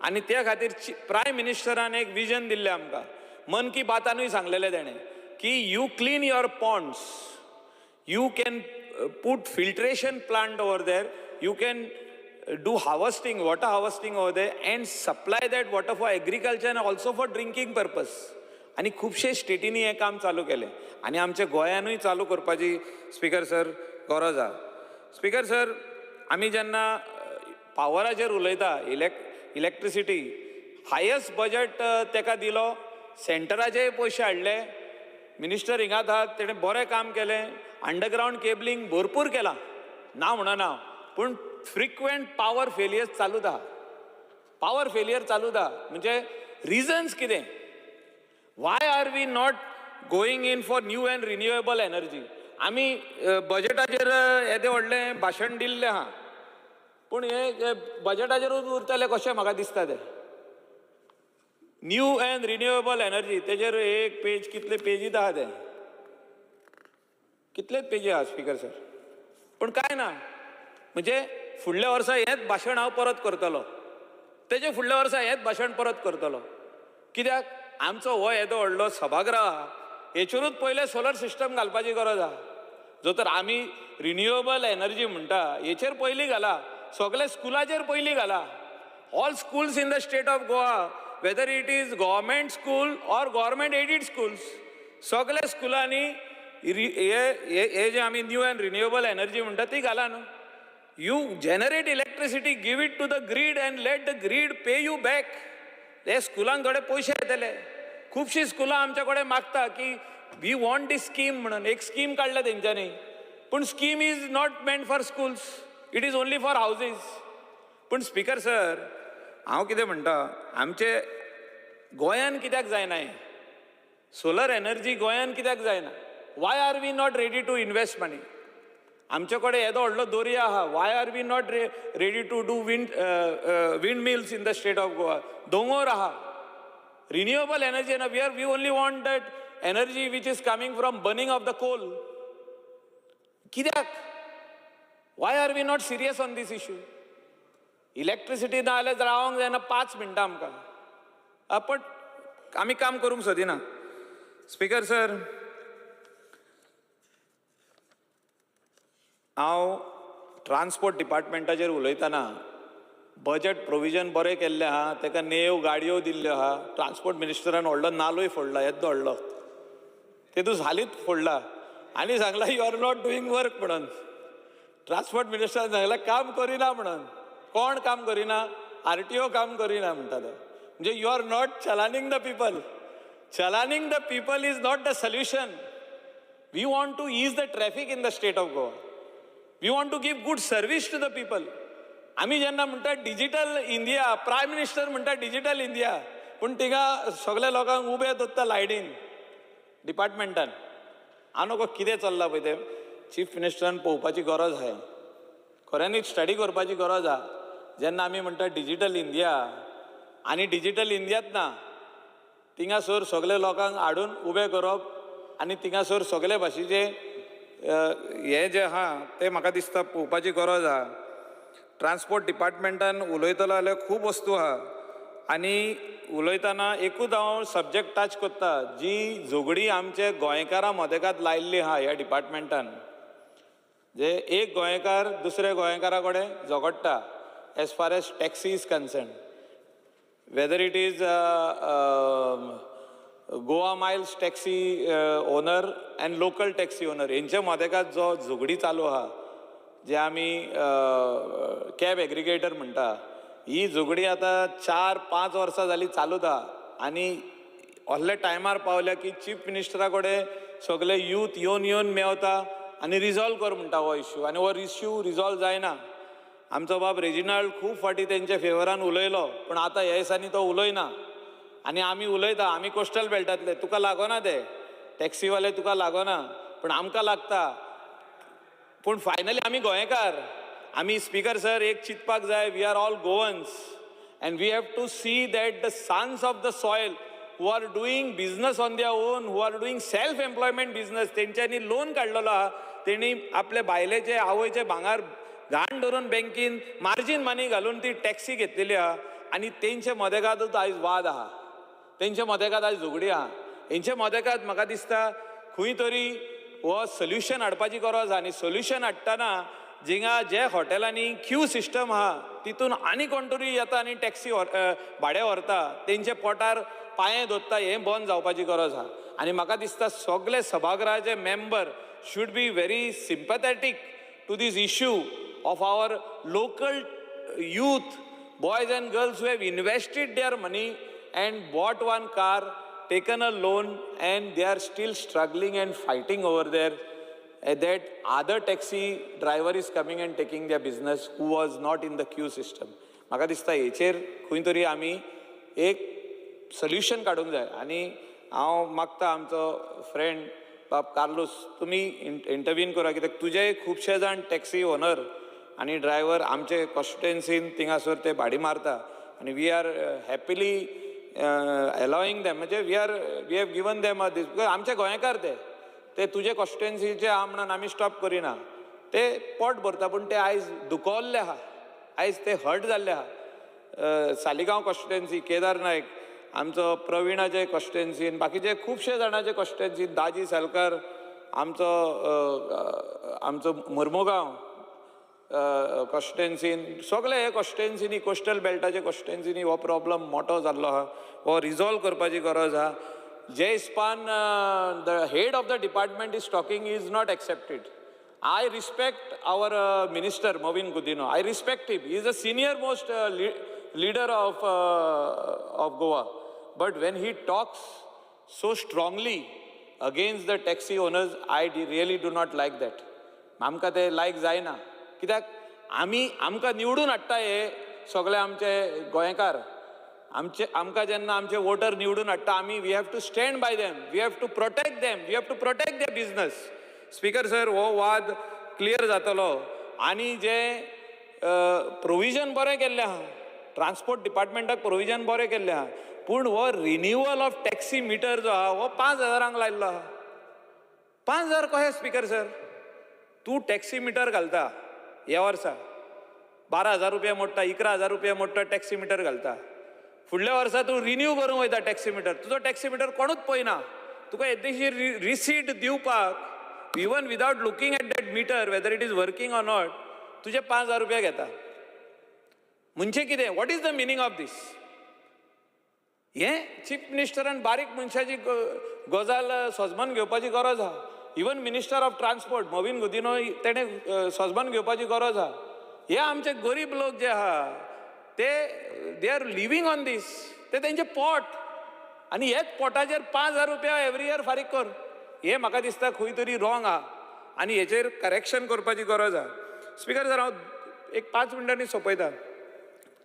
आनी त्या खातीर प्रायम मिनिस्टरान एक विजन दिल्लें आमकां. मन की बातानूय सांगलेलें तेणें की you clean your ponds, you can put filtration plant over there, you can do harvesting, water harvesting over there and supply that water for agriculture and also for drinking purpose. आणि खुबशे स्टेटींनी हें काम चालू केलें आनी आमच्या गोंयानूय चालू करपाची स्पीकर सर गरज आहा. स्पीकर सर, आमी जेन्ना पावराचेर उलयता, इलेक्ट्रिसिटी, हायस्ट बजट तेका दिलो, सेंटराचेय पयशे हाडले, मिनिस्टर हिंगात आहात, तेणें बरें काम केलें, अंडरग्राउंड केबलिंग भरपूर केलां, ना म्हणना, पूण फ्रिक्वेंट पावर फेलियर्स चालूच आहा. पावर फेलियर चालूच आहा. म्हणजे रिजन्स कितें? Why are we not going in for new and renewable energy? आमी बजेटाचेर येदें व्हडलें भाशण दिल्लें आहा, पूण हे बजेटाचेरूच उरतलें कशें म्हाका दिसता तें. न्यू अँड रिन्युएबल एनर्जी तेजेर एक पेज, कितले पेजीत आहा ते, कितलेच पेजी आहा स्पीकर सर, पूण काय ना. म्हणजे फुडल्या वर्सा हेंच भाशण हांव परत करतलो. तेजे फुडल्या वर्सा हेंच भाशण परत करतलो. कित्याक आमचो हो येदो व्हडलो सभागृह आहा हेचेरूच पयले सोलर सिस्टम घालपाची गरज आहा. जो तर आमी रिन्युएबल एनर्जी म्हणटा हेचेर पयलीं घाला, सगळे स्कुलाचेर पयलीं घाला. All schools in the state of Goa, whether it is government school or government aided schools, सगळे स्कुलांनी हे जे आमी न्यू अँड रिन्युएबल एनर्जी म्हणटा ती घाला न्हू. You generate electricity, give it to the grid and let the grid pay you back. हे स्कुलांक थोडे पयशे येतले. खुबशीं स्कुलां आमच्या कडेन मागता की वी वॉन्ट दिस स्कीम म्हणून. एक स्कीम काडल्या तेंच्यांनी, पूण scheme is not meant for schools, it is only for houses. पूण स्पीकर सर, हांव कितें म्हणटा, आमचे गोंयान कित्याक जायना हें? सोलर एनर्जी गोंयान कित्याक जायना? Why are we not ready to invest money? आमचे कडेन येदो व्हडलो दर्या आहा, why are we not ready to do windmills in the state of Goa? दोंगर आहा, रिन्युएबल एनर्जी ना. We only want that energy which is coming from burning of the coal. कित्याक? Why are we not serious on this issue? Electricity ना जाल्यार रावंक जायना 5 मिनटां आमकां, पण आमी काम करूंक सोदिना. स्पीकर सर, हांव ट्रान्सपोर्ट डिपार्टमेंटाचेर उलयतना बजेट प्रोविजन बरें केल्लें आहा, ताका नेव गाडयो दिल्ल्यो आहा. ट्रान्सपोर्ट मिनिस्टरान व्हडलो नालोय फोडला, येदो व्हडलो तेतूंत हालींच फोडला आनी सांगला you are not doing work म्हणून. ट्रान्सपोर्ट मिनिस्टरान सांगलां काम करिना म्हणून. कोण काम करिना? RTO काम करिना म्हणटा तो. म्हणजे you are not challaning the people. Challaning the people is not the solution. We want to ease the traffic in the state of Goa. We want to give good service to the people. आमी जेन्ना म्हणटा digital India, prime minister म्हणटा digital India, पूण थिंगा सगळ्या लोकांक उबे दवरता लायटीन डिपार्टमेंटान. हांव नको कितें चल्लां पळय तें चीफ मिनिस्टरान पळोवपाची गरज आहा. खऱ्यांनीच स्टडी करपाची गरज आहा. जेन्ना आमी म्हणटा डिजिटल इंडिया, आनी डिजिटल इंडियात ना, थिंगासर सगळे लोकांक हाडून उबे करप आनी थिंगासर सगळे भाशेचे हे जे आहा ते म्हाका दिसता पळोवपाची गरज आहा. ट्रान्सपोर्ट डिपार्टमेंटान उलयतलो जाल्यार खूब वस्तू आहा. आनी उलयतना एकूच हांव सब्जेक्ट टच करता, जी झगडी आमचे गोंयकारां मदेकात लायिल्ली आहा ह्या डिपार्टमेंटान. जे एक गोंयकार दुसऱ्या गोंयकारा कडेन झगडटा as far as taxi is concern, whether it is Goa miles taxi owner and local taxi owner, हेंच्या मदेकात जो झगडी चालू आहा, जे आमी कॅब एग्रिगेटर म्हणटा, ही झगडी आतां 4-5 वर्सां जालीं चालूच आहा. आनी असल्या टायमार पावल्या की चीफ मिनिस्टरा कडेन सगळे यूथ येवन मेवता आनी रिजॉल्व कर म्हणटा हो इश्यू, आनी हो इश्यू रिजॉल्व जायना. आमचो बाब रेजिनाल्ड खूब फाटी तेंच्या फेवरान उलयलो, पूण आतां ह्या दिसांनी तो उलयना. आनी आमी उलयता, आमी कोस्टल बेल्टांतले, तुका लागना ते टॅक्सीवाले, तुका लागना, पूण आमकां लागता. पूण फायनली आमी गोंयकार, आमी स्पीकर सर एक चिंतपाक जाय, we are all Goans and we have to see that the sons of the soil who are doing business on their own, who are doing self employment business, तेंच्यांनी लोन काडलेलो आहा, तेणी आपले बायलेचे आवयचे भांगार घाण धरून बँकीन मार्जीन मनी घालून ती टॅक्सी घेतलेली आहा. आनी तेंचे मदेकातूच आयज वाद आहा, तेंचे मदेकात आयज झगडी आहा. हेंचे मदेकात म्हाका दिसता खंय तरी हो सोल्युशन हाडपाची गरज आहा. आनी सोल्युशन हाडटना जिंगा जे हॉटेलांनी क्यू सिस्टम आहा तितून आनी कोण तरी येता आनी टॅक्सी भाडें व्हरता, तेंचे पोटार पांये दवरता, हें बंद जावपाची गरज आहा. आनी म्हाका दिसता सगळे सभागृहाचे member should be very sympathetic to this issue of our local youth, boys and girls who have invested their money and bought one car, taken a loan, and they are still struggling and fighting over there. That other taxi driver is coming and taking their business who was not in the queue system. म्हाका दिसता हेचेर खंय तरी आमी एक solution काडूंक जाय. आनी हांव मागता आमचो फ्रेंड बाब कार्लोस, तुमी इंटरव्यून करा, कित्याक तुजेय खुबशे जाण टॅक्सी ओनर आनी ड्रायव्हर आमचे कॉन्स्टिट्युएन्सीन थिंगासर ते भाडी मारता. आनी we are happily allowing them, म्हणजे we have given them this, आमचे गोंयकार ते तुजे कॉन्स्टिट्युएन्सीचे आहा म्हणून आमी स्टॉप करिना. ते पोट भरता, पूण ते आयज दुखोवल्ले आहा, आयज ते हर्ट जाल्ले आहा. सालिगांव कॉन्स्टिट्युएन्सी केदार नायक, आमचो प्रवीणाचे कॉन्स्टिट्युएन्सीन, बाकीचे खुबशे जाणांचे कॉन्स्टिट्युएन्सीन, दाजी सालकार, आमचो मुर्मुगांव कॉन्स्टिट्युएन्सीन, सगळे हे कॉन्स्टिट्युएन्सीनी कोस्टल बेल्टाचे कॉन्स्टिट्युएन्सीनी हो प्रॉब्लम मोठो जाल्लो आहा, हो रिजॉल्व करपाची गरज आहा. जे हिसपान the head of the department is talking is not accepted. I respect our minister Movin Gudino. I respect him. He is the senior most leader of Goa. But when he talks so strongly against the taxi owners, I really do not like that. आमकां ते लायक जायना. कित्याक आमकां निवडून हाडटा हे सगळे आमचे गोंयकार. आमकां जेन्ना आमचे वोटर निवडून हाडटा आमी we have to stand by them, we have to protect them, we have to protect their business. Speaker sir, हो वाद क्लियर जातलो. आनी जे प्रोविजन बरें केल्लें आहा, ट्रान्सपोर्ट डिपार्टमेंटाक प्रोविजन बरें केल्लें आहा, पूण हो रिन्युअल ऑफ टॅक्सी मिटर जो आहा हो 5,000 लायिल्लो आहा. 5,000 कशें स्पीकर सर? तूं टॅक्सी मिटर घालता ह्या वर्सा 12,000 रुपया मोडटा, 11,000 रुपया मोडटा टॅक्सी मिटर घालता. फुडल्या वर्सा तूं रिन्यू करूंक वयता टॅक्सी मिटर, तुजो टॅक्सी मिटर कोणूच पळयना. तुका येदेशी रिसीट दिवपाक even without looking at that meter whether it is working or not तुजे 5,000 रुपया घेता. म्हणजे कितें? What is the meaning of this? हें चीफ मिनिस्टरान बारीक मनशाची गजाल सोजमान घेवपाची गरज आहा. Even minister of transport मोविन Gudino तेणें सोजमान घेवपाची गरज आहा. हे आमचे गरीब लोक जे आहा ते दे आर लिव्हिंग ऑन दीस. ते तेंचे पोट, आनी हेच पोटाचेर 5,000 रुपया एवरी इयर फारीक कर. हे म्हाका दिसता खंय तरी रॉंग आहा आनी हेचेर करेक्शन करपाची गरज आहा. स्पीकर सर, हांव एक 5 मिनटांनी सोंपयता.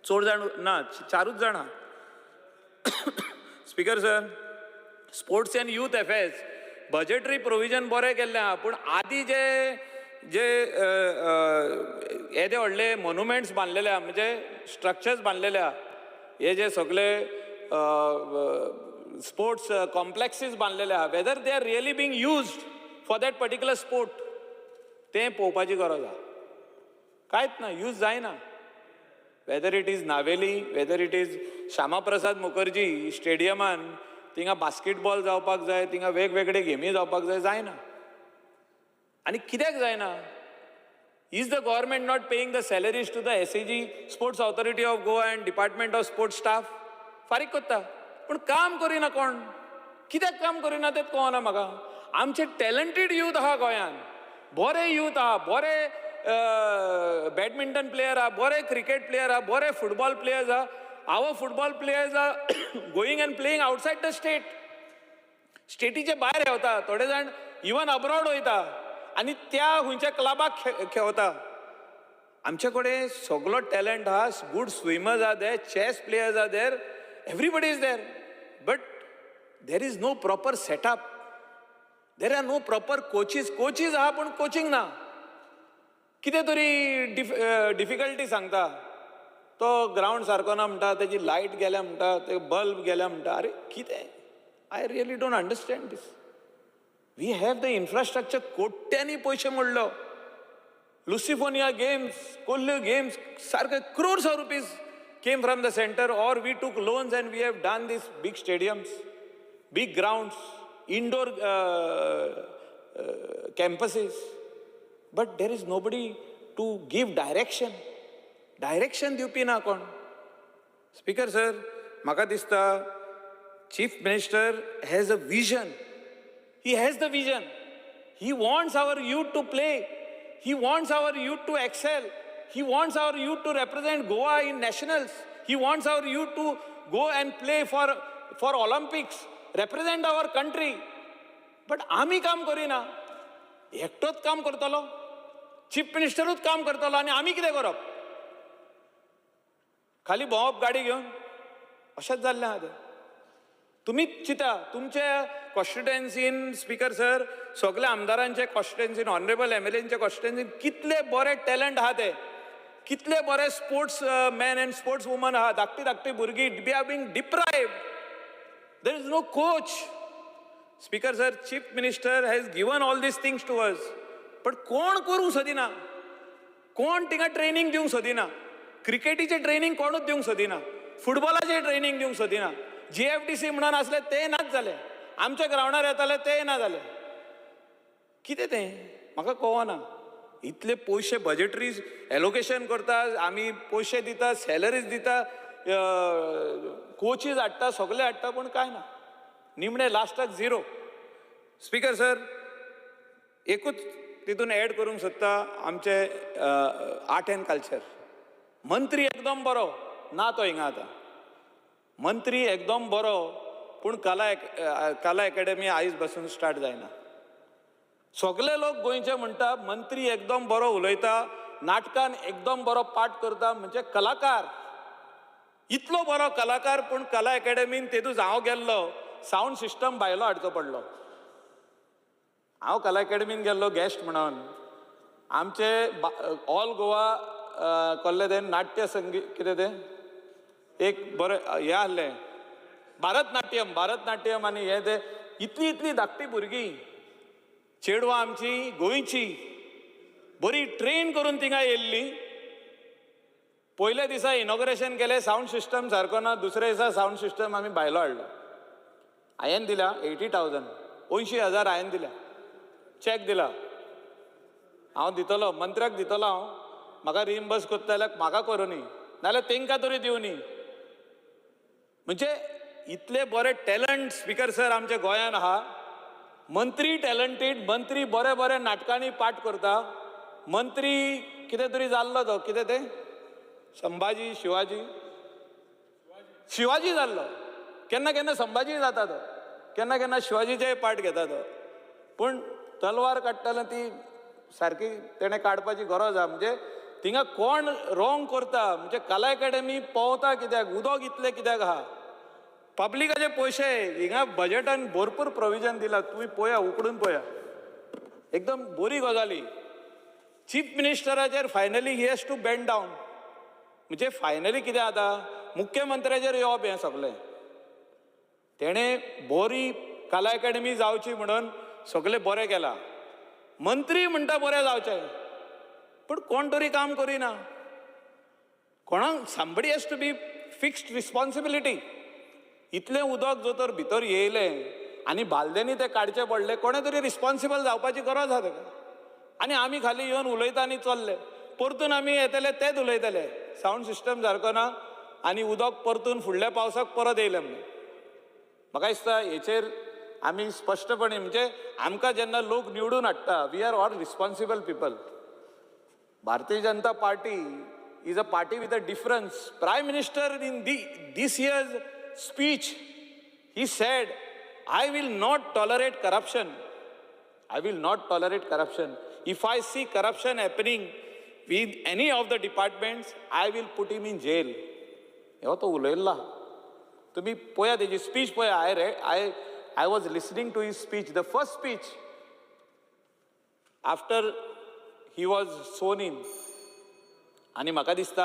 चड जाण ना, 4च जाण आहा. Speaker sir, sports end youth affairs budgetary provision बरें केल्लें आहा, पूण आदीं जे येदे व्हडले मोन्युमेंट्स बांदलेले आहा, म्हणजे स्ट्रक्चर्स बांदलेले आहा, हे जे सगळे स्पोर्ट्स कॉम्प्लेक्सीस बांदलेले आहा, whether they are really being used for that particular sport तें पळोवपाची गरज आहा. कांयच ना, यूज जायना. Whether it is Navelim, whether it is Shyamaprasad Mukherjee स्टेडियमान, थिंगा बास्केटबॉल जावपाक जाय, थिंगा वेगवेगळे गेमी जावपाक जाय, जायना. आनी कित्याक जायना? Is the government not paying the salaries to the SAG, sports authority of Goa and department of sports staff? फारीक करता, पूण काम करिना कोण? कित्याक काम करिना तें कळना म्हाका. आमचे टॅलंटेड यूथ आहा गोंयान, बरे यूथ आहा, बरे बॅडमिंटन प्लेयर आहा, बरे क्रिकेट प्लेयर आहा, बरे फुटबॉल प्लेयर्स आहा. Our football players are going and playing outside the state. स्टेटीचे भायर येवता, थोडे जाण इवन अब्रॉड वयता आनी त्या खंयच्या क्लबाक खेळता. आमचे कडेन सगळो टॅलंट आहा. Good swimmers are there, chess players are there, everybody is there, but there is no proper setup. There are no proper coaches. Coaches आहा पण कोचिंग ना. कितें तरी डिफिकल्टी सांगता. तो ग्राउंड सारको ना म्हणटा, तेजी लायट गेल्या म्हणटा, ते बल्ब गेल्या म्हणटा. अरे कितें? I really don't understand this. We have the infrastructure. कोट्यांनी पयशे मोडलो. लुसिफोनिया गेम्स, कोल्ल्यो गेम्स, सारके crores of rupees came from the center, or we took loans and we have done these big stadiums, big grounds, indoor campuses. But there is nobody to give direction. Direction दिवपी ना कोण. Speaker sir, म्हाका दिसता Chief Minister has a vision. He has the vision. He wants our youth to play. He wants our youth to excel. He wants our youth to represent Goa in nationals. He wants our youth to go and play for Olympics, represent our country. But आमी काम करिना. एकटोच काम करतलो, chief मिनिस्टरूच काम करतलो, आनी आमी कितें करप? खाली भोंवप गाडी घेवन, अशेंच जाल्लें आहा तें. तुमीच चिंता, तुमचे कॉन्स्टिट्युएन्सीन स्पीकर सर, सगळे आमदारांचे कॉन्स्टिट्युएन्सीन, ऑनरेबल MLAंचे कॉन्स्टिट्युएन्सीन कितले बरे टॅलंट आहा ते, कितले बरे sportsman and sportswoman आहा, धाकटी भुरगीं, they are being deprived. There is no coach. Speaker sir, chief minister has given all these things to us, but कोण करूंक सोदिना, कोण तिंगा ट्रेनिंग दिवंक सोदिना. क्रिकेटीचे ट्रेनिंग कोणूच दिवंक सोदिना, फुटबॉलाचे ट्रेनिंग दिवंक सोदिना. GFDC म्हणून असले ते नाच जाले, आमच्या ग्राउंडार येताले ते ना जाले. कितें तें म्हाका कळना. इतले पयशे बजेटरी एलोकेशन करता, आमी पयशे दिता, सॅलरीज दिता, कोचीज हाडटा, सगळे हाडटा, पूण कांय ना. निमणे लास्टाक झिरो. स्पीकर सर, एकूच तितून एड करूंक सोदता आमचे आर्ट एंड कल्चर. मंत्री एकदम बरो ना तो हिंगा आतां. मंत्री एकदम बरो, पूण कला अकॅडमी आयज पासून स्टार्ट जायना. सगळे लोक गोंयचे म्हणटा मंत्री एकदम बरो उलयता, नाटकान एकदम बरो पाठ करता, म्हणजे कलाकार. इतलो बरो कलाकार, पूण कला अकॅडमीन तेदूच हांव गेल्लो, साऊंड सिस्टम भायलो हाडचो पडलो. हांव कला अकॅडमीन गेल्लो गेस्ट म्हणून. आमचे ऑल गोवा कसलें तें नाट्य संगीत कितें तें एक बरें हें आहलें, भारतनाट्यम आनी हें तें. इतली धाकटी भुरगीं, चेडवां आमची गोंयची बरी ट्रेन करून थिंगा येयल्ली. पयल्या दिसा इनॉग्रेशन केलें, साऊंड सिस्टम सारको ना. दुसऱ्या दिसा साऊंड सिस्टम आमी भायलो हाडलो. हांवें दिला 80,000, 80,000 हांवें दिल्या. चॅक दिला, हांव दितलो, मंत्र्याक दितलो हांव. म्हाका रिइम्बर्स करता जाल्यार म्हाका करूनी, नाल्यार तेंकां तरी दिवनी. म्हणजे इतले बरे टॅलंट स्पीकर सर आमच्या गोंयान आहा. मंत्री टॅलंटेड, मंत्री बरे नाटकांनी पाठ करता. मंत्री कितें तरी जाल्लो तो, कितें तें शिवाजी जाल्लो. केन्ना संभाजी जाता तो, केन्ना शिवाजीचेय पाठ घेता तो. पूण तलवार काडटना ती सारकी तेणें काडपाची गरज आहा. म्हणजे थिंगा कोण रॉंग करता, म्हणजे कला अकॅडमी पावता कित्याक, उदक इतलें कित्याक आहा. पब्लिकाचे पयशे हिंगा बजेटान भरपूर प्रोविजन दिला. तुम्ही पळया, उकडून पळया, एकदम बरी गजाली. चीफ मिनिस्टराचेर finally he has to bend down. म्हणजे फायनली कितें जाता, मुख्यमंत्र्याचेर येवप हें सगळें. तेणें बरी कला अकॅडमी जावची म्हणून सगळें बरें केलां. मंत्री म्हणटा बरें जावचें, पूण कोण तरी काम करिना. कोणाक somebody has to be fixed responsibility. इतलें उदक जो तर भितर येयलें आनी बालदेनी तें काडचें पडलें, कोणें तरी रिस्पॉन्सिबल जावपाची गरज आहा ताका. आनी आमी खाली येवन उलयता आनी चल्ले. परतून आमी येतले तेच उलयतले, साऊंड सिस्टम सारको ना आनी उदक परतून फुडल्या पावसाक परत येयलें म्हणून. म्हाका दिसता हेचेर आमी स्पश्टपणे, म्हणजे आमकां जेन्ना लोक निवडून हाडटा, we are all responsible people. Bharatiya Janata Party is a party with a difference. Prime Minister in this year's speech, he said, I will not tolerate corruption. I will not tolerate corruption. If I see corruption happening with any of the departments, I will put him in jail. Evo to ulayla. Tumi poya teji speech poya. I was listening to his speech, the first speech after he was sworn in. आणि म्हाका दिसता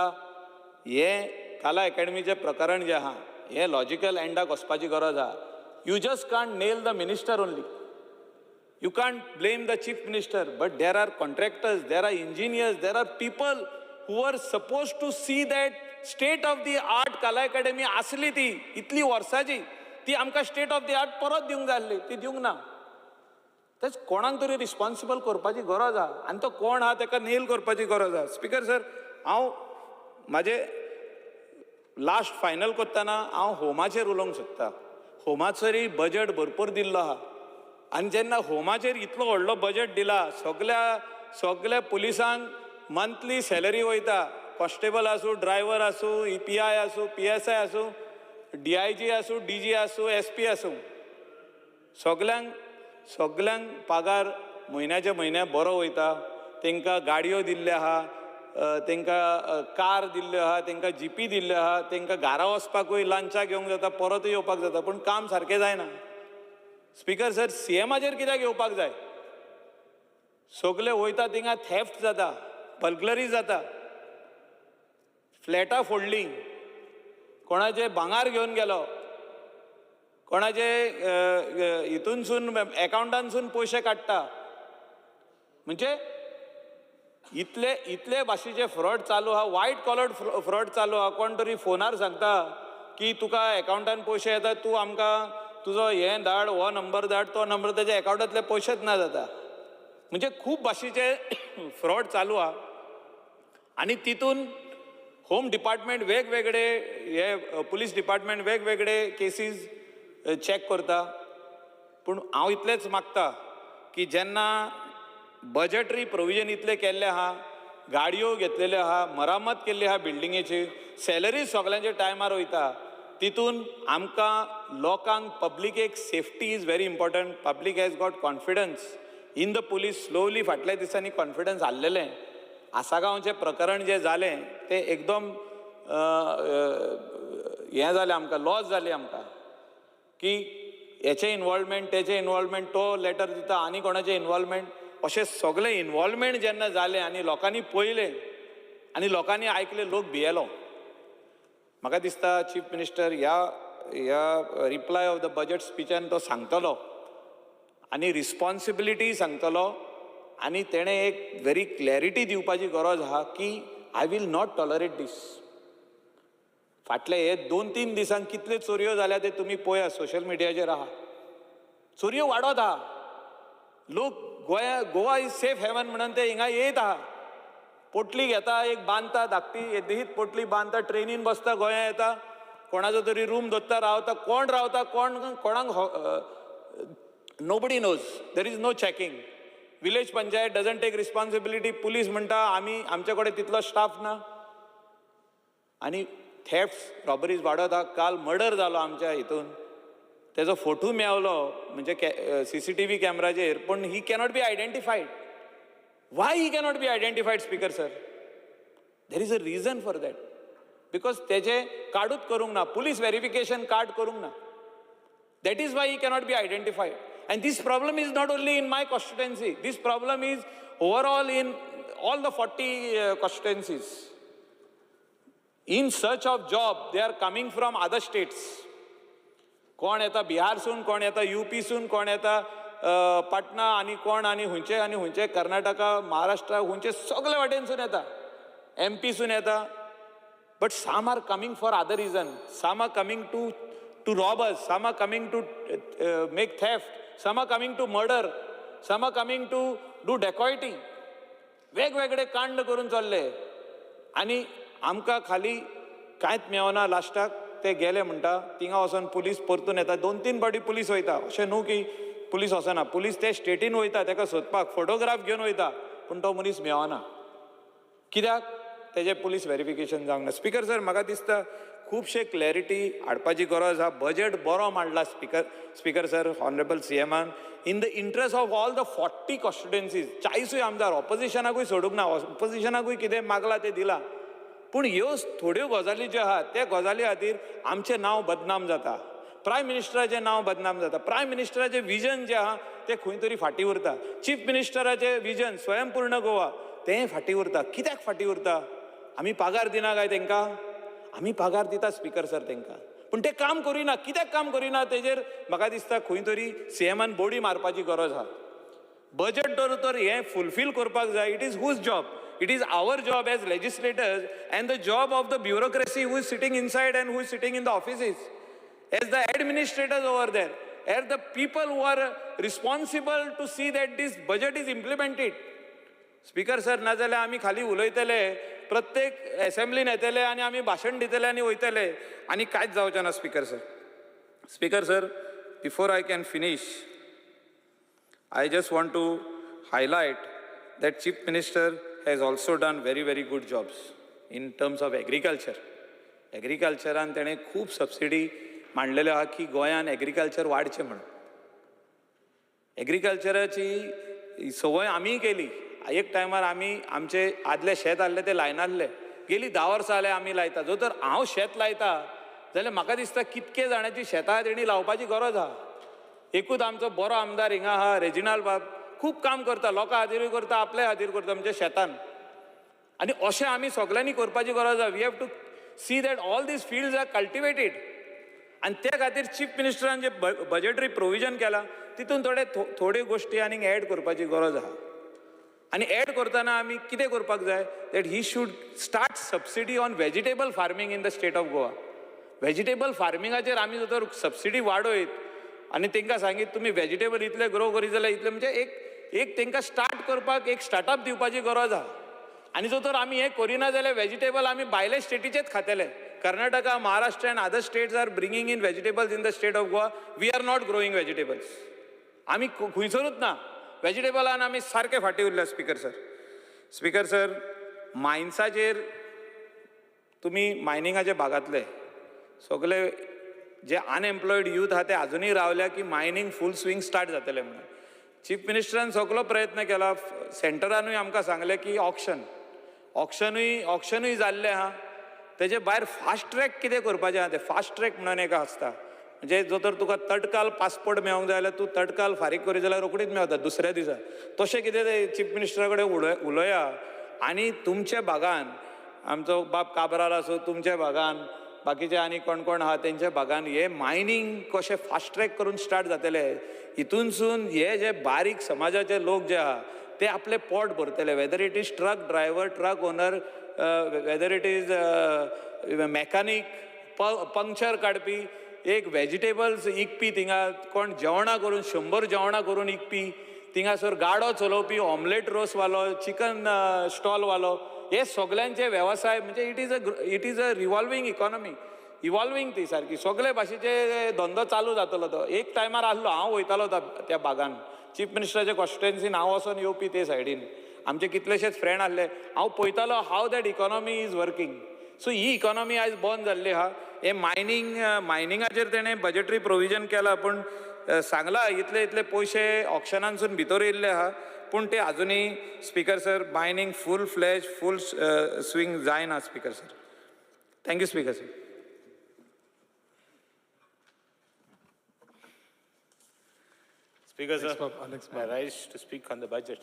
हे कला अकॅडमीचे प्रकरण जे आहा, हे logical एंडाक वचपाची गरज आहा. You just can't nail the minister only. You can't blame the chief minister, but there are contractors, there are engineers, there are people who are supposed to see that state of the art Kala Academy असली ती इतली वर्साची, ती आमकां state of the art परत दिवंक जाय आसली, ती दिवंक ना. तेच कोणाक तरी रिस्पॉन्सिबल करपाची गरज आहा आनी तो कोण आहा ताका नेल करपाची गरज आहा. स्पीकर सर, हांव म्हाजे लास्ट फायनल करतना हांव होमाचेर उलोवंक सोदता. होमाचेरय बजेट भरपूर दिल्लो आहा आनी जेन्ना होमाचेर इतलो व्हडलो बजेट दिला, सगळ्या पुलिसांक मंथली सॅलरी वयता, कॉन्स्टेबल आसूं, ड्रायव्हर आसूं, PI आसूं, PSI आसूं, DIG आसूं, DG आसूं, SP आसूं, सगळ्यांक पगार म्हयन्याच्या म्हयन्या बरो वयता. तांकां गाडयो दिल्ले आहा, तांकां कार दिल्ल्यो आहा, तांकां जीपी दिल्ल्यो आहा, तांकां घरा वचपाकूय लंचाक घेवंक जाता, परत येवपाक जाता, पूण काम सारकें जायना. स्पीकर सर, CMाचेर कित्याक येवपाक जाय? सगळे वयता थिंगा थेफ्ट जाता, बर्गलरी जाता, फ्लॅटां फोडलीं, कोणाचे भांगार घेवन गेलो, कोणाचे हितूनसून अकावंटानसून पयशे काडटा. म्हणजे इतले भाशेचे फ्रॉड चालू आहा, व्हायट कॉलर्ड फ्रॉड चालू आहा. कोण तरी फोनार सांगता की तुका अकाउंटान पयशे येता, तूं आमकां तुजो हें धाड, हो नंबर धाड, तो नंबर, त्याच्या अकाउंटांतले पयशेच ना जाता. म्हणजे खूब भाशेचे फ्रॉड चालू आहा. आणि तितून होम डिपार्टमेंट वेगवेगळे, हे पुलीस डिपार्टमेंट वेगवेगळे केसीस चॅक करता. पूण हांव इतलेंच मागता की जेन्ना बजेटरी प्रोविजन इतले केल्ले आहा, गाडयो घेतलेले आहा, मरामत केल्ली आहा बिल्डिंगेची, सॅलरीज सगळ्यांचे टायमार वयता, तितून आमकां लोकांक, पब्लिकेक safety is very important. Public has got confidence in the police. Slowly फाटल्या दिसांनी कॉन्फिडन्स हारलेलें. आसागांवचें प्रकरण जें जालें तें एकदम हें जालें, आमकां लॉस जाली आमकां, की हेचें इन्वॉल्वमेंट, तेचें इन्वॉल्वमेंट, तो लेटर दिता आनी कोणाचें इन्वॉल्वमेंट, अशें सगळें इन्वॉल्वमेंट जेन्ना जालें आनी लोकांनी पळयलें आनी लोकांनी आयकलें, लोक भियेलो. म्हाका दिसता चीफ मिनिस्टर ह्या रिप्लाय ऑफ द बजेट स्पिचान तो सांगतलो आनी रिस्पॉन्सिबिलिटी सांगतलो. आनी तेणें एक व्हेरी क्लॅरिटी दिवपाची गरज आहा की आय वील नॉट टॉलरेट दीस. फाटले हे 2-3 दिसांक कितल्यो चोरयो जाल्या ते तुमी पळया, सोशल मिडियाचेर आहा. चोरयो वाडत आहा. लोक गोवा इज सेफ हेवन म्हणून ते हिंगा येत आहा. पोटली घेता, एक बांदता, धाकटी येदीत पोटली बांदता, ट्रेनीन बसता, गोंया येता, कोणाचो तरी रूम धरता, रावता. कोण रावता, कोणाक nobody knows. There is no checking. Village panchayat doesn't take responsibility. Police म्हणटा आमी, आमचे कडेन तितलो स्टाफ ना. आनी थेफ्ट, रॉबरीज वाडत आहा. काल मर्डर जालो आमच्या हितून, तेजो फोटो मेळलो म्हणजे CCTV कॅमेराचेर, पूण he cannot be identified. Why he cannot be identified, speaker sir? There is a reason for that. Because तेजे कार्डूच करूंक ना, पुलीस व्हेरिफिकेशन कार्ड करूंक ना. That is why he cannot be identified. And this problem is not only in my constituency. This problem is overall in all the 40 constituencies. In search of job, they are coming from other states. कोण येता बिहारसून, कोण येता UP सून, कोण येता पटना, आनी कोण आनी हुंचे कर्नाटका, महाराष्ट्रा, हुंचे सगळे वाटेनसून येता. MP सून येता. But some are coming for other reason. Some are coming to rob us. Some are coming to make theft. Some are coming to murder. Some are coming to do dacoity. वेगवेगळे कांड करून चल्ले आनी आमकां खाली कांयच मेळना. लास्टाक ते गेले म्हणटा, थिंगा वचोन पुलीस परतून येता. 2-3 फावटी पुलीस वयता. अशें न्हू की पुलीस वचना. पुलीस ते स्टेटीन वयता ताका सोदपाक, फोटोग्राफ घेवन वयता, पूण तो मनीस मेळना. कित्याक? तेजें पुलीस व्हेरिफिकेशन जावंक ना. स्पीकर सर, म्हाका दिसता खुबशे क्लॅरिटी हाडपाची गरज आहा. बजेट बरो मांडला स्पीकर सर, ऑनरेबल CMान, in the interest of all the 40 constituencies. 40 आमदार, ऑपोजिशनाकूय सोडूंक ना. ऑपोजिशनाकूय कितें मागला ते दिला. पूण ह्यो थोड्यो गजाली ज्यो आहा त्या गजाली खातीर आमचें नांव बदनाम जाता. प्रायम मिनिस्टराचें नांव बदनाम जाता. प्रायम मिनिस्टराचें विजन जें आहा तें खंय तरी फाटीं उरता. चीफ मिनिस्टराचें विजन स्वयंपूर्ण गोवा तें फाटीं उरता. कित्याक फाटीं उरता? आमी पगार दिना काय तांकां? आमी पगार दिता स्पीकर सर तांकां, पूण ते काम करिना. कित्याक काम करिना तेजेर म्हाका दिसता खंय तरी CMान बोडी मारपाची गरज आहा. बजेट तर हें फुलफील करपाक जाय. It is whose job? It is our job as legislators and the job of the bureaucracy who is sitting inside and who is sitting in the offices, as the administrators over there, as the people who are responsible to see that this budget is implemented. Speaker sir, नाजाल्यार आमी खाली उलयतले, प्रत्येक असेंब्लीन येतले आनी आमी भाशण दितले आनी वयतले आनी कांयच जावचें ना. Speaker sir, speaker sir, before I can finish, I just want to highlight that Chief Minister has also done very, very good jobs in terms of agriculture. एग्रीकल्चरान तेणें खूब सबसिडी मांडलेल्यो आहा की गोंयान एग्रीकल्चर वाडचें म्हणून. एग्रीकल्चराची संवय आमी केली. एक टायमार आमी आमचे आदले शेत आहले ते लायनासले. गेली 10 वर्सां जाले आमी लायता. जर तर हांव शेत लायता जाल्यार म्हाका दिसता कितके जाणांची शेतां तेणी लावपाची गरज आहा. एकूच आमचो बरो आमदार हिंगा आहा, रेजिनाल्ड बाब, खूब काम करता, लोकां खातीरूय करता, आपल्या खातीर करता, म्हणजे शेतान. आनी अशें आमी सगळ्यांनी करपाची गरज आहा. We have to see that all these fields are cultivated. आनी त्या खातीर चीफ मिनिस्टरान जे बजेटरी प्रोविजन केला तितून थोड्यो गोश्टी आनीक एड करपाची गरज आहा. आनी एड करतना आमी कितें करपाक जाय that he should start subsidy on vegetable farming in the state of Goa. Vegetable फार्मिंगाचेर आमी जर सबसिडी वाडयत आनी तांकां सांगीत तुमी वेजिटेबल इतले ग्रो करीत जाल्यार इतले म्हणजे एक तांकां स्टार्ट करपाक एक स्टार्टअप दिवपाची गरज आहा. आनी जर आमी हें करिना जाल्यार वेजिटेबल आमी भायले स्टेटीचेच खातले. Karnataka, Maharashtra and other states are bringing in vegetables in the state of Goa. We are not growing vegetables. आमी खंयसरूच ना. वेजिटेबलान आमी सारके फाटी उरल्या. स्पीकर सर, मायन्साचेर तुमी मायनिंगाच्या भागांतले सगळे जे अनएम्प्लॉयड यूथ आहा ते अजुनूय रावल्या की मायनिंग फूल स्विंग स्टार्ट जातले म्हणून. चीफ मिनिस्टरान सगळो प्रयत्न केला. सेंटरानूय आमकां सांगलें की ऑक्शनूय जाल्लें आहा. तेजे भायर फास्ट ट्रॅक कितें करपाचें आहा तें फास्ट ट्रॅक म्हणून एक आसता. म्हणजे जो तर तुका तत्काल पासपोर्ट मेळोंक जाय जाल्यार तूं तत्काल फारीक करी जाल्यार रोखडीच मेळटा दुसऱ्या दिसा. तशें कितें तें चीफ मिनिस्टरा कडेन उलया. आनी तुमच्या भागान आमचो बाब काबराल आसूं, तुमच्या भागान बाकीचे आनी कोण कोण आहा तेंच्या भागान हे मायनिंग कशें फास्ट ट्रॅक करून स्टार्ट जातले. हितूनसून हे जे बारीक समाजाचे लोक जे आहा ते आपले पोट भरतले. Whether it is truck driver, truck owner, whether it is mechanic, puncture काडपी, एक वेजिटेबल्स इकपी, थिंगा कोण जेवणां करून 100 जेवणां करून इकपी, थिंगासर गाडो चलोवपी, ऑमलेट रोसवालो, चिकन स्टॉलवालो, हे सगळ्यांचे वेवसाय म्हणजे it is a revolving economy. Evolving ती सारकी सगळे भाशेचे धंदो चालू जातलो. तो एक टायमार आसलो हांव वयतालो त्या भागान चीफ मिनिस्टराच्या कॉन्स्टिट्युएन्सीन हांव वचोन येवपी ते सायडीन. आमचे कितलेशेच फ्रेंड आसले. हांव पळयतालो हाव that economy is working. So ही इकॉनॉमी आयज बंद जाल्ली आहा. हे मायनिंगाचेर तेणें बजेटरी प्रोविजन केला पूण सांगला इतले पयशे ऑक्शनांसून भितर येयल्ले आहा पूण ते अजुनूय स्पीकर सर मायनिंग फूल स्विंग जायना. Speaker sir, thank you speaker sir. Speaker, sir, I rise to speak on the budget.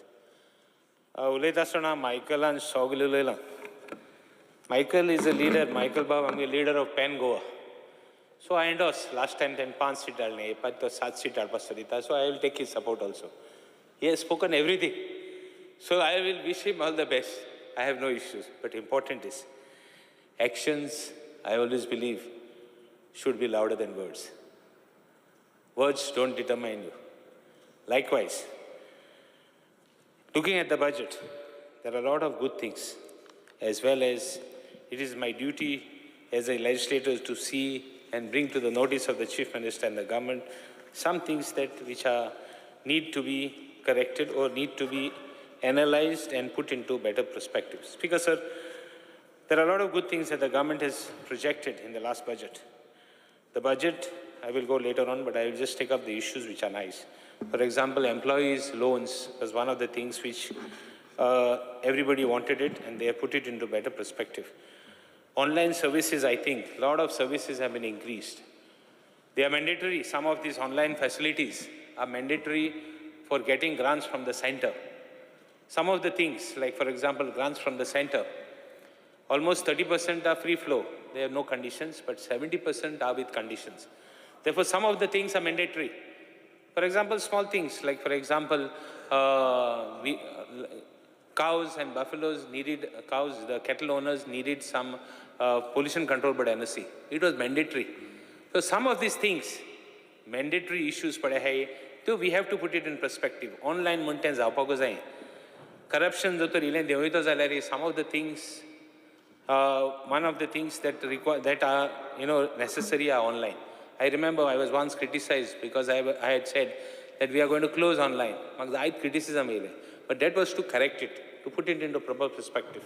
उलयता आसतना मायकलान सगळे उलयलां. Michael is a leader. Michael Babu, I'm a leader of PEN Goa. So I endorse. Last time 5 seat dalne, but to 7 seat dalpastarita. So I will take his support also. He has spoken everything. So I will wish him all the best. I have no issues. But important is actions, I always believe, should be louder than words. Words don't determine you. Likewise, looking at the budget, there are a lot of good things, as well as it is my duty as a legislator to see and bring to the notice of the Chief Minister and the government some things which need to be corrected or need to be analyzed and put into better perspective. Speaker, sir, there are a lot of good things that the government has projected in the last budget. The budget, I will go later on, but I will just take up the issues which are nice. For example, employees' loans was one of the things which everybody wanted it, and they have put it into better perspective. Online services, I think, a lot of services have been increased. They are mandatory. Some of these online facilities are mandatory for getting grants from the center. Some of the things, like for example, grants from the center, almost 30% are free flow. They have no conditions, but 70% are with conditions. Therefore, some of the things are mandatory. For example, small things, like for example, cows and buffaloes needed, the cattle owners needed some pollution control by NSC. It was mandatory. So some of these things, mandatory issues, so we have to put it in perspective. Online maintenance, corruption, some of the things, one of the things that are necessary are online. I remember I was once criticized because I had said that we are going to close online. I had criticism, but that was to correct it, to put it into proper perspective.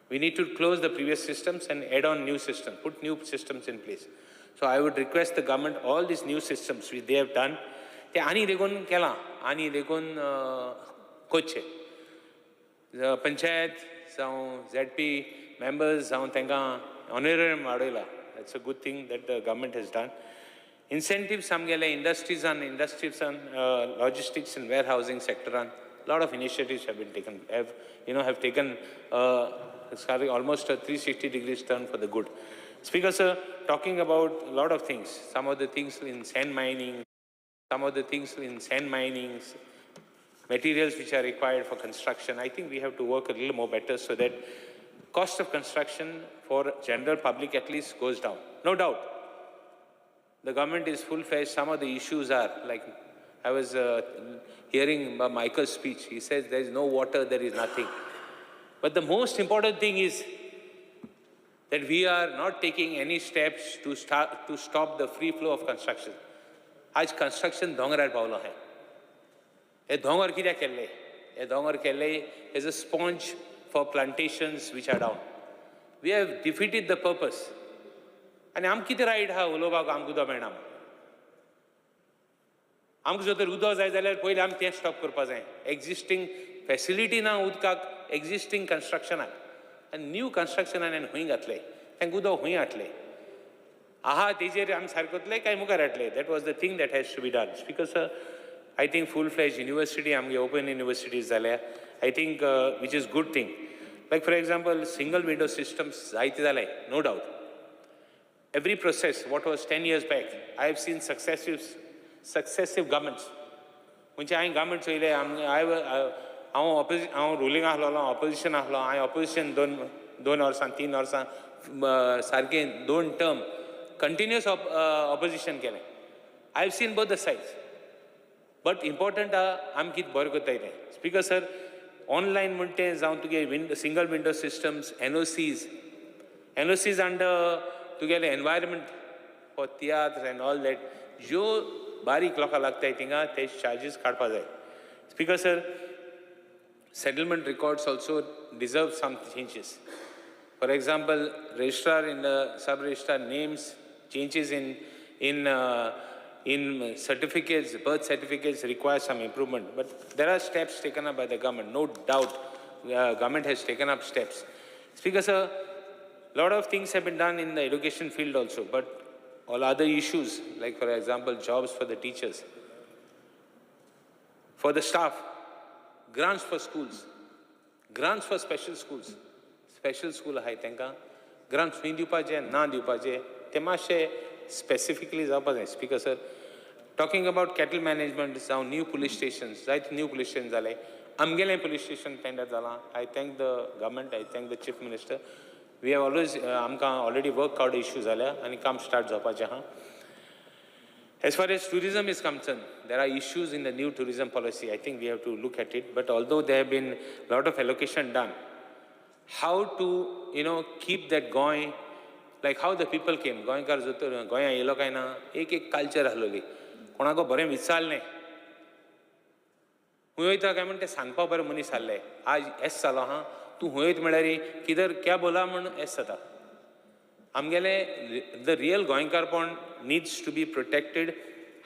We need to close the previous systems and add on new systems, put new systems in place. So I would request the government, all these new systems which they have done, they ani dekon kela, ani dekon koche. The panchayat, some ZP members, some tenga honorarium madela. That's a good thing that the government has done. Incentives, some industries and logistics and warehousing sector, a lot of initiatives have been taken, have taken almost a 360-degree turn for the good. Speaker, sir, talking about a lot of things, some of the things in sand mining, materials which are required for construction. I think we have to work a little more better so that cost of construction for general public at least goes down. No doubt, the government is full-fledged. Some of the issues are, like I was hearing Michael's speech. He says there is no water, there is nothing. But the most important thing is that we are not taking any steps to stop the free flow of construction. आज construction dongarar पावलो है. हे dongar कित्याक केल्ले? हे dongar केल्ले as a sponge for plantations which are down. We have defeated the purpose. आनी आम कितें रायट आहा उलोवपाक आमकां उदक मेळना. आमकां जर तर उदक जाय जाल्यार पयलीं आमी तें स्टॉप करपाक जाय. एक्झिस्टींग फॅसिलिटी ना उदकाक, एक्झिस्टींग कन्स्ट्रक्शनाक आनी न्यू कन्स्ट्रक्शनान आनी खंय घातले, तांकां उदक खंय हाडले. आहा तेजेर आमी सारकोतले काय मुखार हाडले. That was the thing that has to be done. Speaker sir, I think full fledge university आमगे ओपन युनिवर्सिटीज जाल्या. I think which is good thing. Like for example single window systems जायते जाले, no doubt. Every process, what was 10 years back, I have seen successive governments. म्हणजे हांवें government चोयले, हांव ruling आसलो, opposition आसलो, हांवें ऑपोजिशन दोन वर्सां 3 वर्सां सारकें 2 टर्म कंटिन्युअस ऑपोजिशन केलें. I have seen both the sides. But important आमी कितें बरें कोत्ताय तें. स्पीकर सर, ऑनलायन म्हण तें जावं तुगे single window systems, NOCs under तुगेले environment for tiatr and all that, ज्यो बारीक लोकां लागताय थिंगा ते चार्जीस काडपाक जाय. Speaker sir, settlement records also deserve some changes. For example, registrar in the sub-registrar names changes in certificates, birth certificates require some improvement. But there are steps taken up by the government. No doubt, government has taken up steps. Speaker sir, a lot of things have been done in the education field also, but all other issues, like for example, jobs for the teachers, for the staff, grants for schools, grants for special schools. Special school ahay tenka grants खंय दिवपाचे ना दिवपाचे ते मातशे specifically जावपाक जाय. Speaker sir, talking about cattle management, जावं new police stations, जायते new police stations जाले. आमगेलें police station tender जाला. I thank the government, I thank the chief minister. We have always आमकां already work out issues जाल्या आनी काम start जावपाचें आहा. As far as tourism is concerned, there are issues in the new tourism policy. I think we have to look at it. But although there have been a lot of allocation done, how to keep that going, like how the people came. गोंयकार जो तर गोंया येयलो काय ना, एक culture आसलोली. कोणाको बरें विचारलें, खूंय वयता काय म्हण तें सांगपाक बरें मनीस आहले. आज एस जालो हा, तूं खूंय वयता म्हळ्यार किधर क्या बोला म्हण एस जाता. आमगेले the real गोंयकारपण needs to be protected.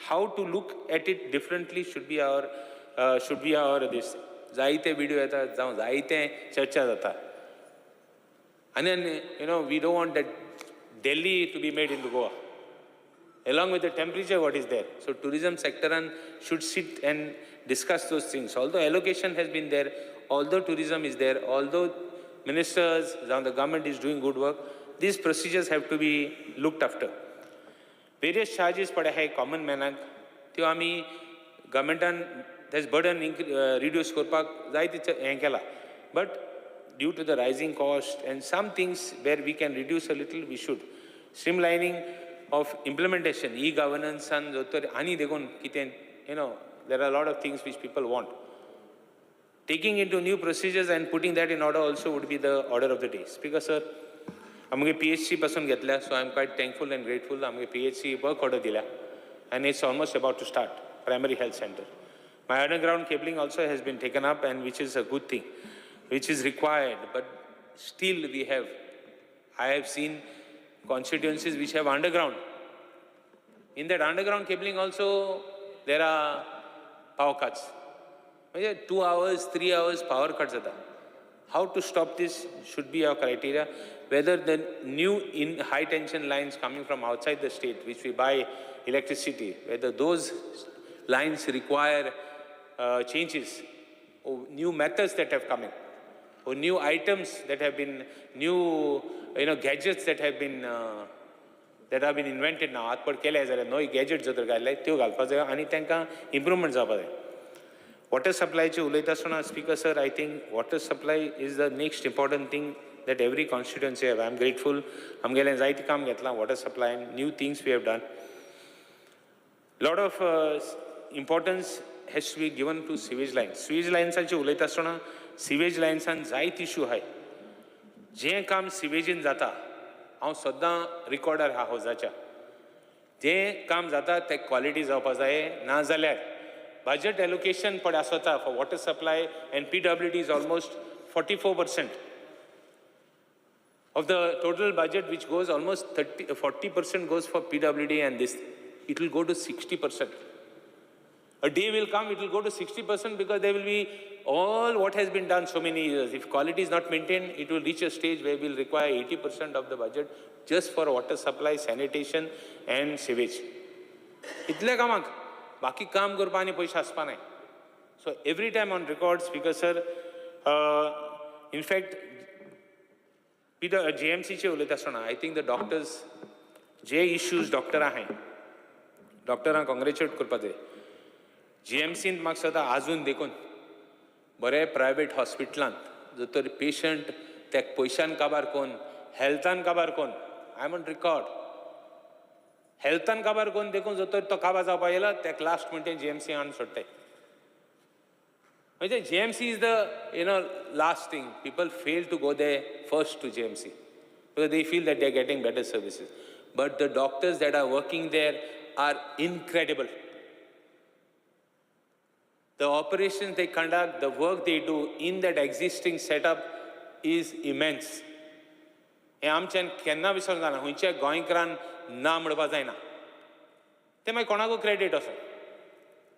How to look at it differently should be our this. जायते व्हिडिओ येतात, जावं जायते चर्चा जाता. And then, we don't want that Delhi to be made into Goa. Along with the temperature, what is there? So tourism sector should sit and discuss those things. Although allocation has been there, although tourism is there, although ministers, the government is doing good work, these procedures have to be looked after. Various charges पडे आहाय common manaक, त्यो आमी governmentan तेज burden reduce करपाक जायते हें केला. But due to the rising cost and some things where we can reduce a little, we should. Streamlining of implementation, e-governance and ani dekon kiten, there are a lot of things which people want. Taking into new procedures and putting that in order also would be the order of the day. Speaker sir, आमगे PHC पासून घेतल्या, so I am quite thankful and grateful. आमगे PHC work order दिल्या, and it's almost about to start. Primary health center. My underground cabling also has been taken up, and which is a good thing, which is required. But still I have seen constituencies which have underground. In that underground cabling also there are power cuts. 2 hours, 3 hours power cuts are. How to stop this should be our criteria. Whether the new high tension lines coming from outside the state, which we buy electricity, whether those lines require changes, or new methods that have come in, or new items that have been, new gadgets that have been invented now. आतपड केले जाल्यार नवी gadget जर घातले त्यो घालपाक जाय आनी तांकां इम्प्रुवमेंट जावपाक जाय. Water supply चे उलयता आसतना Speaker sir, I think water supply is the next important thing that every constituency have. I am grateful. आमगेलें जायतें काम घेतलां water supply and new things we have done. Lot of importance has to be given to sewage lines. Sewage lines चे उलयता आसतना sewage lines and जायत issue आहाय. जें काम सिवेजीन जाता हांव सद्दां रिकॉर्डर ह्या हावजाच्या जें काम जाता तें क्वॉलिटी जावपा जाय नाजाल्यार budget allocation पड आसता for water supply and PWD is almost 44% of the total budget, which goes almost 40% goes for PWD, and this it will go to 60%. A day will come, it will go to 60% because there will be all what has been done so many years. If quality is not maintained, it will reach a stage where we will require 80% of the budget just for water supply, sanitation and sewage. इतले कामाक बाकी काम करपा आनी पयशे आसपा नाय. So every time on record, Speaker sir, in fact, JMC चे उलयता आसतना I think the doctors, जे issues doctor आहाय, डॉक्टरांक congratulate करपा जाय. GMCन म्हाका सदां आजून देखून बरे प्रायवेट हॉस्पिटलांत जर तर पेशंट त्या पयशान काबार कोन हेल्थान काबार कोन आय एम ऑन रिकॉर्ड हेल्थान काबार कोन देखून जर तर तो काबार जावपा येयला त्याक लास्ट म्हणटे GMC हाडून सोडटाय. म्हणजे GMC is the last thing. People fail to go there first to GMC because they feel that they are getting better services. But the doctors that are working there are incredible. The operations they conduct, the work they do in that existing setup is immense. हे आमच्यान केन्ना विसरूंक जायना. खंयच्या गोंयकारान ना म्हणपा जायना. ते मागीर कोणाकूय क्रेडीट असो.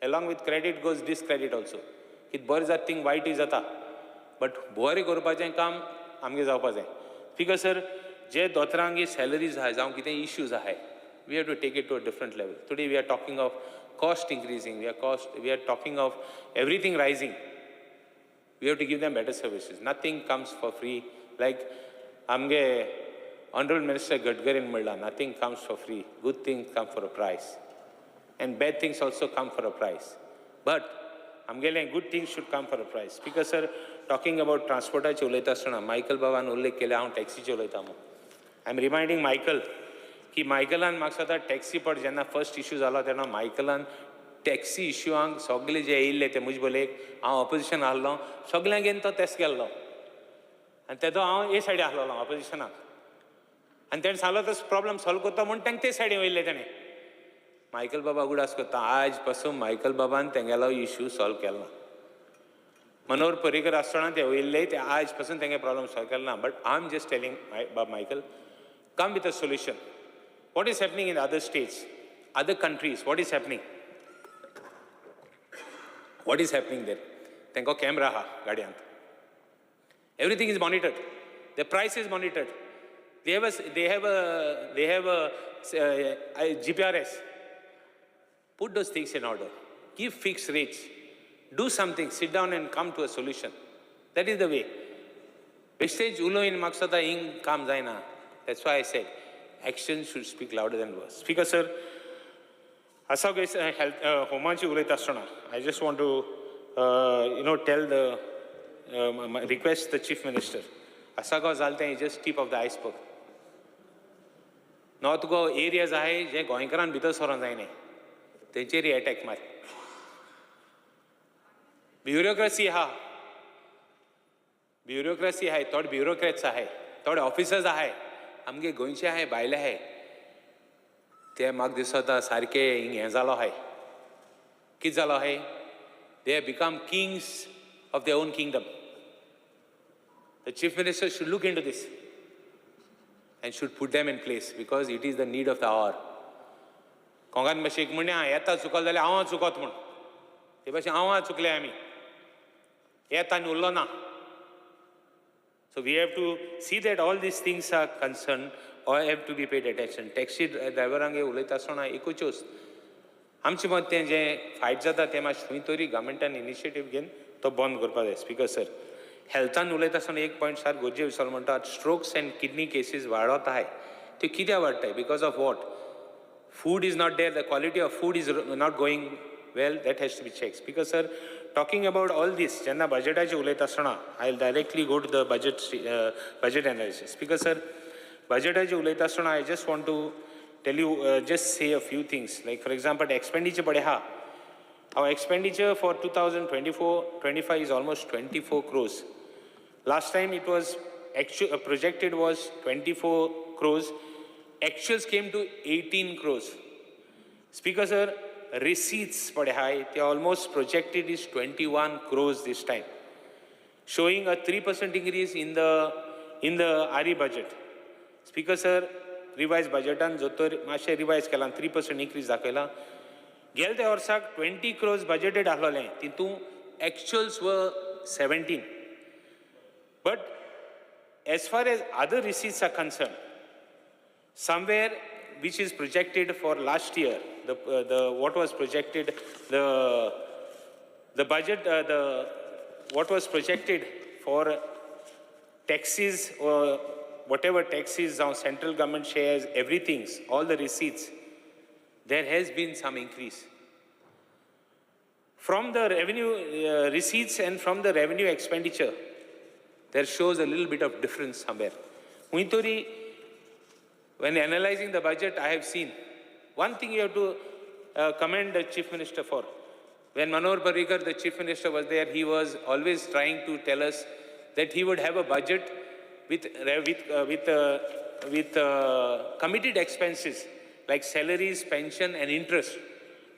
Along with credit goes discredit also. कितें बरें जाता थिंग वायटूय जाता. बट बरें करपाचें काम आमगे जावपा जाय. Speaker sir, जे दोतोरांगे सॅलरीज आहाय जावं कितें इश्यूज आहाय, we have to take it to a different level. Today we are talking of cost increasing, we are talking of everything rising. We have to give them better services. Nothing comes for free. Like amge Honorable Minister Gadkarin म्हणला, nothing comes for free. Good things come for a price. And bad things also come for a price. But amgele good things should come for a price. Speaker sir, talking about transportaचे उलयता आसतना Michael बाबान उल्लेख केले, हांव टॅक्सीचे उलयता मो. I am reminding Michael की मायकलान म्हाका सदां टॅक्सी पड जेन्ना फर्स्ट इश्यू जालो तेन्ना मायकलान टॅक्सी इश्यूआंक सगळे जे येयल्ले ते मुजे बोलेक हांव ऑपोजिशन आहलो सगळ्यांगेन तो तेस गेल्लो आनी तेदो हांव हे सायडी आहलोलो ऑपोजिशनाक आनी तेणें सांगलो तो प्रॉब्लम सॉल्व करता म्हूण तांकां ते सायडीन वयल्ले तेणें. मायकल बाबा उगडास करता आज पासून मायकल बाबान तेंगेलो इश्यू सॉल्व केलो ना. मनोहर पर्रीकर आसतना ते वयल्ले ते आज पासून तेंगे प्रॉब्लम सॉल्व केलो ना. But I am just telling Michael, come with a solution. What is happening in other states, other countries? What is happening? What is happening there? Tenko camera ha gadiant. Everything is monitored. The price is monitored. They have a GPRS. Put those things in order. Give fixed rates. Do something. Sit down and come to a solution. That is the way. Wastage ulo in maksada ing kam zaina. That's why I said action should speak louder than words. Speaker sir, asa guys health homanchi ulayta asthana. I just want to tell the request the chief minister. Asa go zalte just tip of the iceberg. North go areas ahay je goinkaran bitar soran zaine. Tencheri attack mar. Bureaucracy ha. Bureaucracy hai. Thod bureaucrats ahay. Thod officers ahay. आमगे गोंयचे आहाय बायले आहाय ते म्हाका दिसता सारके हिंग हें जालो आहाय. कितें जालो आहाय? They have become kings of their own kingdom. The chief minister should look into this and should put them in place because it is the need of the hour. कोंगान भाशेक म्हणलें येता चुकलो जाल्यार हांव चुकोत म्हूण ते भाशेन हांव चुकले आमी येता आनी उरलो ना. So we have to see that all these things are concerned or have to be paid attention. Taxi driverange उलयता आसतना एकूच आमचे मतें जें फायट जाता तें मातशें खंय तरी गव्हर्मेंटान इनिशिएटीव घेवन तो बंद करपा जाय. स्पीकर सर, हेल्थान उलयता आसतना एक पॉयंट सार गोरजे विसर म्हणटात स्ट्रोक्स एंड किडनी केसीस वाडत आहाय. ते कित्याक वाडटाय? Because of what? Food is not there, the quality of food is not going well, that has to be checked. Speaker sir, talking about all this, jenna budgetaचे उलयता आसतना, I'll directly go to the budget analysis. Because sir, budgetaचे उलयता आसतना, I just want to tell you, just say a few things. Like for example, expenditure पडे हा. Our expenditure for 2024-25 is almost 24 crores. Last time it was projected was 24 crores. Actuals came to 18 crores. Speaker sir, receipts pade high, they almost projected is 21 crores this time, showing a 3% increase in the RE budget. Speaker sir, revised budget and zotor mashe revise kelan 3% increase dakela. Gelte orsak 20 crores budgeted ahlole, tintu actuals were 17. But as far as other receipts are concerned, somewhere which is projected for last year, what was projected, the budget, what was projected for taxes or whatever taxes on central government shares, everything, all the receipts, there has been some increase. From the revenue receipts and from the revenue expenditure, there shows a little bit of difference somewhere. Muintori, when analyzing the budget, I have seen one thing you have to commend the Chief Minister for. When Manohar Parrikar, the Chief Minister, was there, he was always trying to tell us that he would have a budget with committed expenses like salaries, pension, and interest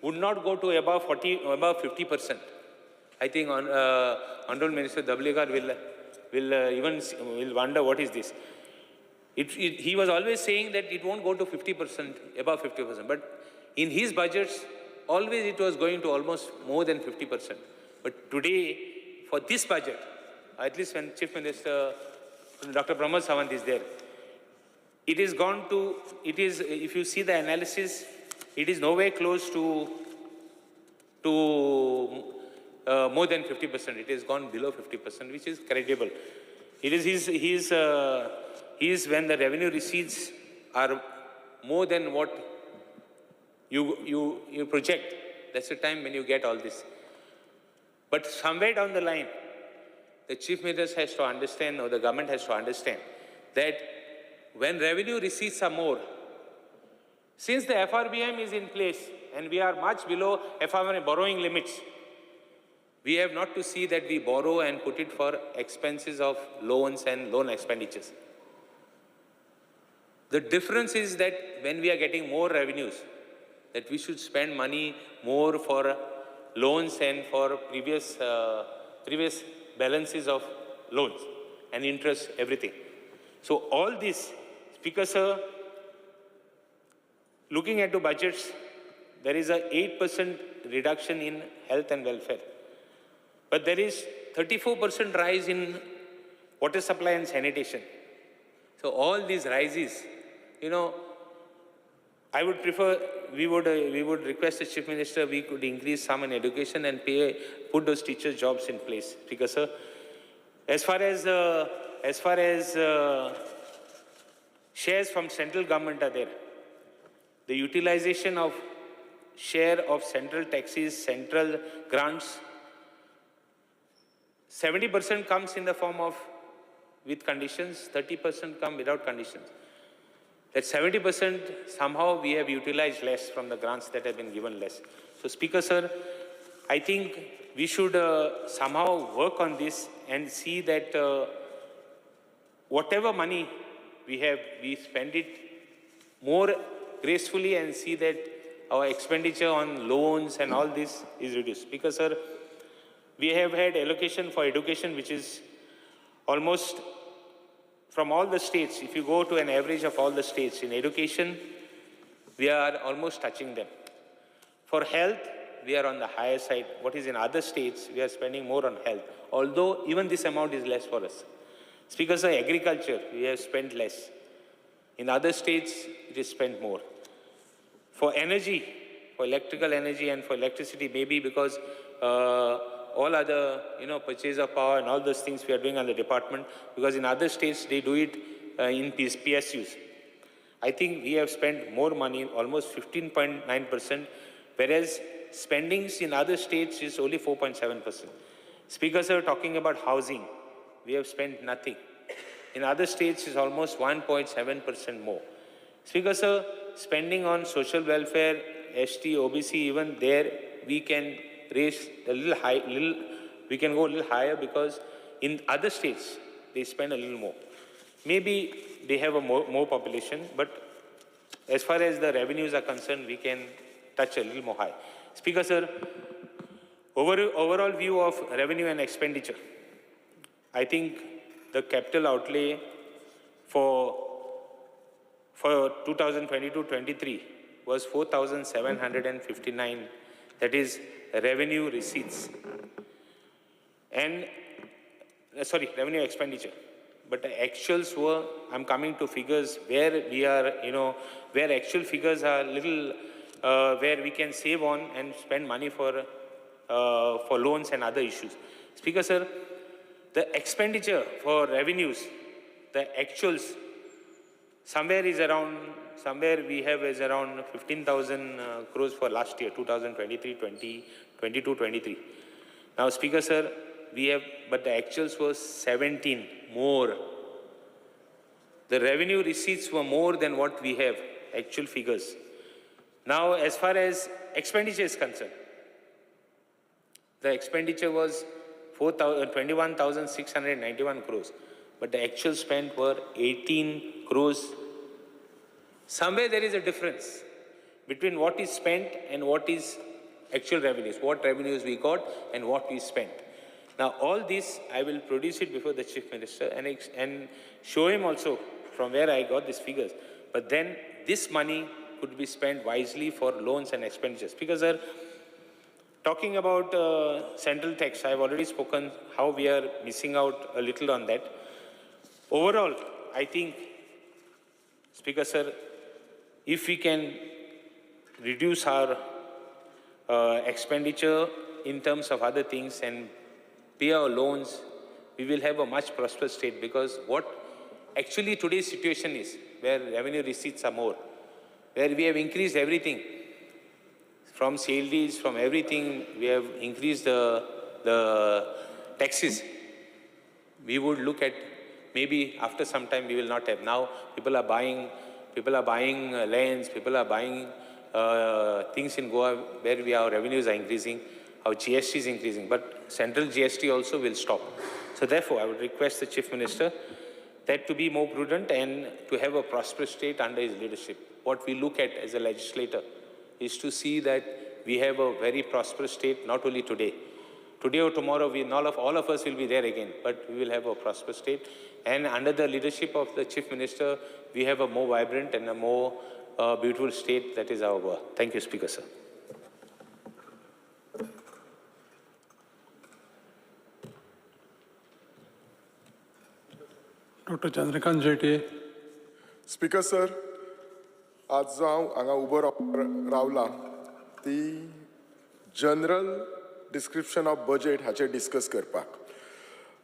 would not go to above 50%. I think Honorable Minister Dablegar will wonder what is this. He was always saying that it won't go to 50%, above 50%. But in his budgets, always it was going to almost more than 50%. But today, for this budget, at least when Chief Minister Dr. Pramod Sawant is there, it is gone to, if you see the analysis, it is nowhere close to more than 50%. It has gone below 50%, which is credible. It is when the revenue receipts are more than what you project. That's the time when you get all this. But somewhere down the line, the Chief Minister has to understand, or the government has to understand, that when revenue receipts are more, since the FRBM is in place and we are much below FRBM borrowing limits, we have not to see that we borrow and put it for expenses of loans and loan expenditures. The difference is that when we are getting more revenues, that we should spend money more for loans and for previous balances of loans and interest, everything. So all this, Speaker Sir, looking at the budgets, there is a 8% reduction in health and welfare. But there is 34% rise in water supply and sanitation. So all these rises, I would prefer, we would request the Chief Minister, we could increase some in education and put those teachers' jobs in place. Because sir, as far as shares from central government are there, the utilization of share of central taxes, central grants, 70% comes in the form of with conditions, 30% come without conditions. That 70% somehow we have utilized less from the grants that have been given less. So Speaker Sir, I think we should somehow work on this and see that whatever money we have, we spend it more gracefully and see that our expenditure on loans and all this is reduced. Speaker Sir, we have had allocation for education, which is almost from all the states. If you go to an average of all the states in education, we are almost touching them. For health, we are on the higher side. What is in other states, we are spending more on health. Although even this amount is less for us. Speaker Sir, agriculture, we have spent less. In other states, it is spent more. For energy, for electrical energy and for electricity, maybe because all other, purchase of power and all those things we are doing on the department, because in other states, they do it in PSUs. I think we have spent more money, almost 15.9%, whereas spendings in other states is only 4.7%. Speaker sir, talking about housing, we have spent nothing. In other states is almost 1.7% more. Speaker sir, spending on social welfare, ST, OBC, even there we can raise a little high, we can go a little higher because in other states they spend a little more. Maybe they have a more population, but as far as the revenues are concerned, we can touch a little more high. Speaker sir, overall view of revenue and expenditure, I think the capital outlay for 2022-23 was 4,759, that is revenue receipts. And, revenue expenditure. But the actuals were, I'm coming to figures where we are, where actual figures are little, where we can save on and spend money for loans and other issues. Speaker sir, the expenditure for revenues, the actuals, somewhere we have is around 15,000 crores for last year, 2023-23. Now, Speaker sir, we have, but the actuals were 17 more. The revenue receipts were more than what we have, actual figures. Now, as far as expenditure is concerned, the expenditure was 21,691 crores, but the actual spend were 18 crores. Somewhere there is a difference between what is spent and what is actual revenues, what revenues we got and what we spent. Now, all this, I will produce it before the Chief Minister and show him also from where I got these figures. But then this money could be spent wisely for loans and expenditures. Because, sir, talking about central tax, I have already spoken how we are missing out a little on that. Overall, I think, Speaker, sir, if we can reduce our expenditure in terms of other things and pay our loans, we will have a much prosperous state, because what actually today's situation is, where revenue receipts are more, where we have increased everything, from sale deals, from everything, we have increased the taxes. We would look at, maybe after some time we will not have. Now people are buying lands, people are buying things in Goa where our revenues are increasing, our GST is increasing, but central GST also will stop. So therefore, I would request the Chief Minister that to be more prudent and to have a prosperous state under his leadership. What we look at as a legislator is to see that we have a very prosperous state, not only today. Today or tomorrow, all of us will be there again, but we will have a prosperous state. And under the leadership of the Chief Minister, we have a more vibrant and a more beautiful state. That is our Goa. Thank you, Speaker, sir. Dr. Chandrakant Jetye. Speaker sir, आज जो हांव हांगा उबो रावला ती general description of budget हाचेर discuss करपाक.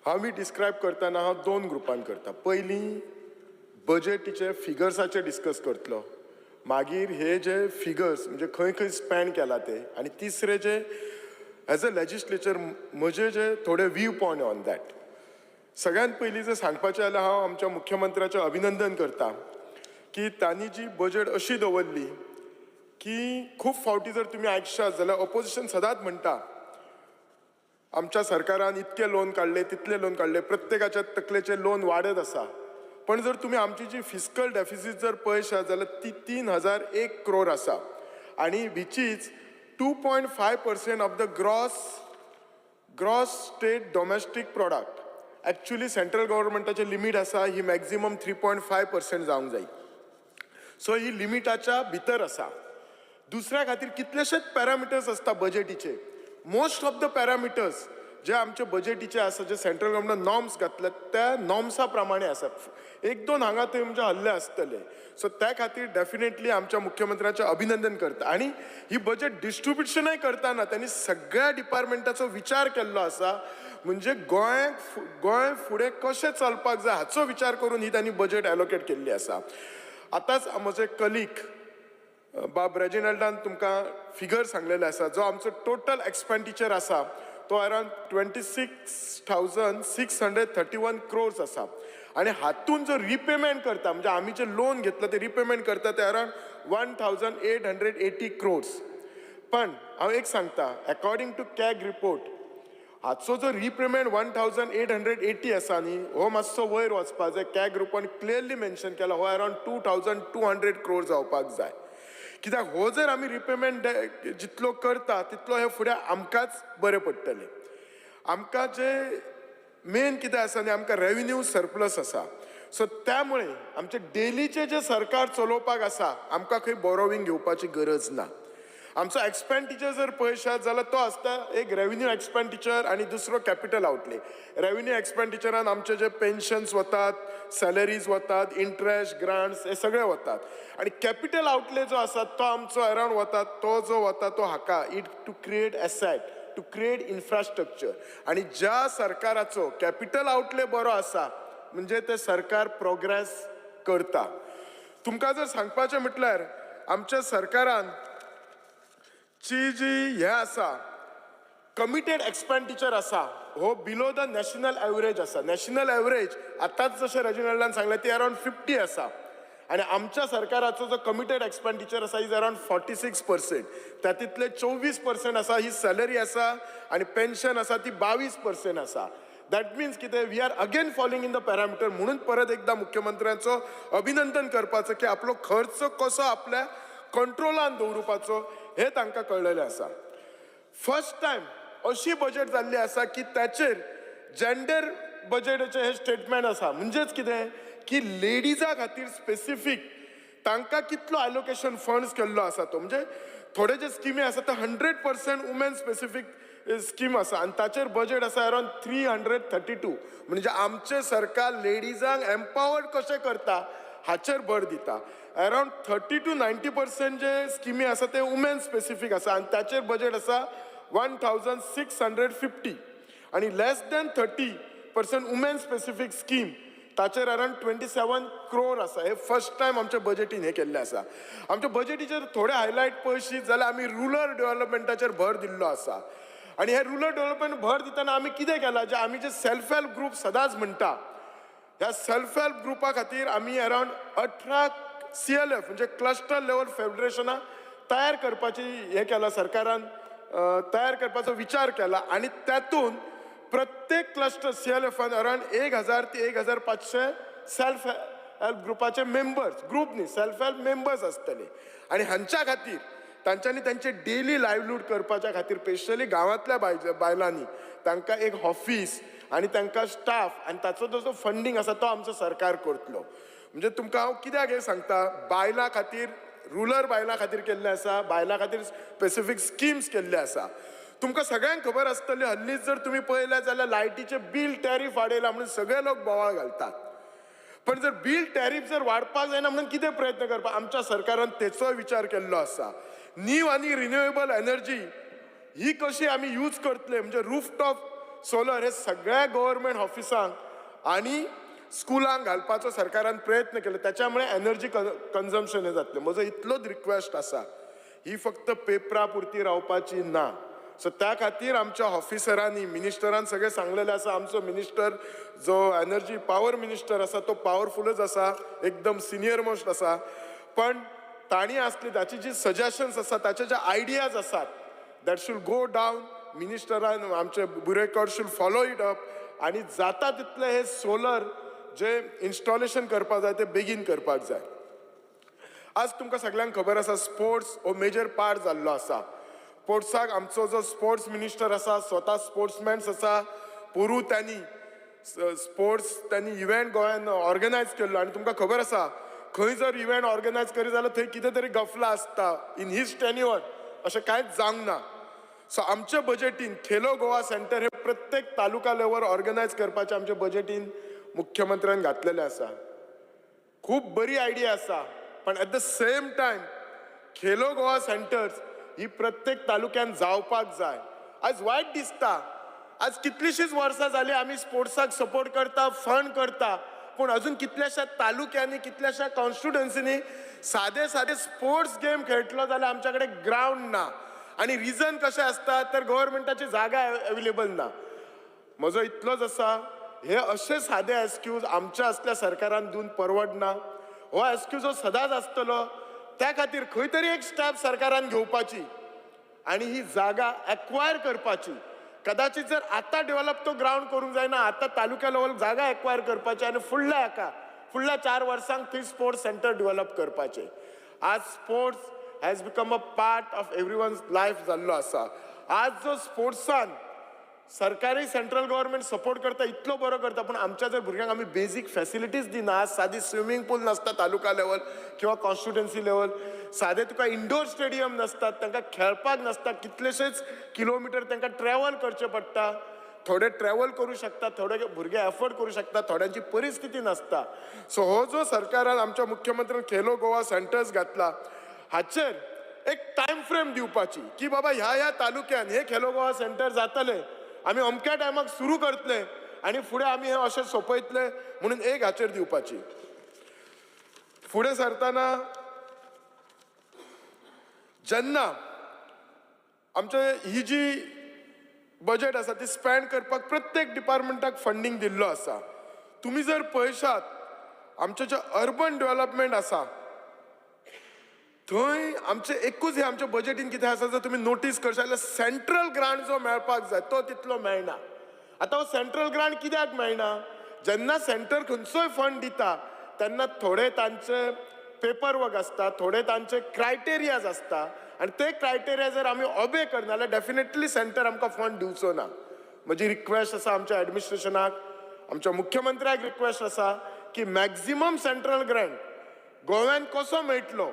हांव डिस्क्रायब करतना हांव दोन ग्रुपान करता. पयलीं बजेटीचे फिगर्साचेर डिस्कस करतलो, मागीर हे जे फिगर्स म्हणजे खंय खंय स्पेंड केला ते, आनी तिसरे जे एज अ लेजिस्लेचर म्हजे जे थोडे व्यू पॉयंट ऑन दॅट. सगळ्यांत पयलीं जर सांगपाचें जाल्यार हांव आमच्या मुख्यमंत्र्याचें अभिनंदन करता की तांणी जी बजेट अशी दवरली की खूब फावटी जर तुमी आयकशात जाल्यार ऑपोजिशन सदांच म्हणटा आमच्या सरकारान इतके लोन काडले, तितले लोन काडले, प्रत्येकाच्या तकलेचे लोन वाडत आसा. पण जर तुमी आमची जी फिस्कल डेफिसीट जर पळयशात जाल्यार ती 3,001 करोड आसा, आनी which is 2.5% of the gross state domestic product. Actually central गव्हर्मेंटाचें लिमीट आसा ही मॅक्झिमम 3.5% जावंक जाय. सो ही लिमिटाच्या भितर आसा. दुसऱ्या खातीर कितलेशेच पॅरामिटर्स आसता बजेटीचे. मोस्ट ऑफ द पॅरामिटर्स जे आमचे बजेटीचे आसा, जे सेंट्रल गव्हर्मेंटान नॉर्म्स घातल्यात त्या नॉर्म्सा प्रमाणे आसा. एक दोन हांगा थंय म्हणजे हल्ले आसतले. सो त्या खातीर डेफिनेटली आमच्या मुख्यमंत्र्याचें अभिनंदन करता. आनी ही बजेट डिस्ट्रिब्युशनय करतना त्यांनी सगळ्या डिपार्टमेंटाचो विचार केल्लो आसा. म्हणजे गोंय फुडें कशें चलपाक जाय हाचो विचार करून ही त्यांनी बजेट एलोकेट केल्ली आसा. आतांच म्हजे कलीग बाब रेजिनल्डान तुमकां फिगर सांगलेले आसा जो आमचो टोटल एक्सपेंडिचर आसा तो अरावंड 26,631 crores आसा आणि हातून जो रिपेमेंट करता म्हणजे आमी जे लोन घेतलं ते रिपेमेंट करता ते अरावंड 1,880 crores. पण हांव एक सांगता अकॉर्डिंग टू कॅग रिपोर्ट हाचो जो रिपेमेंट 1,880 आसा न्ही हो मातसो वयर वचपा जाय. कॅग ग्रुपान क्लियरली मेन्शन केला हो अरावंड 2,200 crores जावपाक जाय. कित्याक हो जर आमी रिपेमेंट जितलो करता तितलो हे फुडें आमकांच बरें पडटलें. आमकां जे मेन कितें आसा न्ही आमकां रेव्हेन्यू सरप्लस आसा. सो त्यामुळे आमचे डेलीचे जे सरकार चलोवपाक आसा आमकां खंय बोरोवींग घेवपाची गरज ना. आमचो एक्सपेंडिचर जर पळयशात जाल्यार तो आसता एक रेव्हेन्यू एक्सपेंडिचर आनी दुसरो कॅपिटल आउटले. रेव्हेन्यू एक्सपेंडिचरान आमचे जे पेन्शन्स वतात, सॅलरीज वतात, इंट्रेस्ट, ग्रांट्स हे सगळे वतात. आणि कॅपिटल आउटले जो आसा तो आमचो अरावंड वता तो जो वता तो हाका it to create asset, to create infrastructure. आणि ज्या सरकाराचो कॅपिटल आउटले बरो आसा म्हणजे ते सरकार प्रोग्रेस करता. तुमकां जर सांगपाचें म्हटल्यार आमच्या सरकारान ची जी हे आसा कमिटेड एक्सपेंडिचर आसा हो बिलो द नॅशनल एवरेज आसा. नॅशनल एवरेज आतांच जशें रेजिनल्डान सांगलें ती अरावंड 50 आसा आणि आमच्या सरकाराचो जो कमिटेड एक्सपेंडिचर आसा इज अरावंड 46%. तातूंतले 24% आसा ही सॅलरी आसा आणि पेन्शन आसा ती 22% आसा. दॅट मिन्स कितें we are again following in the parameter. म्हणून परत एकदा मुख्यमंत्र्यांचो अभिनंदन करपाचो की आपलो खर्च कसो आपल्या कंट्रोलान दवरुपाचो हे तांकां कळलेलें आसा. फर्स्ट टायम अशी बजेट जाल्ली आसा की ताचेर जेंडर बजेटाचें हे स्टेटमेंट आसा. म्हणजेच कितें की लेडीजां खातीर स्पेसिफीक तांकां कितलो एलोकेशन फंड्स केल्लो आसा तो. म्हणजे थोडे जे स्किमी आसा ते 100% वुमेन स्पेसिफीक स्कीम आसा आणि ताचेर बजेट आसा अरावंड 332. म्हणजे आमचे सरकार लेडीजांक एम्पावर्ड कशें करता हाचेर भर दिता. अरावंड 30 to 90% जे स्किमी आसा ते वुमेन स्पेसिफीक आसा आणि ताचेर बजेट आसा 1,650. आणि लेस दॅन 30% वुमेन स्पेसिफीक स्कीम ताचेर अरावंड 27 crore आसा. हे फर्स्ट टायम आमच्या बजेटीन हे केल्लें आसा. आमच्या बजेटीचेर थोडे हायलायट पळयशीत जाल्यार आमी रुरल डेव्हलपमेंटाचेर भर दिल्लो आसा. आणि हे रुरल डेव्हलपमेंट भर दितना आमी कितें केलां जे आमी जे सेल्फ हेल्प ग्रुप सदांच म्हणटा ह्या सेल्फ हेल्प ग्रुपा खातीर आमी अरावंड 18 CLF म्हणजे क्लस्टर लेवल फेडरेशनां तयार करपाची हे केला. सरकारान तयार करपाचो विचार केला आणि तातूंत प्रत्येक क्लस्टर CLFान अरावंड 1,000 ते 1,500 सेल्फ हेल्प ग्रुपाचे मेंबर्स, ग्रुप न्ही सेल्फ हेल्प मेंबर्स आसतले. आणि हांच्या खातीर तांच्यांनी तांचे डेली लायव्हलीहूड करपाच्या खातीर स्पेशली गांवांतल्या बायलांनी तांकां एक ऑफिस आणि तांकां स्टाफ आणि ताचो जो फंडींग आसा तो आमचो सरकार करतलो. म्हणजे तुमकां हांव कित्याक हे सांगता बायलां खातीर रुरल बायलां खातीर केल्लें आसा, बायलां खातीर स्पेसिफीक स्किम्स केल्ले आसा. तुमकां सगळ्यांक खबर आसतली हल्लीच जर तुमी पळयलें जाल्यार लायटीचे बील टॅरीफ वाडयला म्हणून सगळे लोक बोवाळ घालतात. पण जर बील टॅरीफ जर वाडपाक जायना म्हणून कितें प्रयत्न करपाक आमच्या सरकारान तेचोय विचार केल्लो आसा. नीव आनी रिन्युएबल एनर्जी ही कशी आमी यूज करतले म्हणजे रूफटॉप सोलर हे सगळ्या गव्हर्मेंट ऑफिसांक आणि स्कुलांक घालपाचो सरकारान प्रयत्न केलो. त्याच्यामुळे एनर्जी कन्झम्पशन हे जातलें. म्हजो इतलोच रिक्वेस्ट आसा ही फक्त पेपरा पुरती रावपाची ना. सो त्या खातीर आमच्या ऑफिसरांनी मिनिस्टरान सगळें सांगलेलें आसा. आमचो मिनिस्टर जो एनर्जी पावर मिनिस्टर आसा तो पावरफुलच आसा, एकदम सिनियर मोस्ट आसा. पण ताणी आसली ताची जी सजेशन्स आसा ताचे जे आयडियाज आसात दॅट शूड गो डावन मिनिस्टरान आमचे बुरेकर शूड फॉलो इट अप आणि जाता तितले हे सोलर जे इन्स्टॉलेशन करपाक जाय ते बेगीन करपाक जाय. आज तुमकां सगळ्यांक खबर आसा स्पोर्ट्स हो मेजर पार्ट जाल्लो आसा. स्पोर्ट्साक आमचो जो स्पोर्ट्स मिनिस्टर आसा स्वता स्पोर्ट्समॅन्स आसा. पोरू त्यांनी इव्हेंट गोंयान ऑर्गनायज केल्लो आणि तुमकां खबर आसा खंय जर इव्हेंट ऑर्गनायज करी जाल्यार थंय कितें तरी गफला आसता. इन हीज टेन्युअर अशें कांयच जावंक ना. सो आमच्या बजेटीन खेलो गोवा सेंटर हे प्रत्येक तालुका लेवल ऑर्गनायज करपाचे आमच्या बजेटीन मुख्यमंत्र्यान घातलेले आसा. खूब बरी आयडिया आसा. पण at the same time Khelo Goa centres ही प्रत्येक तालुक्यान जावपाक जाय. आज वायट दिसता आज कितलीशीच वर्सां जाली आमी स्पोर्ट्साक सपोर्ट करता, फंड करता पूण अजून कितल्याशा तालुक्यांनी कितल्याशा कॉन्स्टिट्युएन्सीनी सादे सादे स्पोर्ट्स गेम खेळटलो जाल्यार आमच्या कडेन ग्रावंड ना. आणि रिजन कशें आसता तर गव्हर्मेंटाची जागा अवेलेबल ना. म्हजो इतलोच आसा, हे अशे सादे एक्सक्यूज आमच्या असल्या सरकारान दिवन परवडना. हो एक्सक्यूज हो सदांच आसतलो. त्या खातीर खंय तरी एक स्टेप सरकारान घेवपाची आणि ही जागा एक्वायर करपाची. कदाचित जर आता डेव्हलप तो ग्राउंड करूंक जायना, आता तालुक्या लेवल जागा एक्वायर करपाची आणि फुडल्या 4 वर्सांक थंय स्पोर्ट्स सेंटर डेव्हलप करपाचे. आज sports has become a part of everyone's life जाल्लो आसा. आज जो स्पोर्ट्सान सरकारी सेंट्रल गव्हर्मेंट सपोर्ट करता इतलो बरो करता, पण आमच्या जर भुरग्यांक आमी बेजीक फॅसिलिटीज दिना. आज सादी स्विमींग पूल नासता तालुका लेवल किंवा कॉन्स्टिट्युएन्सी लेवल. सादे तुका इंडोर स्टेडियम नसतात, तांकां खेळपाक नसता. कितलेशेच किलोमिटर तांकां ट्रॅव्हल करचें पडटा. थोडे ट्रॅव्हल करू शकतात, थोडे भुरगे एफोर्ड करू शकतात, थोड्यांची परिस्थिती नसता. सो हो जो सरकारान आमच्या मुख्यमंत्र्यान खेलो गोवा सेंटर्स घातला, हाचेर एक टायम फ्रेम दिवपाची की बाबा ह्या तालुक्यान हे खेलो गोवा सेंटर जातले, आमी अमक्या टायमाक सुरू करतले आणि फुडें आमी हे अशें सोंपयतले म्हणून एक हाचेर दिवपाची. फुडें सरतना जेन्ना आमचे ही जी बजेट आसा ती स्पेंड करपाक प्रत्येक डिपार्टमेंटाक फंडिंग दिल्लो आसा. तुमी जर पळयशात आमचे जे अर्बन डेव्हलपमेंट आसा थंय आमचे एकूच हे आमच्या बजेटीन कितें आसा जर तुमी नोटीस करशात जाल्यार सेंट्रल ग्रांट जो मेळपाक जाय तो तितलो मेळना. आतां हो सेंट्रल ग्रांट कित्याक मेळना? जेन्ना सेंटर खंयचोय फंड दिता तेन्ना थोडे तांचे पेपर वर्क आसता, थोडे तांचे क्रायटेरियाज आसता आणि ते क्रायटेरिया जर आमी ओबे करना जाल्यार डेफिनेटली सेंटर आमकां फंड दिवचो ना. म्हजी रिक्वेस्ट आसा आमच्या एडमिनिस्ट्रेशनाक, आमच्या मुख्यमंत्र्याक रिक्वेस्ट आसा की मॅक्झिमम सेंट्रल ग्रांट गोव्यान कसो मेळटलो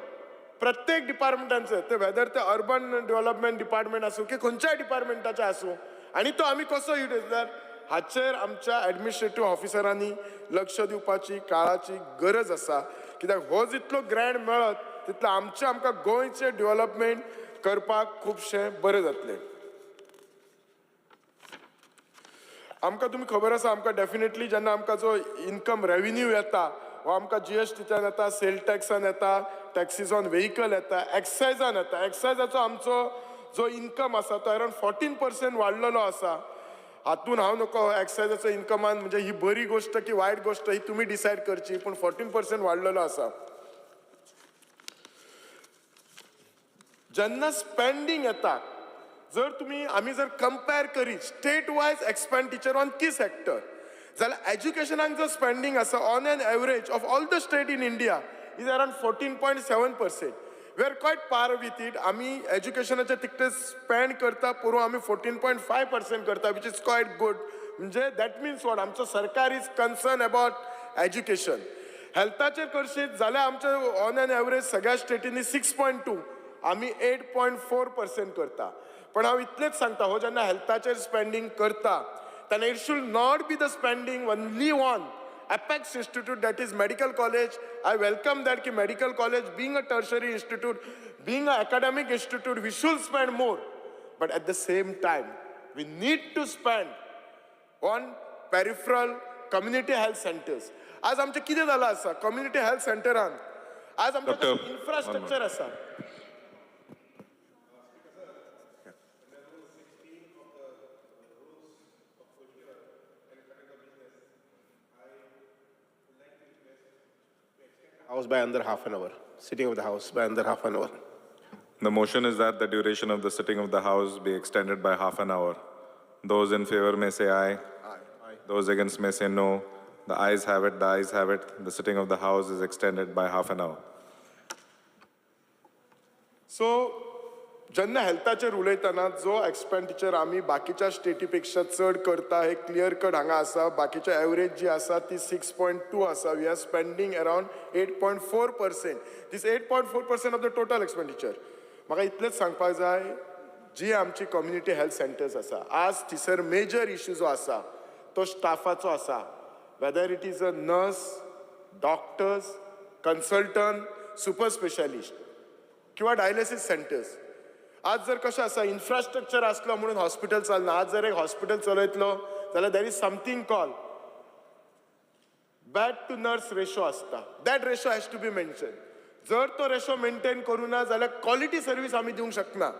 प्रत्येक डिपार्टमेंटांचे, ते वेदर ते अर्बन डेव्हलपमेंट डिपार्टमेंट आसूं की खंयच्याय डिपार्टमेंटाचे आसूं, आणि तो आमी कसो युटिलायज हाचेर आमच्या एडमिनिस्ट्रेटिव्ह ऑफिसरांनी लक्ष दिवपाची काळाची गरज आसा. कित्याक हो जितलो ग्रँड मेळत तितलो आमकां गोंयचें डेव्हलपमेंट करपाक खुबशें बरें जातलें. आमकां तुमी खबर आसा आमकां डेफिनेटली जेन्ना आमकां जो इनकम रेव्हेन्यू येता हो आमकां GSTच्यान येता, सेल टॅक्सान येता, टॅक्सीस ऑन व्हेहिकल येता, एक्सायजान येता. एक्सायजाचो आमचो जो इनकम आसा तो अरावंड 14% वाडलेलो आसा. हातून हांव नको एक्सायजाचो इनकमान म्हणजे ही बरी गोष्ट की वायट गोष्ट ही तुमी डिसायड करची, पूण 14% वाडलेलो आसा. जेन्ना स्पेंडींग येता जर तुमी आमी जर कंपेर करीत state wise expenditure on key sector जाल्यार एज्युकेशनाक जो स्पेंडींग आसा on an average of all the state in India is around 14.7%. We are quite par with it. आमी एज्युकेशनाचे तिकटे स्पेंड करता पुरो आमी 14.5% करता, विच इज क्वायट गुड. म्हणजे दॅट मिन्स वॉट आमचो सरकार इज कन्सर्न अबाउट एज्युकेशन. हेल्थाचेर करशीत जाल्यार आमचे ऑन एन एवरेज सगळ्या स्टेटींनी 6.2, आमी 8.4% करता. पण हांव इतलेंच सांगता हो जेन्ना हेल्थाचेर स्पेंडींग करता तेन्ना it should not be the spending only on Apex Institute, that is medical college. I welcome that ki medical college being a tertiary institute, being an academic institute, we should spend more. But at the same time, we need to spend on peripheral community health centers. आज आमचे कितें जालां आसा community health centeran, आज आमचे infrastructure आसा. House by under half an hour. Sitting of the House by under half an hour. The motion is that the duration of the sitting of the House be extended by half an hour. Those in favor may say aye. Aye. Those against may say no. The ayes have it, the ayes have it. The sitting of the House is extended by half an hour. So जेन्ना हेल्थाचेर उलयतना जो expenditure आमी बाकीच्या स्टेटीपेक्षा चड करता हे clear cut हांगा आसा. बाकीच्या एवरेज जी आसा ती 6.2 आसा. We are spending around 8.4%. This 8.4% of the total expenditure. म्हाका इतलेंच सांगपाक जाय जी आमची कम्युनिटी हेल्थ सेंटर्स आसा आज थिसर मेजर इश्यू जो आसा तो स्टाफाचो आसा. Weather it is a nurse, doctors, consultant, super specialist किंवा डायलिसीस सेंटर्स. आज जर कशें आसा इन्फ्रास्ट्रक्चर आसलो म्हणून हॉस्पिटल चलना. आज जर एक हॉस्पिटल चलयतलो जाल्यार there is something call bed to nurse ratio असता, that ratio has to be mention. जर तो रेशो मेंटेन करू ना जाल्यार क्वॉलिटी सर्वीस आमी दिवंक शकना.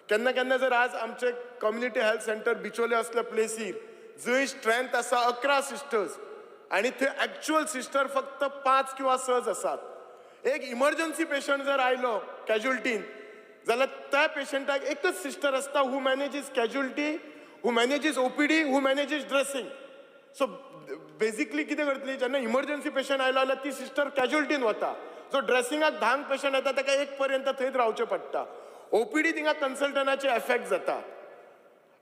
केन्ना केन्ना जर आज आमचे कम्युनिटी हेल्थ सेंटर बिचोले असल्या प्लेसीर जंय स्ट्रेंथ आसा 11 सिस्टर्स आनी थंय एक्चुअल सिस्टर फक्त 5 किंवा 6 आसात. एक इमर्जन्सी पेशंट जर आयलो कॅज्युअल्टीन जाल्यार त्या पेशंटाक एकच सिस्टर असता हू मॅनेजीस कॅज्युअल्टी, हू मॅनेजीस ओपीडी, हू मॅनेजीस ड्रेसिंग. सो बेसिकली कितें करतली, जेन्ना इमर्जन्सी पेशंट आयलो जाल्यार ती सिस्टर कॅज्युअल्टीन वता. जो ड्रेसिंगाक 10 पेशंट येता ताका 1 पर्यंत थंयच रावचें पडटा. ओपीडी थिंगा कन्सल्टंटाचे एफेक्ट जाता.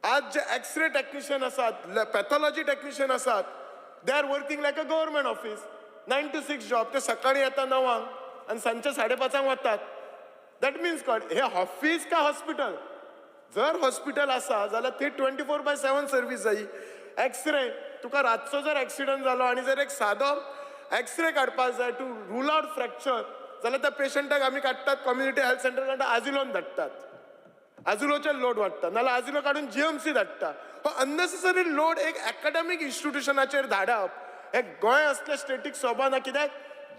आज जे एक्सरे टेक्निशियन आसात, पॅथॉलॉजी टेक्निशियन आसात, they are working like a government office. 9 to 6 job. ते सकाळी येता 9 आणि सांजचे 5:30 वतात. दॅट मिन्स कट हे ऑफिस का हॉस्पिटल. जर हॉस्पिटल आसा जाल्यार थंय 24/7 सर्वीस जायी. एक्सरे तुका रातचो जर एक्सिडंट जालो आनी जर एक सादो एक्सरे काडपाक जाय टू रूल आउट फ्रॅक्चर जाल्यार त्या पेशंटाक आमी काडटात कम्युनिटी हेल्थ सेंटर काडटा आजिलोन धाडटात. आजिलोचे लोड वाडटा नाल्यार आजिलो काडून जीएमसी धाडटा. हो अननेसेसरी लोड एक एकाडेमीक इन्स्टिट्युशनाचेर धाडप हे गोंय असले स्टेटीक सोबना. कित्याक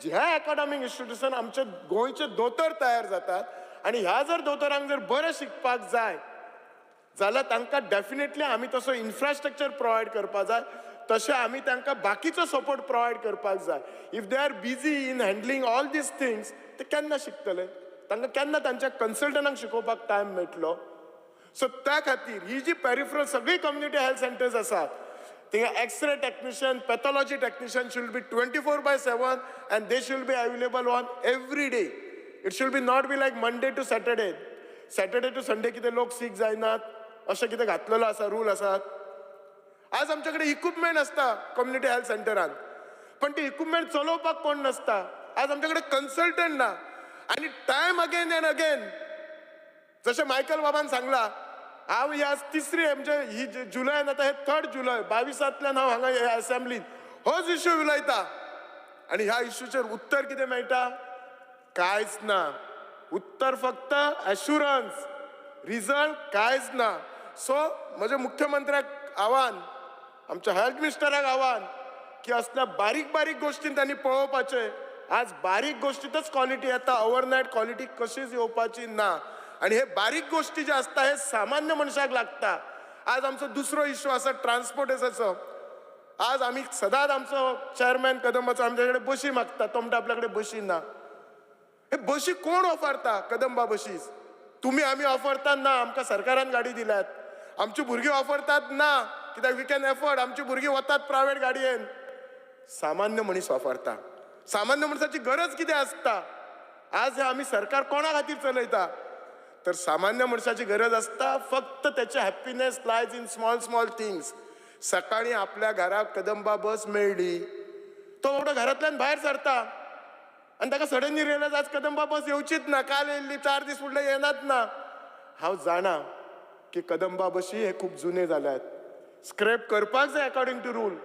ह्या एकाडेमीक इन्स्टिट्युशन आमचे गोंयचे दोतोर तयार जातात आनी ह्या जर दोतोरांक जर बरें शिकपाक जाय जाल्यार तांकां डेफिनेटली आमी तसो इन्फ्रास्ट्रक्चर प्रोवायड करपाक जाय. तशें आमी तांकां बाकीचो सपोर्ट प्रोवायड करपाक जाय. If they are busy in handling all these things ते केन्ना शिकतले, तांकां केन्ना तांच्या कन्सल्टंटांक शिकोवपाक टायम मेळटलो. सो त्या खातीर ही जी पेरिफरल सगळी कम्युनिटी हेल्थ सेंटर्स आसात थिंगा X-ray technician, pathology technician should be 24/7 and they should be available on every day. It should be not be like Monday to Saturday. Saturday to Sunday कितें लोक sick जायनात अशें कितें घातलेलो आसा, rule आसात. आज आमचे कडेन इक्विपमेंट आसता कम्युनिटी हेल्थ सेंटरान पण ती इक्विपमेंट चलोवपाक कोण नासता. आज आमचे कडेन कन्सल्टंट ना आनी टायम अगेन एंड अगेन जशें मायकल बाबान सांगला हांव ह्या 3री म्हणजे ही जुलयान आता हे 3rd जुलय 22तल्यान हांव हांगा ह्या असेंब्लीन होच इश्यू उलयता आनी ह्या इश्यूचेर उत्तर कितें मेळटा, कांयच ना. उत्तर फक्त एश्युरन्स, रिजल्ट कांयच ना. सो म्हजे मुख्यमंत्र्याक आव्हान, आमच्या हेल्थ मिनिस्टराक आव्हान की असल्या बारीक बारीक गोष्टीन त्यांनी पळोवपाचे. आज बारीक गोष्टीतच क्वालिटी येता, ओव्हरनायट क्वालिटी कशीच येवपाची ना. आणि हे बारीक गोष्टी जे असता हे सामान्य मनशाक लागता. आज आमचो दुसरो इश्यू आसा ट्रान्सपोर्टेशनाचो. आज आमी सदांच आमचो चेअरमॅन कदंबाचो आमचे कडेन बशी मागता, तो म्हणटा आपल्या कडेन बशी ना. हे बशी कोण ऑफरता? कदंबा बशीस तुम्ही आमी ऑफरता ना. आमकां सरकारान गाडी दिल्यात. आमची भुरगीं ऑफरतात ना कित्याक वी कॅन एफोर्ड. आमची भुरगीं वतात प्रायव्हेट गाडयेन. सामान्य मनीस वापरता. सामान्य मनशाची गरज कितें आसता? आज हे आमी सरकार कोणा खातीर चलयता? तर सामान्य मनशाची गरज असता फक्त त्याचे happiness lies in small things. सकाळी आपल्या घराक कदंबा बस मेळ्ळी, तो बाबडो घरांतल्यान भायर सरता आनी ताका सडनली रियलायज आज कदंबा बस येवचीच ना, काल येयल्ली 4 दीस फुडले येनात ना. हांव जाणा की कदंबा बशी हे खूप जुने जाल्यात. स्क्रॅप करपाक जाय according to rule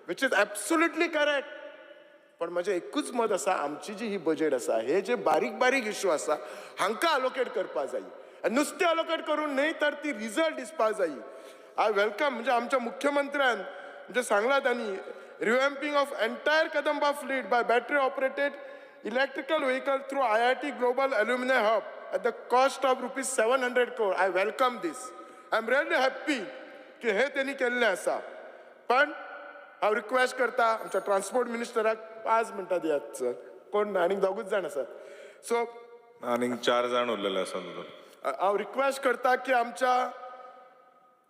which is absolutely correct. पण म्हजें एकूच मत आसा, आमची जी ही बजेट आसा हे जे बारीक बारीक इश्यू आसा हांकां अलोकेट करपाक जाय. नुस्तें अलोकेट करून न्हय तर ती रिजल्ट दिसपाक जाय. आय वेलकम म्हणजे आमच्या मुख्यमंत्र्यान म्हणजे सांगला त्यांनी revamping of entire Kadamba fleet by battery operated electrical vehicle through IIT global alumni hub at the cost of ₹700 crore. I welcome this. I'm really happy की हे त्यांनी केल्लें आसा. पण हांव रिक्वेस्ट करता आमच्या ट्रान्सपोर्ट मिनिस्टराक 5 मिनटां दियात सर. कोण ना आनीक 2 जाण आसात. सो आनीक 4 जाण उरलेले आसात. हांव रिक्वेस्ट करता की आमच्या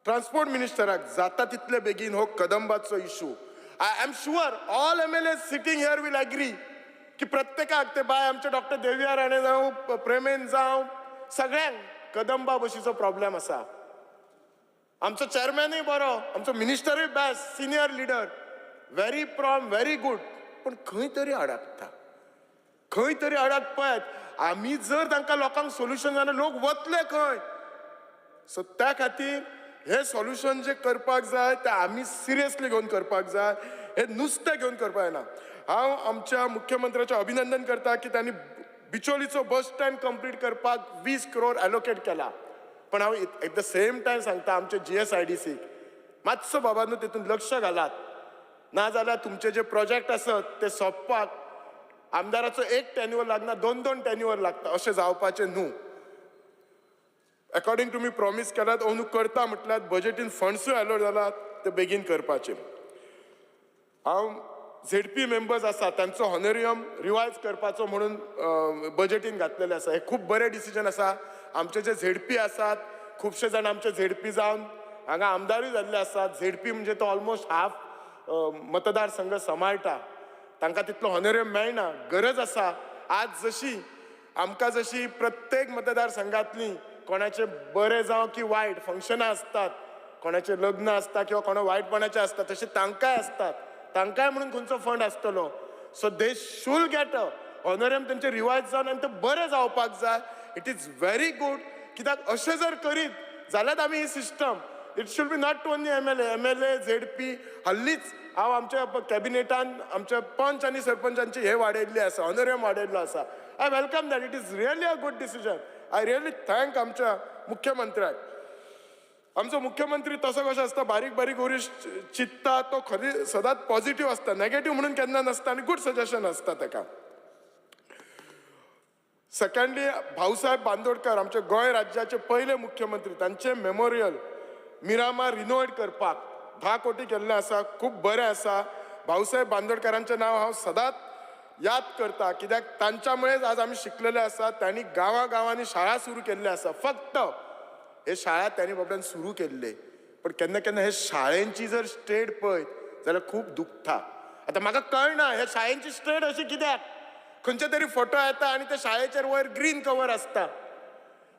ट्रान्सपोर्ट मिनिस्टराक जाता तितले बेगीन हो कदंबाचो issue. I am sure all MLAs sitting here will agree की प्रत्येकाक ते बाय आमचे डॉक्टर देविया राणे जावं प्रेमेन जावं सगळ्यांक कदंबा बशीचो प्रॉब्लेम आसा. आमचो चेअरमॅनूय बरो, आमचो मिनिस्टरूय बेस्ट, सिनियर लिडर, व्हेरी प्रॉम, व्हेरी गुड. पण खंय तरी अडकता, खंय तरी अडकपत. आमी जर तांकां लोकांक सोल्युशन जाल्यार लोक वतले खंय? सो त्या खातीर हे सोल्युशन जे करपाक जाय ते आमी सिरियसली घेवन करपाक जाय. हे नुस्तें घेवन करपाक जायना. हांव आमच्या मुख्यमंत्र्याचें अभिनंदन करता की त्यांनी बिचोलीचो बस स्टँड कंप्लीट करपाक 20 crore एलोकेट केला. पण हांव एट द सेम टायम सांगता आमच्या GSIDCक मातसो बाबांनो तितून लक्ष घालात. नाजाल्यार तुमचे जे प्रोजेक्ट आसत ते सोंपपाक आमदाराचो एक टेन्युअर लागना, 2-2 टेन्युअर लागता. अशें जावपाचें न्हू. अकॉर्डिंग टू मी प्रॉमीस केल्यात अंदू करता म्हटल्यार बजेटीन फंड्सूय अलॉट जालात ते बेगीन करपाचे. हांव झेडपी मेंबर्स आसा तांचो हॉनोरियम रिवायज करपाचो म्हणून बजेटीन घातलेले आसा. हे खूब बरें डिसिजन आसा. आमचे जे झेडपी आसात खुबशे जाण आमचे झेडपी जावन हांगा आमदारूय जाल्ले आसात. झेडपी म्हणजे तो ऑलमोस्ट हाफ मतदारसंघ सांबाळटा. तांकां तितलो हॉनोरियम मेळना. गरज आसा आज जशी आमकां जशी प्रत्येक मतदारसंघांतली कोणाचे बरे जावं की वायट फंक्शनां असतात, कोणाचे लग्न आसता किंवा कोणा वायटपणाचे आसता, तशें तांकांय असतात. तांकांय म्हणून खंयचो फंड आसतलो. So they should get a honorarium तेंचे रिवायज जावन आनी ते बरें जावपाक जाय. It is very good. कित्याक अशें जर करीत जाल्यार आमी ही system it should be not only MLA ZP. हल्लीच हांव आमच्या कॅबिनेटान आमच्या पंच आनी सरपंचांची हे वाडयल्ली आसा, हॉनोरियम वाडयल्लो आसा. I welcome that. It is really a good decision. I really thank आमच्या मुख्यमंत्र्याक. आमचो मुख्यमंत्री तसो कशें आसता, बारीक बारीक गोरी चिंतता, तो खरी सदांच पॉझिटिव्ह आसता, नेगेटिव्ह म्हणून केन्ना नासता आनी गुड सजेशन आसता ताका. सेकंडली भाऊसाहेब बांदोडकर आमचे गोंय राज्याचे पहिले मुख्यमंत्री, तांचे मेमोरियल मिरामार रिनोवेट करपाक 10 कोटी केल्ले आसा. खूब बरें आसा. भाऊसाहेब बांदोडकरांचें नांव हांव सदांच याद करता कित्याक तांच्यामुळेच आज आमी शिकलेले आसा. तांणी गांवांनी शाळा सुरू केल्ली आसा. फक्त हे शाळा त्यांनी बाबड्यान सुरू केल्ले, पण केन्ना केन्ना हे शाळेंची जर स्टेट पळयत जाल्यार खूब दुखता. आतां म्हाका कळना हे शाळेंची स्टेट अशी कित्याक. खंयचे तरी फोटो येता आनी त्या शाळेचेर वयर ग्रीन कवर आसता.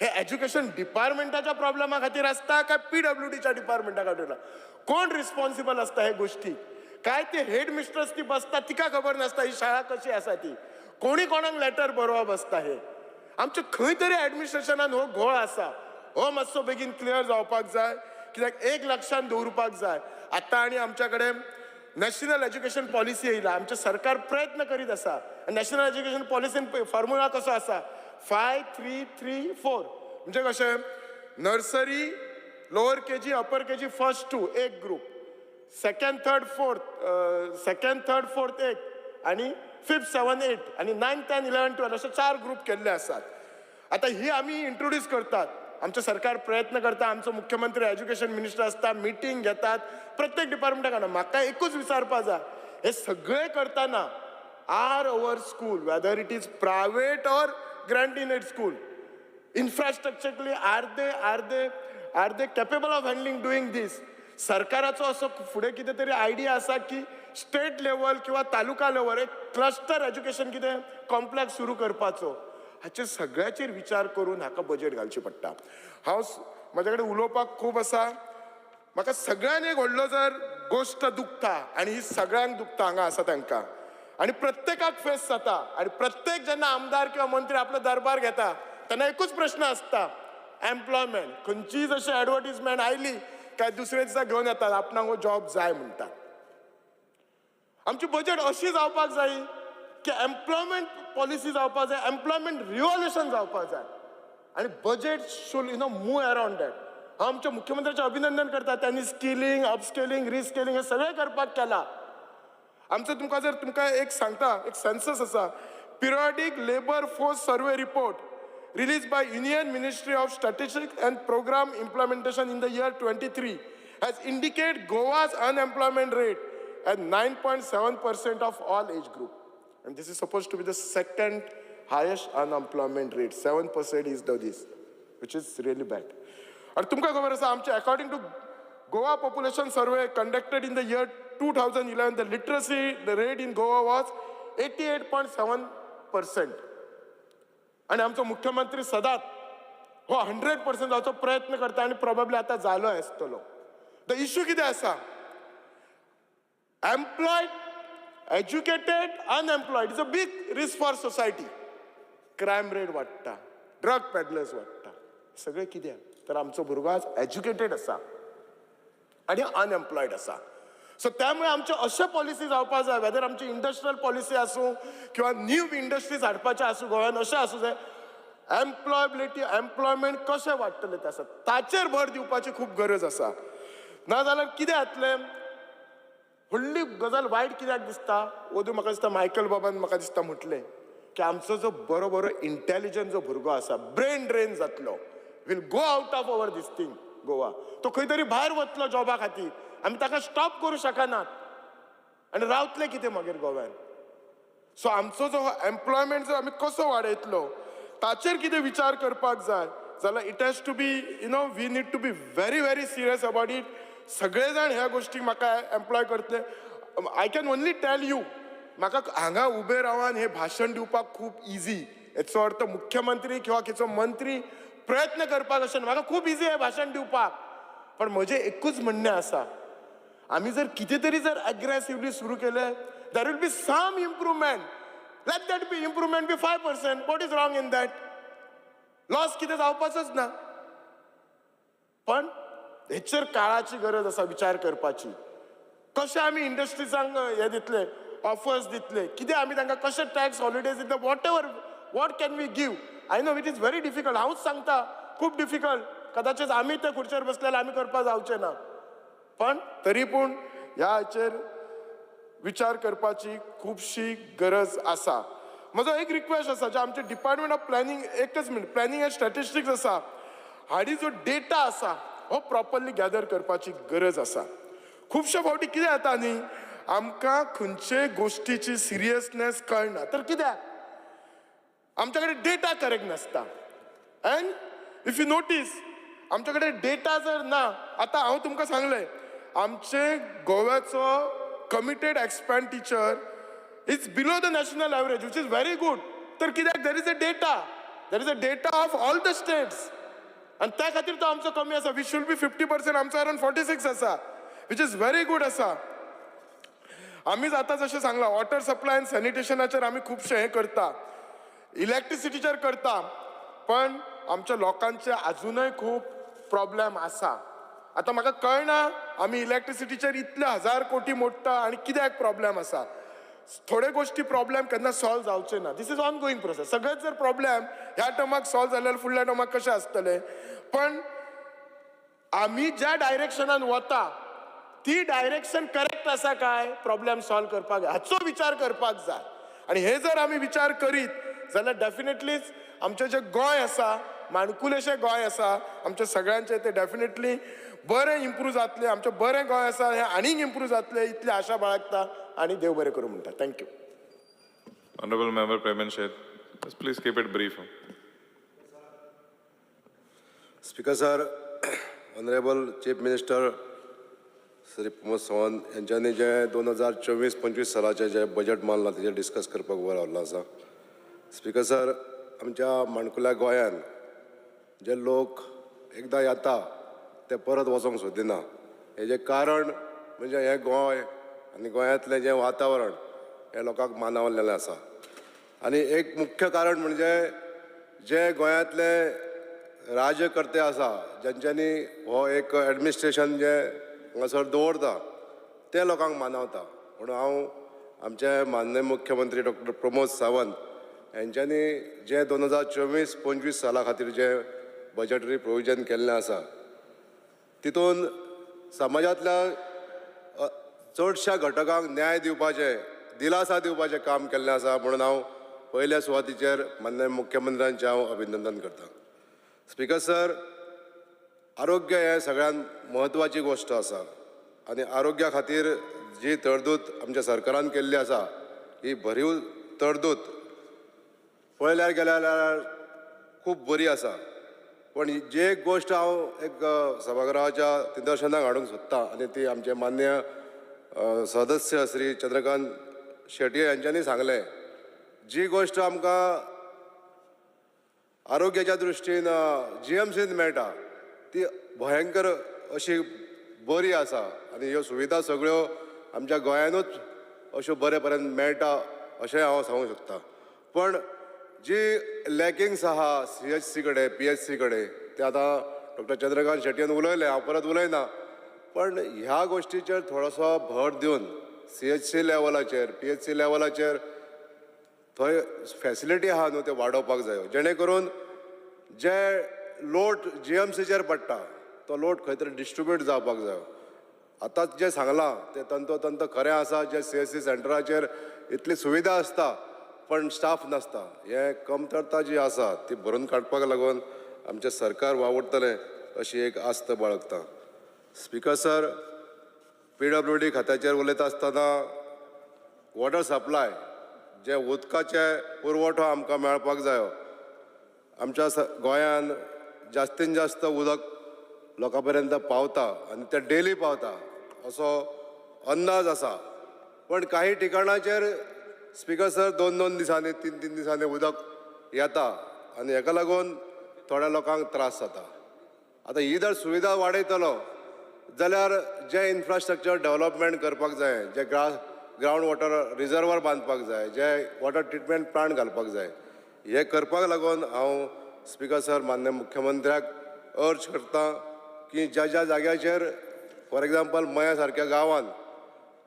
हे एज्युकेशन डिपार्टमेंटाच्या प्रॉब्लेमा खातीर आसता काय PWDच्या डिपार्टमेंटा खातीर? कोण रिस्पॉन्सिबल आसता हे गोष्टी? काय ते हेड मिस्ट्रेस ती बसता तिका खबर नासता ही शाळा कशी आसा ती? कोणी कोणाक लेटर बरोवप आसता? हे आमचे खंय तरी ऍडमिनिस्ट्रेशनान हो घोळ आसा. हो मातसो बेगीन क्लियर जावपाक जाय. कित्याक एक लक्षात दवरपाक जाय, आतां आनी आमच्या कडेन नॅशनल एज्युकेशन पॉलिसी येयला. आमचे सरकार प्रयत्न करीत आसा. नॅशनल एज्युकेशन पॉलिसीन फॉर्म्युला कसो आसा 5-3-3-4 म्हणजे कशें नर्सरी, लोअर केजी, अपर केजी, फर्स्ट 2 एक ग्रुप, सेकंड थर्ड फोर्थ एक, आणि 5th 7th 8th आणि 9th 10th 11th 12th असे 4 ग्रुप केल्ले आसात. आता ही आमी इंट्रोड्यूस करतात. आमचे सरकार प्रयत्न करता. आमचो मुख्यमंत्री एज्युकेशन मिनिस्टर असता, मिटींग घेतात प्रत्येक डिपार्टमेंटाक. म्हाका एकूच विचारपा जाय, हे सगळे करतना are our school whether it is private or grant in aid school infrastructurally are they capable of handling doing this? सरकाराचो असो फुडें कितें तरी आयडिया आसा की स्टेट लेवल किंवा तालुका लेवल एक क्लस्टर एज्युकेशन कितें कॉम्प्लेक्स सुरू करपाचो? हाचेर सगळ्याचेर विचार करून हाका बजेट घालची पडटा. हांव म्हाजे कडेन उलोवपाक खूब आसा. म्हाका सगळ्यान एक व्हडलो जर गोश्ट दुखता आनी ही सगळ्यांक दुखता हांगा आसा तांकां आनी प्रत्येकाक फेस जाता. आनी प्रत्येक जेन्ना आमदार किंवा मंत्री आपलो दरबार घेता तेन्ना एकूच प्रश्न आसता, एम्प्लॉयमेंट. खंयचीय जशी एडवर्टिजमेंट आयली काय दुसरे दिसा घेवन येतात आपणाक हो जॉब जाय म्हणटा. आमची बजेट अशी जावपाक जाय की एम्प्लॉयमेंट पॉलिसी जावपाक जाय, एम्प्लॉयमेंट रिव्हॉल्युशन जावपाक जाय आनी budget should move around that. हांव आमच्या मुख्यमंत्र्याचें अभिनंदन करता. त्यांनी स्किलिंग, अपस्किलिंग, रिस्किलिंग हे सगळें करपाक केला. आमचो तुमकां एक सांगता, एक सेन्सस आसा, periodic labour force survey report released by Union Ministry of Statistics and Program Implementation in the year 23 has indicated Goa's unemployment rate at 9.7% of all age group. And this is supposed to be the second highest unemployment rate. 7% is this, which is really bad. And तुमकां खबर आसा आमचे according to Goa population survey conducted in the year 2011, the literacy rate in Goa was 88.7%. आणि आमचो मुख्यमंत्री सदांच हो 100% जावचो प्रयत्न करता आनी प्रोबेबली आतां जालो आसतलो. द इश्यू कितें आसा, employed, educated, unemployed is a big risk for society. Crime rate वाडटा, ड्रग पेडलर्स वाडटा. सगळें कित्याक तर आमचो भुरगो आज एज्युकेटेड आसा आनी अनएम्प्लॉयड आसा. सो त्यामुळे आमचे अशे पॉलिसी जावपाक जाय, वेदर आमची इंडस्ट्रियल पॉलिसी आसूं किंवा न्यू इंडस्ट्रीज हाडपाचे आसूं गोंयांत, अशें आसूं जाय एम्प्लॉयबिलिटी, एम्प्लॉयमेंट कशें वाडटलें ते आसा ताचेर भर दिवपाची खूब गरज आसा. नाजाल्यार कितें जातलें, व्हडली गजाल वायट कित्याक दिसता ओदू म्हाका दिसता मायकल बाबान म्हाका दिसता म्हटलें की आमचो जो बरो बरो इंटेलिजंट जो भुरगो आसा ब्रेन ड्रेन जातलो will go out of our this thing Goa तो खंय तरी भायर वतलो जॉबा खातीर आमी ताका स्टॉप करूं शकनात आनी रावतले कितें मागीर गोव्यान सो आमचो जो एम्प्लॉयमेंट जो आमी कसो वाडयतलो ताचेर कितें विचार करपाक जाय जाल्यार it has to be we need to be very very serious about it सगळे जाण ह्या गोष्टीक म्हाका एम्प्लॉय करतले I can only tell you म्हाका हांगा उबे रावन हे भाशण दिवपाक खूब इजी हेचो अर्थ मुख्यमंत्री किंवा खंयचो मंत्री प्रयत्न करपाक अशें म्हाका खूब इजी हे भाशण दिवपाक पण म्हजें एकूच म्हणणें आसा आमी जर कितें तरी जर एग्रेसिवली सुरू केलें there will be some improvement let that be improvement be 5%. What is wrong in that loss कितें जावपाचोच ना पण हेचेर काळाची गरज आसा विचार करपाची कशें आमी इंडस्ट्रीजांक हे दितले ऑफर्स दितले कितें आमी तांकां कशें टॅक्स हॉलिडेज दितले whatever what can we give I know it is very difficult हांवूच सांगता खूब डिफिकल्ट कदाचित आमी त्या खुर्चेर बसलेले आमी करपाक जावचें ना पण तरी पूण ह्या हाचेर विचार करपाची खुबशी गरज आसा म्हजो एक रिक्वेस्ट आसा जे आमचे डिपार्टमेंट ऑफ प्लॅनिंग एकच मिनट प्लॅनिंग एंड स्टॅटिस्टिक्स आसा हाडी जो डेटा आसा हो प्रॉपरली गॅदर करपाची गरज आसा खुबशे फावटी कितें जाता न्ही आमकां खंयचे गोश्टीची सिरियसनेस कळना तर कित्याक आमचे कडेन डेटा करेक्ट नासता एंड इफ यू नोटीस आमचे कडेन डेटा जर ना आतां हांव तुमकां सांगलें आमचे गोव्याचो committed expenditure is below the national average which is very good तर कित्याक there is a data of all the states आनी त्या खातीर तो आमचो कमी आसा वी शूड बी 50% आमचो अराउंड 46 आसा विच इज व्हेरी गुड आसा आमी आतां जशें सांगलां वॉटर सप्लाय आनी सॅनिटेशनाचेर आमी खुबशे हें करता इलेक्ट्रिसिटीचेर करता पण आमच्या लोकांचे अजूनय खूब प्रॉब्लेम आसा आतां म्हाका कळना आमी इलेक्ट्रिसिटीचेर इतले 1000 कोटी मोडटा आनी कित्याक प्रॉब्लेम आसा थोडे गोष्टी प्रॉब्लेम केन्ना सॉल्व जावचे ना this is ongoing process सगळेच जर प्रॉब्लेम ह्या टर्माक सॉल्व जाल्यार फुडल्या टर्माक कशें आसतले पण आमी ज्या डायरेक्शनान वता ती डायरेक्शन करेक्ट आसा काय प्रॉब्लेम सॉल्व करपाक हाचो विचार करपाक जाय आनी हे जर आमी विचार करीत जाल्यार डेफिनेटलीच आमचें जें गोंय आसा माणकुलेशें गोंय आसा आमच्या सगळ्यांचें तें डेफिनेटली बरें इम्प्रूव जातलें आमचें बरें गोंय आसा हें आनीक इम्प्रूव जातलें इतली आशा बाळगता आनी देव बरें करूं म्हणटा thank you Honorable Member Payman Sheth, just please keep it brief. Speaker sir honourable chief minister Shri Pramod Sawant यांच्यानी जे 2024-25 सालाचे जे बजेट मारला तेजेर डिस्कस करपाक उबो रावल्लो आसा स्पीकर सर आमच्या माणकुल्या गोंयान जे लोक एकदां येता ते परत वचोंक सोदिना हेजें कारण म्हणजे हें गोंय आनी गोंयांतलें जें वातावरण हें लोकांक मानावलेलें आसा आनी एक मुख्य कारण म्हणजे जे गोंयांतले राज्यकर्ते आसा जांच्यांनी हो एक एडमिनिस्ट्रेशन जे हांगासर दवरता ते लोकांक मानवता म्हणून हांव आमचे माननीय मुख्यमंत्री डॉक्टर प्रमोद सावंत यांच्यांनी जे 2024-25 साला खातीर जे बजेटरी प्रोविजन केल्लें आसा तितून समाजांतल्या चडशा घटकांक न्याय दिवपाचें दिलासा दिवपाचें काम केल्लें आसा म्हणून हांव पयल्या सुवातीचेर माननीय मुख्यमंत्र्यांचें हांव अभिनंदन करतां स्पीकर सर आरोग्य हें सगळ्यांत म्हत्वाची गोश्ट आसा आनी आरोग्या खातीर जी तरतूद आमच्या सरकारान केल्ली आसा ही भरीव तरतूद पळयल्यार गेल्यार खूब बरी आसा पण जी एक गोश्ट हांव एक सभागृहाच्या निदर्शनाक हाडूंक सोदतां आनी ती आमचे माननीय सदस्य श्री चंद्रकांत शेटये यांच्यांनी सांगलें जी गोश्ट आमकां आरोग्याच्या दृश्टीन GMCन मेळटा ती भयंकर अशी बरी आसा आनी ह्यो सुविधा सगळ्यो आमच्या गोंयानूच अश्यो बरे पर्यंत मेळटा अशें हांव सांगूंक शकता पण जी लॅकिंग्स आहा CHC कडेन PHC कडेन ते आतां डॉक्टर चंद्रकांत शेटयेन उलयलें हांव परत उलयना पण ह्या गोश्टीचेर थोडोसो भर दिवन CHC लेवलाचेर PHC लेवलाचेर थंय फॅसिलिटी आहा न्हू ते वाडोवपाक जायो जेणे करून जे लोड GMCचेर पडटा तो लोड खंय तरी डिस्ट्रिब्यूट जावपाक जायो आतांच जें सांगलां तें तंतोतंत खरें आसा. जे CSC सेंटराचेर इतली सुविधा आसता पण स्टाफ नासता. हे कमतरता जी आसा ती भरून काडपाक लागून आमचें सरकार वावुरतलें अशी एक आस्त बाळगता. स्पीकर सर, PWD खात्याचेर उलयता आसतना वॉटर सप्लाय जे उदकाचे पुरवठो आमकां मेळपाक जायो. आमच्या गोंयान जास्तीत जास्त उदक लोकां पर्यंत पावता आनी तें डेली पावता असो अंदाज आसा. पण काही ठिकाणाचेर स्पीकर सर 2-2 दिसांनी 3-3 दिसांनी उदक येता आनी हेका लागून थोड्या लोकांक त्रास जाता. आतां ही जर सुविधा वाडयतलो जाल्यार जे इन्फ्रास्ट्रक्चर डेव्हलपमेंट करपाक जाय, जे ग्रावंड वॉटर रिजर्वर बांदपाक जाय, जे वॉटर ट्रिटमेंट प्लांट घालपाक जाय, हे करपाक लागून हांव स्पीकर सर मान्य मुख्यमंत्र्याक अर्ज करता की ज्या ज्या जाग्याचेर फॉर एग्जाम्पल मया सारक्या गांवांत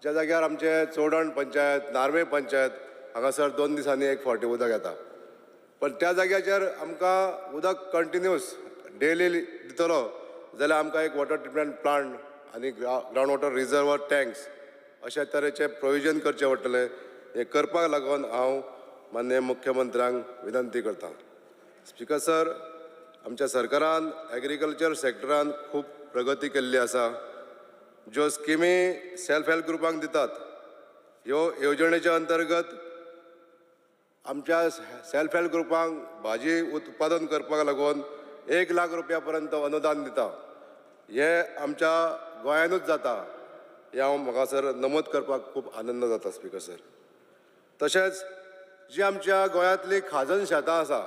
ज्या जाग्यार आमचे चोडण पंचायत, नार्वे पंचायत हांगासर 2 दिसांनी एक फावटी उदक येता. पण त्या जाग्याचेर आमकां उदक कंटिन्यूस डेली दितलो जाल्यार आमकां एक वॉटर ट्रिटमेंट प्लांट आनी ग्रावंड वॉटर रिजर्वर टँक्स अशा तरेचे प्रोविजन करचें पडटलें. हें करपाक लागून हांव माननीय मुख्यमंत्र्यांक विनंती करतां. स्पीकर सर, आमच्या सरकारान एग्रीकल्चर सेक्टरान खूब प्रगती केल्ली आसा. ज्यो स्किमी सेल्फ हेल्प ग्रुपांक दितात ह्यो येवजणेच्या अंतर्गत आमच्या सेल्फ हेल्प ग्रुपांक भाजी उत्पादन करपाक लागून 1 लाख रुपया पर्यंत अनुदान दिता. हे आमच्या गोंयानूच जाता हे हांव म्हाका सर नमूद करपाक खूब आनंद जाता. स्पीकर सर, तशेंच जी आमच्या गोंयांतली खाजन शेतां आसा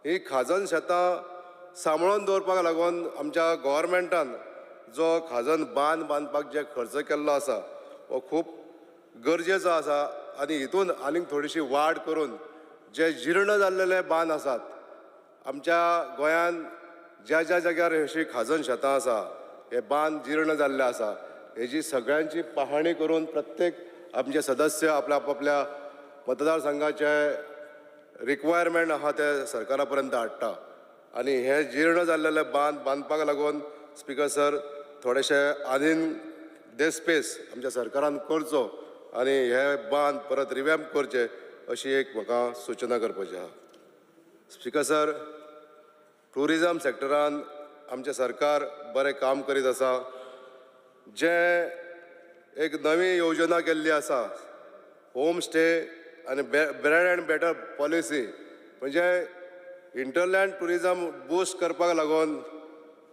ही खाजन शेतां सांबाळून दवरपाक लागून आमच्या गव्हर्मेंटान जो खाजन बांदपाक जे खर्च केल्लो आसा हो खूब गरजेचो आसा. आनी हितून आनीक थोडीशी वाड करून जे जीर्ण जाल्लेले बांद आसात आमच्या गोंयान ज्या ज्या जाग्यार अशी खाजन शेतां आसा हे बांद जीर्ण जाल्ले आसा हेजी सगळ्यांची पाहणी करून प्रत्येक आमचे सदस्य आपल्या मतदारसंघाचे रिक्वायरमेंट आहा ते सरकारा पर्यंत हाडटा. आनी हे जीर्ण जाल्लेले बांदपाक लागून स्पीकर सर थोडेशे आनीक देस्पेस आमच्या सरकारान करचो आनी हे बांद परत रिवॅम्प करचे अशी एक म्हाका सूचना करपाची आहा. स्पीकर सर, टुरिजम सेक्टरान आमचें सरकार बरें काम करीत आसा. जे एक नवी योजना केल्ली आसा होम स्टे आनी ब्रेड एंड बेटर पॉलिसी म्हणजे इंटरलँड टुरिजम बूस्ट करपाक लागून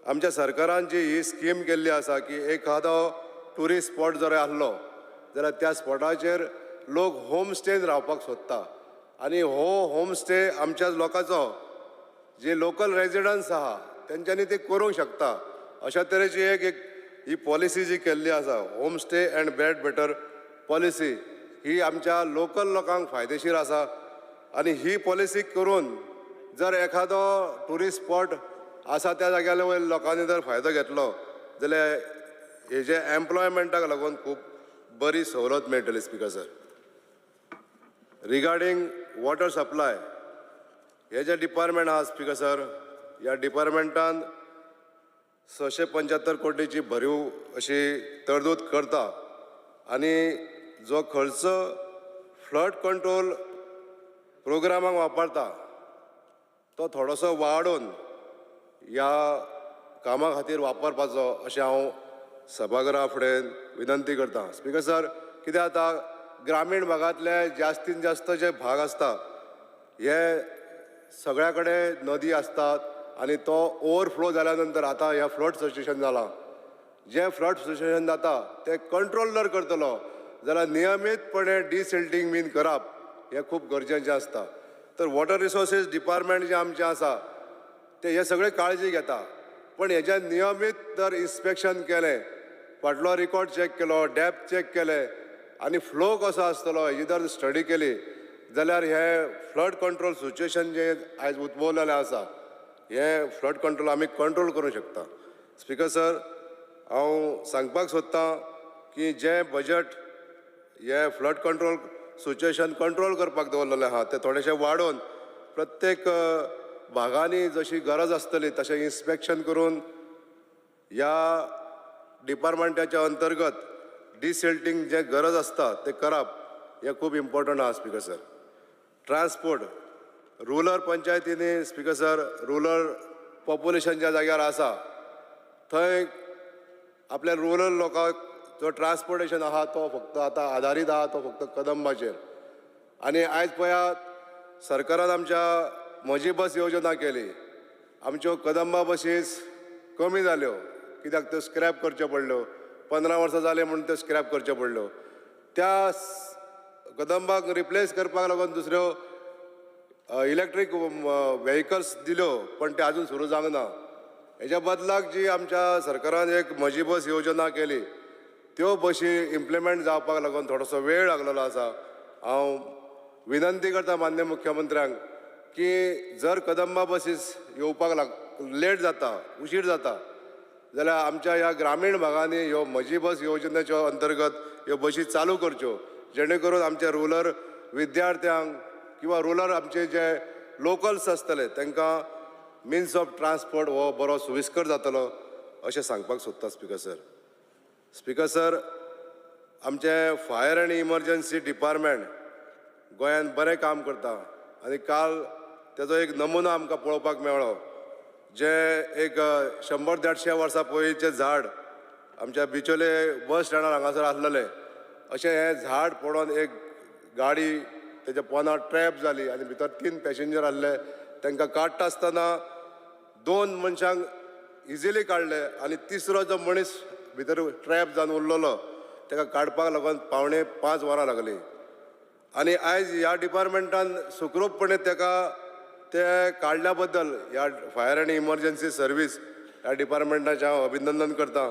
आमच्या सरकारान जी ही स्कीम केल्ली आसा की एखादो टुरिस्ट स्पॉट जर आसलो जाल्यार त्या स्पॉटाचेर लोक होम स्टेन रावपाक सोदता आनी हो होम स्टे आमच्या लोकांचो जे लोकल रेजिडंट्स आहा तेंच्यांनी ते करूंक शकता. अशा तरेची एक ही पॉलिसी जी केल्ली आसा home stay and bread better policy ही आमच्या लोकल लोकांक फायदेशीर आसा. आनी ही पॉलिसी करून जर एखादो टुरिस्ट स्पॉट आसा त्या जाग्यार वयर लोकांनी जर फायदो घेतलो जाल्यार हेजे एम्प्लॉयमेंटाक लागून खूब बरी सवलत मेळटली. Speaker sir, regarding water supply हे जे डिपार्टमेंट आहा स्पीकर सर, ह्या डिपार्टमेंटान 675 कोटीची भरीव अशी तरतूद करता आनी जो खर्च फ्लड कंट्रोल प्रोग्रामाक वापरता तो थोडोसो वाडोवन ह्या कामा खातीर वापरपाचो अशें हांव सभागृहा फुडें विनंती करता. स्पीकर सर, कितें जाता ग्रामीण भागांतले जास्तीत जास्त जे भाग आसता हे सगळ्या कडेन नदी आसतात आनी तो ओवरफ्लो जाल्या नंतर आतां ह्या फ्लड सिच्युएशन जालां. जे फ्लड सिच्युएशन जाता ते कंट्रोल जर करतलो जाल्यार नियमीतपणे डिसिल्टिंग बीन करप हें खूब गरजेचें आसता. तर वॉटर रिसोर्सीस डिपार्टमेंट जे आमचें आसा ते हे सगळे काळजी घेता. पण हेजें नियमीत जर इन्स्पेक्शन केलें, फाटलो रिकॉर्ड चॅक केलो, डेप्थ चॅक केले आनी फ्लो कसो आसतलो हेजी जर स्टडी केली जाल्यार हे फ्लड कंट्रोल सिच्युएशन जे आयज उद्भवलेलें आसा हे फ्लड कंट्रोल आमी कंट्रोल करूंक शकता. स्पीकर सर, हांव सांगपाक सोदतां की जे बजट हे फ्लड कंट्रोल सिच्युएशन कंट्रोल करपाक दवरलेलें आहा ते थोडेशें वाडोवन प्रत्येक भागांनी जशी गरज आसतली तशें इन्स्पेक्शन करून ह्या डिपार्टमेंटाच्या अंतर्गत डिसिल्टिंग जे गरज असता ते करप हें खूब इम्पॉर्टंट आहा स्पीकर सर. ट्रान्सपोर्ट रुरल पंचायतींनी स्पीकर सर रुरल पॉप्युलेशन ज्या जाग्यार आसा थंय आपल्या रुरल लोकांक जो ट्रान्सपोर्टेशन आहा तो फक्त आतां आधारीत आहा तो फक्त कदंबाचेर. आनी आयज पळयात सरकारान आमच्या म्हजी बस योजना केली. आमच्यो कदंबा बसीस कमी जाल्यो कित्याक त्यो स्क्रॅप करच्यो पडल्यो. 15 वर्सां जाले म्हणून त्यो स्क्रॅप करच्यो पडल्यो. त्या कदंबाक रिप्लेस करपाक लागून दुसऱ्यो इलेक्ट्रीक व्हेकल्स दिल्यो पण ते अजून सुरू जावंक ना. हेच्या बदलाक जी आमच्या सरकारान एक म्हजी बस योजना केली त्यो बशी इम्प्लिमेंट जावपाक लागून थोडोसो वेळ लागलेलो आसा. हांव विनंती करता मान्य मुख्यमंत्र्यांक की जर कदंबा बसीस येवपाक लेट जाता उशीर जाता जाल्यार आमच्या ह्या ग्रामीण भागांनी ह्यो म्हजी बस योजनेच्या अंतर्गत ह्यो बशी चालू करच्यो जेणे करून आमच्या रुरल विद्यार्थ्यांक किंवा रुरल आमचे जे लोकल्स आसतले तांकां मिन्स ऑफ ट्रान्सपोर्ट हो बरो सुविस्कर जातलो अशें सांगपाक सोदता स्पीकर सर. स्पीकर सर, आमचे फायर एंड इमर्जन्सी डिपार्टमेंट गोंयांत बरें काम करता आनी काल तेजो एक नमुनो आमकां पळोवपाक मेळ्ळो. जे एक 100-150 वर्सां पयलींचें झाड आमच्या बिचोले बस स्टँडार हांगासर आसलेलें अशें हें झाड पडोवन एक गाडी तेच्या पोंदार ट्रॅप जाली आनी भितर 3 पॅसेंजर आसले. तांकां काडटा आसतना 2 मनशांक इजिली काडले आनी तिसरो जो मनीस भितर ट्रॅप जावन उरलेलो ताका काडपाक लागून 4.5 वरां लागली. आनी आयज ह्या डिपार्टमेंटान सुखरूपपणे ताका ते काडल्या बद्दल ह्या फायर एंड इमर्जन्सी सर्वीस ह्या डिपार्टमेंटाचें हांव अभिनंदन करतां.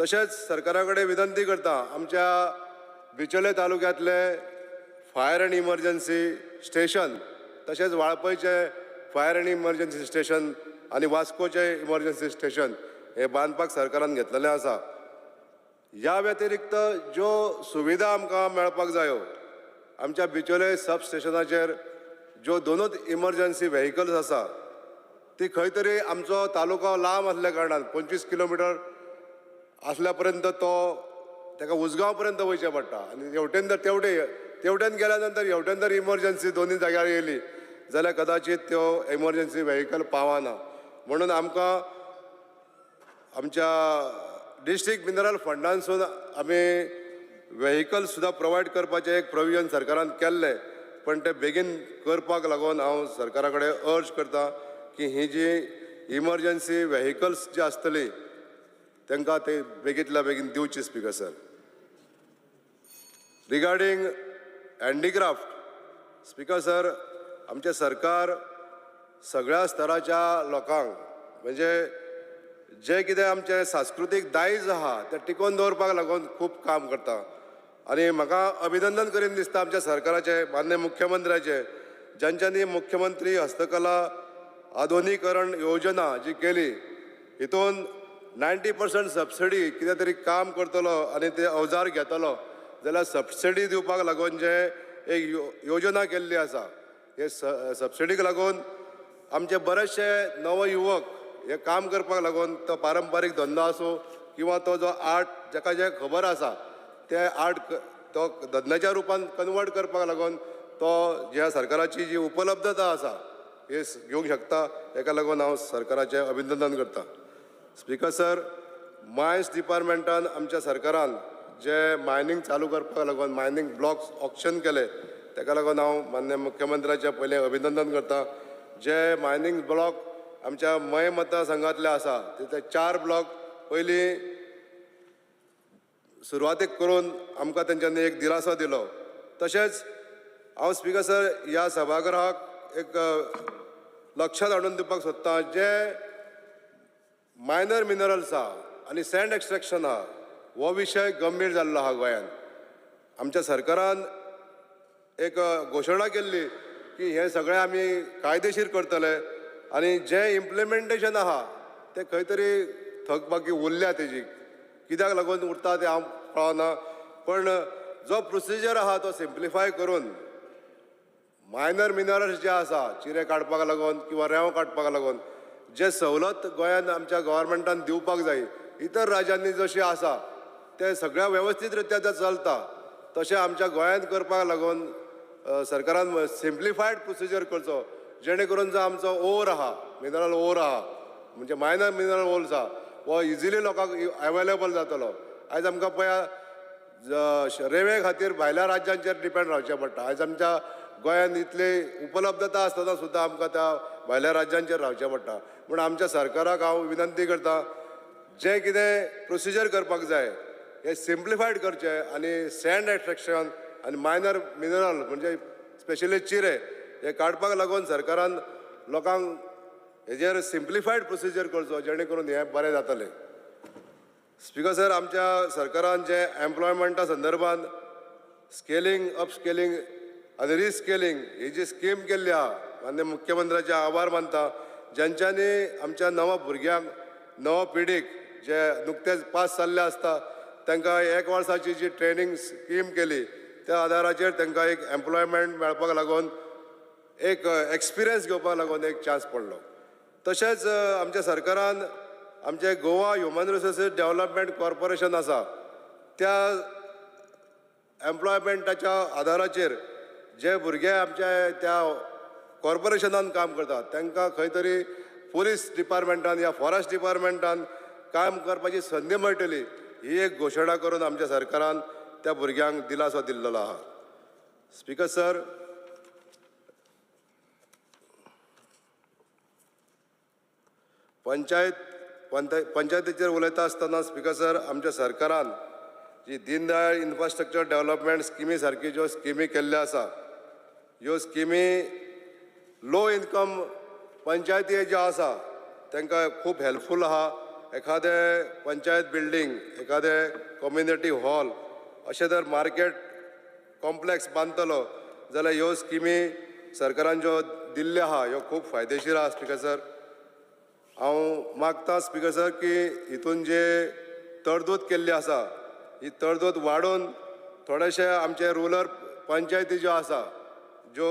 तशेंच सरकारा कडेन विनंती करतां आमच्या बिचोले तालुक्यांतले फायर एंड इमर्जन्सी स्टेशन तशेंच वाळपयचें फायर एंड इमर्जन्सी स्टेशन आनी वास्कोचें इमर्जन्सी स्टेशन हे बांदपाक सरकारान घेतलेलें आसा. ह्या व्यतिरिक्त ज्यो सुविधा आमकां मेळपाक जायो आमच्या बिचोले सब स्टेशनाचेर ज्यो 2 इमर्जन्सी व्हेकल्स आसा ती खंय तरी आमचो तालुको लांब आसल्या कारणान 25 किलोमिटर आसल्या पर्यंत तो ताका उसगांव पर्यंत वयचें पडटा आनी तेवट्यान गेल्या नंतर हेवट्यान जर इमर्जन्सी दोनूय जाग्यार येयली जाल्यार कदाचित त्यो इमर्जन्सी व्हेकल पावना. म्हणून आमकां आमच्या डिस्ट्रिक्ट मिनरल फंडानसून आमी व्हेकल्स सुद्दां प्रोवायड करपाचें एक प्रोविजन सरकारान केल्लें पण ते बेगीन करपाक लागून हांव सरकारा कडेन अर्ज करता की ही जी इमर्जन्सी व्हेकल्स जी आसतली तांकां ते बेगींतल्या बेगीन दिवची speaker sir. Regarding handicraft speaker sir, आमचें सरकार सगळ्या स्तराच्या लोकांक म्हणजे जे कितें आमचें सांस्कृतीक दायज आहा तें टिकोवन दवरपाक लागून खूब काम करता. आनी म्हाका अभिनंदन करीन दिसता आमच्या सरकाराचे मान्य मुख्यमंत्र्याचे ज्यांच्यांनी मुख्यमंत्री हस्तकला आधुनिकरण योजना जी केली हितून 90% सबसिडी कितें तरी काम करतलो आनी ते अवजार घेतलो जाल्यार सबसिडी दिवपाक लागून जे एक योजना केल्ली आसा हे सबसिडीक लागून आमचे बरेचशे नवयुवक हे काम करपाक लागून तो पारंपारीक धंदो आसूं किंवा तो जो आर्ट जाका जे खबर आसा ते आर्ट तो धंद्याच्या रुपान कन्वर्ट करपाक लागून तो ह्या सरकाराची जी उपलब्धता आसा हे घेवंक शकता. हेका लागून हांव सरकाराचें अभिनंदन करता. स्पीकर सर, मायन्स डिपार्टमेंटान आमच्या सरकारान जे मायनींग चालू करपाक लागून मायनींग ब्लॉक्स ऑक्शन केले ताका लागून हांव मान्य मुख्यमंत्र्याचें पयलें अभिनंदन करता. जे मायनींग ब्लॉक आमच्या मय मतदारसंघातले आसा तितले 4 ब्लॉक पयलीं सुरवातेक करून आमकां तेंच्यांनी एक दिलासो दिलो. तशेंच हांव स्पीकर सर ह्या सभागृहाक एक लक्षांत हाडून दिवपाक सोदतां जे मायनर मिनरल्स आहा आनी सँड एक्सट्रॅक्शन आहा हो विशय गंभीर जाल्लो आहा गोंयांत. आमच्या सरकारान एक घोशणा केल्ली की हे सगळें आमी कायदेशीर करतले आनी जे इम्प्लिमेंटेशन आहा ते खंय तरी थकबाकी उरल्या तेजी कित्याक लागून उरता तें हांव कळना. पण जो प्रोसिजर आहा तो सिम्प्लिफाय करून मायनर मिनरल्स जे आसा चिरे काडपाक लागून किंवा रेंव काडपाक लागून जे सवलत गोंयांत आमच्या गव्हर्मेंटान दिवपाक जाय इतर राज्यांनी जशी आसा ते सगळ्या व्यवस्थीत रित्या ते चलता तशें आमच्या गोंयांत करपाक लागून सरकारान सिम्प्लिफायड प्रोसिजर करचो जेणे करून जो आमचो ओर आहा मिनरल ओर आहा म्हणजे मायनर मिनरल ओर्स आहा वो इजिली लोकांक अवेलेबल जातलो. आयज आमकां पळया रेवे खातीर भायल्या राज्यांचेर डिपेंड रावचें पडटा. आयज आमच्या गोंयांत इतली उपलब्धता आसतना सुद्दां आमकां त्या भायल्या राज्यांचेर रावचें पडटा. म्हूण आमच्या सरकाराक हांव विनंती करतां जें कितें प्रोसिजर करपाक जाय हे सिम्प्लिफायड करचे आनी सँड एक्स्ट्रॅक्शन आनी मायनर मिनरल म्हणजे स्पेशली चिरे हे काडपाक लागून सरकारान लोकांक हेजेर सिम्प्लिफायड प्रोसिजर करचो जेणे करून हें बरें जातलें. स्पीकर सर, आमच्या सरकारान जे एम्प्लॉयमेंटा संदर्भात स्केलिंग अपस्केलिंग आनी रिस्केलिंग ही जी स्कीम केल्ली आहा मान्य मुख्यमंत्र्याचे आभार मानता ज्यांच्यांनी आमच्या नव भुरग्यांक नव पिढीक जे नुकतेच पास जाल्ले आसता तांकां 1 वर्साची जी ट्रेनिंग स्कीम केली त्या आदाराचेर तांकां एक एम्प्लॉयमेंट मेळपाक लागून एक एक्सपिरियन्स घेवपाक लागून एक चान्स पडलो. तशेंच आमच्या सरकारान आमचे Goa human resources development corporation आसा त्या एम्प्लॉयमेंटाच्या आदाराचेर जे भुरगे आमच्या त्या कॉर्पोरेशनान काम करतात तांकां खंय तरी पुलीस डिपार्टमेंटान या फॉरेस्ट डिपार्टमेंटान काम करपाची संदी मेळटली ही एक घोशणा करून आमच्या सरकारान त्या भुरग्यांक दिलासो दिल्लो आहा. स्पीकर सर, पंचायतीचेर उलयता आसतना स्पीकर सर आमच्या सरकारान जी दीनदयाळ इन्फ्रास्ट्रक्चर डेव्हलपमेंट स्किमी सारकी ज्यो स्किमी केल्ल्यो आसा ह्यो स्किमी लो इन्कम पंचायती ज्यो आसा तांकां खूब हेल्पफूल आहा. एखादें पंचायत बिल्डींग एखादें कम्युनिटी हॉल अशें जर मार्केट कॉम्प्लेक्स बांदतलो जाल्यार ह्यो स्किमी सरकारान ज्यो दिल्ल्यो आहा ह्यो खूब फायदेशीर आहा. स्पीकर सर, हांव मागतां स्पीकर सर की हितून जे तरतूद केल्ली आसा ही तरतूद वाडोवन थोडेशे आमचे रुरल पंचायती ज्यो आसा ज्यो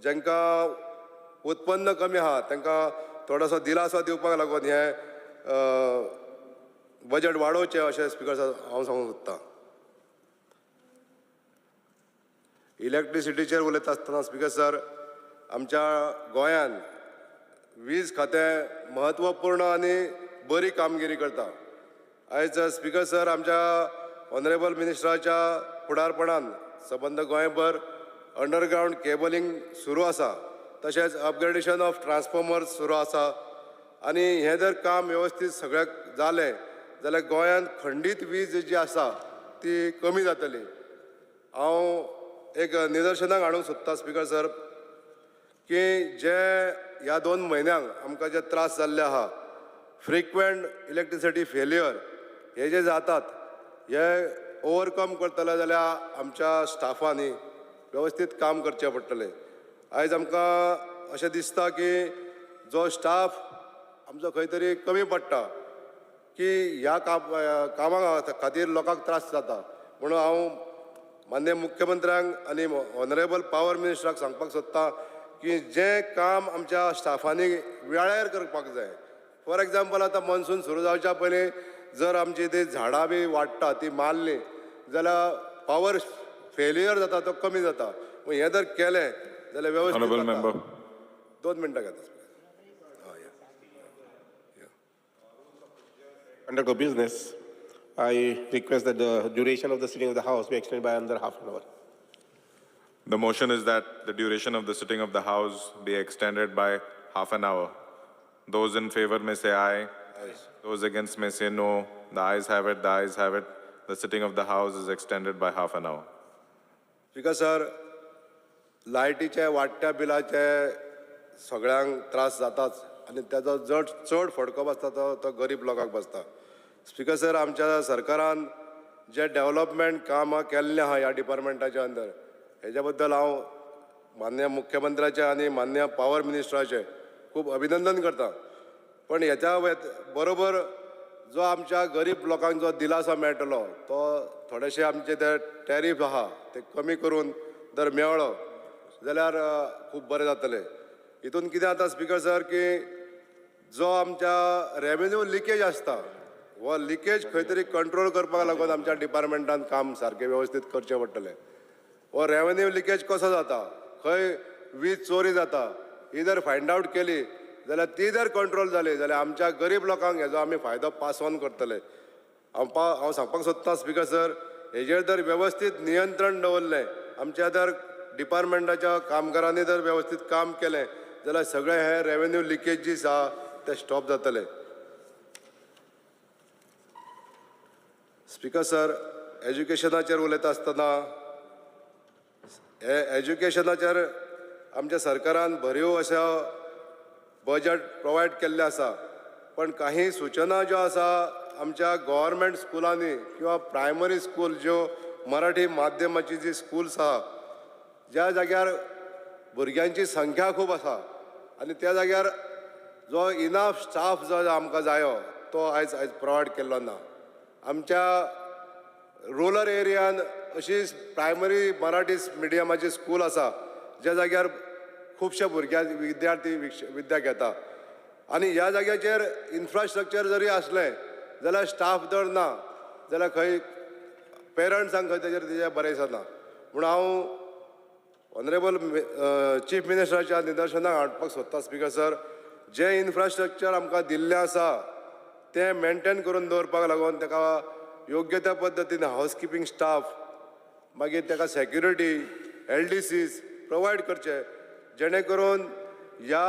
जांकां उत्पन्न कमी आहा तांकां थोडोसो दिलासो दिवपाक लागून हे बजेट वाडोवचें अशें स्पीकर सर हांव सांगूंक सोदतां. इलेक्ट्रिसिटीचेर उलयता आसतना स्पीकर सर आमच्या गोंयांत वीज खातें म्हत्वपूर्ण आनी बरी कामगिरी करता. आयज स्पीकर सर आमच्या ऑनरेबल मिनिस्टराच्या फुडारपणान सबंद गोंयभर अंडरग्रावंड केबलिंग सुरू आसा तशेंच अपग्रेडेशन ऑफ ट्रान्सफॉर्मर्स सुरू आसा आनी हें जर काम वेवस्थीत सगळ्याक जालें जाल्यार गोंयांत खंडीत वीज जी आसा ती कमी जातली. हांव एक निदर्शनाक हाडूंक सोदता स्पीकर सर की जे ह्या 2 म्हयन्यांक आमकां जे त्रास जाल्ले आहा फ्रिक्वेंट इलेक्ट्रिसिटी फेल्युअर हे जे जातात हे ओवरकम करतले जाल्यार आमच्या स्टाफांनी वेवस्थीत काम करचें पडटलें. आयज आमकां अशें दिसता की जो स्टाफ आमचो खंय तरी कमी पडटा की ह्या कामा खातीर लोकांक त्रास जाता. म्हणून हांव मान्य मुख्यमंत्र्यांक आनी ऑनरेबल पावर मिनिस्टराक सांगपाक सोदतां की जें काम आमच्या स्टाफांनी वेळार करपाक जाय. फॉर एग्जाम्पल आतां मॉन्सून सुरू जावच्या पयलीं जर आमची ती झाडां बी वाडटा ती मारली जाल्यार पावर फेल्युअर जाता तो कमी जाता. हें जर केलें जाल्यार व्यवस्थीत 2 मिनटां घेता. Under the business, I request that the duration of the sitting of the House be extended by another half an hour. The motion is that the duration of the sitting of the House be extended by half an hour. Those in favor may say aye. Aye. Those against may say no. The ayes have it, the ayes have it. The sitting of the House is extended by half an hour. Because sir, लायटीचे वाडट्या बिलाचे सगळ्यांक त्रास जाताच आनी त्याचो चड फटको बसता तो गरीब लोकांक बसता. स्पीकर सर, आमच्या सरकारान जे डेव्हलपमेंट कामां केल्लें आहा ह्या डिपार्टमेंटाच्या अंडर हेज्या बद्दल हांव मान्य मुख्यमंत्र्याचे आनी मान्य पावर मिनिस्टराचे खूब अभिनंदन करता. पण हेच्या बरोबर जो आमच्या गरीब लोकांक जो दिलासो मेळटलो तो थोडेशे आमचे ते टॅरीफ आहा ते कमी करून जर मेळ्ळो जाल्यार खूब बरें जातलें. हितून कितें जाता स्पीकर सर की जो आमच्या रेवेन्यू लिकेज आसता हो लिकेज खंय तरी कंट्रोल करपाक लागून आमच्या डिपार्टमेंटान काम सारकें वेवस्थीत करचें पडटलें. हो रेवन्यू लिकेज कसो जाता, खंय वीज चोरी जाता, ही जर फायंड आवट केली जाल्यार ती जर कंट्रोल जाली जाल्यार आमच्या गरीब लोकांक हेजो आमी फायदो पास ऑन करतले. हांव सांगपाक सोदतां स्पिकर सर, हेजेर जर वेवस्थीत नियंत्रण दवरलें, आमच्या जर डिपार्टमेंटाच्या कामगारांनी जर वेवस्थीत काम केलें जाल्यार सगळे हे रेवन्यू लिकेजीस आहा ते स्टॉप जातले. स्पिकर सर, एज्युकेशनाचेर उलयता आसतना हे एज्युकेशनाचेर आमच्या सरकारान भरीव अशा बजट प्रोवायड केल्ले आसा, पण काही सूचना ज्यो आसा आमच्या गव्हर्मेंट स्कुलांनी किंवा प्रायमरी स्कूल ज्यो मराठी माध्यमाची जी स्कूल्स आहा, ज्या जाग्यार भुरग्यांची संख्या खूब आसा आनी त्या जाग्यार जो इनफ स्टाफ जो आमकां जायो तो आयज प्रोवायड केल्लो ना. आमच्या रुरल एरियान अशी प्रायमरी मराठी मिडियमाची स्कूल आसा ज्या जाग्यार खुबशे विद्यार्थी विद्या घेता आनी ह्या जाग्याचेर इन्फ्रास्ट्रक्चर जरी असलें जाल्यार स्टाफ जर ना जाल्यार खंय पेरंट्सांक खंय तेजेर बरें दिसना. म्हूण हांव ऑनरेबल चीफ मिनिस्टराच्या निदर्शनाक हाडपाक सोदता स्पिकर सर, जे इन्फ्रास्ट्रक्चर आमकां दिल्लें आसा तें मेंटेन करून दवरपाक लागून ताका योग्य त्या पद्दतीन हावजकीपिंग स्टाफ, मागीर ताका सेक्युरिटी, LDCs प्रोवायड करचे, जेणे करून ह्या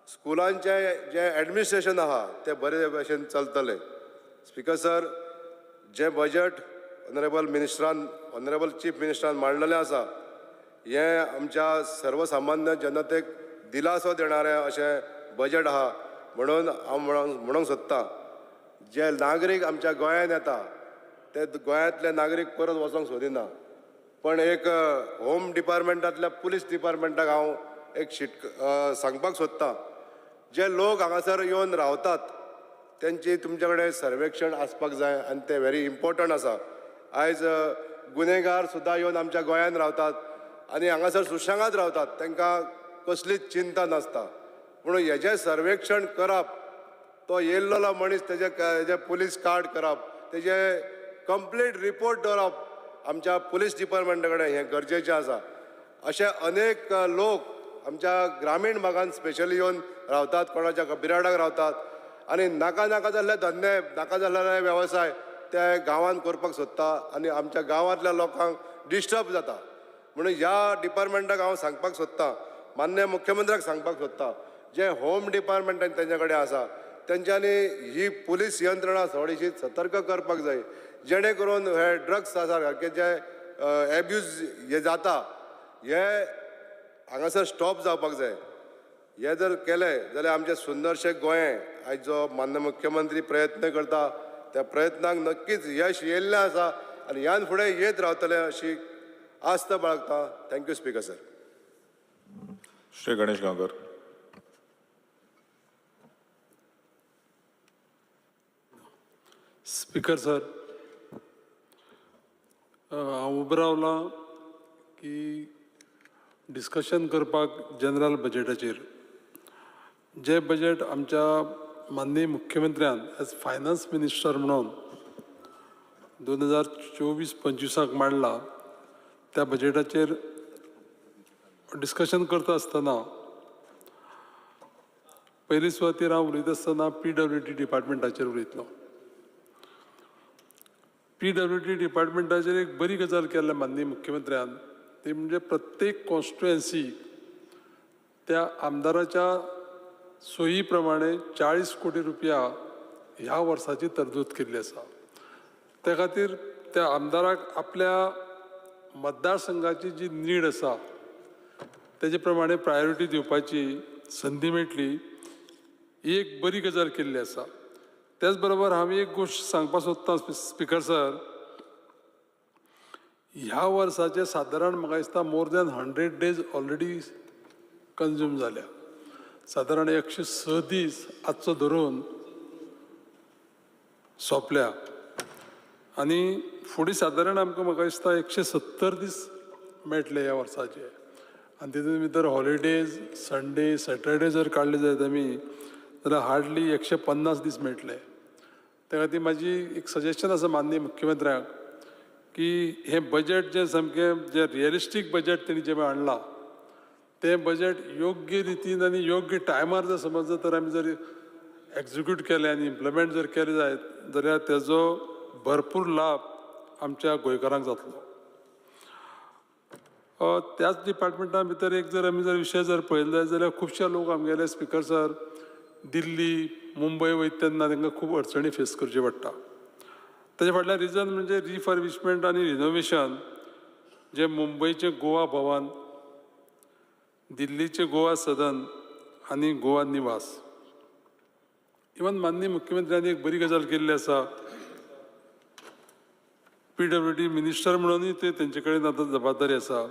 स्कुलांचें जें एडमिनिस्ट्रेशन आहा तें बरे भशेन चलतलें. स्पिकर सर, जें बजट ऑनरेबल चीफ मिनिस्टरान मांडलेलें आसा हें आमच्या सर्वसामान्य जनतेक दिलासो देणारें अशें बजट आहा. म्हणून हांव म्हणूंक सोदतां, जे नागरीक आमच्या गोंयांत येता ते गोंयांतले नागरीक परत वचोंक सोदिना, पण एक होम डिपार्टमेंटांतल्या पुलीस डिपार्टमेंटाक हांव एक सांगपाक सोदतां, जे लोक हांगासर येवन रावतात तेंची तुमचे कडेन सर्वेक्षण आसपाक जाय आनी तें व्हेरी इम्पॉर्टंट आसा. आयज गुन्हेगार सुद्दां येवन आमच्या गोंयांत रावतात आनी हांगासर सुशेगाद रावतात, तांकां कसलीच चिंता नासता. पूण हेजें सर्वेक्षण करप, तो येयल्लो मनीस तेजें पुलीस कार्ड करप, तेजे कंप्लीट रिपोर्ट दवरप आमच्या पुलीस डिपार्टमेंटा कडेन हें गरजेचें आसा. अशे अनेक लोक आमच्या ग्रामीण भागांत स्पेशली येवन रावतात, कोणाच्या बिराडाक रावतात आनी नाका जाल्ले धंदे, नाका जाल्ले वेवसाय ते गांवांत करपाक सोदता आनी आमच्या गांवांतल्या लोकांक डिस्टर्ब जाता. म्हणून ह्या डिपार्टमेंटाक हांव सांगपाक सोदतां, माननीय मुख्यमंत्र्याक सांगपाक सोदतां, जे होम डिपार्टमेंटान तेंच्या कडेन आसा तेंच्यांनी ही पुलीस यंत्रणा थोडीशी सतर्क करपाक जाय, जेणे करून हे ड्रग्स आसा सारके जे एब्यूज हे जाता हे हांगासर स्टॉप जावपाक जाय. हे जर केलें जाल्यार आमचें सुंदरशें गोंय आयज जो माननीय मुख्यमंत्री प्रयत्न करता त्या प्रयत्नाक नक्कीच यश येयल्लें आसा आनी ह्यान फुडें येत रावतलें अशी आस्त बाळगता. Thank you speaker sir. Shri Ganesh Gaonkar. Speaker sir, हांव उबो रावलां की डिस्कशन करपाक जनरल बजेटाचेर. जे बजेट आमच्या माननीय मुख्यमंत्र्यान एज फायनान्स मिनिस्टर म्हणून 2024-25 मांडला, त्या बजेटाचेर डिस्कशन करता आसतना पयली सुवातेर हांव उलयता आसतना PWD डिपार्टमेंटाचेर उलयतलो. PWD डिपार्टमेंटाचेर एक बरी गजाल केल्या माननीय मुख्यमंत्र्यान, ती म्हणजे प्रत्येक कॉन्स्टिट्युएन्सी त्या आमदाराच्या सोयी प्रमाणे 40 कोटी रुपया ह्या वर्साची तरतूद केल्ली आसा. त्या खातीर त्या आमदाराक आपल्या मतदारसंघाची जी नीड आसा तेजे प्रमाणे प्रायोरिटी दिवपाची संदी मेळटली, ही एक बरी गजाल केल्ली आसा. त्याच बरोबर हांव एक गोश्ट सांगपाक सोदतां स्पिकर सर, ह्या वर्साचे सादारण म्हाका दिसता more than 100 days already consume जाल्या. सादारण 106 दीस आजचो धरून सोंपल्या आनी फुडें सादारण आमकां म्हाका दिसता 170 दीस मेळटले ह्या वर्साचे. आनी तितून भितर हॉलिडेज, संडे, सॅटर्डे जर काडले जायत आमी जाल्यार हार्डली 150 दीस मेळटले. त्या खातीर म्हाजी एक सजेशन आसा माननीय मुख्यमंत्र्याक की हे बजेट जे सामकें जे रियलिस्टीक बजेट तेणी जें हाडलां तें बजेट योग्य रितीन आनी योग्य टायमार जर समज तर आमी जर एक्झिक्यूट केलें आनी इम्प्लिमेंट जर केलें जायत जाल्यार तेजो भरपूर लाभ आमच्या गोंयकारांक जातलो. त्याच डिपार्टमेंटा भितर एक जर आमी जर विशय जर पळयलो जायत जाल्यार खुबशे लोक आमगेले स्पिकर सर दिल्ली मुंबय वयता तेन्ना तांकां खूब अडचणी फेस करच्यो पडटा. ताचे फाटल्यान रिजन म्हणजे रिफर्बिशमेंट आनी रिनोवेशन जे मुंबयचें गोवा भवन, दिल्लीचें गोवा सदन आनी गोवा निवास. इवन माननीय मुख्यमंत्र्यांनी एक बरी गजाल केल्ली आसा. PWD मिनिस्टर म्हणूनय ते तेंचे कडेन आतां जबाबदारी आसा.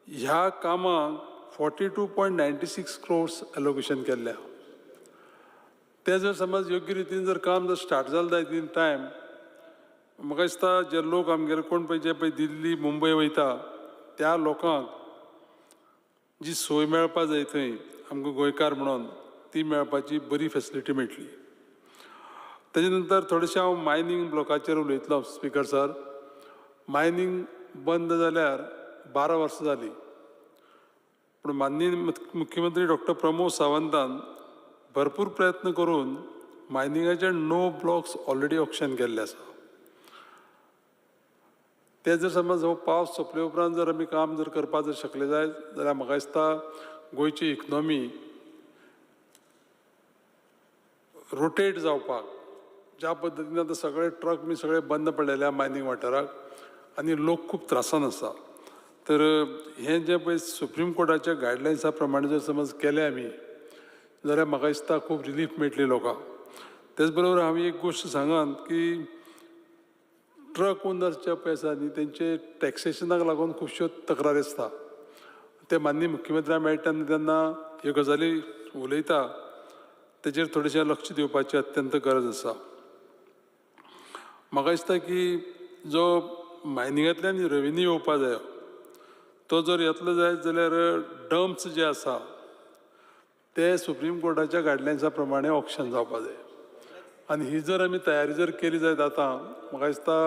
ह्या कामाक 42.96 crores एलोकेशन केल्ल्या. ते जर समज योग्य रितीन जर काम जर स्टार्ट जालें जायत इन टायम म्हाका दिसता जे लोक आमगेले कोण पळय जे पळय दिल्ली मुंबय वयता त्या लोकांक जी सोय मेळपा जाय थंय आमकां गोंयकार म्हणून ती मेळपाची बरी फेसिलिटी मेळटली. तेजे नंतर थोडेशें हांव मायनींग ब्लॉकाचेर उलयतलो स्पिकर सर. मायनींग बंद जाल्यार 12 वर्सां जालीं पूण माननीय मुख्यमंत्री डॉक्टर प्रमोद सावंतान भरपूर प्रयत्न करून मायनिंगाचे 9 ब्लॉक्स ऑलरेडी ऑक्शन केल्ले आसा. ते जर समज हो पावस सोंपले उपरांत जर आमी काम जर करपाक जर शकले जायत जाल्यार म्हाका दिसता गोंयची इकनॉमी रोटेट जावपाक ज्या पद्दतीन आतां सगळे ट्रक बी सगळे बंद पडलेले मायनींग वाठाराक आनी लोक खूब त्रासान आसा. तर हे जे पळय सुप्रीम कोर्टाच्या गायडलायन्सा प्रमाणे जर समज केले आमी जाल्यार म्हाका दिसता खूब रिलीफ मेळटली लोकांक. तेच बरोबर हांवें एक गोश्ट सांगात की ट्रक ओनर्सचे पळय आसा न्ही तेंचे टॅक्सेशनाक लागून खुबश्यो तक्रारी आसता. ते माननीय मुख्यमंत्र्याक मेळटा तेन्ना ह्यो गजाली उलयता तेजेर थोडेशें लक्ष दिवपाची अत्यंत गरज आसा. म्हाका दिसता की जो मायनिंगांतल्यान रेवेन्यू येवपा जायो तो जर येतलो जायत जाल्यार डम्प्स जे आसा ते सुप्रीम कोर्टाच्या गायडलायन्सा प्रमाणे ऑक्शन जावपा जाय. आनी ही जर आमी तयारी जर केली जायत आतां म्हाका दिसता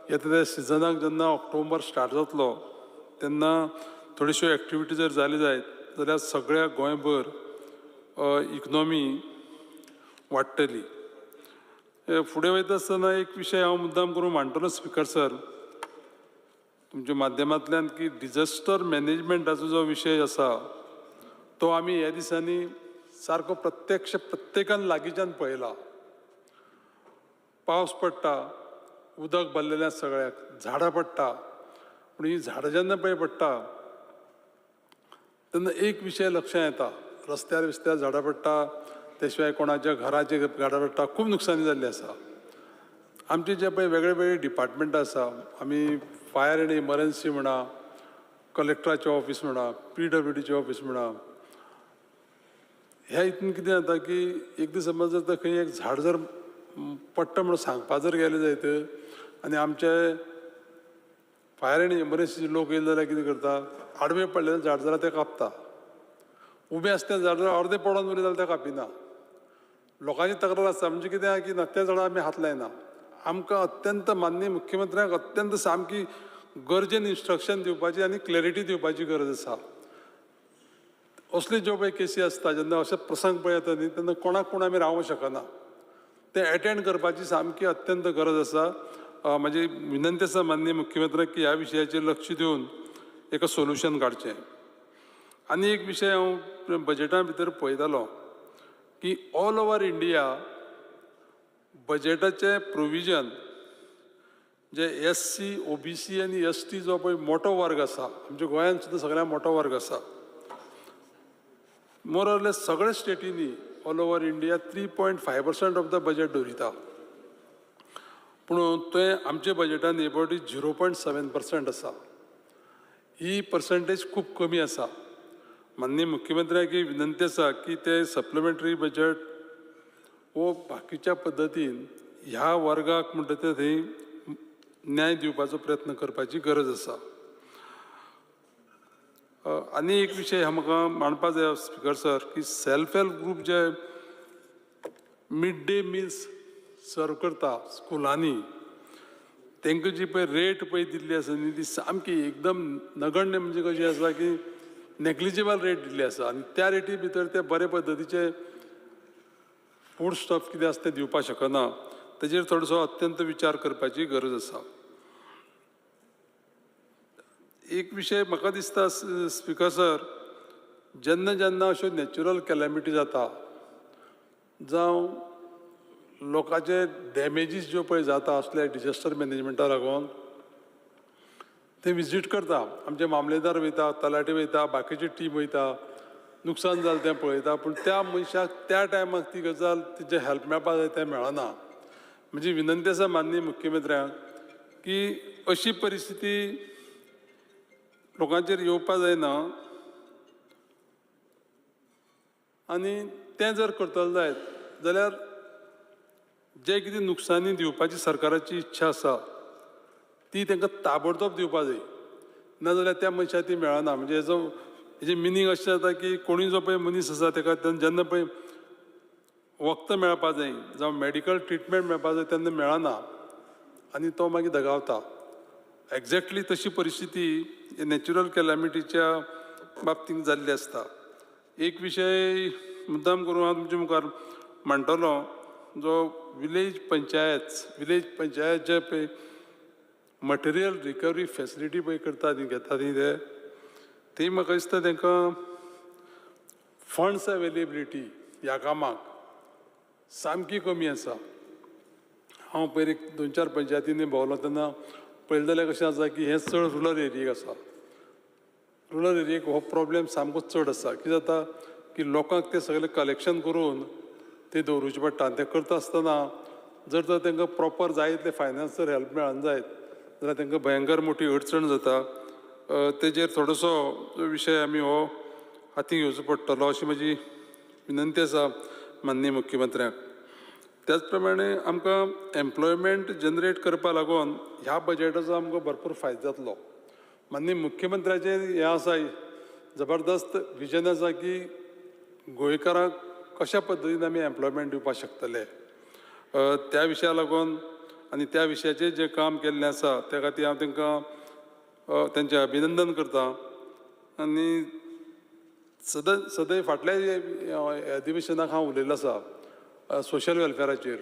येता त्या सिजनाक जेन्ना ऑक्टोबर स्टार्ट जातलो तेन्ना थोड्योश्यो एक्टिविटी जर जाली जायत जाल्यार सगळ्या गोंयभर इकनॉमी वाडटली. फुडें वयता आसतना एक विशय हांव मुद्दाम करून मांडटलो स्पिकर सर तुमच्या माध्यमांतल्यान की डिझास्टर मॅनेजमेंटाचो जो विशय आसा तो आमी ह्या दिसांनी सारको प्रत्येकान लागींच्यान पळयला. पावस पडटा उदक भरलेलें सगळ्याक झाडां पडटा पूण ही झाडां जेन्ना पळय पडटा तेन्ना एक विशय लक्षांत येता. रस्त्यार बिस्त्यार झाडां पडटा ते शिवाय कोणाच्या घराचे झाडां पडटा खूब नुकसानी जाल्ली आसा. आमचे जे पळय वेगळे वेगळे डिपार्टमेंट आसा आमी फायर एंड इमर्जन्सी म्हणा कलेक्टराचें ऑफिस म्हणा PWDचें ऑफिस म्हणा ह्या हितून कितें जाता की एक दीस समज जर खंय एक झाड जर पडटा म्हणून सांगपा जर गेले जायत आनी आमचे फायर एंड इमर्जन्सीचे लोक येयले जाल्यार कितें करता आडवें पडलेलें झाड जाल्यार तें कापता. उबें आसता तें झाड जाल्यार अर्दें पडोन उरलें जाल्यार तें कापिना. लोकांची तक्रार आसता म्हणजे कितें आहा की त्या झाडाक आमी हात लायना. आमकां अत्यंत माननीय मुख्यमंत्र्याक अत्यंत सामकी गरजेन इन्स्ट्रक्शन दिवपाची आनी क्लॅरिटी दिवपाची गरज आसा. असल्यो ज्यो पळय केसी आसता जेन्ना अशे प्रसंग पळय येता न्ही तेन्ना कोणाक पूण आमी रावूंक शकना. ते एटेंड करपाची सामकी अत्यंत गरज आसा. म्हाजी विनंती आसा माननीय मुख्यमंत्र्याक की ह्या विशयाचेर लक्ष दिवन एक सोल्युशन काडचें. आनी एक विशय हांव बजेटा भितर पळयतालो की ऑल ओवर इंडिया बजेटाचें प्रोविजन जे SC OBC आनी ST जो पळय मोठो वर्ग आसा आमच्या गोंयांत सुद्दां सगळ्यांत मोठो वर्ग आसा मोर ऑर लेस सगळे स्टेटींनी all over India 3.5% of the budget दवरिता. पूण ते आमच्या बजेटान एबावट 0.7% आसा. ही पर्संटेज खूब कमी आसा. माननीय मुख्यमंत्र्याक ही विनंती आसा की ते सप्लिमेंटरी बजेट वो बाकीच्या पद्दतीन ह्या वर्गाक म्हणटा ते थंय न्याय दिवपाचो प्रयत्न करपाची गरज आसा. आनी एक विशय म्हाका मांडपा जाय स्पिकर सर की सेल्फ हेल्प ग्रूप जे मिड डे मिल्स सर्व करता स्कुलांनी तांकां जी पळय रेट पळय दिल्ली आसा न्ही ती सामकी एकदम नगण्य म्हणजे कशी आसा की नेग्लिजिबल रेट दिल्ली आसा आनी त्या रेटी भितर ते बरे पद्दतीचे फूड स्टफ कितें आसा तें दिवपाक शकना तेजेर थोडोसो अत्यंत विचार करपाची गरज आसा. एक विशय म्हाका दिसता स्पिकर सर, जेन्ना जेन्ना अश्यो नॅचरल कॅलॅमिटी जाता जावं लोकांचे डॅमेजीस ज्यो पळय जाता असले डिझास्टर मॅनेजमेंटा लागून ते विजीट करता. आमचे मामलेदार वयता, तलाटे वयता, बाकीची टीम वयता, नुकसान जालें तें पळयता, पूण त्या मनशाक त्या टायमाक ती गजाल तिचे हेल्प मेळपा जाय तें मेळना. म्हजी विनंती आसा माननीय मुख्यमंत्र्यांक की अशी परिस्थिती लोकांचेर येवपा जायना आनी तें जर करतले जायत जाल्यार जे कितें नुकसानी दिवपाची सरकाराची इच्छा आसा ती तांकां ताबडतोब दिवपाक जाय, नाजाल्यार त्या मनशाक ती मेळना. म्हणजे हेजें मिनींग अशें जाता की कोणूय जो पळय मनीस आसा ताका जेन्ना पळय वखद मेळपाक जाय जावं मेडिकल ट्रिटमेंट मेळपाक जाय तेन्ना मेळना आनी तो मागीर दगावता. एक्झॅक्टली तशी परिस्थिती नॅचरल कॅलॅमिटीच्या बाबतींत जाल्ली आसता. एक विशय मुद्दाम करून हांव तुमच्या मुखार मांडटलो, जो विलेज पंचायत जे पळय मटेरियल रिकवरी फॅसिलिटी पळय करता न्ही घेता न्ही ते म्हाका दिसता तांकां फंड्स अवेलेबिलिटी ह्या कामाक सामकी कमी आसा. हांव पयर 2-4 पंचायतींनी भोंवलो तेन्ना पळयलें जाल्यार कशें आसा की हें चड रुरल एरियेक आसा. रुरल एरियेक हो प्रॉब्लेम सामको चड आसा. कितें जाता की लोकांक तें सगळें कलेक्शन करून ते दवरचें पडटा. तें करता आसतना जर तर तांकां प्रॉपर जाय तितले फायनान्स जर हेल्प मेळना जायत जाल्यार तांकां भयंकर मोठी अडचण जाता. तेजेर थोडोसो विशय आमी हो हाती घेवचो पडटलो अशी म्हजी विनंती आसा माननीय मुख्यमंत्र्याक. त्याच प्रमाणे आमकां एम्प्लॉयमेंट जनरेट करपा लागून ह्या बजेटाचो आमकां भरपूर फायदो जातलो. माननीय मुख्यमंत्र्याचें हें आसा जबरदस्त विजन आसा की गोंयकारांक कशा पद्दतीन आमी एम्प्लॉयमेंट दिवपाक शकतले. त्या विशया लागून आनी त्या विशयाचेर जें काम केल्लें आसा त्या खातीर हांव तांकां तेंचें अभिनंदन करता. आनी सदैव फाटल्या अधिवेशनाक हांव उलयल्लो आसा सोशल वेलफेराचेर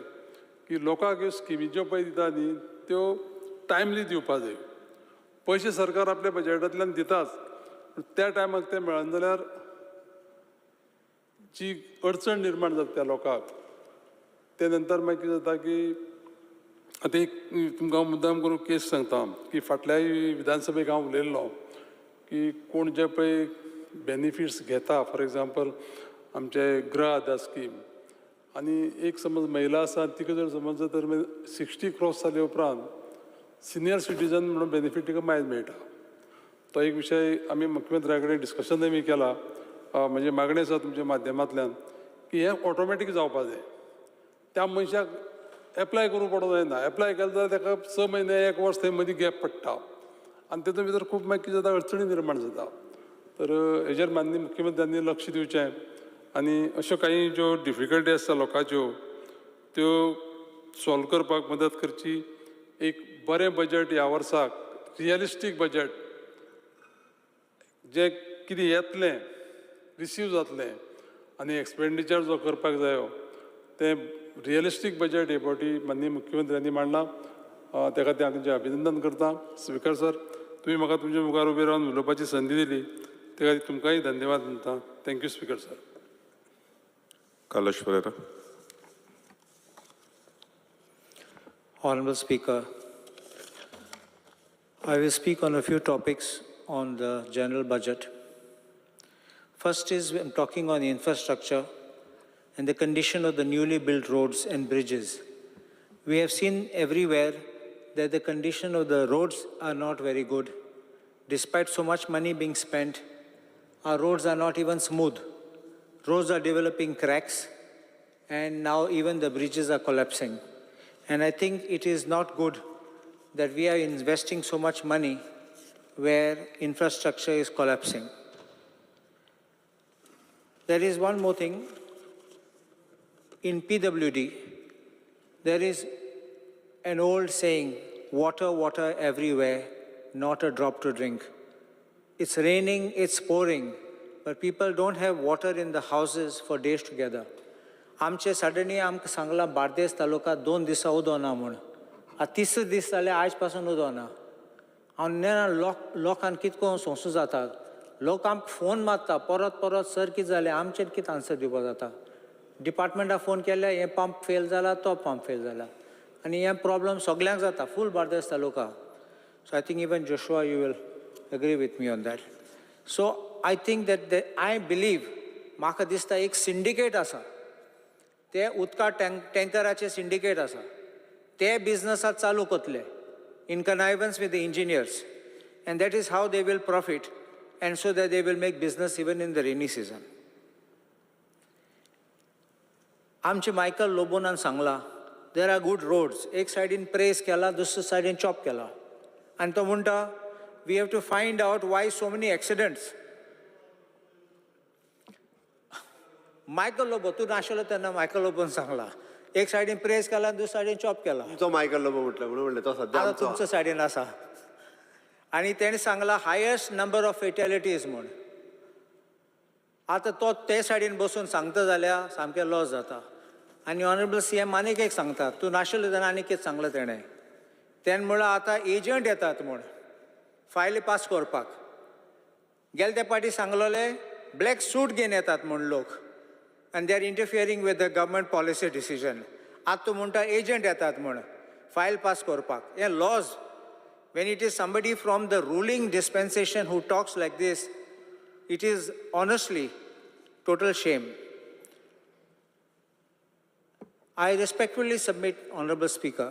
की लोकांक ह्यो स्किमी ज्यो पळय दिता न्ही त्यो टायमली दिवपा जाय. पयशे सरकार आपल्या बजेटांतल्यान दिताच, पूण त्या टायमाक ते मेळना जाल्यार जी अडचण निर्माण जाता त्या लोकांक ते नंतर मागीर कितें जाता की आतां एक तुमकां हांव मुद्दाम करून केस सांगता की फाटल्या विधानसभेक हांव उलयल्लो की कोण जे पळय बेनिफिट्स घेता, फॉर एग्जाम्पल आमचे गृह आधार स्कीम, आनी एक समज महिला आसा तिका जर समज तर 60 क्रॉस जाले उपरांत सिनियर सिटीजन म्हणून बेनिफीट तिका मागीर मेळटा. तो एक विशय आमी मुख्यमंत्र्या कडेन डिस्कशनय बी केला. म्हणजे मागणी आसा तुमच्या माध्यमांतल्यान की हें ऑटोमॅटीक जावपा जाय. त्या मनशाक एप्लाय करूंक पडों जायना. एप्लाय केलें जाल्यार ताका 6 म्हयने 1 वर्स थंय मदीं गॅप पडटा आनी तेतून भितर खूब मागीर कितें जाता अडचणी निर्माण जाता. तर हेजेर माननीय मुख्यमंत्र्यांनी लक्ष दिवचें आनी अश्यो काही ज्यो डिफिकल्टी आसता लोकांच्यो त्यो सॉल्व करपाक मदत करची. एक बरें बजेट ह्या वर्साक रियलिस्टीक बजेट जें कितें येतलें रिसीव जातलें आनी एक्सपेंडिचर जो करपाक जायो तें रियलिस्टीक बजेट हे फावटी माननीय मुख्यमंत्र्यांनी मांडलां. त्या खातीर हांव तुमचें अभिनंदन करता. स्पिकर सर, तुमी म्हाका तुमच्या मुखार उबी रावन उलोवपाची संदी दिली त्या खातीर तुमकांय धन्यवाद म्हणटा. Thank you speaker sir. Kailash Pereira. Honorable Speaker, I will speak on a few topics on the general budget. First is I'm talking on infrastructure and the condition of the newly built roads and bridges. We have seen everywhere that the condition of the roads are not very good. Despite so much money being spent, our roads are not even smooth. Roads are developing cracks, and now even the bridges are collapsing. And I think it is not good that we are investing so much money where infrastructure is collapsing. There is one more thing. In PWD, There is an old saying, water, water everywhere, not a drop to drink. It's raining, it's pouring, but people don't have water in the houses for days together. आमचे suddenly आमकां सांगला बार्देस तालुका 2 दिसां उदो ना म्हूण. तिसरे दीस जाले आयज पासून उदो ना. हांव लोकांक कितको सोंसू जाता. लोक आमकां फोन मारता परत परत सर कितें जालें आमचेर कितें आन्सर दिवपा जाता. डिपार्टमेंटाक फोन केल्यार हें पंप फेल जाला तो पंप फेल जाला आनी हें प्रॉब्लम सगल्यांक जाता full Bardez taluka. So I think even Joshua you will agree with me on that. So I think that I believe म्हाका दिसता एक syndicate आसा ते उदका टँकराचे syndicate आसा ते बिझनसाक चालू करतले in connivance with the engineers, and that is how they will profit, and so that they will make business even in the rainy season. आमचे मायकल लोबोनान सांगला there are good roads. एक सायडीन प्रेस केला दुसरे सायडीन चॉप केला आनी तो म्हणटा we have to find out why so many accidents. Michael Lobo, तू नाशिल्लो तेन्ना मायकल लोबोन सांगला एक सायडीन प्रेस केला दुसरे सायडीन चॉप केला. तुमचो मायकल लोबो म्हटलं म्हणून म्हणले तो सध्या आता तुमच्या सायडीन आसा आनी तेणें सांगला हायेस्ट नंबर ऑफ फेटॅलिटीज म्हूण. आतां तो ते सायडीन बसून सांगता जाल्यार सामकें लॉस जाता. आनी ऑनरेबल CM आनीक एक सांगता तूं नाशिल्लो तेन्ना आनीक कितें सांगलें तेणें म्हणल्यार आतां एजंट येतात म्हूण फायली पास करपाक. गेले त्या पाटी सांगलोले ब्लॅक सूट घेवन येतात म्हूण लोक आनी they are interfering with the government policy decision. आतां तूं म्हणटा एजंट येतात म्हूण फायल पास करपाक. हें lodge when it is somebody from the ruling dispensation who talks like this, it is honestly total shame. I respectfully submit, Honorable Speaker,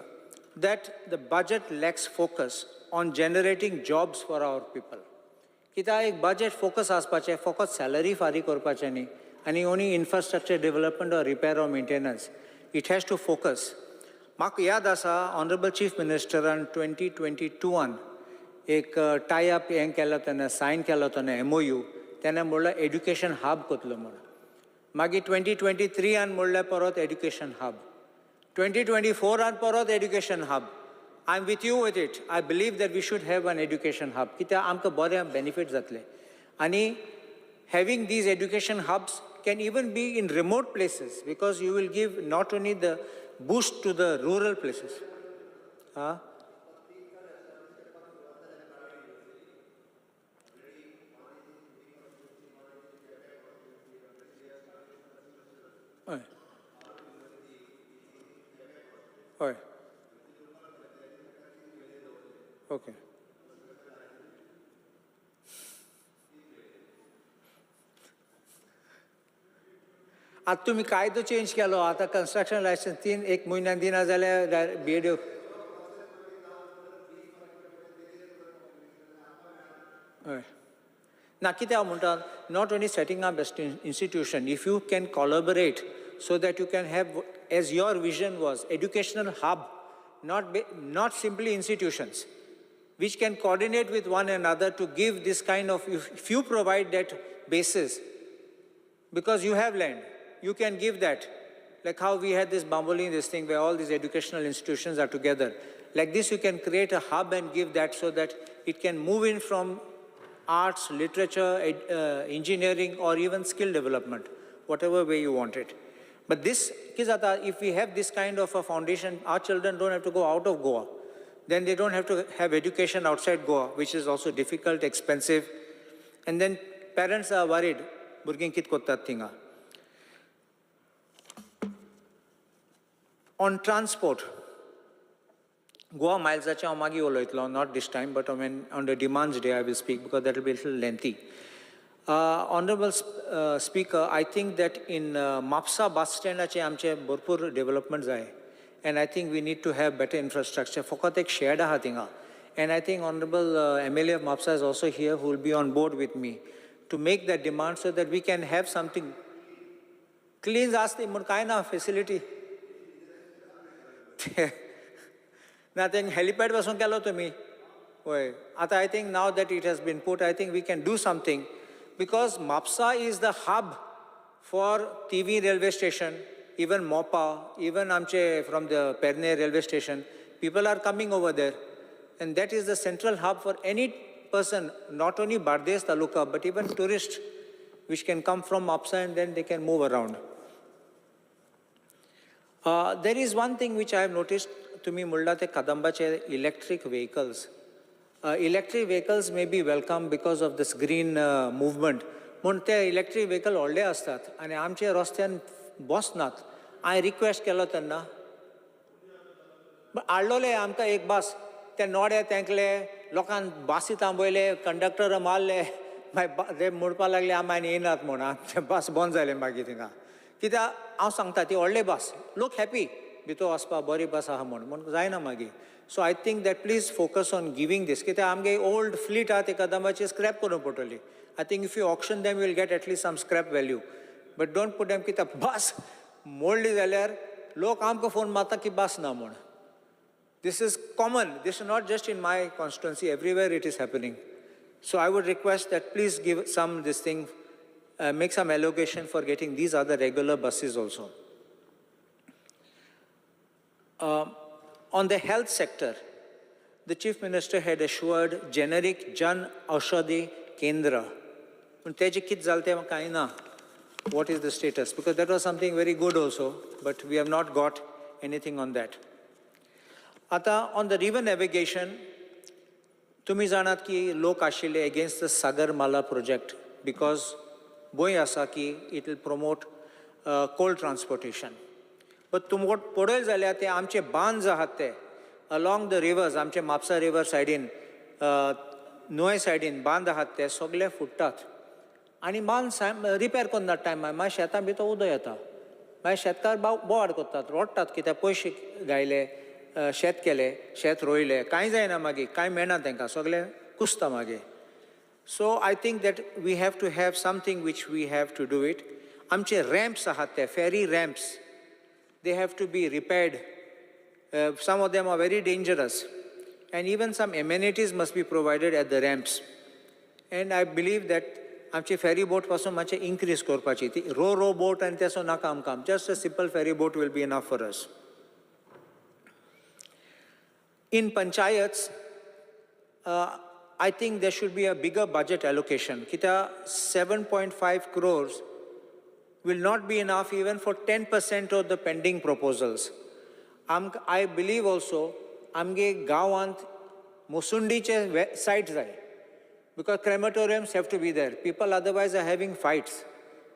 that the budget lacks focus on generating jobs for our people. कित्याक एक budget focus आसपाचें फकत salary फारीक करपाचें न्ही आनी only infrastructure development or repair or maintenance. It has to focus. म्हाका याद आसा ऑनरेबल चीफ मिनिस्टरान 2022 एक टाय अप हें केलो तेन्ना सायन केलो तेन्ना MOU तेन्ना म्हणल्यार एड्युकेशन हब करतलो म्हूण. मागीर 2023 म्हणल्यार परत एड्युकेशन हब, 2024 परत education hub. I am with you with it. I believe that we should have an education hub कित्याक आमकां बरें बेनिफीट जातलें. आनी having these education hubs can even be in remote places because you will give not only the boost to the rural places. Okay. आता तुम्ही कायदो change केलो. आता कन्स्ट्रक्शन लायसन्स 1 म्हयन्यान दिना जाल्यार BDO ना कितें हांव म्हणटा not only setting up best institution if you can collaborate so that you can have as your vision was educational hub not simply institutions which can coordinate with one another to give this kind of if you provide that basis because you have land. You can give that, like how we had this Bambolim, this thing where all these educational institutions are together. Like this, you can create a hub and give that so that it can move in from arts, literature, engineering, or even skill development, whatever way you want it. But this, if we have this kind of a foundation, our children don't have to go out of Goa. Then they don't have to have education outside Goa, which is also difficult, expensive. And then parents are worried, Burgin kit kottat thinga. On transport, Goa miles hacha magi oloitlo, not this time, but when on the demands day I will speak because that will be a little lengthy. Honorable Speaker, I think that in Mapsa bus stand ache amche bharpur development jay, and I think we need to have better infrastructure. Fakat ek shared aha tinga, and I think Honorable MLA of Mapsa is also here, who will be on board with me to make that demand so that we can have something clean. Asti mun kai na facility. Nothing helipad pasun kelo tumi. Oi, ata I think now that it has been put, I think we can do something because Mapsa is the hub for TV railway station, even Mopa, even Amche from the Perne railway station, people are coming over there. And that is the central hub for any person, not only Bardesh Taluka, but even tourists, which can come from Apsa and then they can move around. There is one thing which I have noticed to me, Mulda te Kadambache, electric vehicles. Electric vehicles may be welcome because of this green movement. But ते electric vehicle व्हडले असतात आणि आमचे रस्त्यान बसनात. I request केलो त्यांना. हाडलोले आमकां एक बस. ते नोडे तेंकले, लोकांक बासी थांबयले, कंडक्टर मारले. ते म्हणपाक लागले आमी येनात म्हणून. ते बस बंद जाले मागीर थिंगा. कित्याक हांव सांगता ती व्हडले बस. लोक हॅपी भितर वचपाक बरी बस आहा म्हणून जायना मागीर. So I think that please focus on giving this. कित्याक आमगे old fleet आहा ते कदंबाची scrap करून पडटली. I think if you auction them, you will get at least some scrap value. But don't put them कित्याक बस मोडली जाल्यार लोक आमकां फोन मारता की बस ना म्हूण. This is common. This is not just in my constituency. Everywhere it is happening. So I would request that please give some this thing, make some allocation for getting these other regular buses also. On the health sector, the Chief Minister had assured generic Jan Aushadhi Kendra. What is the status? Because that was something very good also, but we have not got anything on that. Ata, on the river navigation, तुम्ही जाणात की लोक आशिल्ले against the Sagarmala project because boy asa ki it will promote coal transportation. But तुमको पळयत जाल्यार ते आमचे बांद आहात ते along the rivers, आमचे म्हापसा river सायडीन, नुय सायडीन बांद आहात ते सगळे फुटतात. आनी बांद रिपेर करनात टायमार मागीर शेतां भितर उदक येता. मागीर शेतकार बोवाड करतात, रोडटात कित्याक पयशे घायले, शेत केले, शेत रोयले, कांय जायना मागीर, कांय मेळना तांकां, सगळें कुसता मागीर. So I think that we have to have something which we have to do it. आमचे ramps आहात ते, ferry ramps, they have to be repaired. Some of them are very dangerous. And even some amenities must be provided at the ramps. And I believe that आमची ferry boat पासून मातशें increase करपाची. ती row boat आनी तेसो नाका आमकां. Just a simple ferry boat will be enough for us. In panchayats, I think there should be a bigger budget allocation. Kita 7.5 crores will not be enough even for 10% of the pending proposals. I believe also, amge gawant Musundiche sites jai. Because crematoriums have to be there. People otherwise are having fights.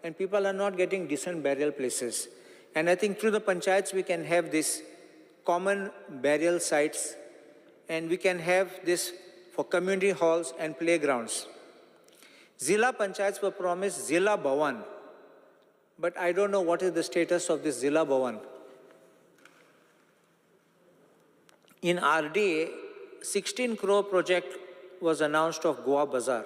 And people are not getting decent burial places. And I think through the panchayats we can have this common burial sites. And we can have this for community halls and playgrounds. Zilla Panchayats were promised Zilla Bhawan. But I don't know what is the status of this Zilla Bhavan. In RDA, 16 crore project was announced of Goa Bazaar.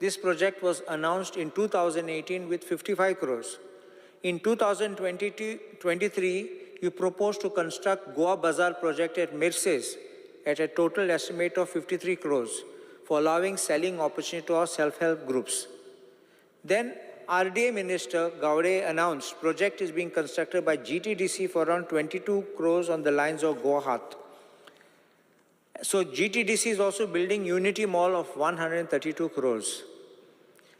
This project was announced in 2018 with 55 crores. In 2023, you proposed to construct Goa Bazaar project at Mirses at a total estimate of 53 crores for allowing selling opportunity to our self-help groups. Then RDA Minister Gowde announced project is being constructed by GTDC for around 22 crores on the lines of Goahat. So GTDC is also building Unity Mall of 132 crores.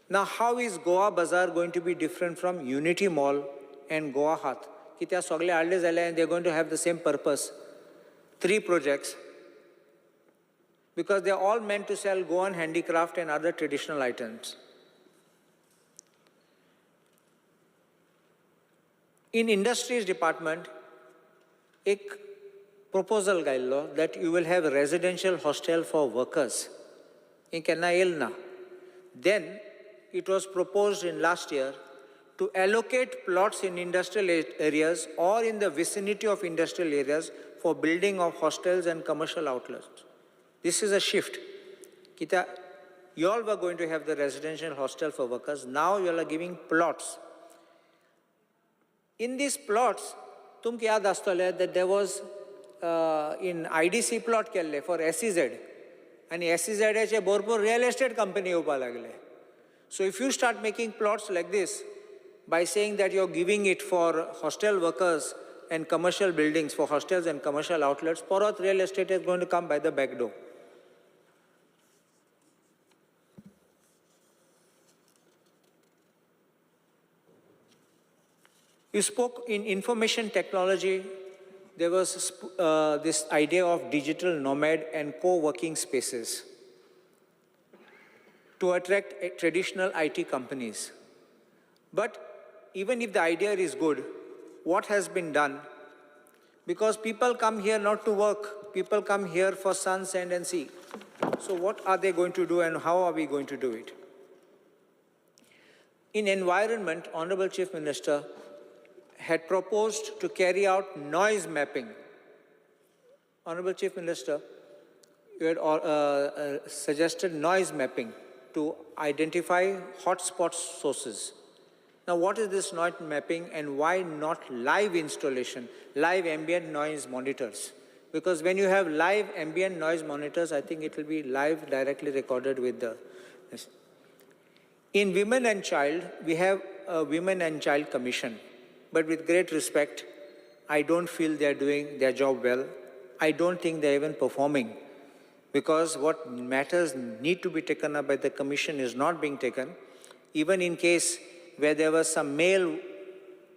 Now how is Goa Bazaar going to be different from Unity Mall and Goahat? They're going to have the same purpose. 3 projects. Because they're all meant to sell Goan handicraft and other traditional items. In Industries Department, a proposal gaillo that you will have a residential hostel for workers in Kenna. Then it was proposed in last year to allocate plots in industrial areas or in the vicinity of industrial areas for building of hostels and commercial outlets. This is a shift. Kita, you all were going to have the residential hostel for workers. Now you all are giving plots. In these plots, tumki yaad astole that there was in IDC plot kelle for SEZ. And SEZ is a borpur real estate company upa lagle. So if you start making plots like this, by saying that you're giving it for hostel workers and commercial buildings, for hostels and commercial outlets, Poroth real estate is going to come by the back door. You spoke in information technology. There was this idea of digital nomad and co-working spaces to attract traditional IT companies. But even if the idea is good, what has been done? Because people come here not to work, people come here for sun, sand and sea. So what are they going to do and how are we going to do it? In environment, Honorable Chief Minister had proposed to carry out noise mapping. Honorable Chief Minister, you had suggested noise mapping to identify hotspot sources. Now, what is this noise mapping and why not live installation, live ambient noise monitors? Because when you have live ambient noise monitors, I think it will be live directly recorded with the... In Women and Child, we have a Women and Child Commission. But with great respect, I don't feel they're doing their job well. I don't think they're even performing. Because what matters need to be taken up by the commission is not being taken. Even in case where there were some male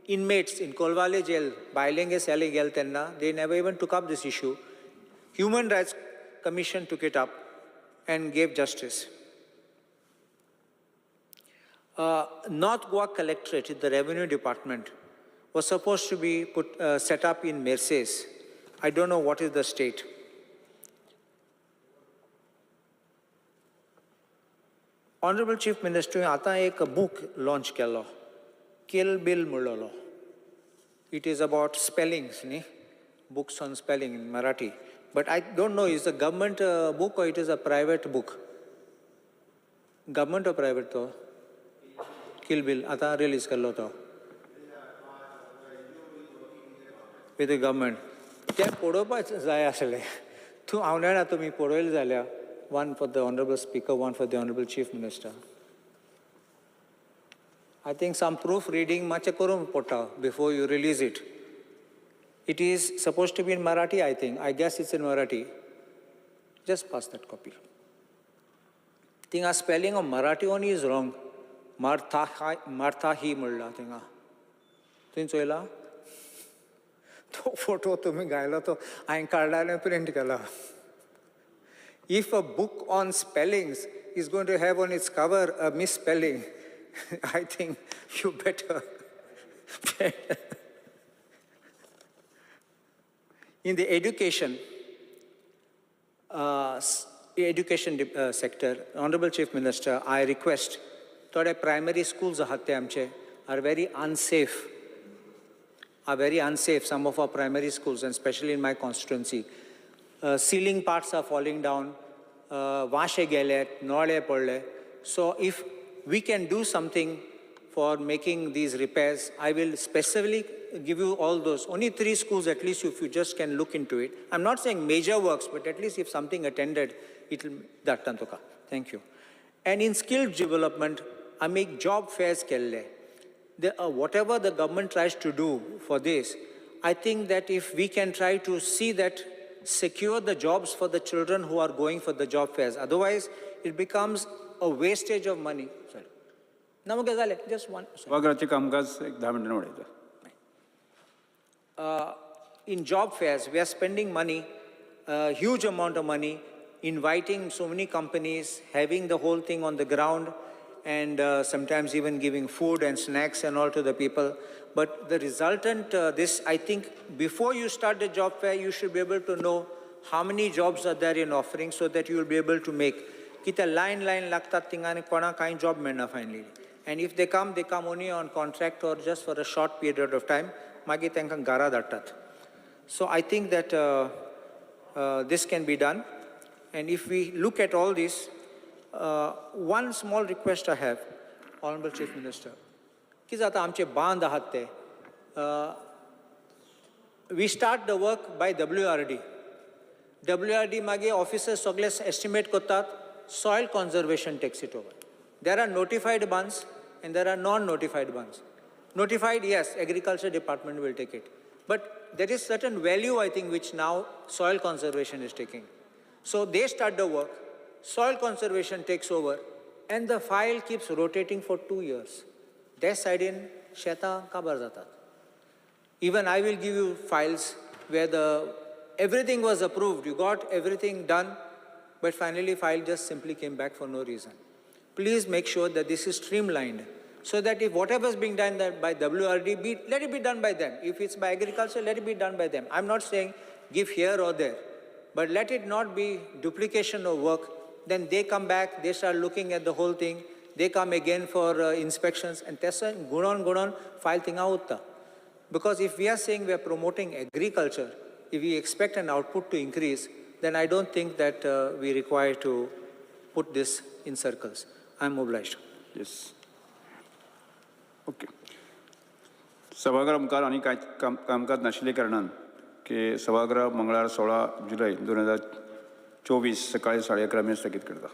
inmates in Kolwale jail, bailenge sali gel tenna, they never even took up this issue. Human Rights Commission took it up and gave justice. North Goa Collectorate, the Revenue Department, was supposed to be set up in Mercedes. I don't know what is the state. Honorable Chief Minister, आता एक book launch केलो, Kill Bill मुळ्ळलो. It is about spellings, नी? Books on spelling in Marathi. But I don't know, is it a government book or it is a private book? Government or private though? Kill Bill, आता release केलो तो. With the government. ते पडोवपाक जाय आसलें. तूं हांव जाणा तुमी पळयलें जाल्यार. One for the Honorable Speaker, one for the Honorable Chief Minister. I think some proofreading mache korum pota before you release it. It is supposed to be in Marathi, I think. I guess it's in Marathi. Just pass that copy. I think our spelling of Marathi only is wrong. Martha hi mulla thinga. Tin choila? To photo tumi gaila to ain kardale print kala. If a book on spellings is going to have on its cover a misspelling, I think you better. In the education sector, Honorable Chief Minister, I request that primary schools are very unsafe. Some of our primary schools, and especially in my constituency. Ceiling parts are falling down, washe gele, nole podle. So if we can do something for making these repairs, I will specifically give you all those. Only 3 schools at least, if you just can look into it. I'm not saying major works, but at least if something attended, it will that tantoka. Thank you. And in skill development, I make job fairs kelle. Whatever the government tries to do for this, I think that if we can try to see that secure the jobs for the children who are going for the job fairs. Otherwise, it becomes a wastage of money. Sorry. Just one. In job fairs, we are spending money, a huge amount of money, inviting so many companies, having the whole thing on the ground, and sometimes even giving food and snacks and all to the people. But the resultant, I think, before you start the job fair, you should be able to know how many jobs are there in offering so that you will be able to make. Kita line lagtat tingane kona kain job menna finally. And if they come only on contract or just for a short period of time. Magi tenkan gara dattat. So I think that this can be done. And if we look at all this, one small request I have, Honorable Chief Minister. We start the work by WRD. WRD mage officers sogles estimate kotat, soil conservation takes it over. There are notified bunds and there are non-notified bunds. Notified, yes, agriculture department will take it. But there is certain value, I think, which now soil conservation is taking. So they start the work, soil conservation takes over, and the file keeps rotating for 2 years. त्या साइडीन शेतां काबार जातात. Even I will give you files where everything was approved, you got everything done, but finally file just simply came back for no reason. Please make sure that this is streamlined so that if whatever is being done by WRD, let it be done by them. If it's by agriculture, let it be done by them. I'm not saying give here or there, but let it not be duplication of work. Then they come back, they start looking at the whole thing, they come again for inspections, and tessa gunan file thing out. Because if we are saying we are promoting agriculture, if we expect an output to increase, then I don't think that we require to put this in circles. I'm obliged. Yes. Okay. सभागृह मुखार आनी कांय कामकाज नाशिल्ले कारणान की सभागृह मंगळार 16 जुलय 2024 सकाळी 11:30 स्थगीत करता.